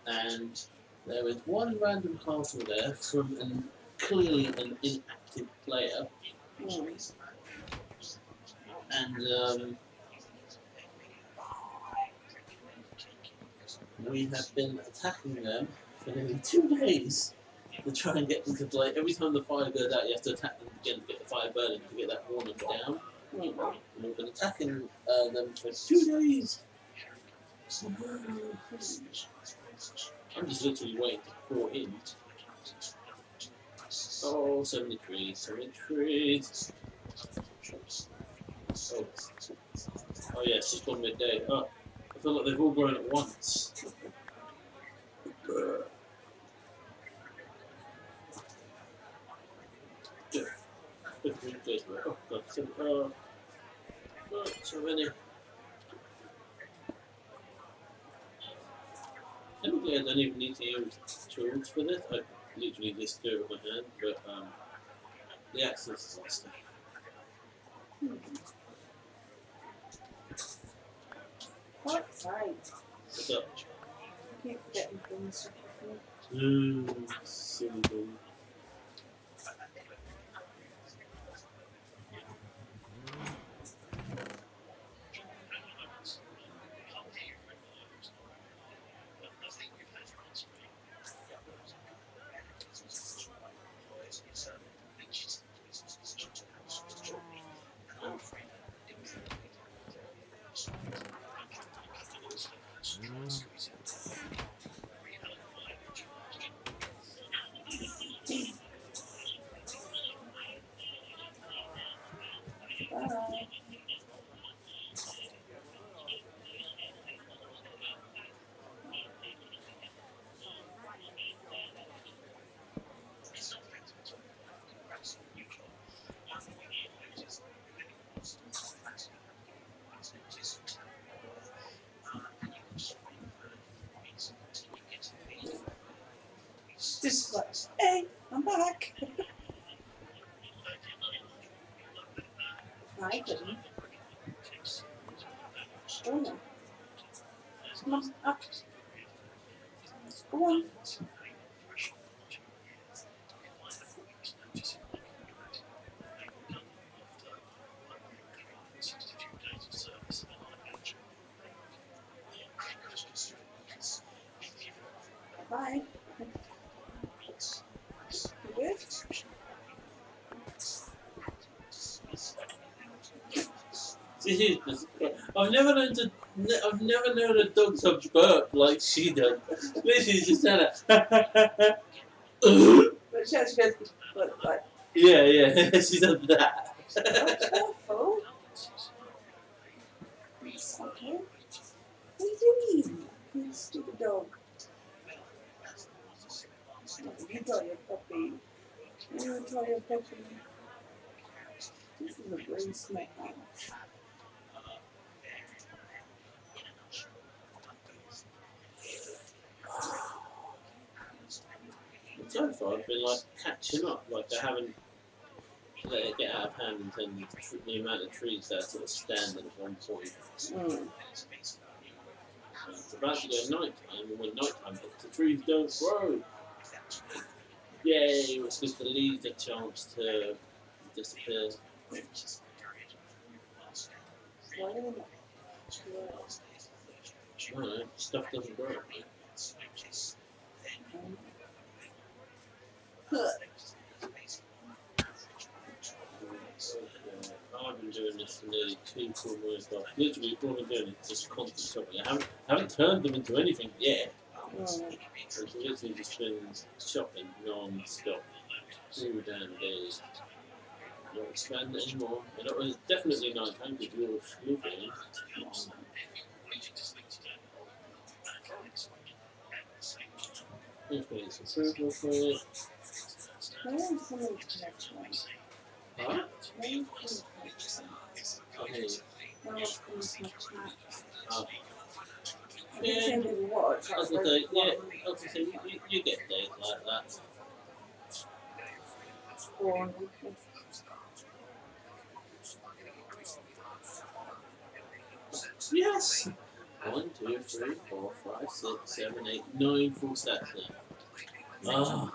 and there is one random castle there from clearly an inactive player, and we have been attacking them for nearly 2 days to try and get them to play. Every time the fire goes out, you have to attack them again to get the fire burning, to get that warning down. And we've been attacking them for 2 days. I'm just literally waiting to pour in. Oh, so many trees, so many trees. Oh yeah, it's just gone midday. Oh, I feel like they've all grown at once. Oh god, so many. Technically, I don't even need to use tools for this. I literally just do it with my hand, but the access is lost. What's right? What's up? I keep forgetting things. Silly thing. Just like, hey, I'm back. Hi, Jimmy. Go on then. Come on, up. Go on. Bye. You good? I've never known a dog to burp like she does. Literally just had a. But she actually goes, like, Yeah, she does that. careful. It's okay. What are you doing? You stupid dog. You got your puppy. You got your puppy. This is a brain smack. So far, I've been like catching up. Like I haven't let it get out of hand in terms of the amount of trees that are sort of standing at one point. It's about to go night time, and when night time hits, the trees don't grow. Yay! Which gives the leaves a chance to disappear. Alright, stuff doesn't grow. I've been doing this for nearly 2 full months. Literally, all I'm doing is just constant shopping. I haven't turned them into anything yet. It's literally just been shopping non-stop. 2 damn days. I don't spend anymore. And it was definitely night time because you're sleeping. Okay, so first real quick. Huh? Okay. Yeah, you get days like that. Yes! 1, 2, 3, 4, 5, 6, 7, 8, 9 full sets now. Ah.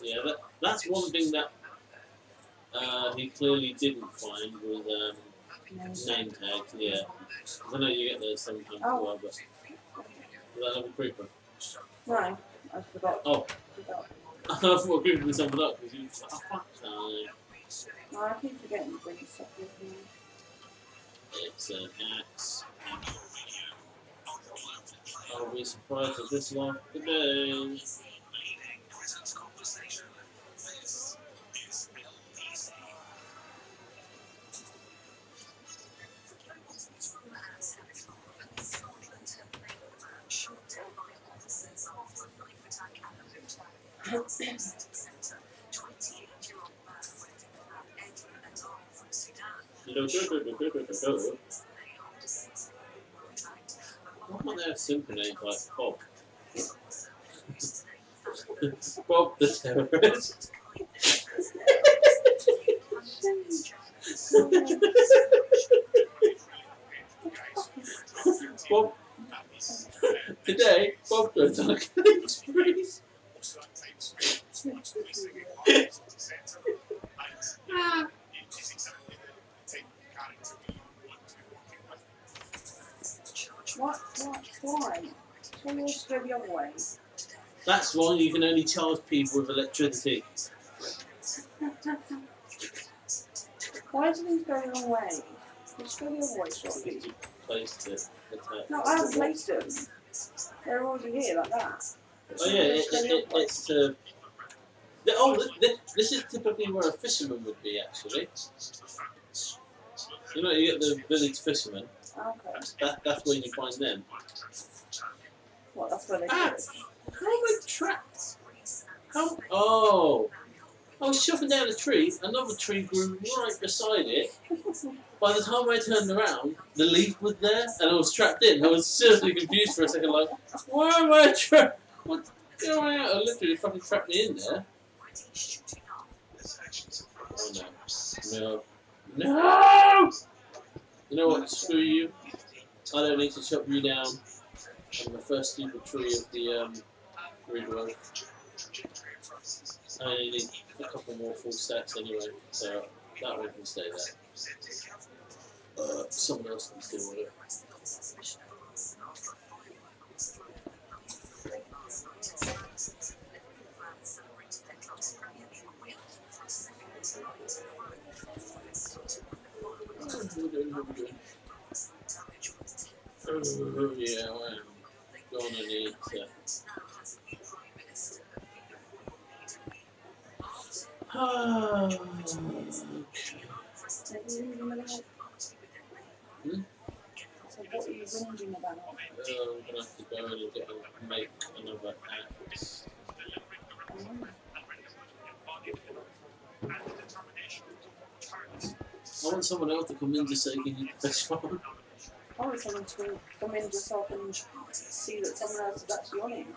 Yeah, that's one thing that he clearly didn't find was name tags. Yeah, I know you get those sometimes as well, but was that another creeper? No, I forgot. Oh, I thought creeper was something up because you was like, oh fuck no. No, I keep forgetting to bring stuff with me. It's an axe. I'll be surprised if this long today. Why can't they have synchronized like Bob? Bob the terrorist. Bob. Today, Bob goes on a killing spree. What? Why? Can you just go the other way? That's why you can only charge people with electricity. Why do things go the wrong way? Just go the other way, surely. Placed it. No, I haven't placed them. They're already here, like that. Oh yeah, it's this is typically where a fisherman would be, actually. You know, you get the village fishermen. Okay. That's where you find them. What, that's where they fish? How are they trapped? How? Oh! I was chopping down a tree, another tree grew right beside it. By the time I turned around, the leaf was there, and I was trapped in. I was seriously confused for a second, like, why am I trapped? What's going on? I literally fucking trapped me in there. Oh no. No! You know what? Screw you. I don't need to chop you down. I'm the first stupid tree of the regrowth. I only need a couple more full stacks anyway, so that one can stay there. Someone else can deal with it. Oh yeah, I'm gonna need to. So what are you whinging about? I'm gonna have to go and make another axe. I want someone else to come in to say, can you fetch one? I want someone to come in just so I can see that someone else is actually on it.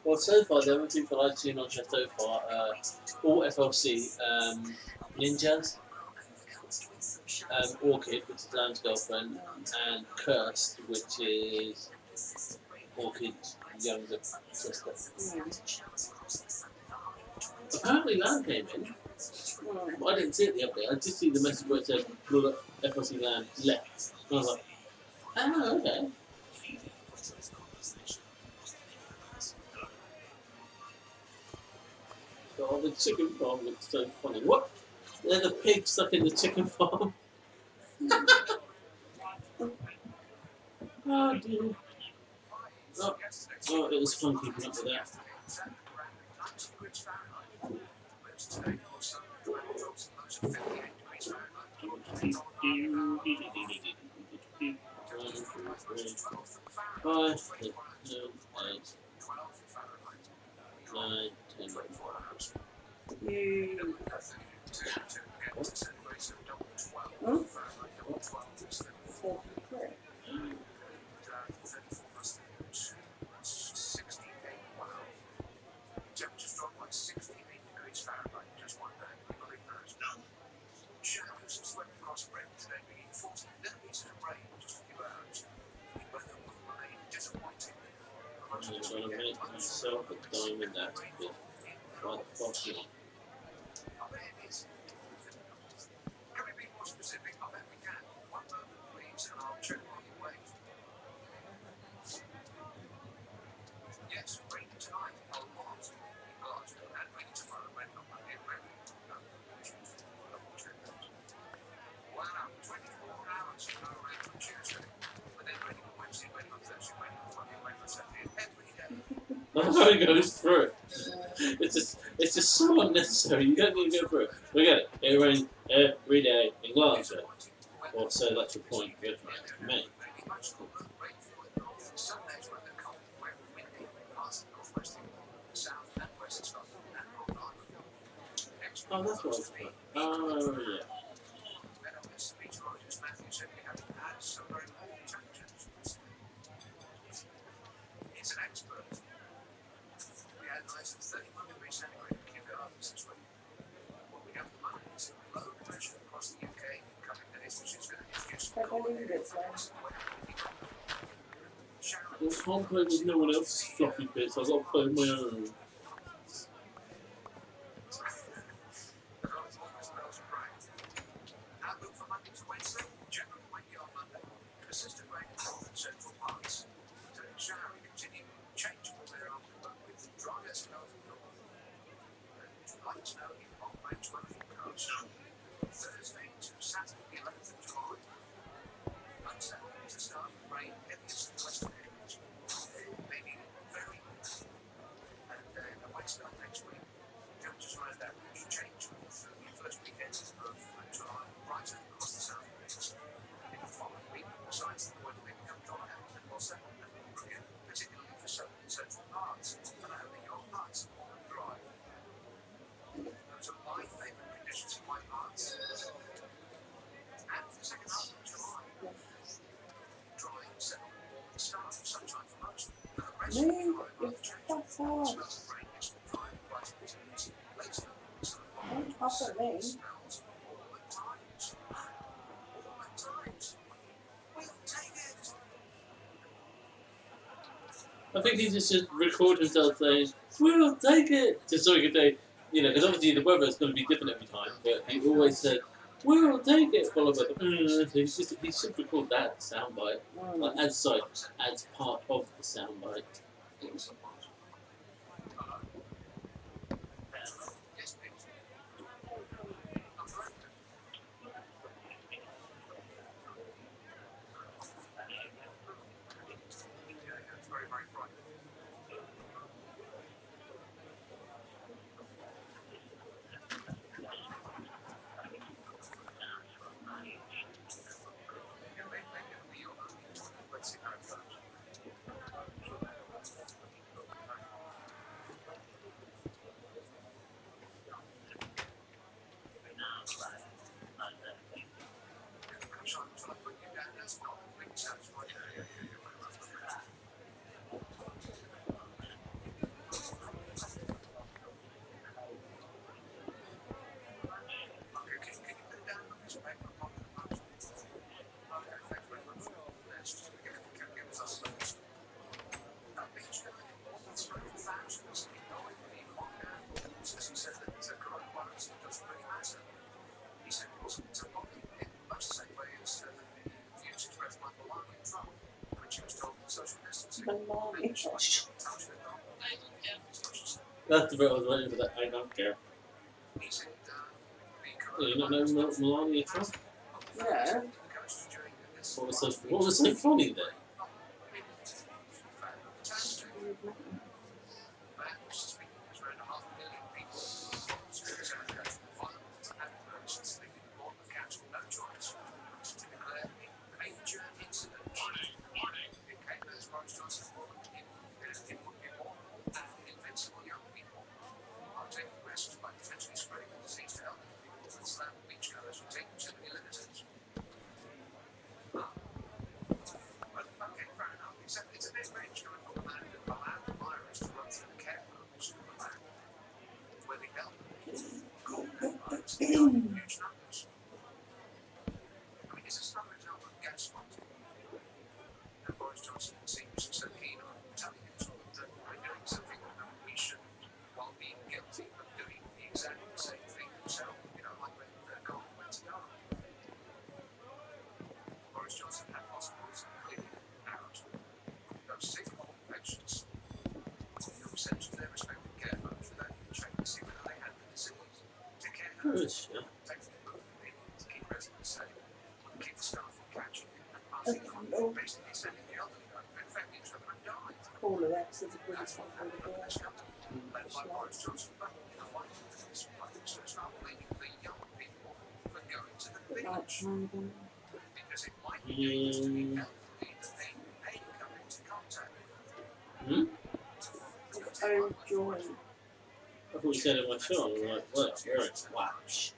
Well, so far, the only people I've seen on Chateau far are all FLC, Ninjas, Orchid, which is Lamb's girlfriend, and Cursed, which is Orchid's younger sister. Apparently Lamb came in, but I didn't see it the update. I did see the message where it said FLC Lamb left. And I was like, oh, okay. Oh, the chicken farm looks so funny. What? They're the pigs stuck in the chicken farm. Oh dear. Oh, it was fun keeping up with that. Five, 6, 7, 8, 9, 10. I'm going to make myself a diamond axe bit. Right fuck you. It goes through. It's just so unnecessary. You don't need to go through it. Look at it. It rains every day in Glasgow. Or so that's the point you're trying to make. Oh, that's what I was playing. Oh, yeah. I can't play with no one else's fluffy bits, I've got to play with my own. Move your fat ass. Don't pass at me. I think he just should record himself saying, "We'll take it," just so he could say, because obviously the weather is going to be different every time, but he always said, "We'll take it," followed by the he should record that soundbite, as part of the soundbite. That's the bit I was waiting for. That I don't care. Oh, you not know Melania Trump? Yeah. What was so funny there? All of that is a British one for the girl. Oh, joy. I thought you said it in my show. I'm like, what? You're a twatch.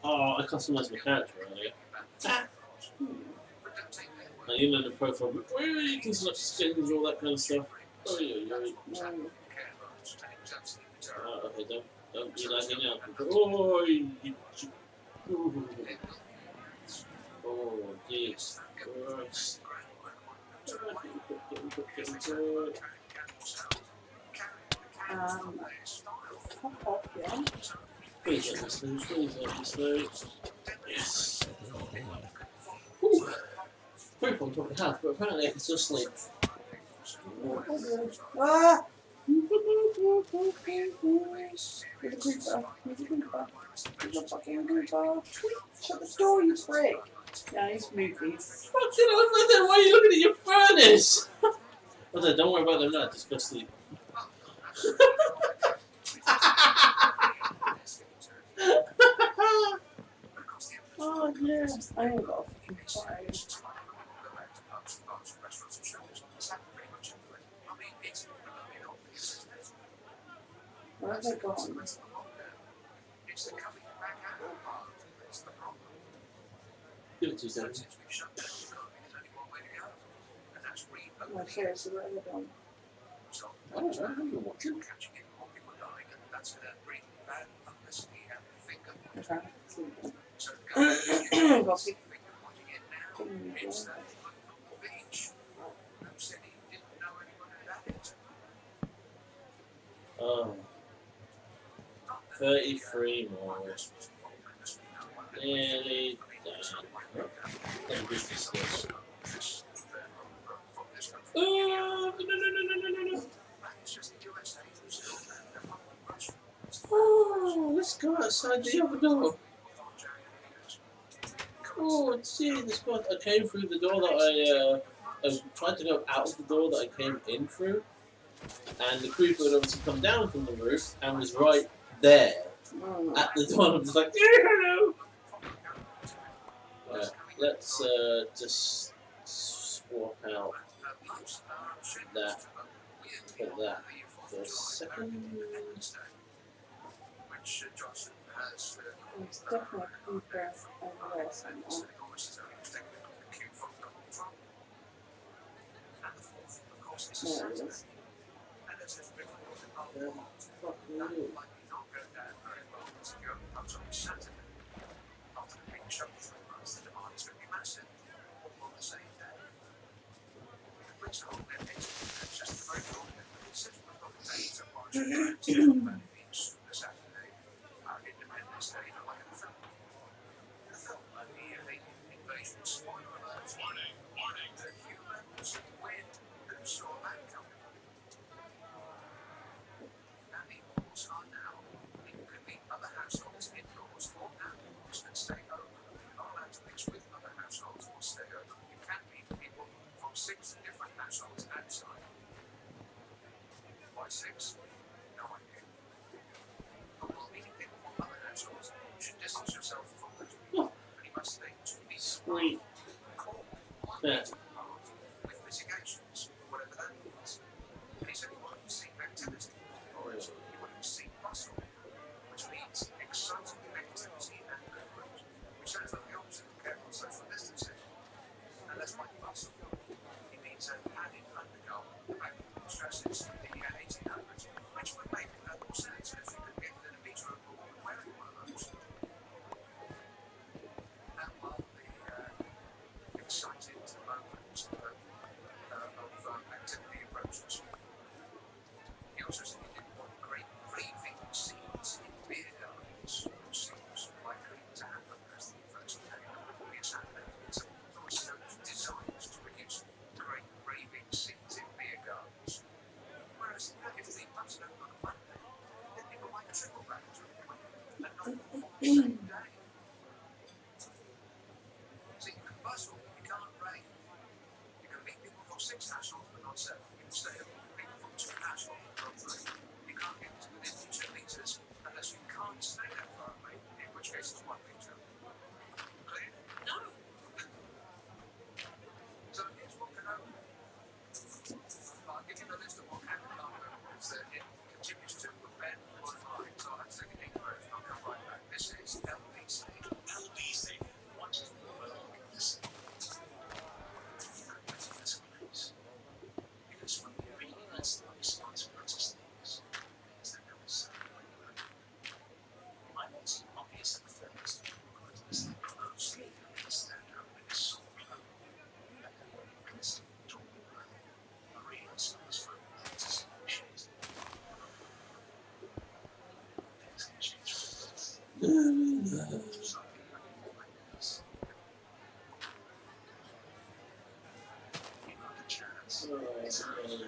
Oh, I customized my character earlier. Now, you know the profile, where you can select skins, all that kind of stuff. Oh, yeah. Okay, don't do that thing out. Oh, jeez. Gross. Fuck off, yeah. Please let me slow. Yes. Ooh. Poop on top of the house, but apparently I can still sleep. Ah! There's a creeper. There's a fucking creeper. Shut the door, you prick. Yeah, he's moving. Fucking hell, why are you looking at your furnace? I said, don't worry about them now, just go sleep. Oh, yeah. I ain't got a fucking fire. Where have they gone? Give it 2 seconds. My chairs are where they're gone. I don't know. I've been watching. Oh. 33 more. Nearly done. Don't be this. Oh, no. Oh, let's go outside the other door. Oh, see, this one. I came through the door that I tried to go out of the door that I came in through, and the creeper had obviously come down from the roof and was right there at the door. I'm just like, hello. Right, let's just swap out that for that for a second. It's definitely a creeper over there somewhere. There it is. Sweet. Yeah.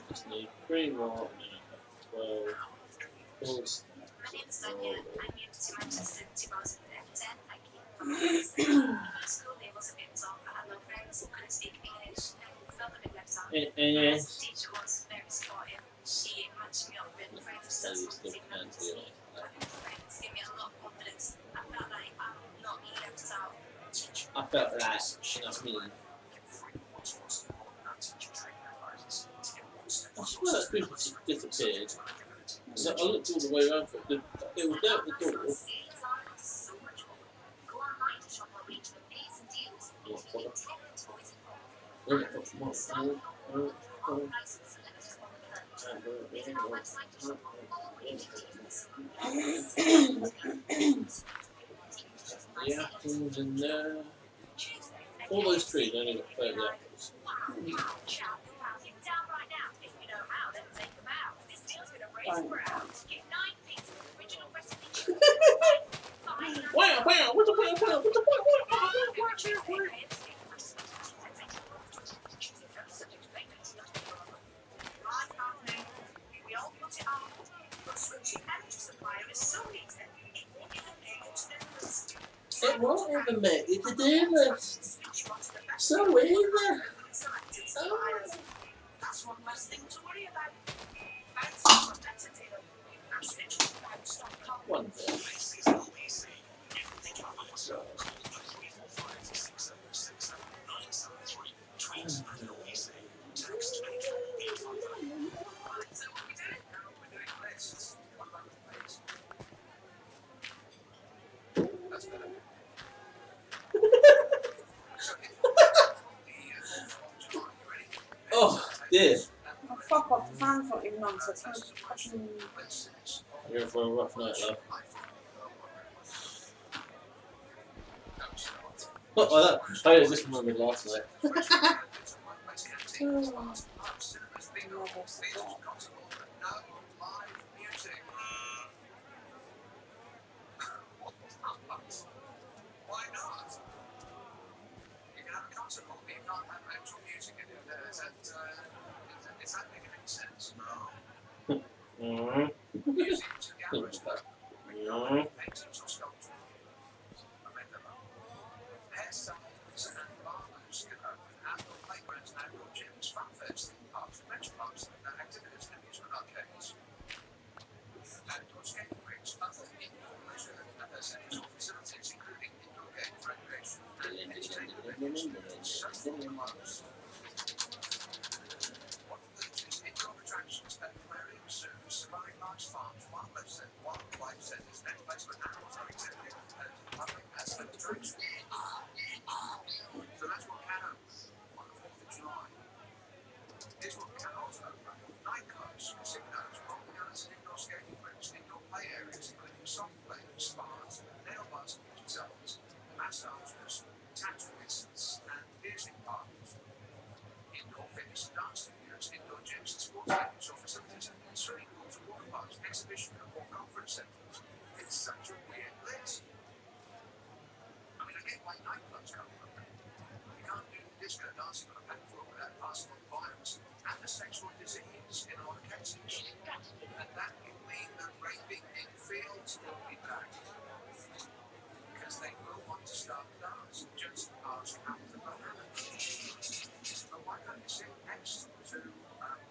Just need 3 more, 12 balls. My name is Danielle. I'm new to Manchester in 2010. I came from school. It was a bit tough. I had no friends who couldn't speak English and felt a bit left out. Yes. The teacher was very supportive. She matched me up with friends who still gave me a lot of confidence. I felt like I'm not left out. I felt like, you know what I mean? I swear that creeper just disappeared. I looked all the way around for it. It was there at the door. The apples in there. All those trees only got 30 apples. Wow, wow, what's the wow, wow, what's the wow, wow, it won't even make it to do this. So easy. Oh. That's one less thing to worry about. One thing. Oh, dear. Oh, fuck off, the fan's not even on, so it's not fucking... You're in for a rough night, love. What like that? Oh, yeah, just remembered last night. Why not? You can have a concert hall, but you can't have actual music in it. Is that making any sense? No. Museums and galleries, though. Paintings or sculptures. I made them up. Hairstyles and barbers can open outdoor playgrounds and outdoor gyms, fun fairs, theme parks, adventure parks, and activities and amusement arcades. Outdoor skating rinks, other indoor leisure centres or facilities, including indoor games, recreation, and entertainment venues. Social clubs. One of these is indoor attractions at aquariums, zoos, safari parks, farms, wildlife centres, and placement animals are exempted as public aspect attractions. So that's what can open on the 4th of July. Here's what cannot open: nightclubs, casinos, bowling alleys, and indoor skating rinks, indoor play areas, including soft play, spas, nail bars, and beauty salons, massages, tattooists, and piercing parlors. Indoor fitness and dance studios, indoor gyms and sports venues or facilities, swimming pools, water parks, exhibition or conference centres. It's such a weird list. I mean, I get why nightclubs come from it. You can't do disco dancing on a packed floor without passing on the virus and the sexual disease in a lot of cases. And that will mean that raping in fields will be back. Because they will want to start the dance, just as happened to Bahamas. But why don't you sit next to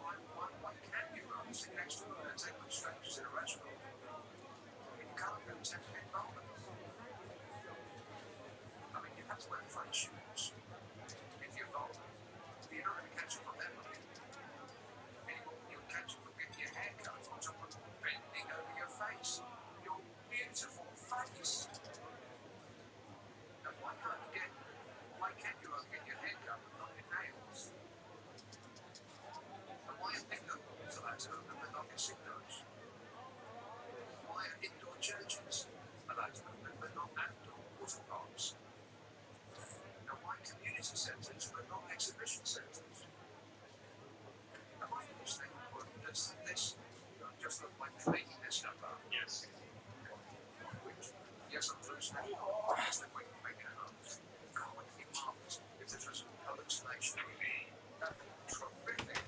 why can't you rather sit next to a table of strangers in a restaurant? You can't go 10 feet longer. I mean, you have to wear funny shoes. If you're bold, you're not going to catch up on that money. Anymore, you'll catch up on getting your hair cut on top of bending over your face. Your beautiful face. And why can't you get your hair cut but not your nails? And why are bingo balls allowed to open but not casinos? Why are indoor churches allowed to open but not outdoor water parks? And why community centres but not exhibition centres? Am I in this thing, or does this just look like making this stuff up? Yes. Which, yes, I'm hallucinating. Yes, they're making it up. God, it would be marvellous if this was a hallucination. It would be terrific.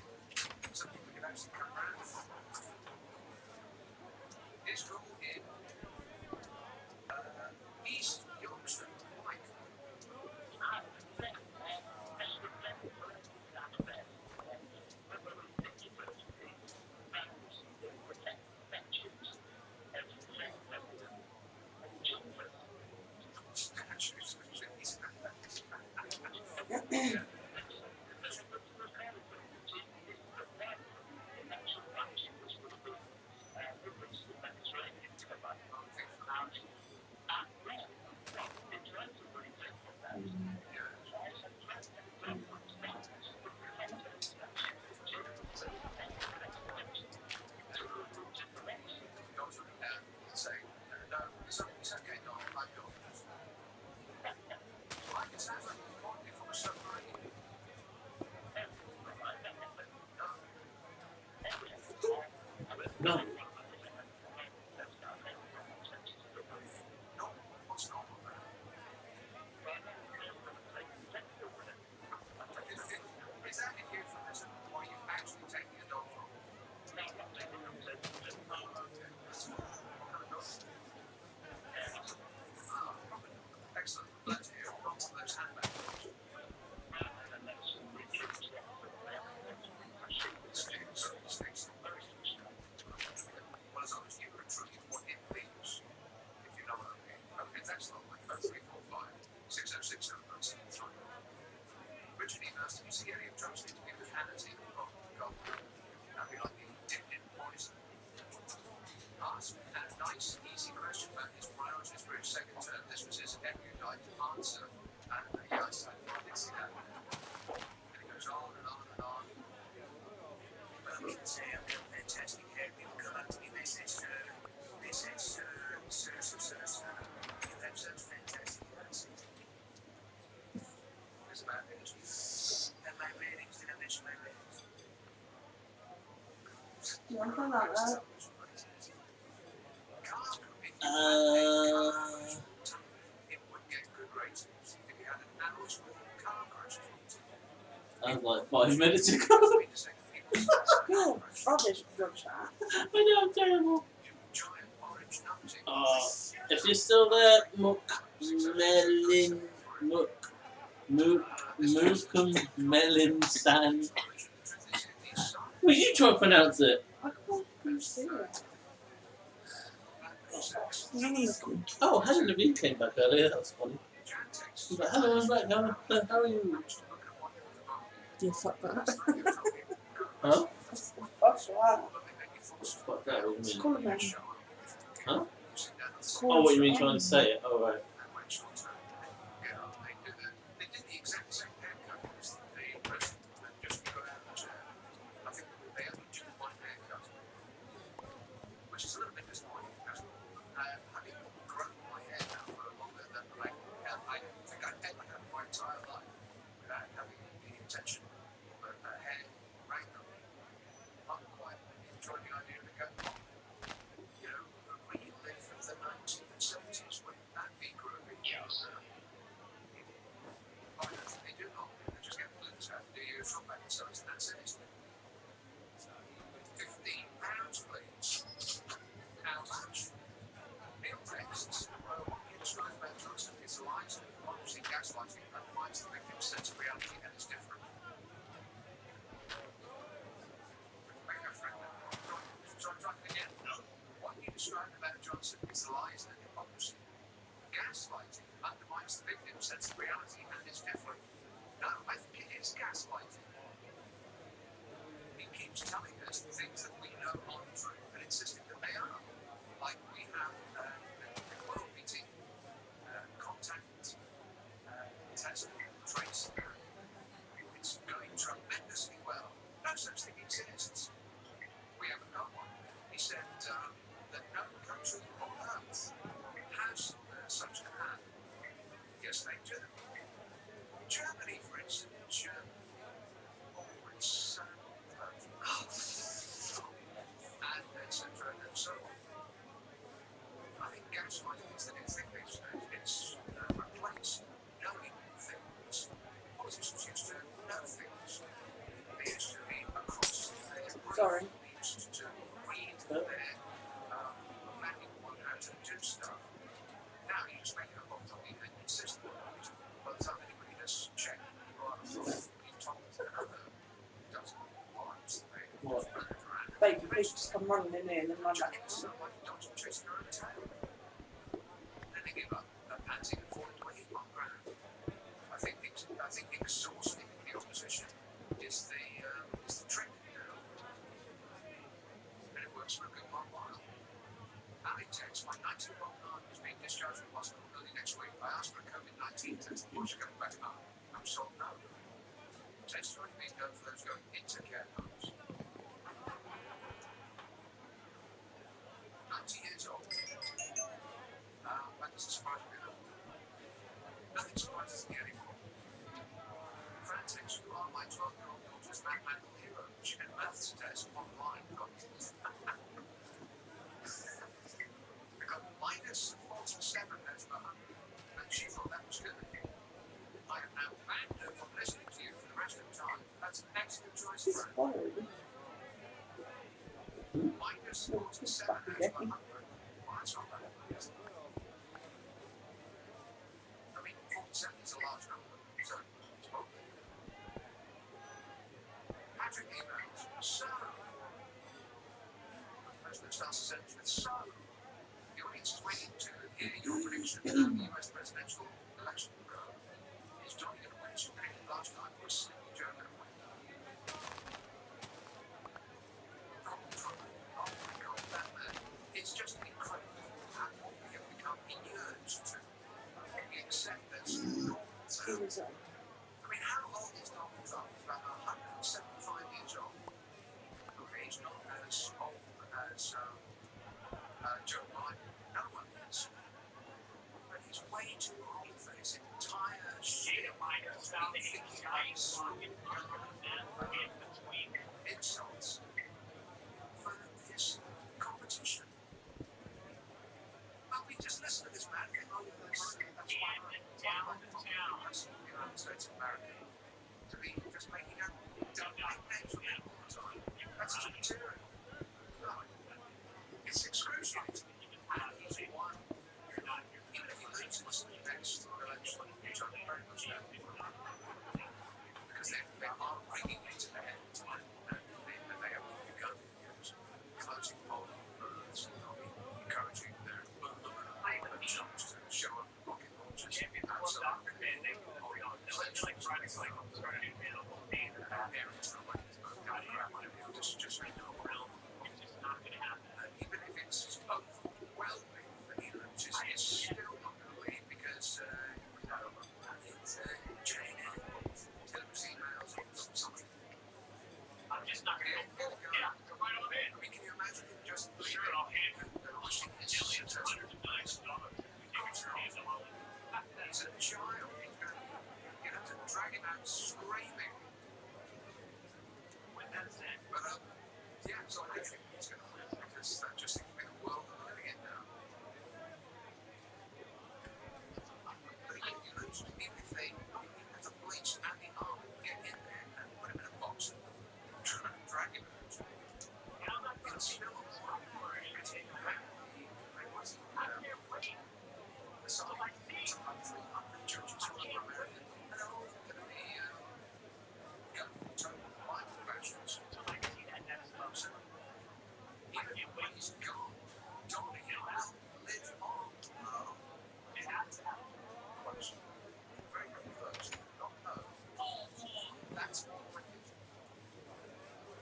Something we could actually come around with. It's all in East Yorkshire. Mike. 606 numbers. Richard emails, did you see any of Trump's interview with Hannity? Oh, God. That'd be like being dipped in poison. Asked a nice, easy question about his priorities for his second term. This was his erudite answer. And yes, I did see that. And it goes on and on and on. Well, we can say I've got fantastic hair. People come up to me, they say, sir, sir. You have such fantastic hair. It's about ratings. And my ratings, did I mention my ratings? You want to call that that? That was like 5 minutes ago. You're rubbish, your chat. I know, I'm terrible. If you're still there, Mookum Melin San. Will you try to pronounce it? I can't see it. Oh, Helen Levine came back earlier, that was funny. She's like, hello, I'm back, how are you? Yeah, fuck that. Huh? Fuck that. Fuck that, what do you Call mean? him then. Huh? Oh, what you mean trying to say it? Oh, right. Which is a little bit disappointing because having grown my hair now for longer than I think I've had like my entire life without having the intention of a hair right now. I'm quite enjoying the idea of it going, you know, relive from the 1970s. Wouldn't that be groovy? Yes. I don't think they do not. They just get flutes out, do you shop back and size, and that's it. £15, please. How much? Neil texts. What you describe about Johnson is lies, obviously gaslighting, undermines the victim's sense of reality and is different. So I'm trying again. What you describe about Johnson is lies and hypocrisy. Gaslighting undermines the victim's sense of reality and is different. No, I think it is gaslighting. He keeps telling us things that we know aren't true and insisting that they are. Like we have a world-beating contact test trace. It's going tremendously well. No such thing exists. We haven't got one. He said that no country on earth has such an app. Yes, they do. Germany, for instance. It's and etc. and so on. I think gaslighting is the new thing these days. It's replaced knowing things. Politicians used to know things. They used to be across their brain. Sorry. They used to read their manual on how to do stuff. Now you just make it up on something and insist on it. By the time anybody has checked, you are told another dozen lines. What? Baby, please just come running in here and then run back. Someone don't chase their own tail. Then they give up, panting and falling to a heap on ground. I think exhausting the opposition is the trick now. And it works for a good long while. Ali texts, my 19-year-old aunt is being discharged from hospital early next week. I asked for a COVID-19 test before she comes back home. I'm told no. Tests are only being done for those going into care homes. 90 years old. That doesn't surprise me at all. Nothing surprises me anymore. Frantic, you are my 12-year-old daughter's mathematical hero. She did a maths test online. I got minus 47 out of 100. And she thought that was good. I have now banned her from listening to you for the rest of the time. That's an excellent choice, Frank. Minus 47 out of 100. Well, that's not bad. I mean, 47 is a large number, so it's probably. Patrick emails, so. President starts a sentence with so. The audience is waiting to hear your prediction of the US presidential election. insults for this competition. But we just listen to this man. That's why the United States of America to be just making up nicknames for people all the time. That's just material. No. It's excruciating. He's won. Even if he loses the next election, which I'm very much down for, because they are bringing it to the end time, and they have begun closing poll birds, encouraging their jobs to show up rocket launchers outside. Just even if it's overwhelming that he loses, it's still not going to leave because it's Jane Taylor's emails or something. I'm just not going to go. Yeah, right over there. I mean, can you imagine him just leaving and wishing his successor? He's a child. You have to drag him out screaming. But yeah, so I think he's going to win because that just seems to be the world we're living in now. But again, you lose even if they have the police and the army get in there and put him in a box and try and drag him out. It's still the judges who are American, and they're all going to be total mind professionals. So, even when he's gone, Donnie Hill will live on. Close. Very, very close. Not no. That's more wicked.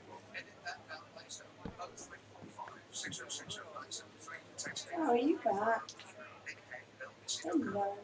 We'll edit that down later. 0345 6060973. Text Oh, are you back? Hello.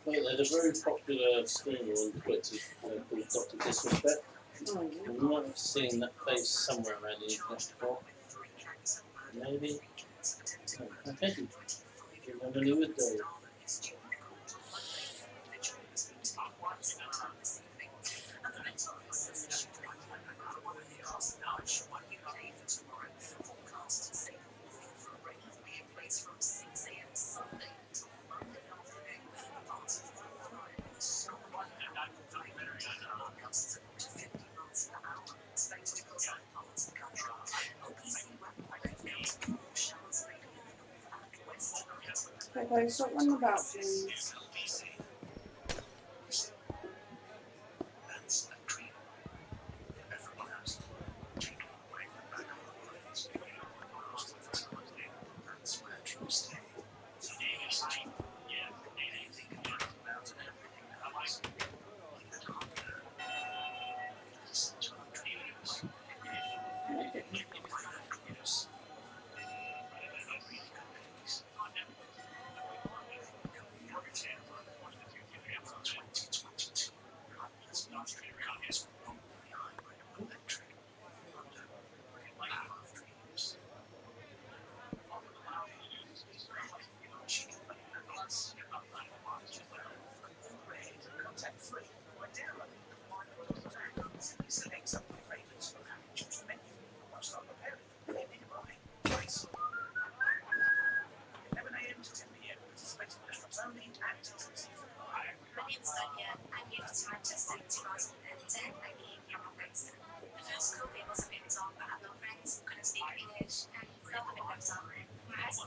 Well, there's a very popular streamer on Twitter called Dr. Disrespect. You might have seen that face somewhere around the internet before. Maybe. I bet you normally would do. Okay, stop running about, please.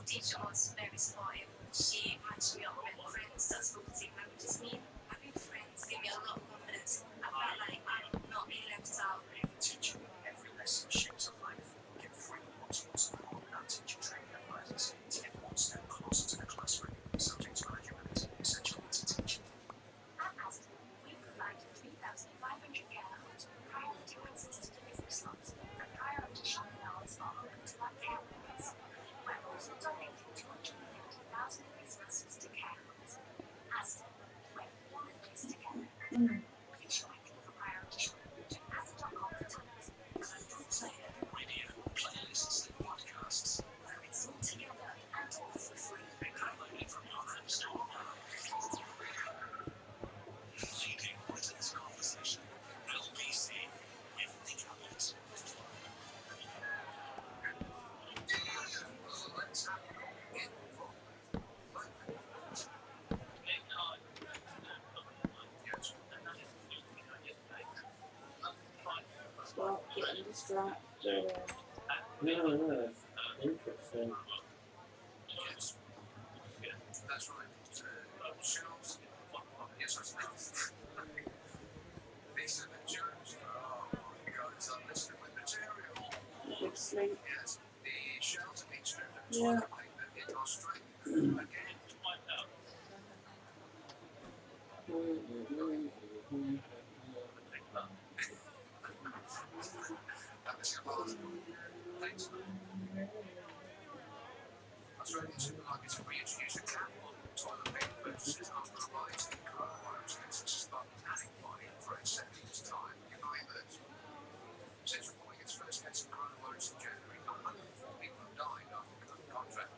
Teacher was very supportive. She matched me up with friends that spoke the same language as me. Having friends gave me a lot of confidence. I felt like I'm not being left out. Teaching every lesson shapes a life. Get free once support without teacher training advisors. Get one step closer to the classroom. Subject to eligibility, essential to teaching. At Aston, we provide 3,500 care homes with priority access to delivery slots. At distracted. No. Interesting. Yes. Yeah, that's right. Shells. Yes, I suppose. Lisa and Jones. Oh my God, it's unlisted with material. Good sleep. Yes, the shells have been stripped of Yeah. toilet paper in Australia. Again. That was your last one. Thanks. Australian supermarkets have reintroduced a cap on toilet paper purchases after the rise in coronavirus cases start panic buying for a second time. United, since reporting its first case of coronavirus in January, 104 people have died after contract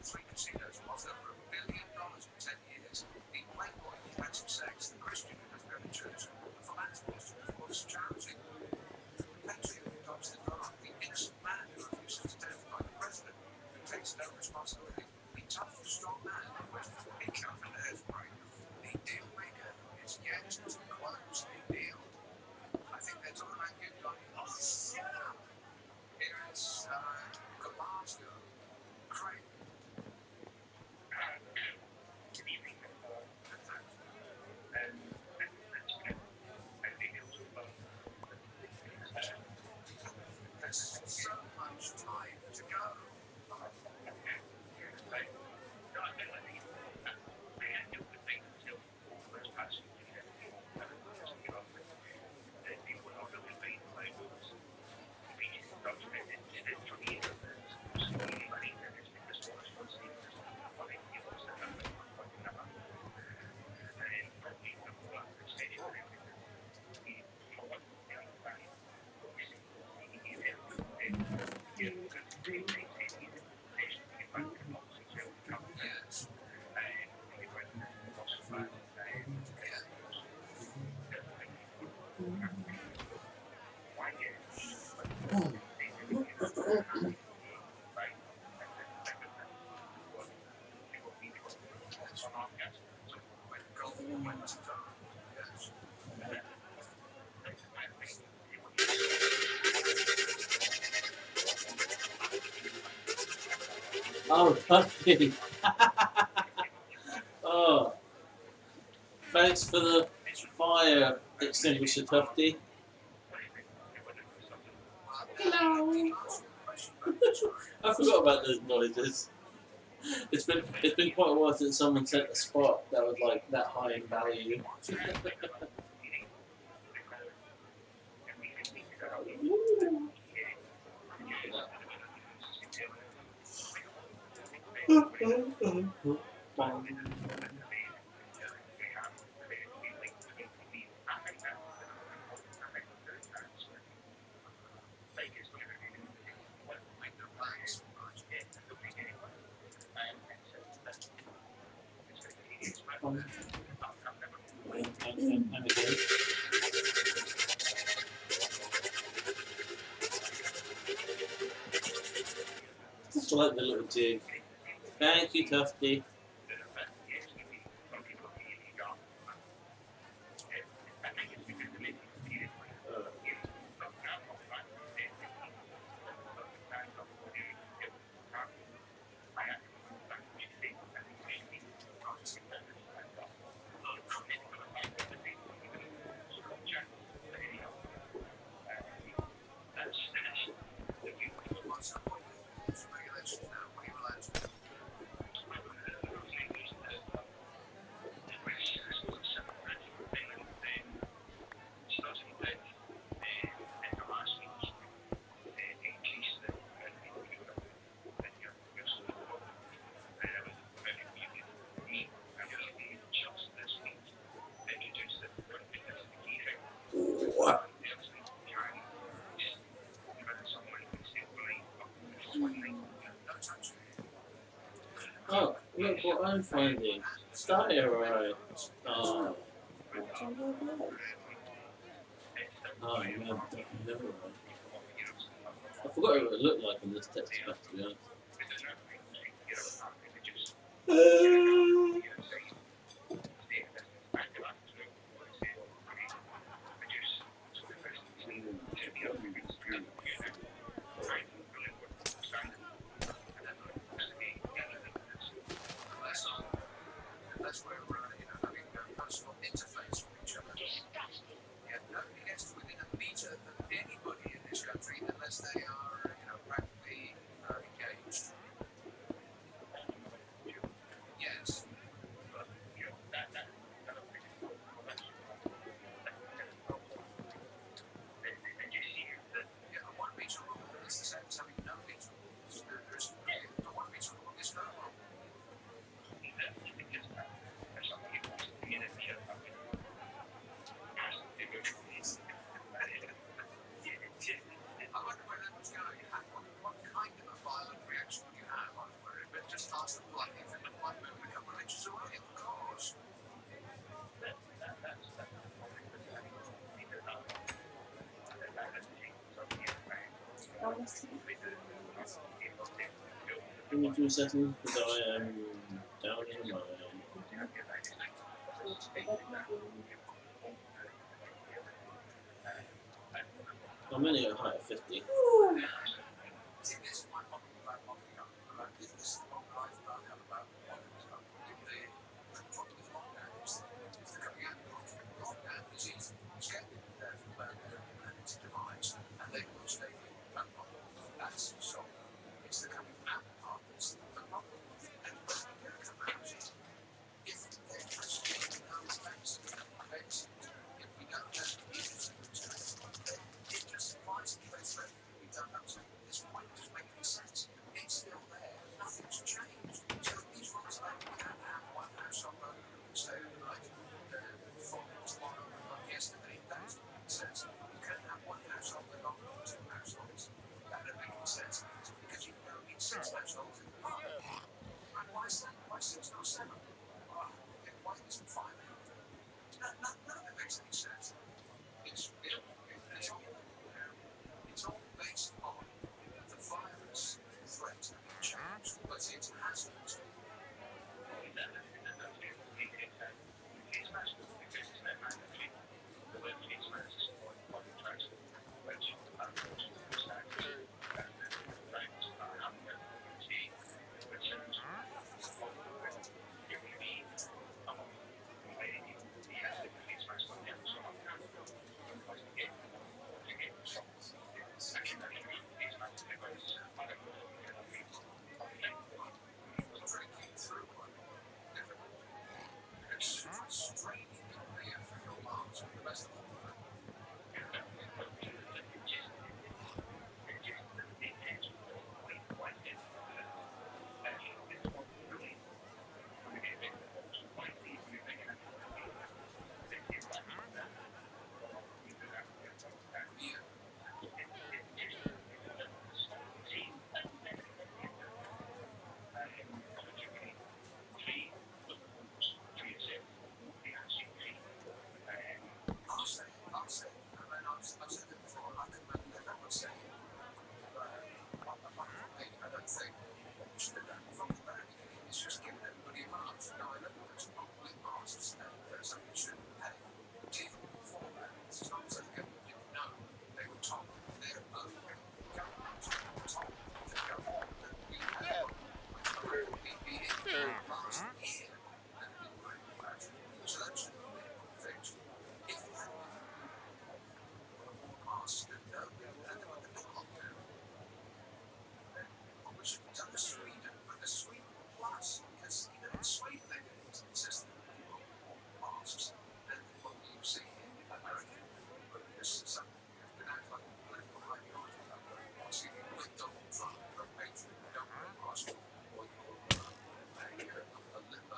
3 casinos worth over $1 billion in 10 years. The Playboy defensive sex, the Christian who doesn't go to church, the philanthropist who supports charity. The patriot who adopts the God, the innocent man who refuses to testify the president, who takes no responsibility, the tough, strong man who wears pickup and hairspray. The deal maker is yet to close a deal. I think they're talking about you, Donnie. Oh, shut up! Here is Glasgow, Craig. Good evening. There's so much time to go. Oh, Tufty. Oh, thanks for the fire extinguisher, Tufty. Hello. I forgot about those knowledges. It's been quite a while since someone sent a spot that was like that high in value. Just like the little jig. Thank you, Tufty. Oh, look what I'm finding. Diorite. Oh. Oh, no, never mind. I forgot what it looked like in this text pack, to be honest. That's where we're having no personal interface with each other. Yeah, nobody gets to within a metre of anybody in this country unless they are, practically engaged. Yes. Yeah, a 1 metre rule is the same as having no metre rules. There's a 1 metre rule is no rule. inches away, of course. Give me 2 seconds because I am down in the mine. I'm only at a height of 50.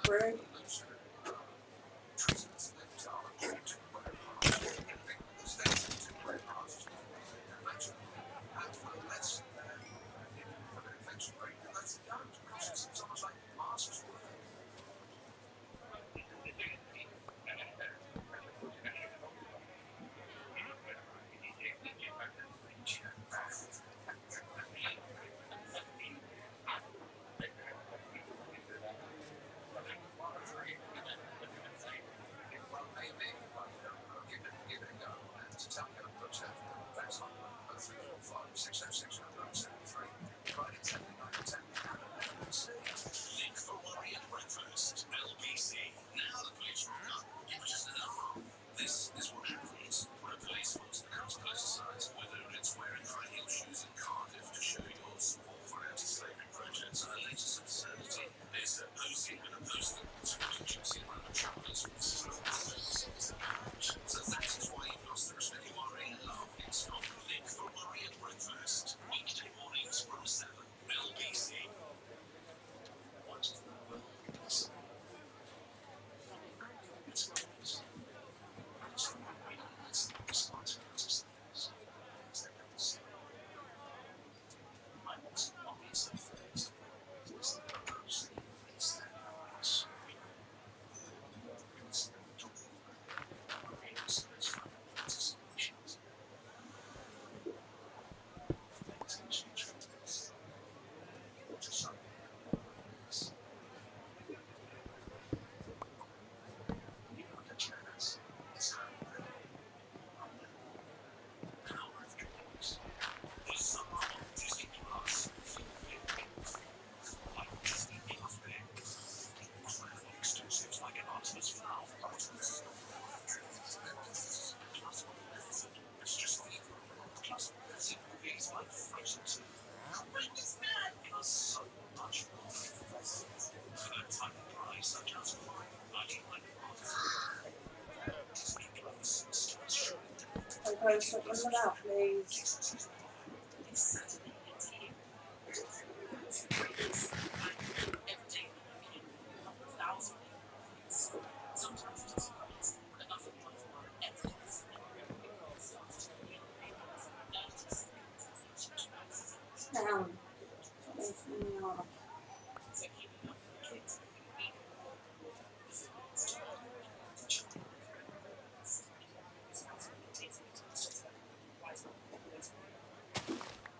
Right. close up them out, please. Down.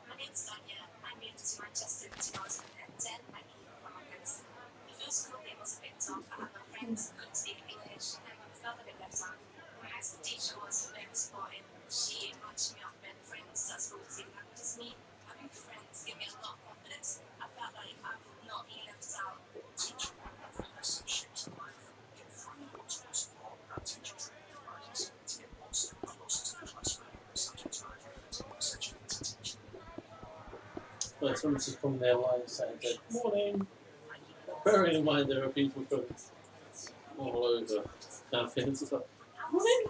My name's Tanya. I moved to Manchester in 2010. I came from Afghanistan. The first couple of years was a bit tough. I had no friends, couldn't speak English, and I felt a bit left out. My high school teacher was very supportive. She matched me up with friends that spoke the same language as me. Having friends gave me a lot of confidence. I felt like I'm not being left out. Teaching every lesson shapes a life. Confronting what's possible and teaching training advisors to get one step closer to the classroom. Subject matter essentially to teaching. First one to come there while Saturday morning. Bearing in mind there are people from all over. Now, it's just like, morning.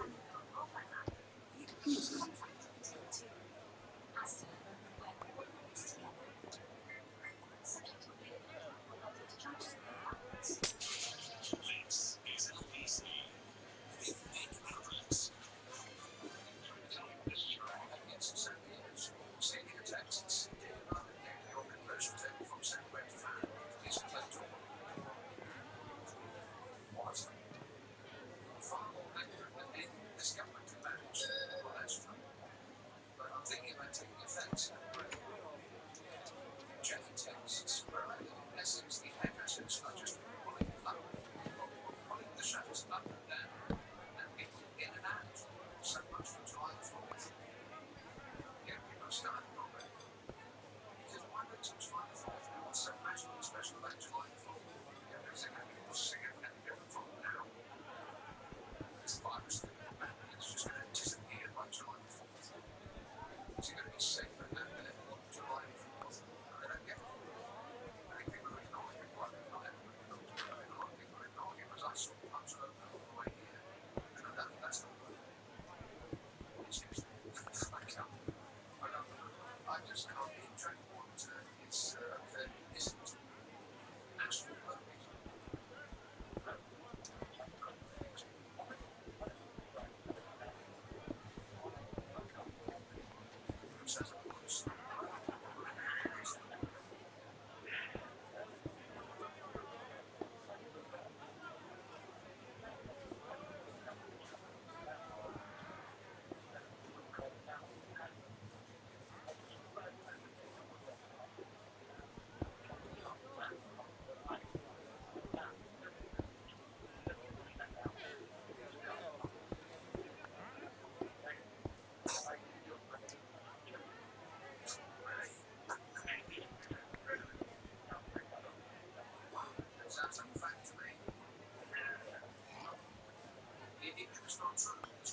It's not true.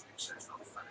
It's not fact.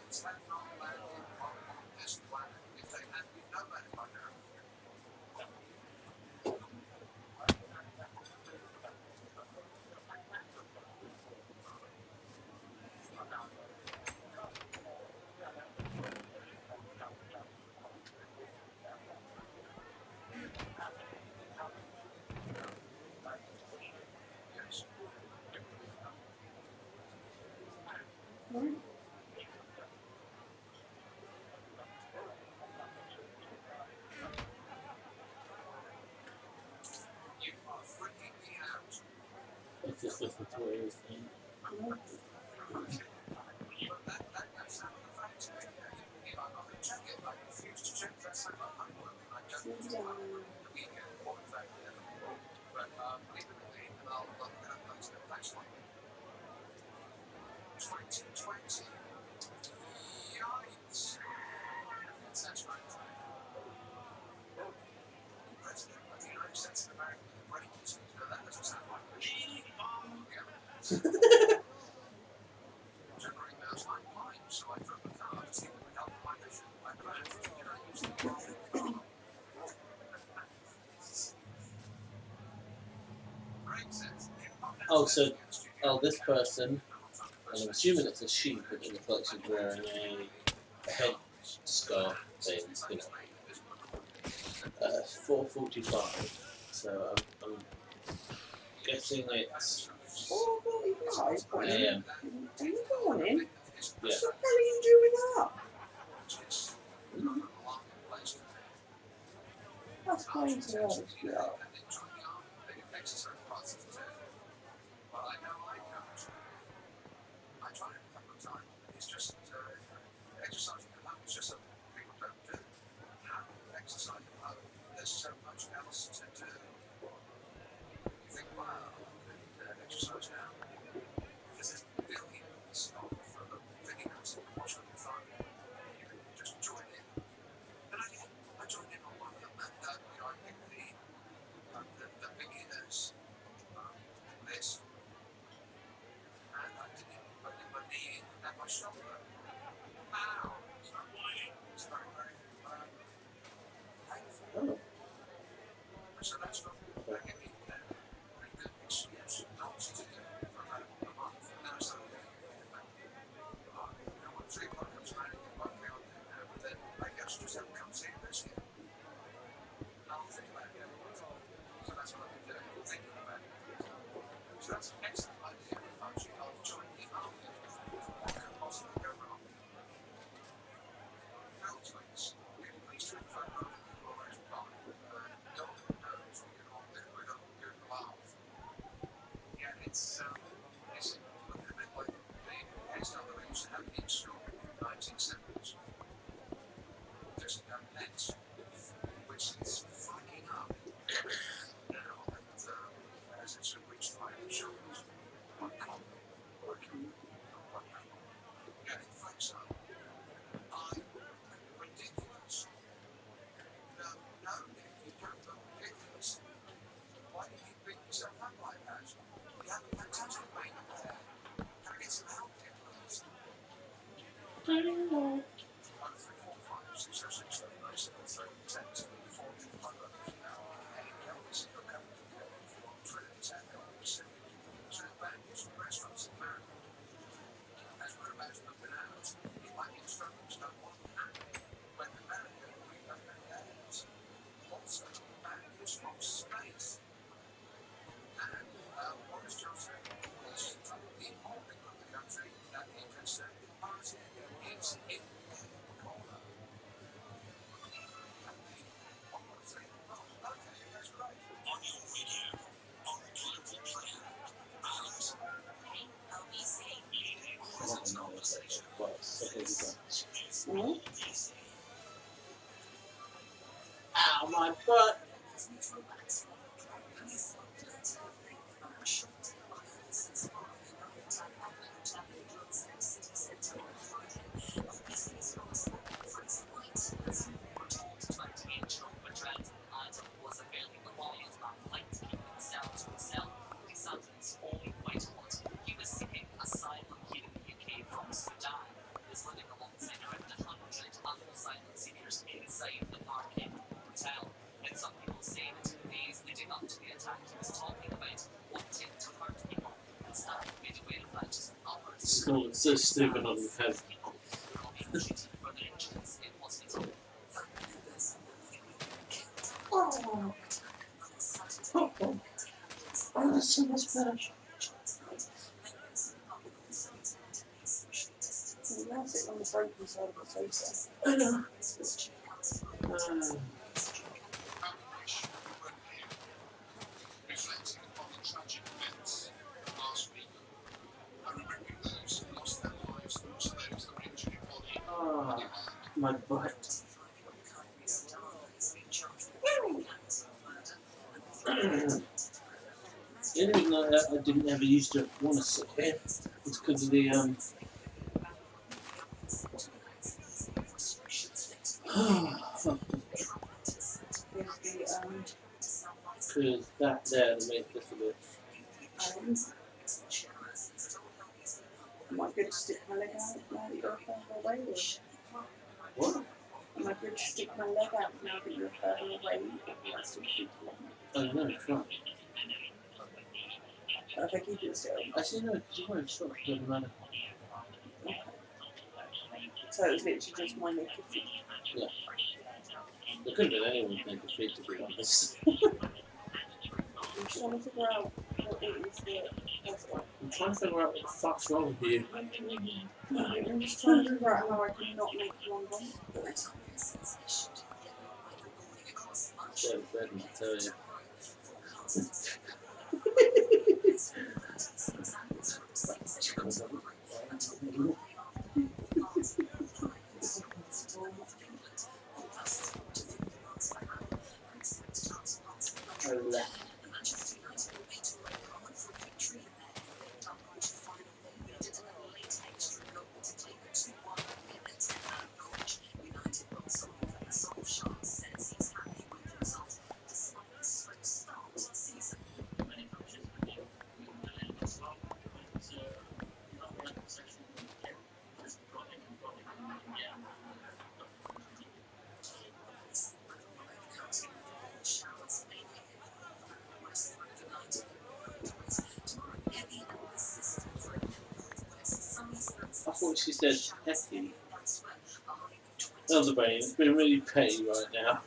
It's like not allowed in one person planet. Right. You are freaking me out. It's just listen to what he was saying. That sounded funny to me. If I'm not going to check it, I refuse to check that same homework. I don't need to what in fact never. But leave it with me and I'll look at it later. Thanks, Mike. 2020. Yikes. Yes, that's right. President of the United States of America, the great. No, that doesn't sound like me. Generally, that's like mine, so I drove a car to see them without my vision. I planned to use the car. Oh, this person, and I'm assuming it's a she, but it looks like she's wearing a head scarf thing, you know. 4:45, so I'm guessing it's 4:45 a.m. in the morning? Yeah. What the hell are you doing up? That's crazy, honest, yeah. Well, I know I can't. I tried it a couple of times. It's just exercising at home is just something people don't do. How do you exercise at home? There's so much else to do. You think, wow, I could exercise now. Because there's billions of videos that you watch on your phone. You can just join in. And I joined in on one of them, and I picked the beginners list. And I did my knee and my shoulder. Ow! It's not whining. It's very, very painful. So that's not making me a good excuse not to do it for about a month. And then I started doing it. When 3 o'clock comes around, it might be on there now, but then I guess just haven't come see this yet. I'll think about it every month. So that's what I've been doing, thinking about it. So that's an excellent idea. Actually, I'll join in after. What could possibly go wrong? Well, please, please do it for a moment. You're always fine. God knows what you're all doing. We're going to laugh. Yeah, it's looking a bit like the hairstyle that we used to have in school in the 1970s. Just nets, which is fucking up now, and as it's reached my shoulders. Yeah, it fucks up. I'm ridiculous. No, Nick, you don't look ridiculous. Why do you keep beating yourself up like that? You have a fantastic brain up there. Can I get some help here, please? 1, 3, 4, 5, 6, 7, 8, 9, 10, 10, 14, 5, 11, now. Hey, help me see your company. Trinity, 10, help me see. So the band is from restaurants in America. As we're about to open out, it might be instructions about what can happen when America reopen their heads. Also, the band is from space. And Boris Johnson is the only part of the country that the Conservative Party is in their corner. Okay, that's great. On your radio, on Global Player, and LBC leading Britain's conversation. Ow, my butt! It's so stupid on the head. Oh, that's so much better. broke inside of the sofa. I know. Reflecting upon the tragic events of last week, and remembering those who lost their lives and also those that were injured in body. My butt. The only reason I didn't ever used to want to sit here was because of the because that there made this a bit. Am I good to stick my leg out now that you're further away? What? Am I good to stick my leg out now that you're further away? I don't know, try. If I keep it still. Actually, no, because you won't stop. Doesn't matter. So it was literally just my naked feet. Yeah. There could have been anyone's naked feet, to be honest. I'm just trying to figure out what it is that. I'm trying to figure out what the fuck's wrong with you. I'm just trying to figure out how I can not make one uncomfortable. Go to bed, I tell you. I thought she said petty. Elder Brain, it's been really petty right now.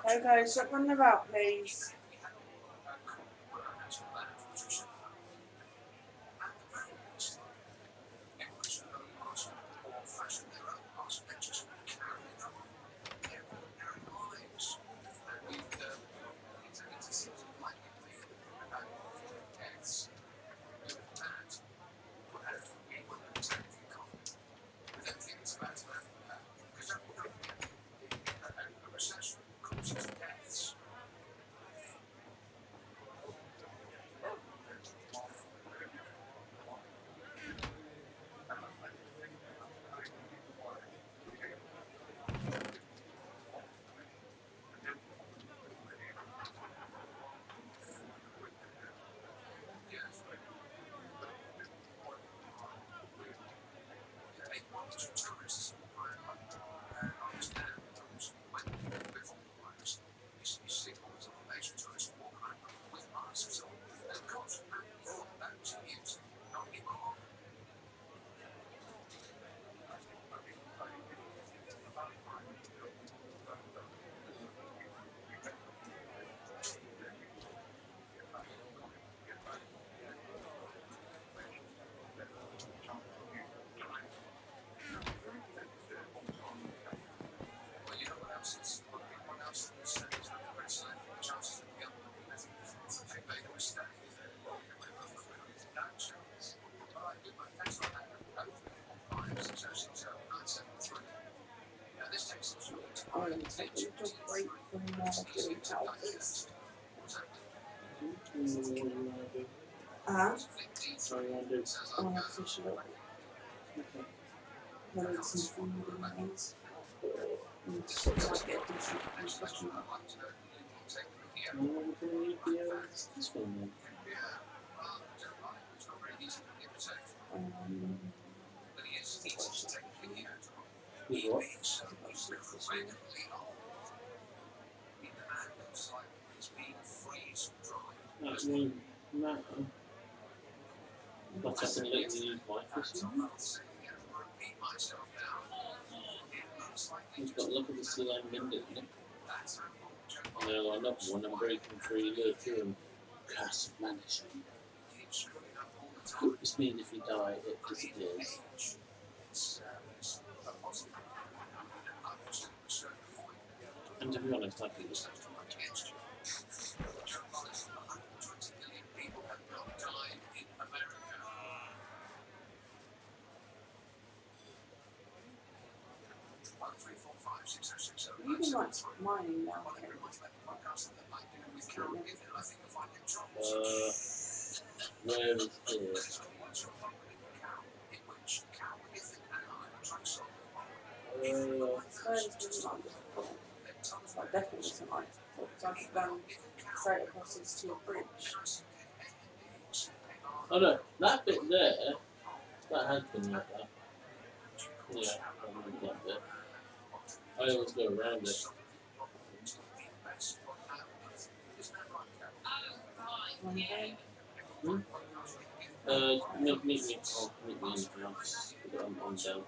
Okay, stop running about, please. I'm going to take a little break from doing towels. I'm going to fish it up. I need some food in these. I need to sort of get a decent discussion. No. Not just letting you use my fishing. You've got to look at the Ceylon Wind, isn't it? And they're like, not one, I'm breaking free, go through and curse of management. This means if you die, it disappears. And to be honest, I think it's You can like mining down here. Where is here? It's like definitely some like, because I could go straight across this to a bridge. Oh no, that bit there, that has been like that. Yeah, I remember that bit. I always go around it. Meet me in the house. I'm down.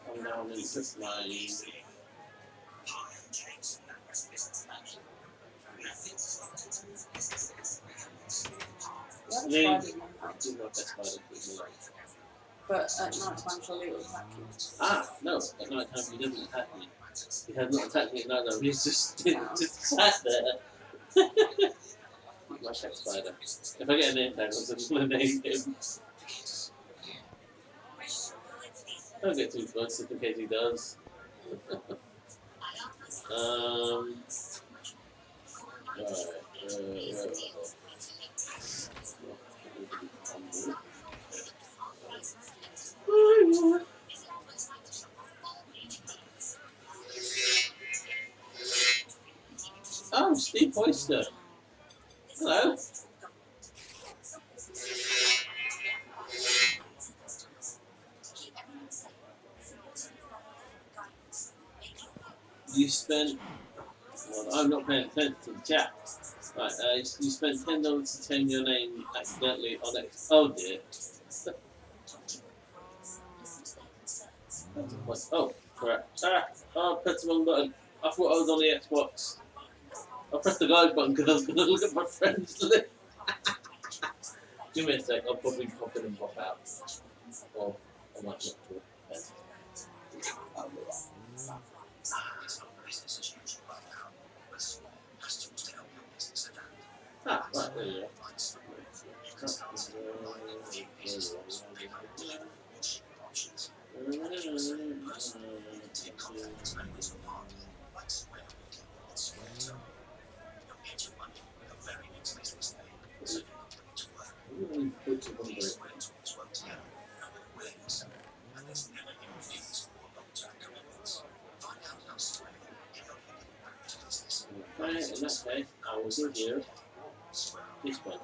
I'm down in just my... But at night time, surely it will attack you. Ah, no, at night time he doesn't attack me. He has not attacked me at night time, he's just sat there. My chef spider. If I get a name tag, I'm just going to name him. Don't get too close in case he does. Oh, Steve Oyster. Hello. You spent... Well, I'm not paying attention to the chat. Right, you spent $10 to turn your name accidentally on X. Oh dear. Oh, crap. Ah! Oh, I pressed the wrong button. I thought I was on the Xbox. I pressed the like button because I was going to look at my friends' list. Give me a sec, I'll probably pop in and pop out. Or I might not talk. Ah, right, there you go. Right, in that case, I will give you this one.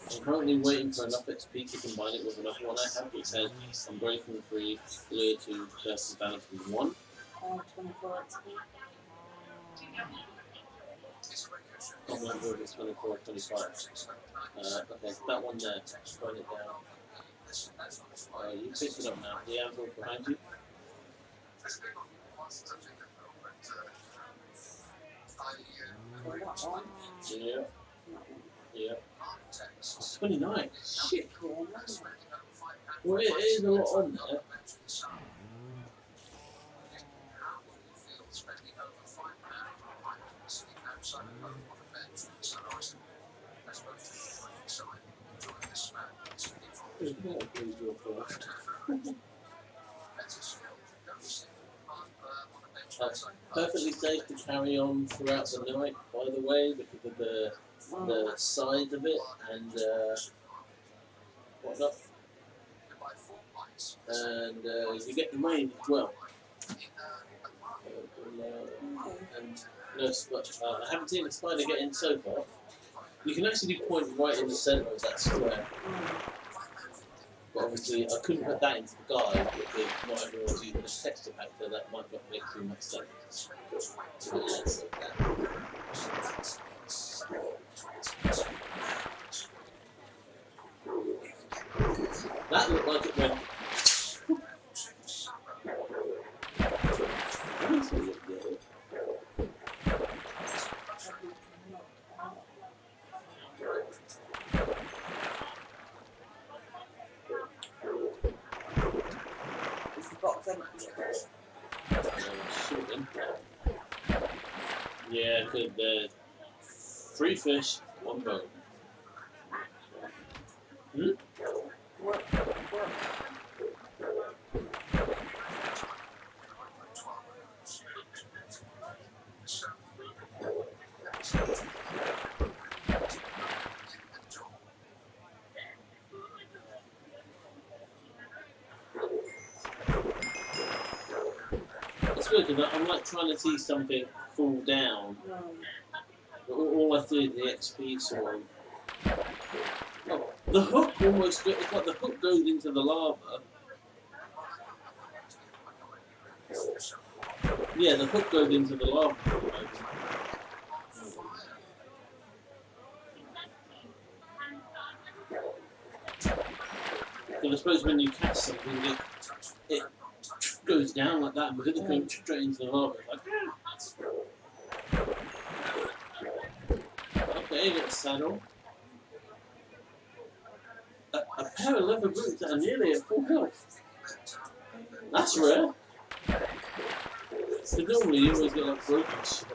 I'm currently waiting for enough XP to combine it with another one I have, which says I'm breaking free, clear to just balance from 1. 24 XP. I'm going to go with 24, 25. Okay, that one there. Write it down. You pick it up now. The anvil behind you. Yeah. Yeah. 29. Shit. Well, it is a lot on there. Perfectly safe to carry on throughout the night, by the way, because of the size of it and whatnot. And you get the rain as well. And no, I haven't seen a spider get in so far. You can actually point right in the centre of that square. But obviously, I couldn't put that into the guide because not everyone's using the texture pack, so that might not make too much sense. That looked like it went. Yeah, good. 3 fish, 1 bone. It's good because I'm like trying to see something fall down. All I see is the XP sword. Oh, the hook almost goes, it's like the hook goes into the lava. Yeah, the hook goes into the lava. So I suppose when you catch something, it goes down like that, because it goes straight into the lava. Like, okay, got a saddle. A pair of leather boots that are nearly at full health. That's rare. So normally you always get like broken shit.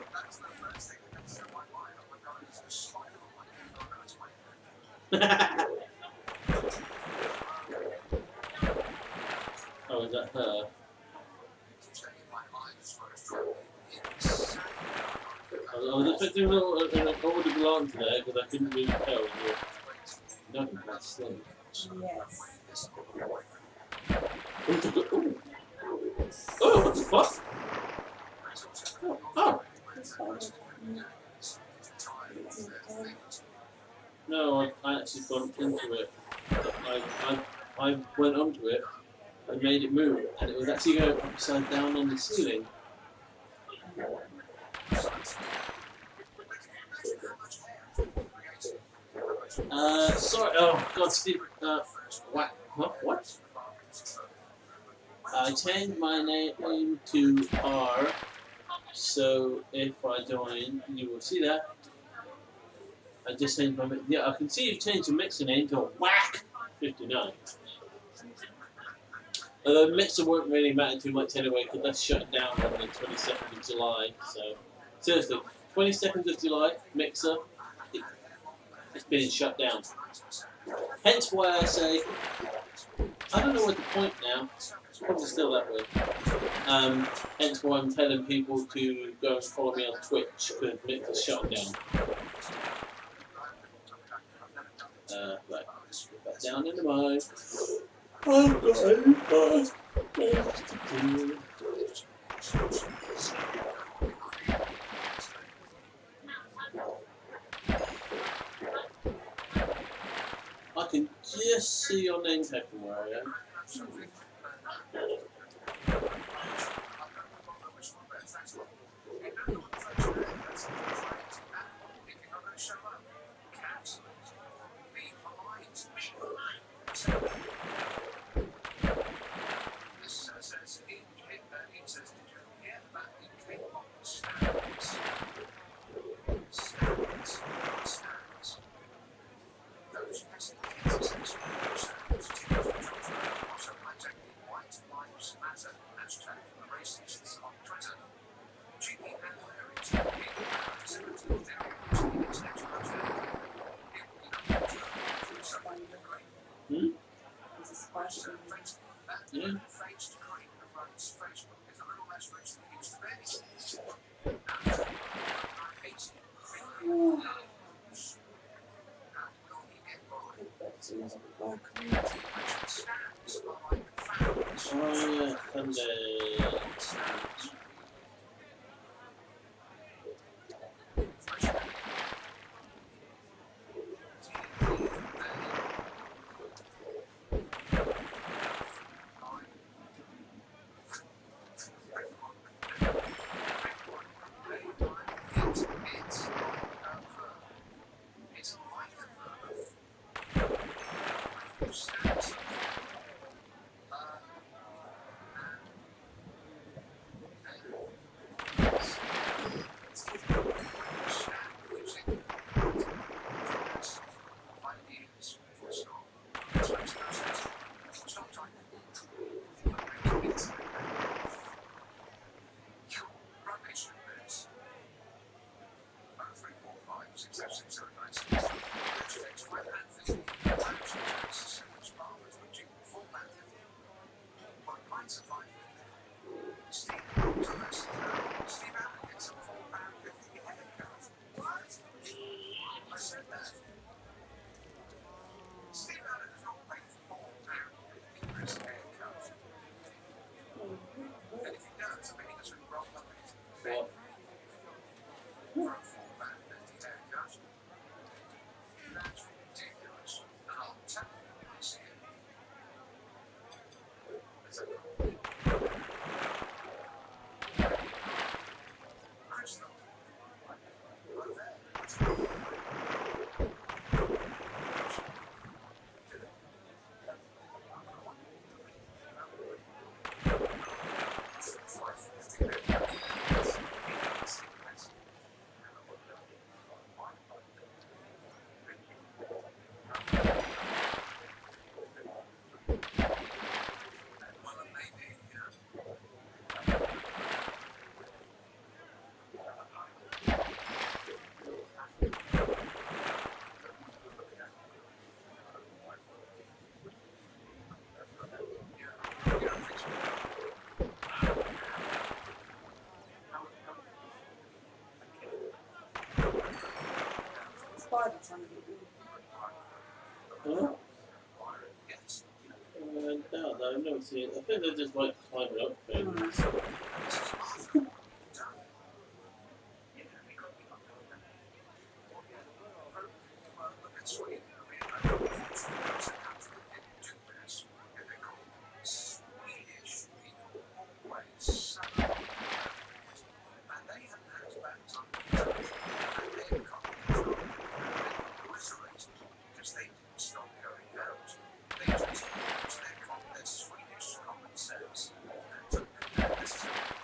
Oh, is that her? I was expecting an audible answer there because I couldn't really tell. No, that's slow. Yes. Oh, what the fuck? Oh. No, I actually bumped into it. I went onto it and made it move, and it was actually going upside down on the ceiling. Sorry, oh god, Steve, what? Huh? What? I changed my name to R. So if I join, you will see that. I just changed my mix. Yeah, I can see you've changed your mixer name to Whack 59. Although mixer won't really matter too much anyway, because that's shut down on the 22nd of July. So seriously, 22nd of July, mixer, it's being shut down. Hence why I say, I don't know what the point now. It's probably still that way. Hence why I'm telling people to go and follow me on Twitch, because mixer's shut down. Right, put that down in the mind. I've got things to do. I can just see your name tag from where I am. Yeah. Huh? No, I've never seen it. I think they're just like climbing up things. Swedish common sense and took necessary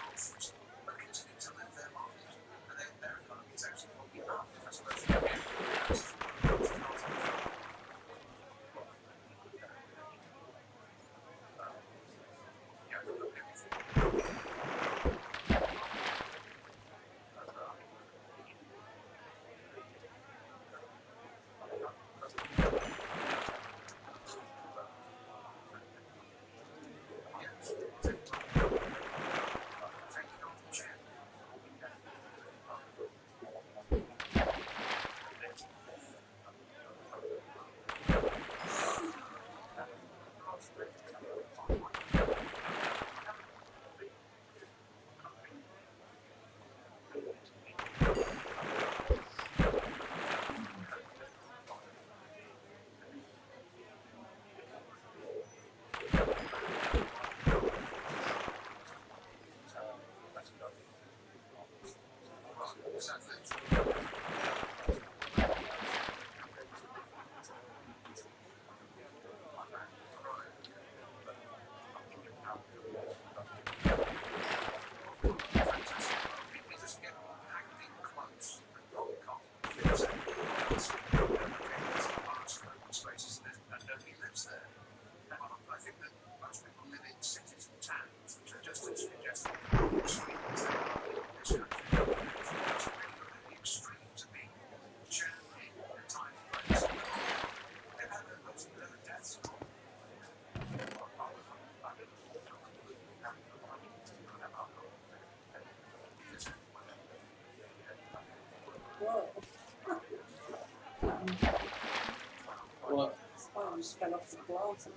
What? Sponge fell off the glass.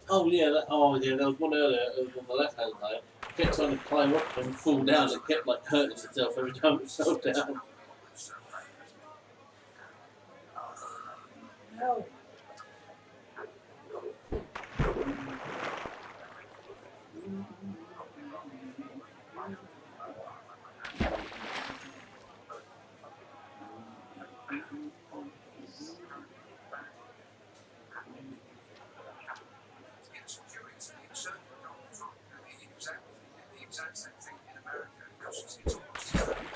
Oh yeah, there was one earlier. It was on the left hand side. Kept trying to climb up and fall down. It kept like hurting itself every time it fell down. No. It's curious. The exact same thing in America because it's almost the same.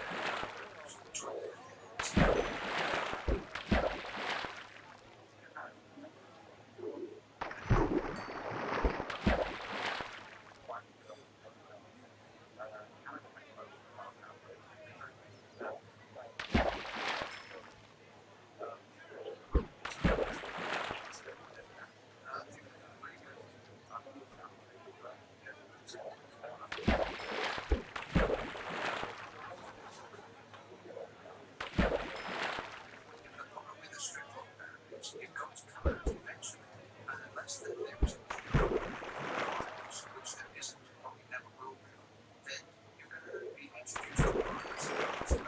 You've got to come out eventually, and unless there is which there isn't, probably never will be, then you're going to be introduced to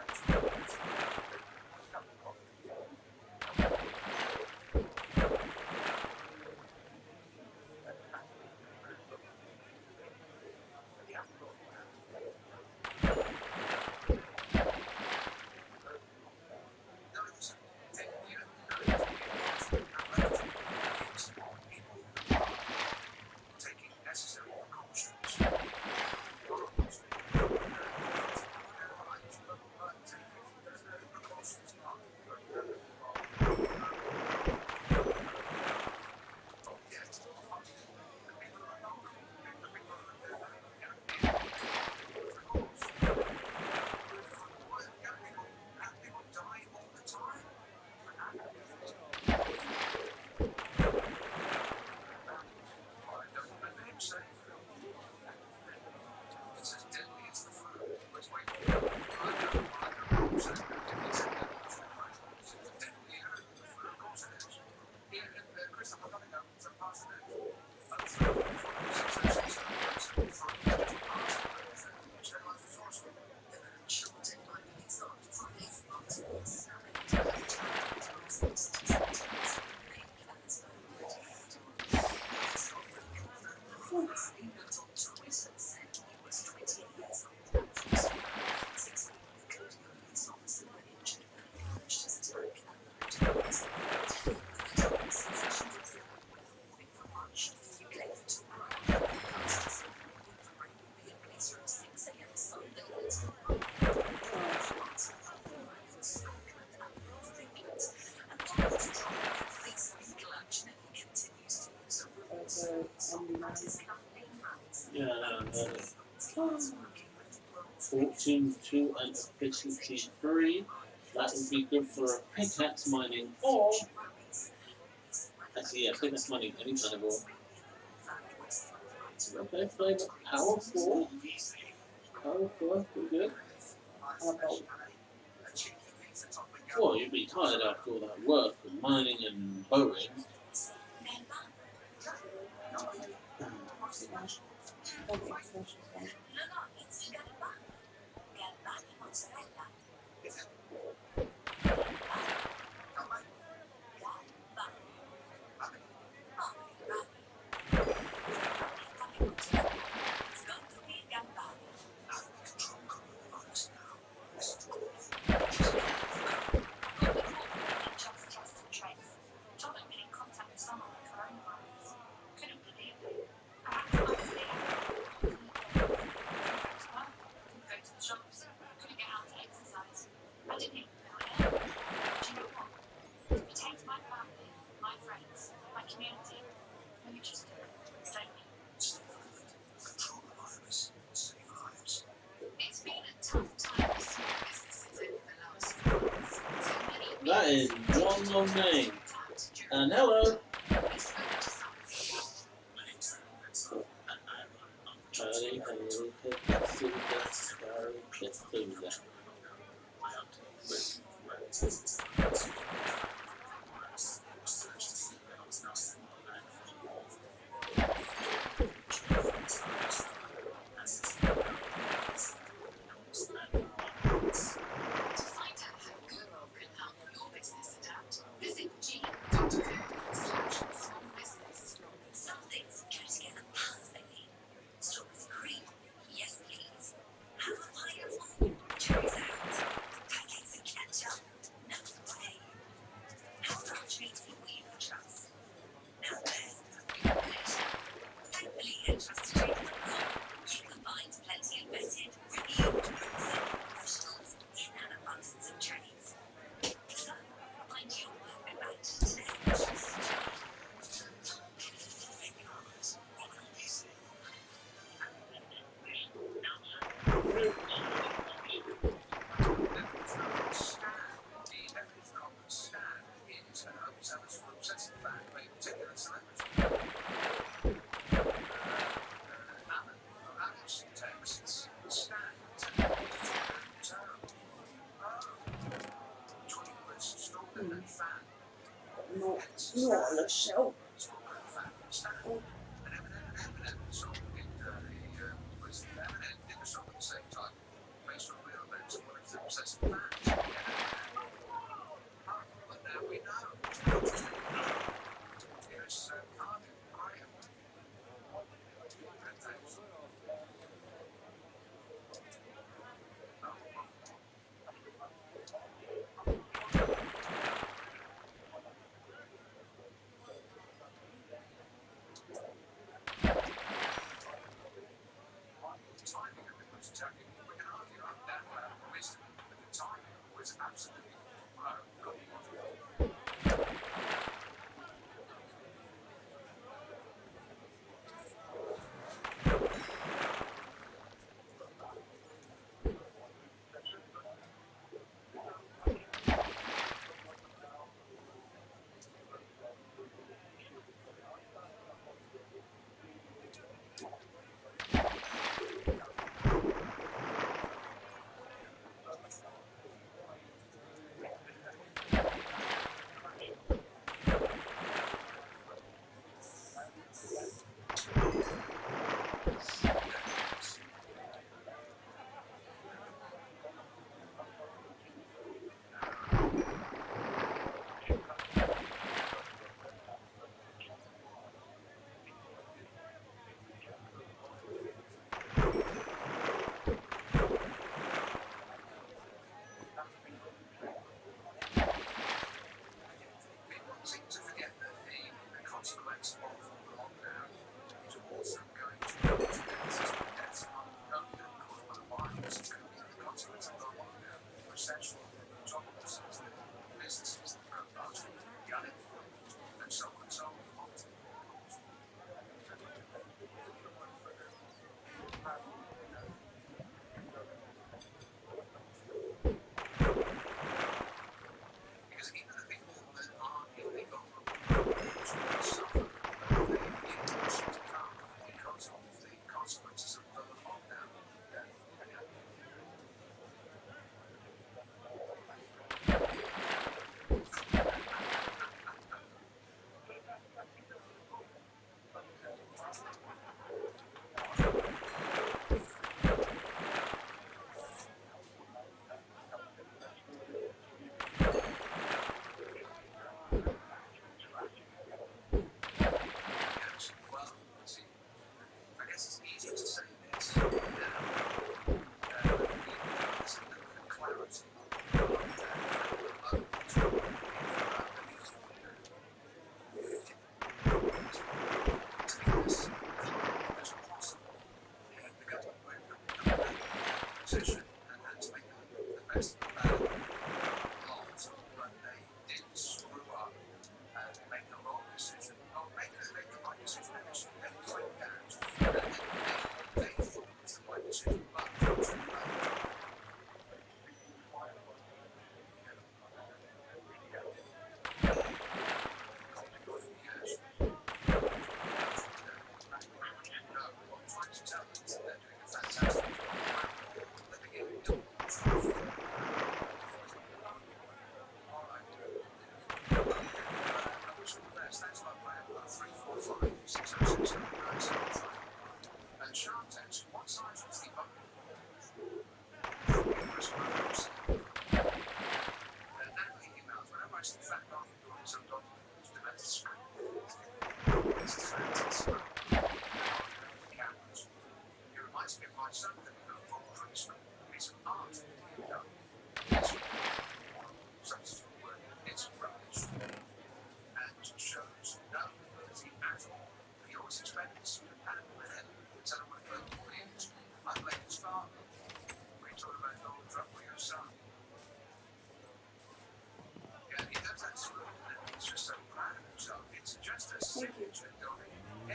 Yeah, 14, 2 and efficiency 3. That would be good for a pickaxe mining or actually, yeah, pickaxe mining any kind of ore. Okay, flavor power 4. Power 4, pretty good. Well, you'd be tired after all that work of mining and boring. That is one long name. And hello. Not on a shelf.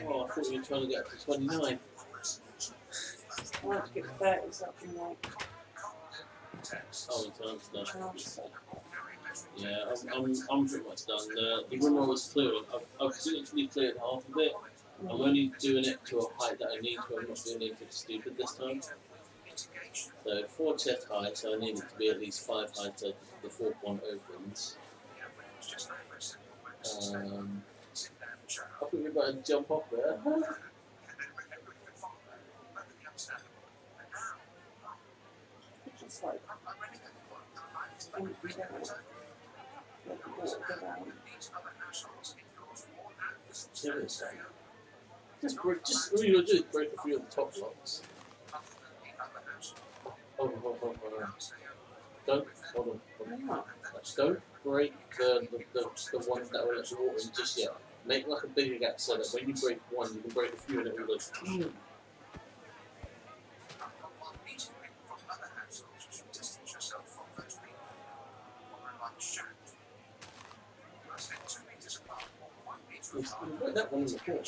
Oh, I thought you were trying to get up to 29. I want to get 30 something like. Oh, it's done. Yeah, I'm pretty much done. The window was clearing. I've literally cleared half of it. I'm only doing it to a height that I need to. I'm not doing anything stupid this time. So 4 chest high, so I need it to be at least 5 high so the fourth one opens. I think we better jump off there. Just like, Just all you gotta do is break a few of the top locks. Hold on. Don't break the ones that will let the water in just yet. Make like a bigger gap so that when you break one, you can break a few and it will go. Break that one in the corner.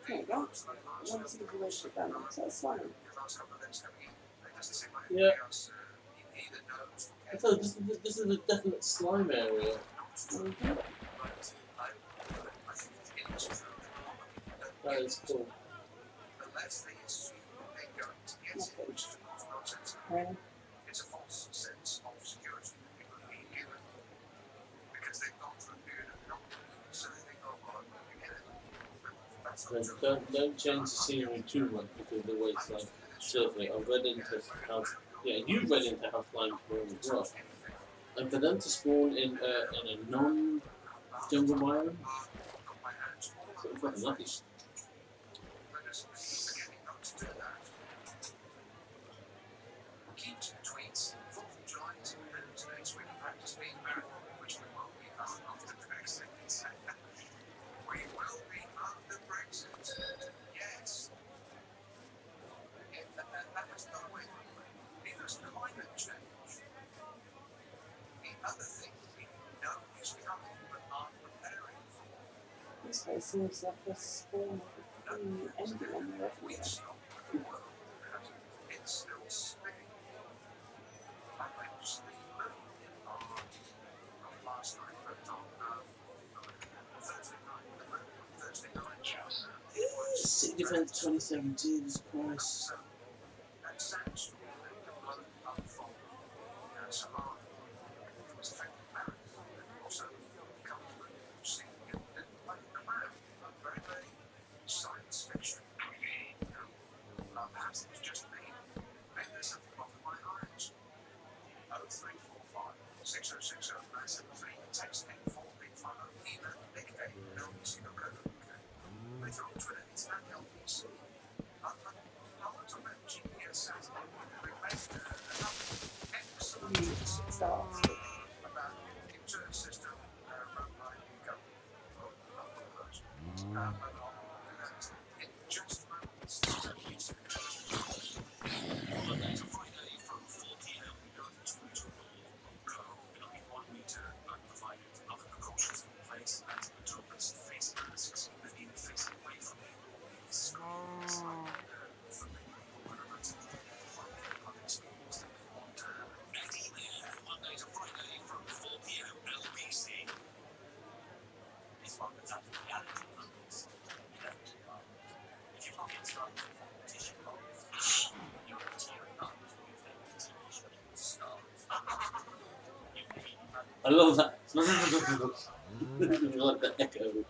There you go. Once you wash it down, so that's fine. Yeah. So this is a definite slime area. That is cool. Really? It's a false sense of security people are being given because they've gone through a period of not so they think, oh, well, I'm going to get it. That's not true. Don't change the scenery too much because the way it's like surfing. I've read into how, you've read into how slime spawn as well. And for them to spawn in a non-jungle biome, it's fucking lucky. Keep to tweets, 4th of July, and today's week of practice being American, which we will be after Brexit. We will be after Brexit. Yes. That was not a way. It was climate change. The other thing we know is coming but aren't preparing for. This way seems like a spawn of ending on the We stopped the world. It's still spinning. I went to sleep last night, but on Thursday night. City Defence 2017, Jesus Christ. That sandstorm that blown up from Sahara was affecting Paris and also comfortably seeing it like a cloud. Very, very science fiction. Perhaps it was just me. Maybe there's something wrong with my eyes. 0345 6060 973. Text N4B5. Email nick@lbc.co.uk. Later on Twitter, it's @LBC. I want to about GPS satellite. We made another excellent start about computer system run by Go. It just runs. Monday to Friday from 4 p.m. we go to Go. Below 1 meter provided other precautions in place as the toilets face risks and even facing away from people in schools. Monday to Friday from 4 p.m. LBC. This one is actually reality numbers. If you look inside the competition box, you're tearing up with the TV show stars. I love that. I like the echo.